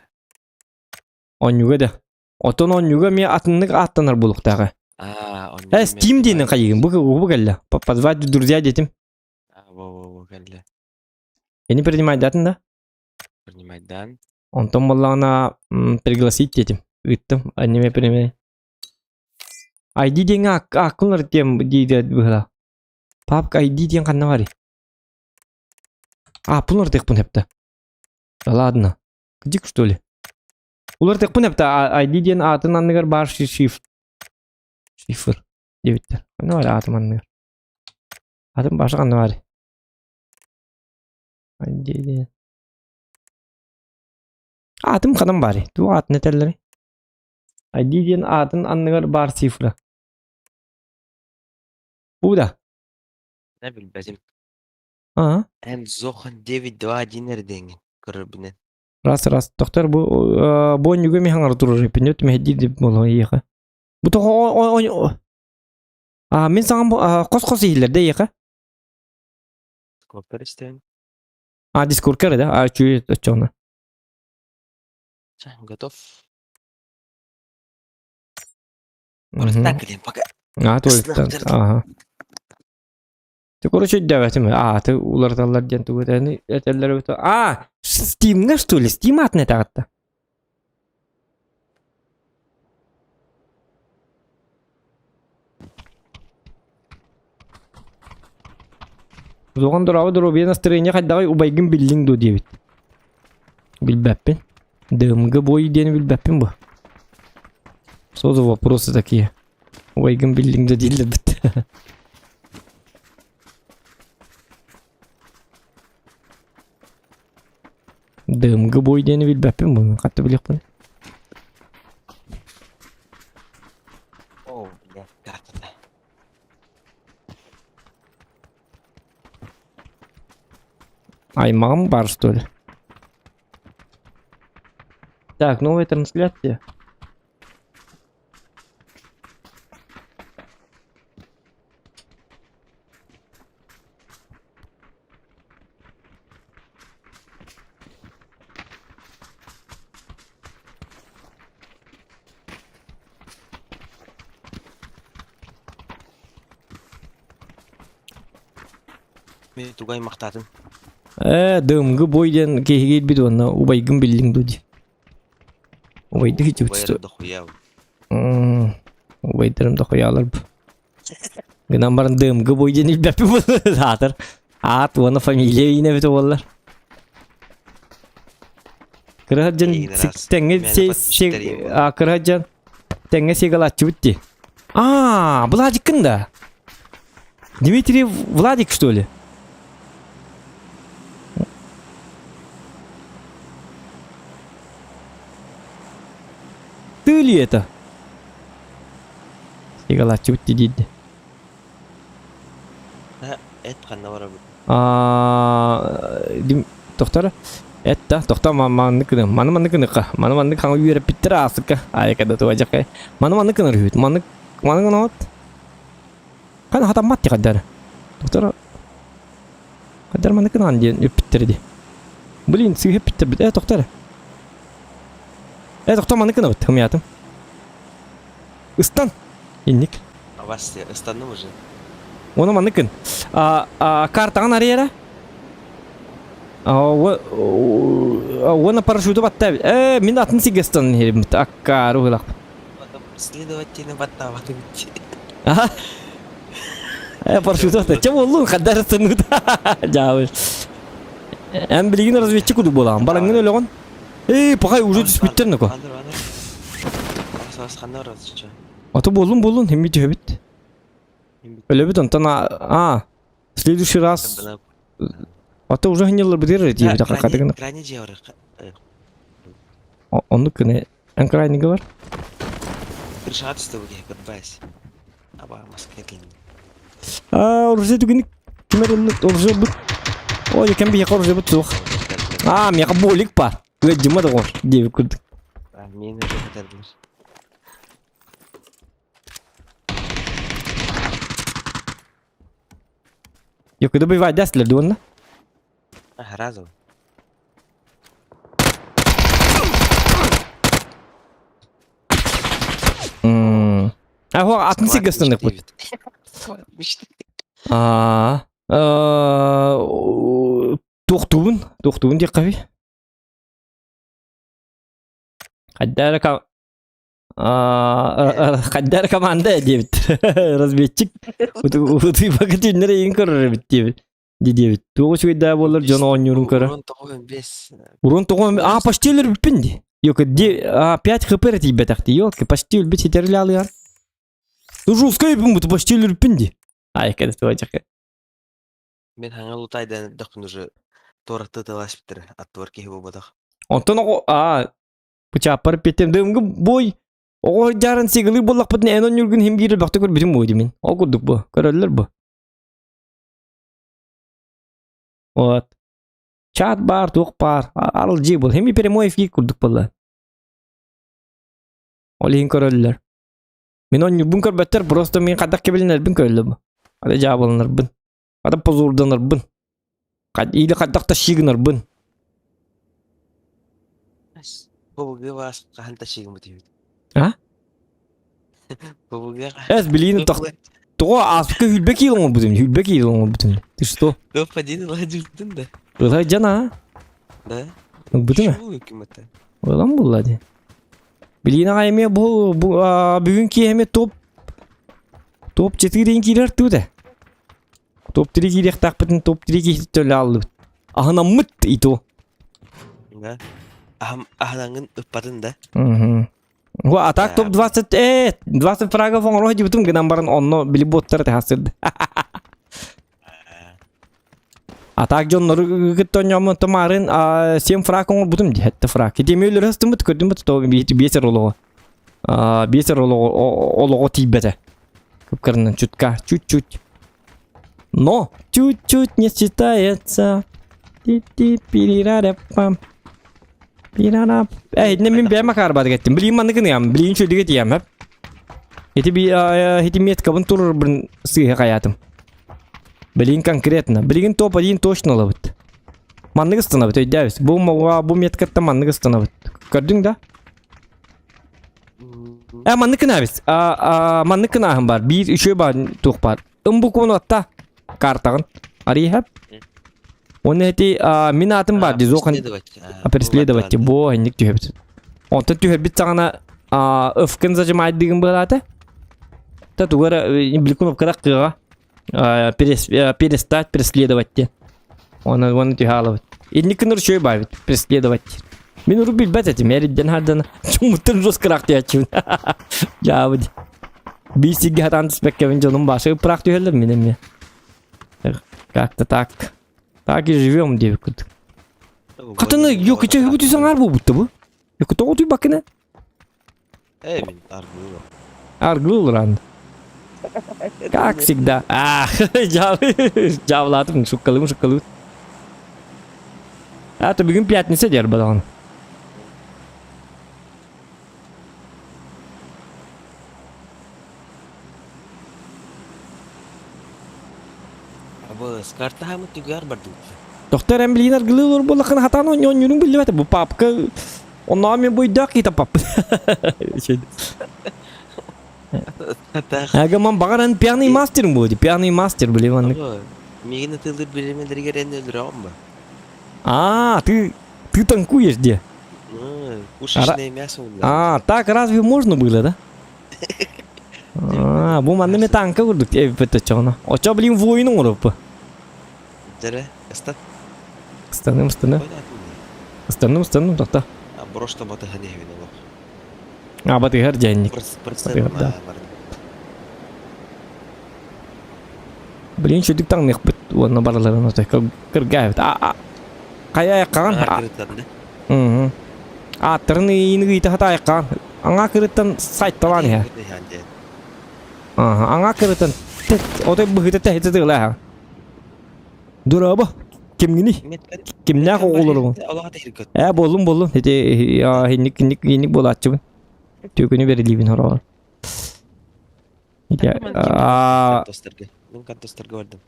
Oynuyor da. Otun oynuyor mi atınlık atlanır buluktağı. Oynuyor. Steam дейін қайығын. Бұл кәлі. Позвать друзья детім. Во, кәлі. Не принимать датын да? Принимать дан. Онтон болағына пригласить детім. Үттім. Неме принимай. ID дейін ақылыр дем дейді бұғыла. Папка ID дейін қанна бар. Пұлыр тек бұн әпті. Ладно. Күдік, что ли? Улар тек бұн әпті. ID дейін атын анныгар бар шифр. Дебіттер. Қанна бар атым анныгар. Атым башы қанна бар. ID дейін. Атым қадан бар. Ту атын әтерлері. ID дейін атын анныгар бар цифры. Бұл да. Ne bilmezim. Aa, En zohan David 2 nereden kırabinen. раз. Доктор, бұл ойнуға мен хаңар тұрыр. Пенет мехди деп болуға егі. Bu toğu men sana bu kos ihillerde yaka. Kopter isteyen. Discord da çüye açona. Готов. Может, так или пока. Tuvalettan. Aha. Короче, давайте мы. Ты уларталар ден тугетени этеллер өтө. Steam'ga что ли? Steam атне тагатта. Зоган дурабы бен настроение кайдагай убайгын билдиң ду дебит. Билбеппин. Дымгы бой дени билбеппин бу. Созу вопросы такие. Убайгын билдиң ду дилди бит. Дымгы бой дени билбеппин бу. Катты билек бу. О, бля, карта. Аймагым бар, что ли? Так, новая трансляция. Мен тугай мактадым. Дымгы бойден кейгейт бит онна убайгын билдиң дуди. Убайды хич үтсті. Байрда хуя. Убайдырым да коялар бу. Гынан барын дымгы бойден илбеппи бу. Атыр. Оны фамилия ине бит олар. Кырахаджан теңге кырахаджан теңге сегалатчы битти. Владик кында? Дмитрий Владик, что ли? Ты ли это? Сегалатчы битти дейді. Это қанна бара бит. Тоқтар? Это, тоқта манныкыны. Манныкыны қаңы үйеріп біттір асыққа. Айқада туажаққа. Манныкыны рүйет. Манныкыны от. Қаны хатам матти қаддар. Тоқтар. Қаддар манныкыны анден өппіттірді. Блин, сүйіп өппіттір біт. Тоқтар. Тоқта манныкыны от. Хымиятым. Истан. Инник. А вас ыстанным уже. Оны манныкын. Картаған арияра? Оны парашюты батта. Мен атын сигестан херим. Акка рухылақ. Следовательно, батта баты битти. Парашюты батта. Ча болуң қаддар сынуды. Жауыз. Әм білеген разведчик ұды болағын. Балаңын өлі оған. Пағай уже түс біттерні ко. Қанна разыча. Аты болуң. Хемми жөбіт. Өлі біт онтан. Следующий раз. Аты уже хынелар бідер дейбі дақыр қадығыны. Крайне жевры. Онды күні. Ән крайнегі бар? Крышат стовге, гудбайс. Аба, Москве клин. Оружие түгіні кемерінні оружие бұд. Ой, екен бейеқа оружие бұд соқ. Меқа болик бар. Өйдімі де ғор, дейбі күрдік. Мені уже хотелдер. Yok, это бывает дәстілер дуынна. Разу. Атын сигестіндік бұд. Тоқтуын дек қави. Қаддар команда дебіт. Разведчик. Ұты бақыт үнлері ең көрір бит дебіт. Дебіт. Тоғыз көйді болыр жон оңырын көрі. Урон тоғын бес. Почти өлір бітпінді. Yok, 5 хп тебе тахти. Ёлки, почти өлбіт етерілі алыған. Жестко ебім бұты почти өлір бітпінді. Кәді туачаққа. Мен хаңа лутайдан дақпын уже торықты талаш біттір. Аттуарки хебу бадақ. Онтан бычап барып беттем. Дымғы бой. Оғы жарын сегілі болақ бұтын әнон үргін хем беріл бақты көр бітім бойды мен. О көрдік бұ. Көрілер бұ. Вот. Чат бар, тоқ бар. Арыл жей бол. Хеми прямой эфир көрдік бұлла. Олейін көрілер. Мен он юрбун көрбөттер, просто мен кадак кебелинербин көйлөбү. Ада жабылынырбын. Ада позурданырбын. Или кадак ташигынырбын. Побуге вас кахан ташигым бутуйт. А? Побуге. Эс билин то аспка хүлбек илоң бутун, хүлбек илоң бутун. Ты что? Господин ладжуттун да. Ылай жана, Да. бутун. Шул өкмөтө. Ойлам буллади. Билин агайме бу бүгүнкү эме топ 4 килер тууда. Топ 3 килер такпытын топ 3 килер алды. Ахна мыт ито. Да. Ахнаңын ыппатын да. Ва атак топ 20 фрага фон роди бутун гынан барын онно билиботтар тасырды. Атак жоннор гыттоньямы томарын 7 фраг он бутун хетте фраг. Китемелер хастымыт көрдүмүт то бесер олого. Бесер олого тибете. Көпкөрнөн чутка, чуть-чуть. Но чуть-чуть не считается. Ти-ти-пирирарапам. Пирарап. Не мен бәма карбады кеттим. Билин манды кыням, билин чөдүгө тиям хеп. Хитимет кабын турur бир сыйга каятым. Билин конкретно. Билин топ 1 точно лабыт. Манныгы станабыт өйдәбиз. Бу меткатта манныгы станабыт. Көрдүң да? Манны кынабиз. Манны кынагым бар. Бир үшөө бар тук бар. Бу конотта картагын. Ари хеп. Он эти минатым бар дизохан преследовать бо ник тюбит. Он то тюбит сагана öfken зажимает дигин балата. Та тугара бликунов кыраккыга перестать преследовать. Он тюхаловать. И никнур шөй бар преследовать. Мен уруп билбет этим меридден хардан чумуттан жоскырак тиячын. Жабыд. Бисиги хатан спеккевин жонун башы прак тюхелер менен. Как-то так. Так и живем, девка. Катаны yok içe hübütü sanar bu butta bu. Yok to otu bakına. Min argulu. Argul rand. Как всегда. Javladım şukkalı. Это bugün пятница der badan. Abas karta hamı tügar bardı. Doktor hem bilin argılı olur bu lakın hatan on yürün bildi bu papka. Ondan men boydak kita pap. Aga man bagaran piano master bu. Piano master bilevan. Migin tıldır bilemeleri geren öldür amma. Ты танкуешь где? Пушечное мясо. Так разве можно было, да? Bu mandı tanka vurduk evet çona. Oça bilin voyunu vurup. Dere, estat. Станым tahta. Просто боты ханевина лох. Баты herjennik. Bilin çocuk tanık bit onu baralarına tek kırgayıt. Kaya yakan. Tırını yeni giydi hata yakan. Anga kırıttan sayt talan ya. Anga kırıttan. O da bu hıta tehit ediyorlar. Dur abi. Kim gini? Kim ne olur mu? Bolun. Hadi ya hinnik bolatçı ben. Tükünü veriliyim haralar. Ben kantoster gördüm.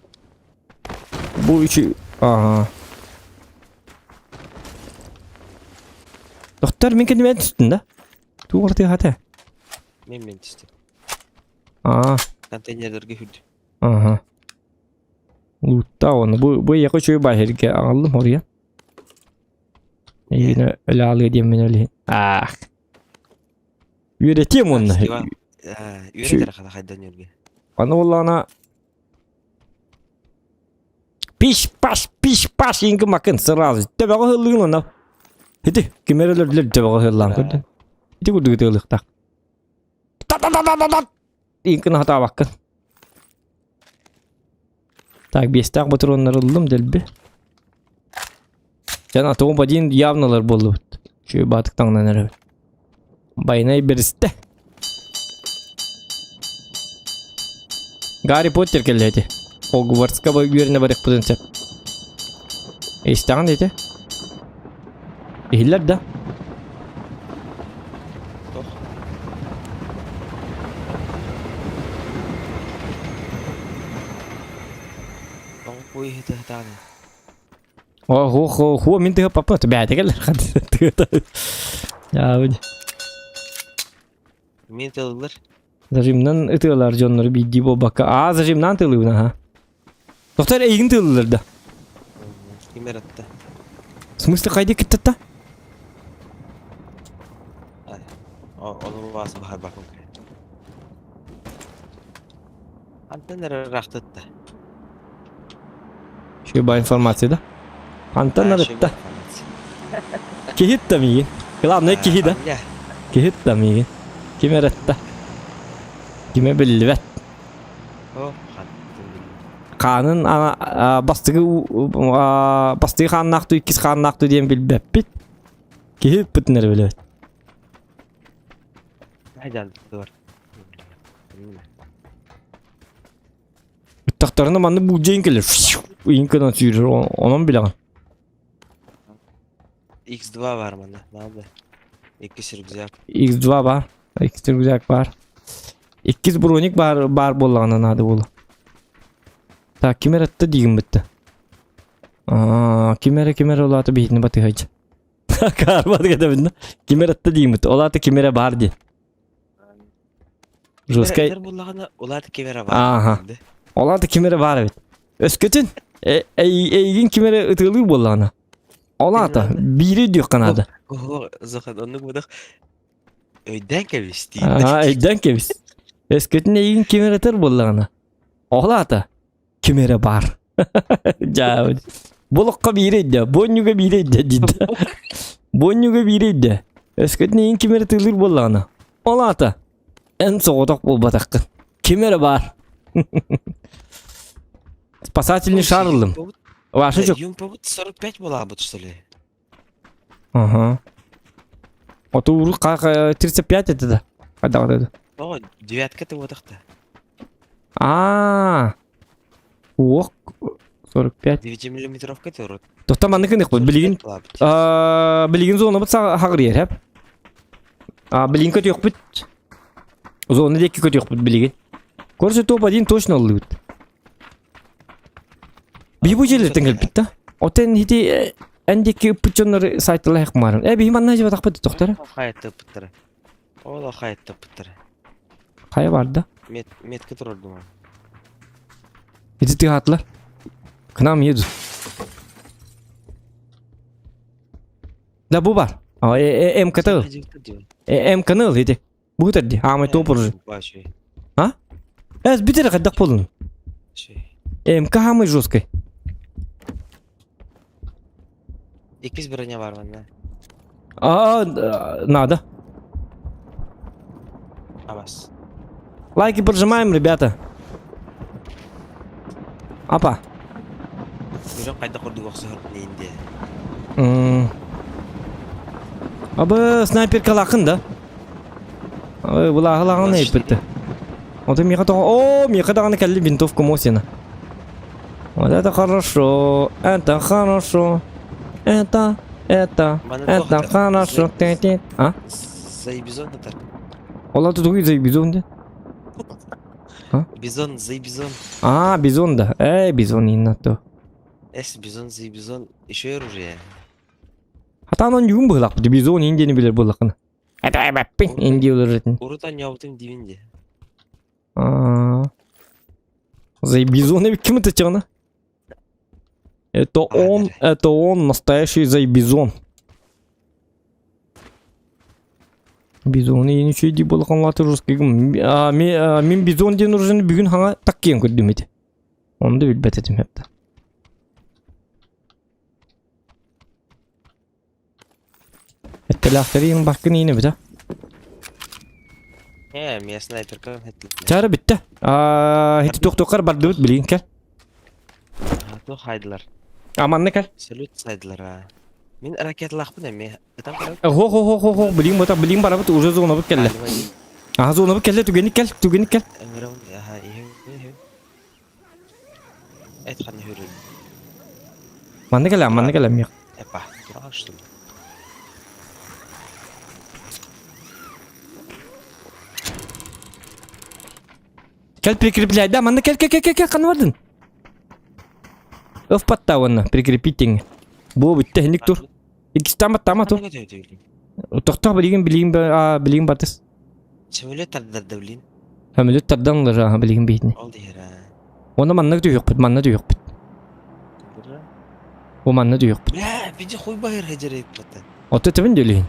Bu üçü. Doktor men kendime üstünde. Tu ortaya hata. Men üstü. Konteynerlerge hürdü. Lutta onu. Bu yakı şöyle bahirge aldım oraya. Yine öyle alıyor diyeyim ben öyle. Üreteyim onu. Üretir kadar yürge. Ana vallahi piş paş ingi makın sırası. Tabi o hırlığın ona. Hadi kemerler tabi o hırlan gördün. Hadi bu dıgıdıgılık tak. İnkini hata bakın. Так, бестак патронlar aldım delbi. Jana toğun badin явналар болду. Şu batıktan nere. Bayınay biriste. Гарри Поттер келеді. Хогвартсқа бөгеріне барық бұдын сәп. Естаған дейді? Ехілер да? tane. Ho min tı papma tı bäde geller. Ya bu. Min tılır. Zajimdan ıtılar jonları bir dibo baka. Aa zajimdan tılıyına ha. Doktor egin tılırdı. Kim yarattı? Смысле kaydı gitti ta? Ay. Onun vası bahar bakın. Hatta nere rahat etti. Şu bu informasyada. Antan arıtta. Kihit da miyim? Главное kihida. Ya. Kihit da miyim? Kim aratta? Kime bilvet? O. Kanın bastığı kannaktı, ikisi kannaktı diyen bilbep bit. Kihit bütünleri bilvet. Haydi dur. Taktarını bana bu ceyin gelir. Uyunka'dan sürür onun bilen. X2 var bende. Ne oldu? İki sürgüzel. X2 var. X2 güzel var. İkiz bronik bar bolağının adı bolu. Ta kimer attı diyeyim bitti. Kimer olatı beyni batı hacı. Karmadı kadar kimer attı diyeyim bitti. Olatı kimere bar diye. Ruskay. Neler bullağına olar ki vera var. Aha. Olatı kimere var evet. Öskütün. Eygin kimere ıtılır bolağına. Olatı biri diyor kanadı. Oho zaten onu budak. Öyden keviş değil. Eyden keviş. Öskütün eygin kimere atır bolağına. Olatı kimere bar. Cavud. Bolukka biriydi. Bonyuga biriydi ciddi. Bonyuga biriydi. Öskütün eygin kimere atılır bolağına. Olatı. En soğudak bol batakın. Kimere bar. Спасательный шарлым. Ваша çok. Юм повод 45 була bu tuştali. Ага. Ото уру 35 это да. Когда вот это. О, девятка ты вот ахта. Ох, 45. 9 миллиметровка ты урод. Тоқта мандыкын ық бұл. Білген зоны бұт хағыр ер хәп. Білген көт yok бұт. Зоны декі көт yok бұт білген. Көрсі топ-1 точно алды бұт. Bir bu jeler tinggal bitta. Oten hiti endeki puçonları saytla yakmarım. Bir manna acaba takpat doktor. Hayat tıptırı. Ola hayat tıptırı. Kaya vardı. Metke dururdum. Hiti tihatlar. Kınam yedi. La bu var. Em katıl. Em kanal hiti. Bu tadi. Ahmet topur. Ha? Ez bir tere kaddak polun. Em kahamı жесткой. İkiz bроня var bende. Надо. Абас. Лайки прожимаем, ребята. Апа. Бирок кайда курдук оксор нейинде. Абы снайперка лакын да. Булағы лағын ейп бітті. Оты миға тоға... О, миға тағаны кәлі винтовка мосина. Вот это хорошо. Это хорошо. Это хорошо. А? Заебизон татар. Ола тут уйдет бизон да? Бизон, заебизон. Бизон да. Бизон инна то. Бизон, заебизон. Еще и оружие. Hatta onun yum bıhlak bu bizon indiğini bilir bıhlakını. Hatta beppin indi olur zaten. Urutan yavutun dibinde. Бизон bir kim atacağını? Это он настоящий зайбизон. Бизон yeni şey diye bıhlakanlatır rüzgâr. Min bizon diye nurjını bir gün hana takkiyen gördüm idi. Onu da bilbet edim hep de. Telahları bakın yine bir de. Мен снайперка хетле. Çare bitti. Hiç doktor bardı bit bilin gel. То хайдылар. Aman ne gel. Салют сайдылар. Мен ракетлахпын эми. Там карап. Ho bilin bota bilin bara bit уже zona bit kelle. Zona bit kelle tügenik gel. Эмрон яха ihe. Этхан hürür. Man ne gel mi? Эпа. Турашты. Gel prikiriplaydı aman ne gel kan vardın. Öfpatta onu prikrepiting. Bu bitti hendik dur. İkisi tamat o. Ne kadar ödeyim? Tokta bilgin batis. Söyle tarda da bilin. Hamilut tardanlar ha bilgin bitni. Oldu yara. Ona mannak diyor yok, mannak diyor yok. O mannak diyor yok. Bla, bizi koy bayır hecere etmeden. O tetevin dölüyün.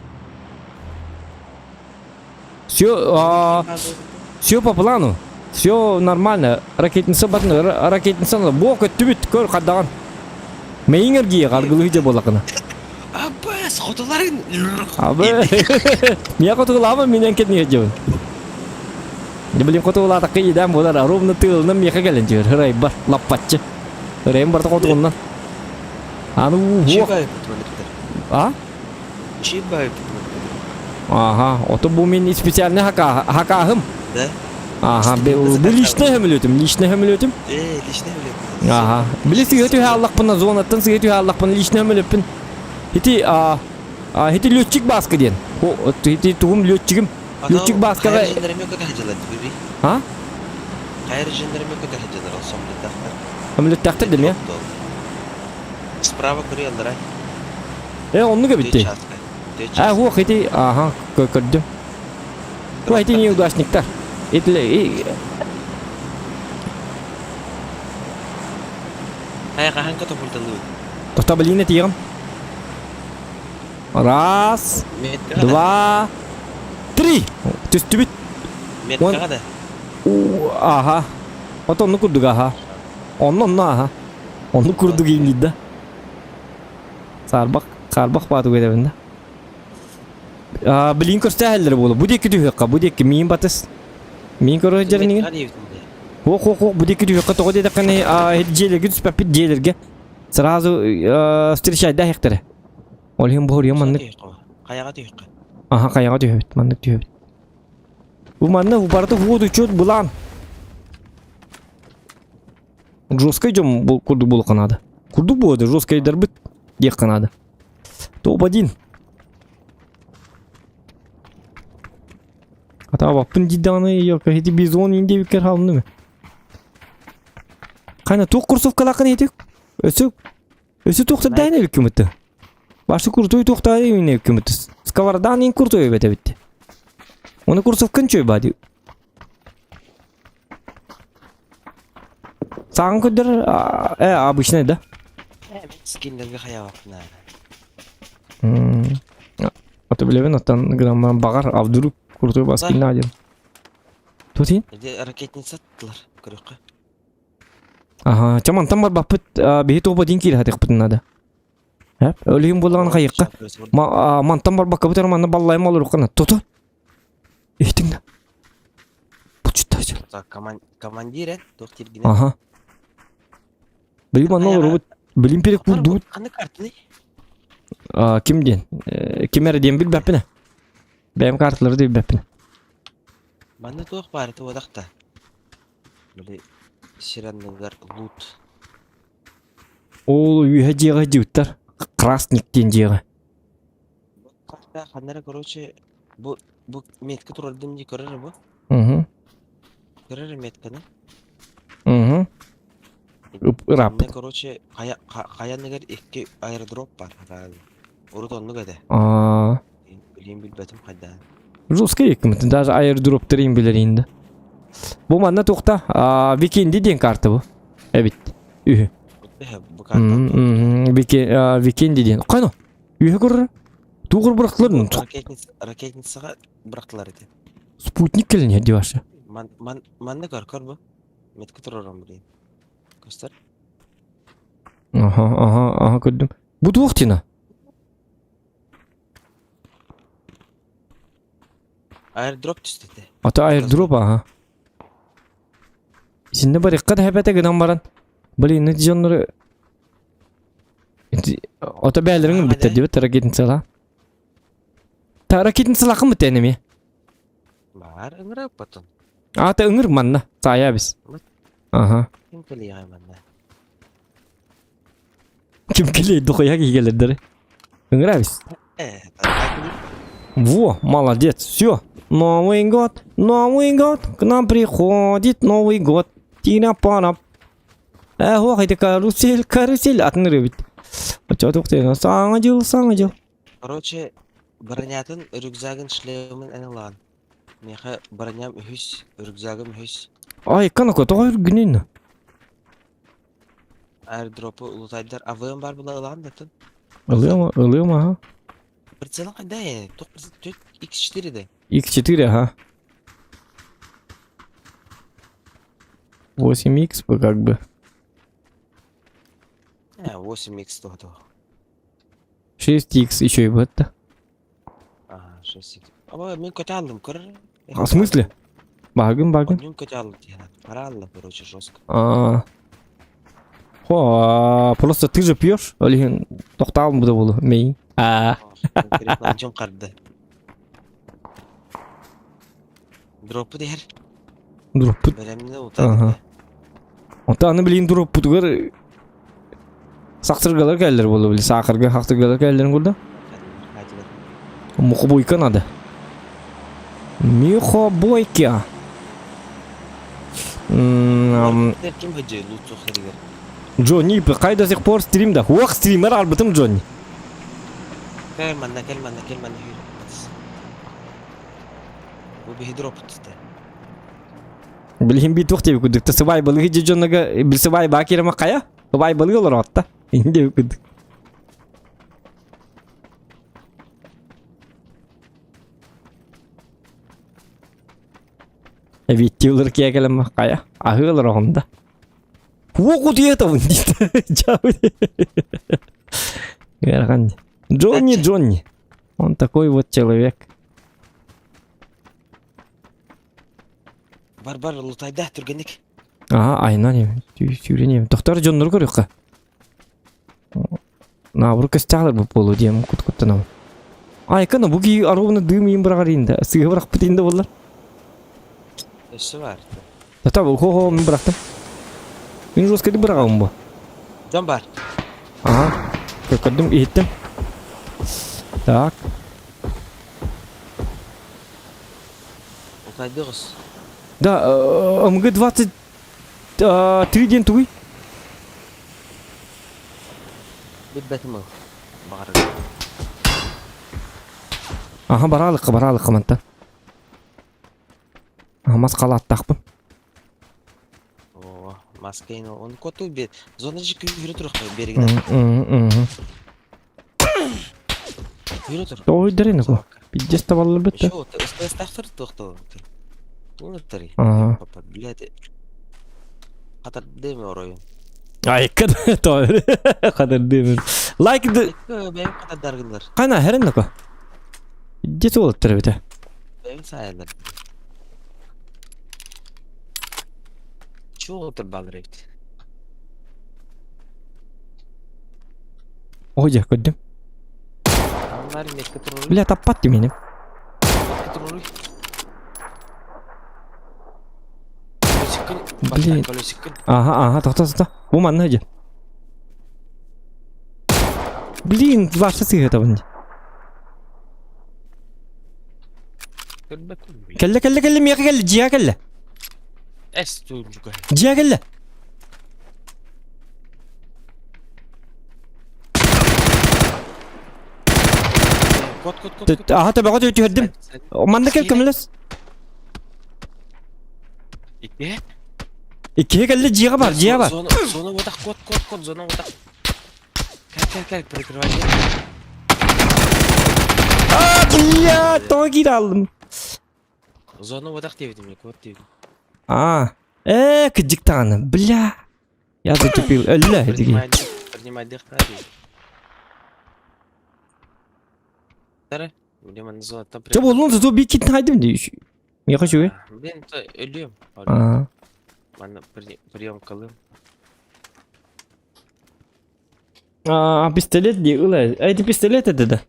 Все по плану. Все нормально. Ракетница батны, ракетница бу көттү бүт көр кадаган. Мейңерге каргылы же болакына. Abbas, kotoların. Абы. Мия котулама менен кетне жебин. Не билем котула такы идам болар, ровно тылына меха келен жер. Хырай бар, лаппатчы. Хырайым бар котугунан. Аны во. Чебай. А? Чебай. Ага, ото бу мен специальный хакахым. Да? Ага, bu личный хэмлетим, личный хэмлетим. Лично билет. Ага. Билеси өтө халлак пына зонаттан сыгыты халлак пына личный хэмлетим. Хити лётчик баска ден. О, хити тугум лётчигим. Лётчик баска. Хайр жендерме көтө хажалат бири. А? Хайр жендерме көтө хажалат сомлы тахтар. Хэмлет тахтар дем я. Справа көрүлдүр ай. Оннуга битти. Хо хити, ага, көрдүм. Хо хити неудачниктар. Аяга ханка топулталуу. Тоқта білейіне тиғым. Раз, два, три. Түсті біт. Метка да. Аха. Ото onu kurduk aha. Onu aha. Onu kurduk iyi de. Sarbak batı gödevinde. Bilin körse halleri bolu. Bu deki düğüqa, bu deki miyin batız. Miyin körü jerinin. Хо, bu deki düğüqa toğu dedi qani hediyelerge düspapit diyelerge. Сразу встречать да хектары. Олхим бор яманнык. Каяга түйүккө. Аха, каяга түйөбүт, маннык түйөбүт. Бу манны барды воду чөт булан. Жесткой жом бул курдук бул канады. Курдук болды, жесткой дербит дек канады. Топ-1. Ата баппын диданы yok хети бизон инде бикер халны. Кана тоқ курсовка лакын етек. Өсі тоқтар дайын өк көмітті. Башы күртой тоқтар өйін өк көмітті. Скавардан ең күртой өбеті бітті. Оны курсов күн чөй бады. Сағын көддер обычный да? Скиндерге қая вақытына. Аты білебен аттан грамман бағар авдуру күртой баскинна адем. Тотин? Ракетница аттылар көріққа. Ага, чамантан бар бапыт бейі тоба дейін кейлі хатық бұтын ады. Өлігін болған қайыққа. Мантан бар баққа бұтар манна баллайым алыр ұққана. Тото? Ехтіңді. Бұл жұттай жыл. Командир, тоқтиргіне. Ага. Білім анна олар бұт. Білім перек бұл дұғыт. Қаны картыны? Кімден? Кемері дем біл бәпіні? Бәйім картылары дем бәпіні. Манна тоқ бары тоғадақта. Білі сиранныгар лут. Ол үйе жеға деуттар. Красниктен жеға. Қанара, короче, бұл меткі тұралдым де көрір бұл? Көрір меткіні? Рап. Короче, қаянығар екі аэродроп бар. Ұрыт онны көді. Білейін білбәтім қайда. Жестко екімітін, даже аэродроптар ең білер енді. Бұл манна тоқта, викенді ден карты бұл. Әбет, үйі. Викенді ден. Қайны? Үйі көрір? Туғыр бұрақтыларын. Ракетницаға бұрақтылар еді. Спутник келіне девашы. Манны көр бұл. Меткі тұрарам білейін. Көстер? Ага, көрдім. Бұл туқтина? Аэрдроп түстеді. Ата аэрдроп, ага. Сінде бар еққад әбәті гынан баран. Білейін, нәті жанлары... Ата бәлеріңін бітті дебет, ракетницала. Та ракетницала қым бітті әнеме? Бар, ыңыр өп бұтын. Ата ыңыр манна, сая біз. Ага. Кім келей ай манна? Кім келей дұқия кейгелердері? Ыңыр біз. Во, молодец, все. Новый год, к нам приходит Новый год. Тина-пана. О, haydi карусель атныры бит. Чоток тен саңа жыл. Короче, бронятын рюкзагын шлемын әнелан. Меха броням үхіс, рюкзагым үхіс. Ай, канако тоғыр гүнен. Airdrop'u ulutaydılar. AVM var bula ılan da tın. Ылıyor mu ha? Прицелın kayda ya. Tok прицел X4 de. X4, ага. 8X бы как бы. Ha 8X doğdu. 6X еще и в это. Aha 6X. Ama ben kötü aldım kır. А в смысле? Багын. Ben kötü aldım yani. Para aldım короче жестко. Просто ты же пьешь, или тоқталым бұда болу, мей. Конкретно жон қарды. Дропу der. Дұрып бұд. Беремді ұтады. Онта аны білейін дұрып бұдығыр сақтырғалар кәлдер болу білі. Сақырға қақтырғалар кәлдерін көрді. Мұқы бойкан ады. Михо бойка. Кім бөджей лут соқырығыр. Джонни, қай до сих пор стримда. Уақ стример арбытым Джонни. Келманна. Bu bir hidrop tuttu. Білген бейт оқтебі күдікті. Сыбай бұлығы же Джонныға біл сыбай бақеріма қая? Сыбай бұлығы олар отта. Енді күдік. Әбетте олар кәкеліма қая? Ағы олар оғында. Оқу дейетауын дейді. Жауды. Верғанды. Джонни. Он такой вот человек. Бар лутайда түргенік. Айнан ем. Сүйренем. Тоқтар Джонныр көріққа. Набыр көстәғылар бұл болу дейім күт-күттінау. Айқаны бұғы аруғыны дүймейін бірағар енді. Сығы бірақ бітейінде болар. Өсі бар. Тата бұл хо мен бірақтым. Мен жөскеді бірағауым бұл. Жон бар. Көркірдім, еттім. Так. Лутайды ғыз. Да, МГ-23 ден туй. Бет бәтім өл. Бағарығы. Баралық қаманта. Масқала аттақпын. О, маскайын ол. Оны көту бет. Зона жекі үйрі тұрық берігіне. Үйрі тұр. Той дәрені қо. Биддес табалылар бітті. Шо, ұспайыз тақтыр тұқты. Унуттари. Блядь. Қатар деме оройын. Айқын. Той. Қатар деме. Лайк ді. Бәйім қатар дарғылар. Қайна, әрін қо. Биддес олыттыр біті. Бәйім сайылар. Чо отыр балыр епті. Ойда, көддім. Анлары меткі тұрыры. Бля, таппатты менім. Меткі тұрыры. Блин. Тоқта. Бұл манна өде. Блин, ваша сығы табын. Кәлі, меқі кәлі, жия кәлі. Әс түйім жүгі. Жия кәлі. Кот. Табаға өте өрдім. Манда кәл көмілес. İki. İkiye geldi ciğe var. Zona odak kod zona odak. Gel prikривай. Bля, тоги aldım. Zona odak dedim ya kod dedim. Кыдик таны. Бля. Я зацепил. Ölü dedi. Принимай дых ради. Тара. Где man zona там. Çabuk olun da bir kit haydim diyor. Я хочу. Ben ölüyorum. Ben прием kalım. Pistolet diye ulan. Aydı pistolet dedi.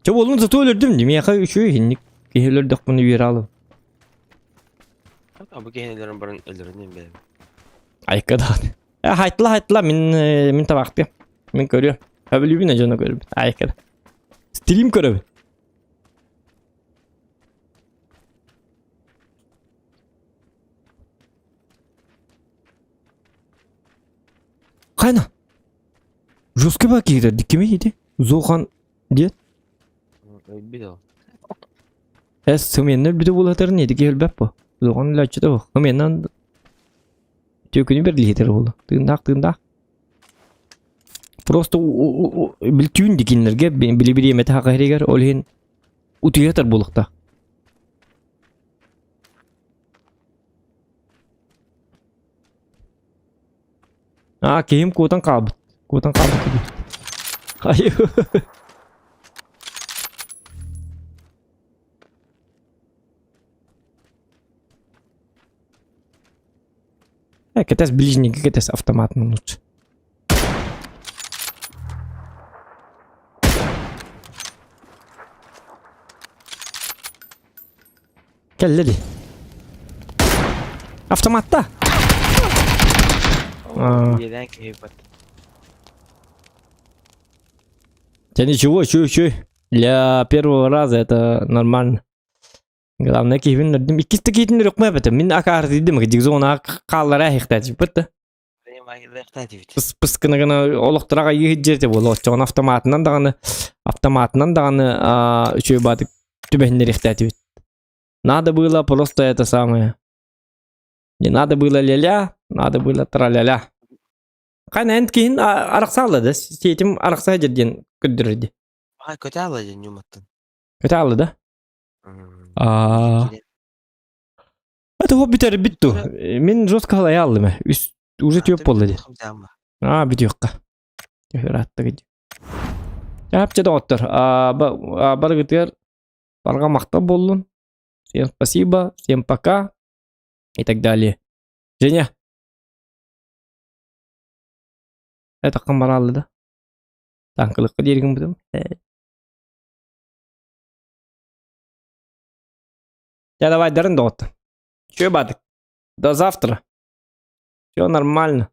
Çabuk olun da ölürdüm diyor. Ya şu hinlik. Gelir dokunu bir alalım. Bu genellerin barın öldürüneyim benim. Ay kadar. Haytla min tabakta. Min görüyor. Ha böyle bir ne canı görüyor. Ay kadar. Stream görüyor. Кайна. Жестко бак егер дикеме еді. Зохан дед. Өлбү да. Эс сыменнер биде булатыр не дике өлбәп бу. Зохан лачы да бу. Сыменнан төкүнү бер литр болду. Тындак. Просто бил түйүн дикинлерге били эмете хакайрегер олен утуятар булукта. Кем кутан кабыт. Hayır. Кетес ближненький, кетес автоматный лучше. Келлedi. Автоматта. Еден кейпат. Да ничего, чё. Для первого раза это нормально. Главное, кейвин нырдым. Иккисті кейтін рөк мә бәтім. Мен акар дейдім. Дигзона қаллара хиқтәтіп бітті. Пыскыны гына олықтыраға егет жерде бол. Жоғын автоматынан дағаны үшөй бадық түбәхіндер хиқтәтіп бітті. Надо было просто это самое. Не надо было ля-ля, надо было тра-ля-ля. Қайна әнт кейін арақса алады. Сетім арақса жерден күддірді. Көте алады нюматтан. Көте алады, да? Это хоббитер битту. Мен жестко қалай алдым. Уже түйіп болды де. Битюққа. Раттық еді. Жапчада оттыр. Барғытыр. Барға мақта болдың. Всем спасибо, всем пока. И так далее. Женя. Это камаралы, да? Танкылыққа дергім бұдым. Я давай дарын да отты. Че, бадык? До завтра. Все нормально.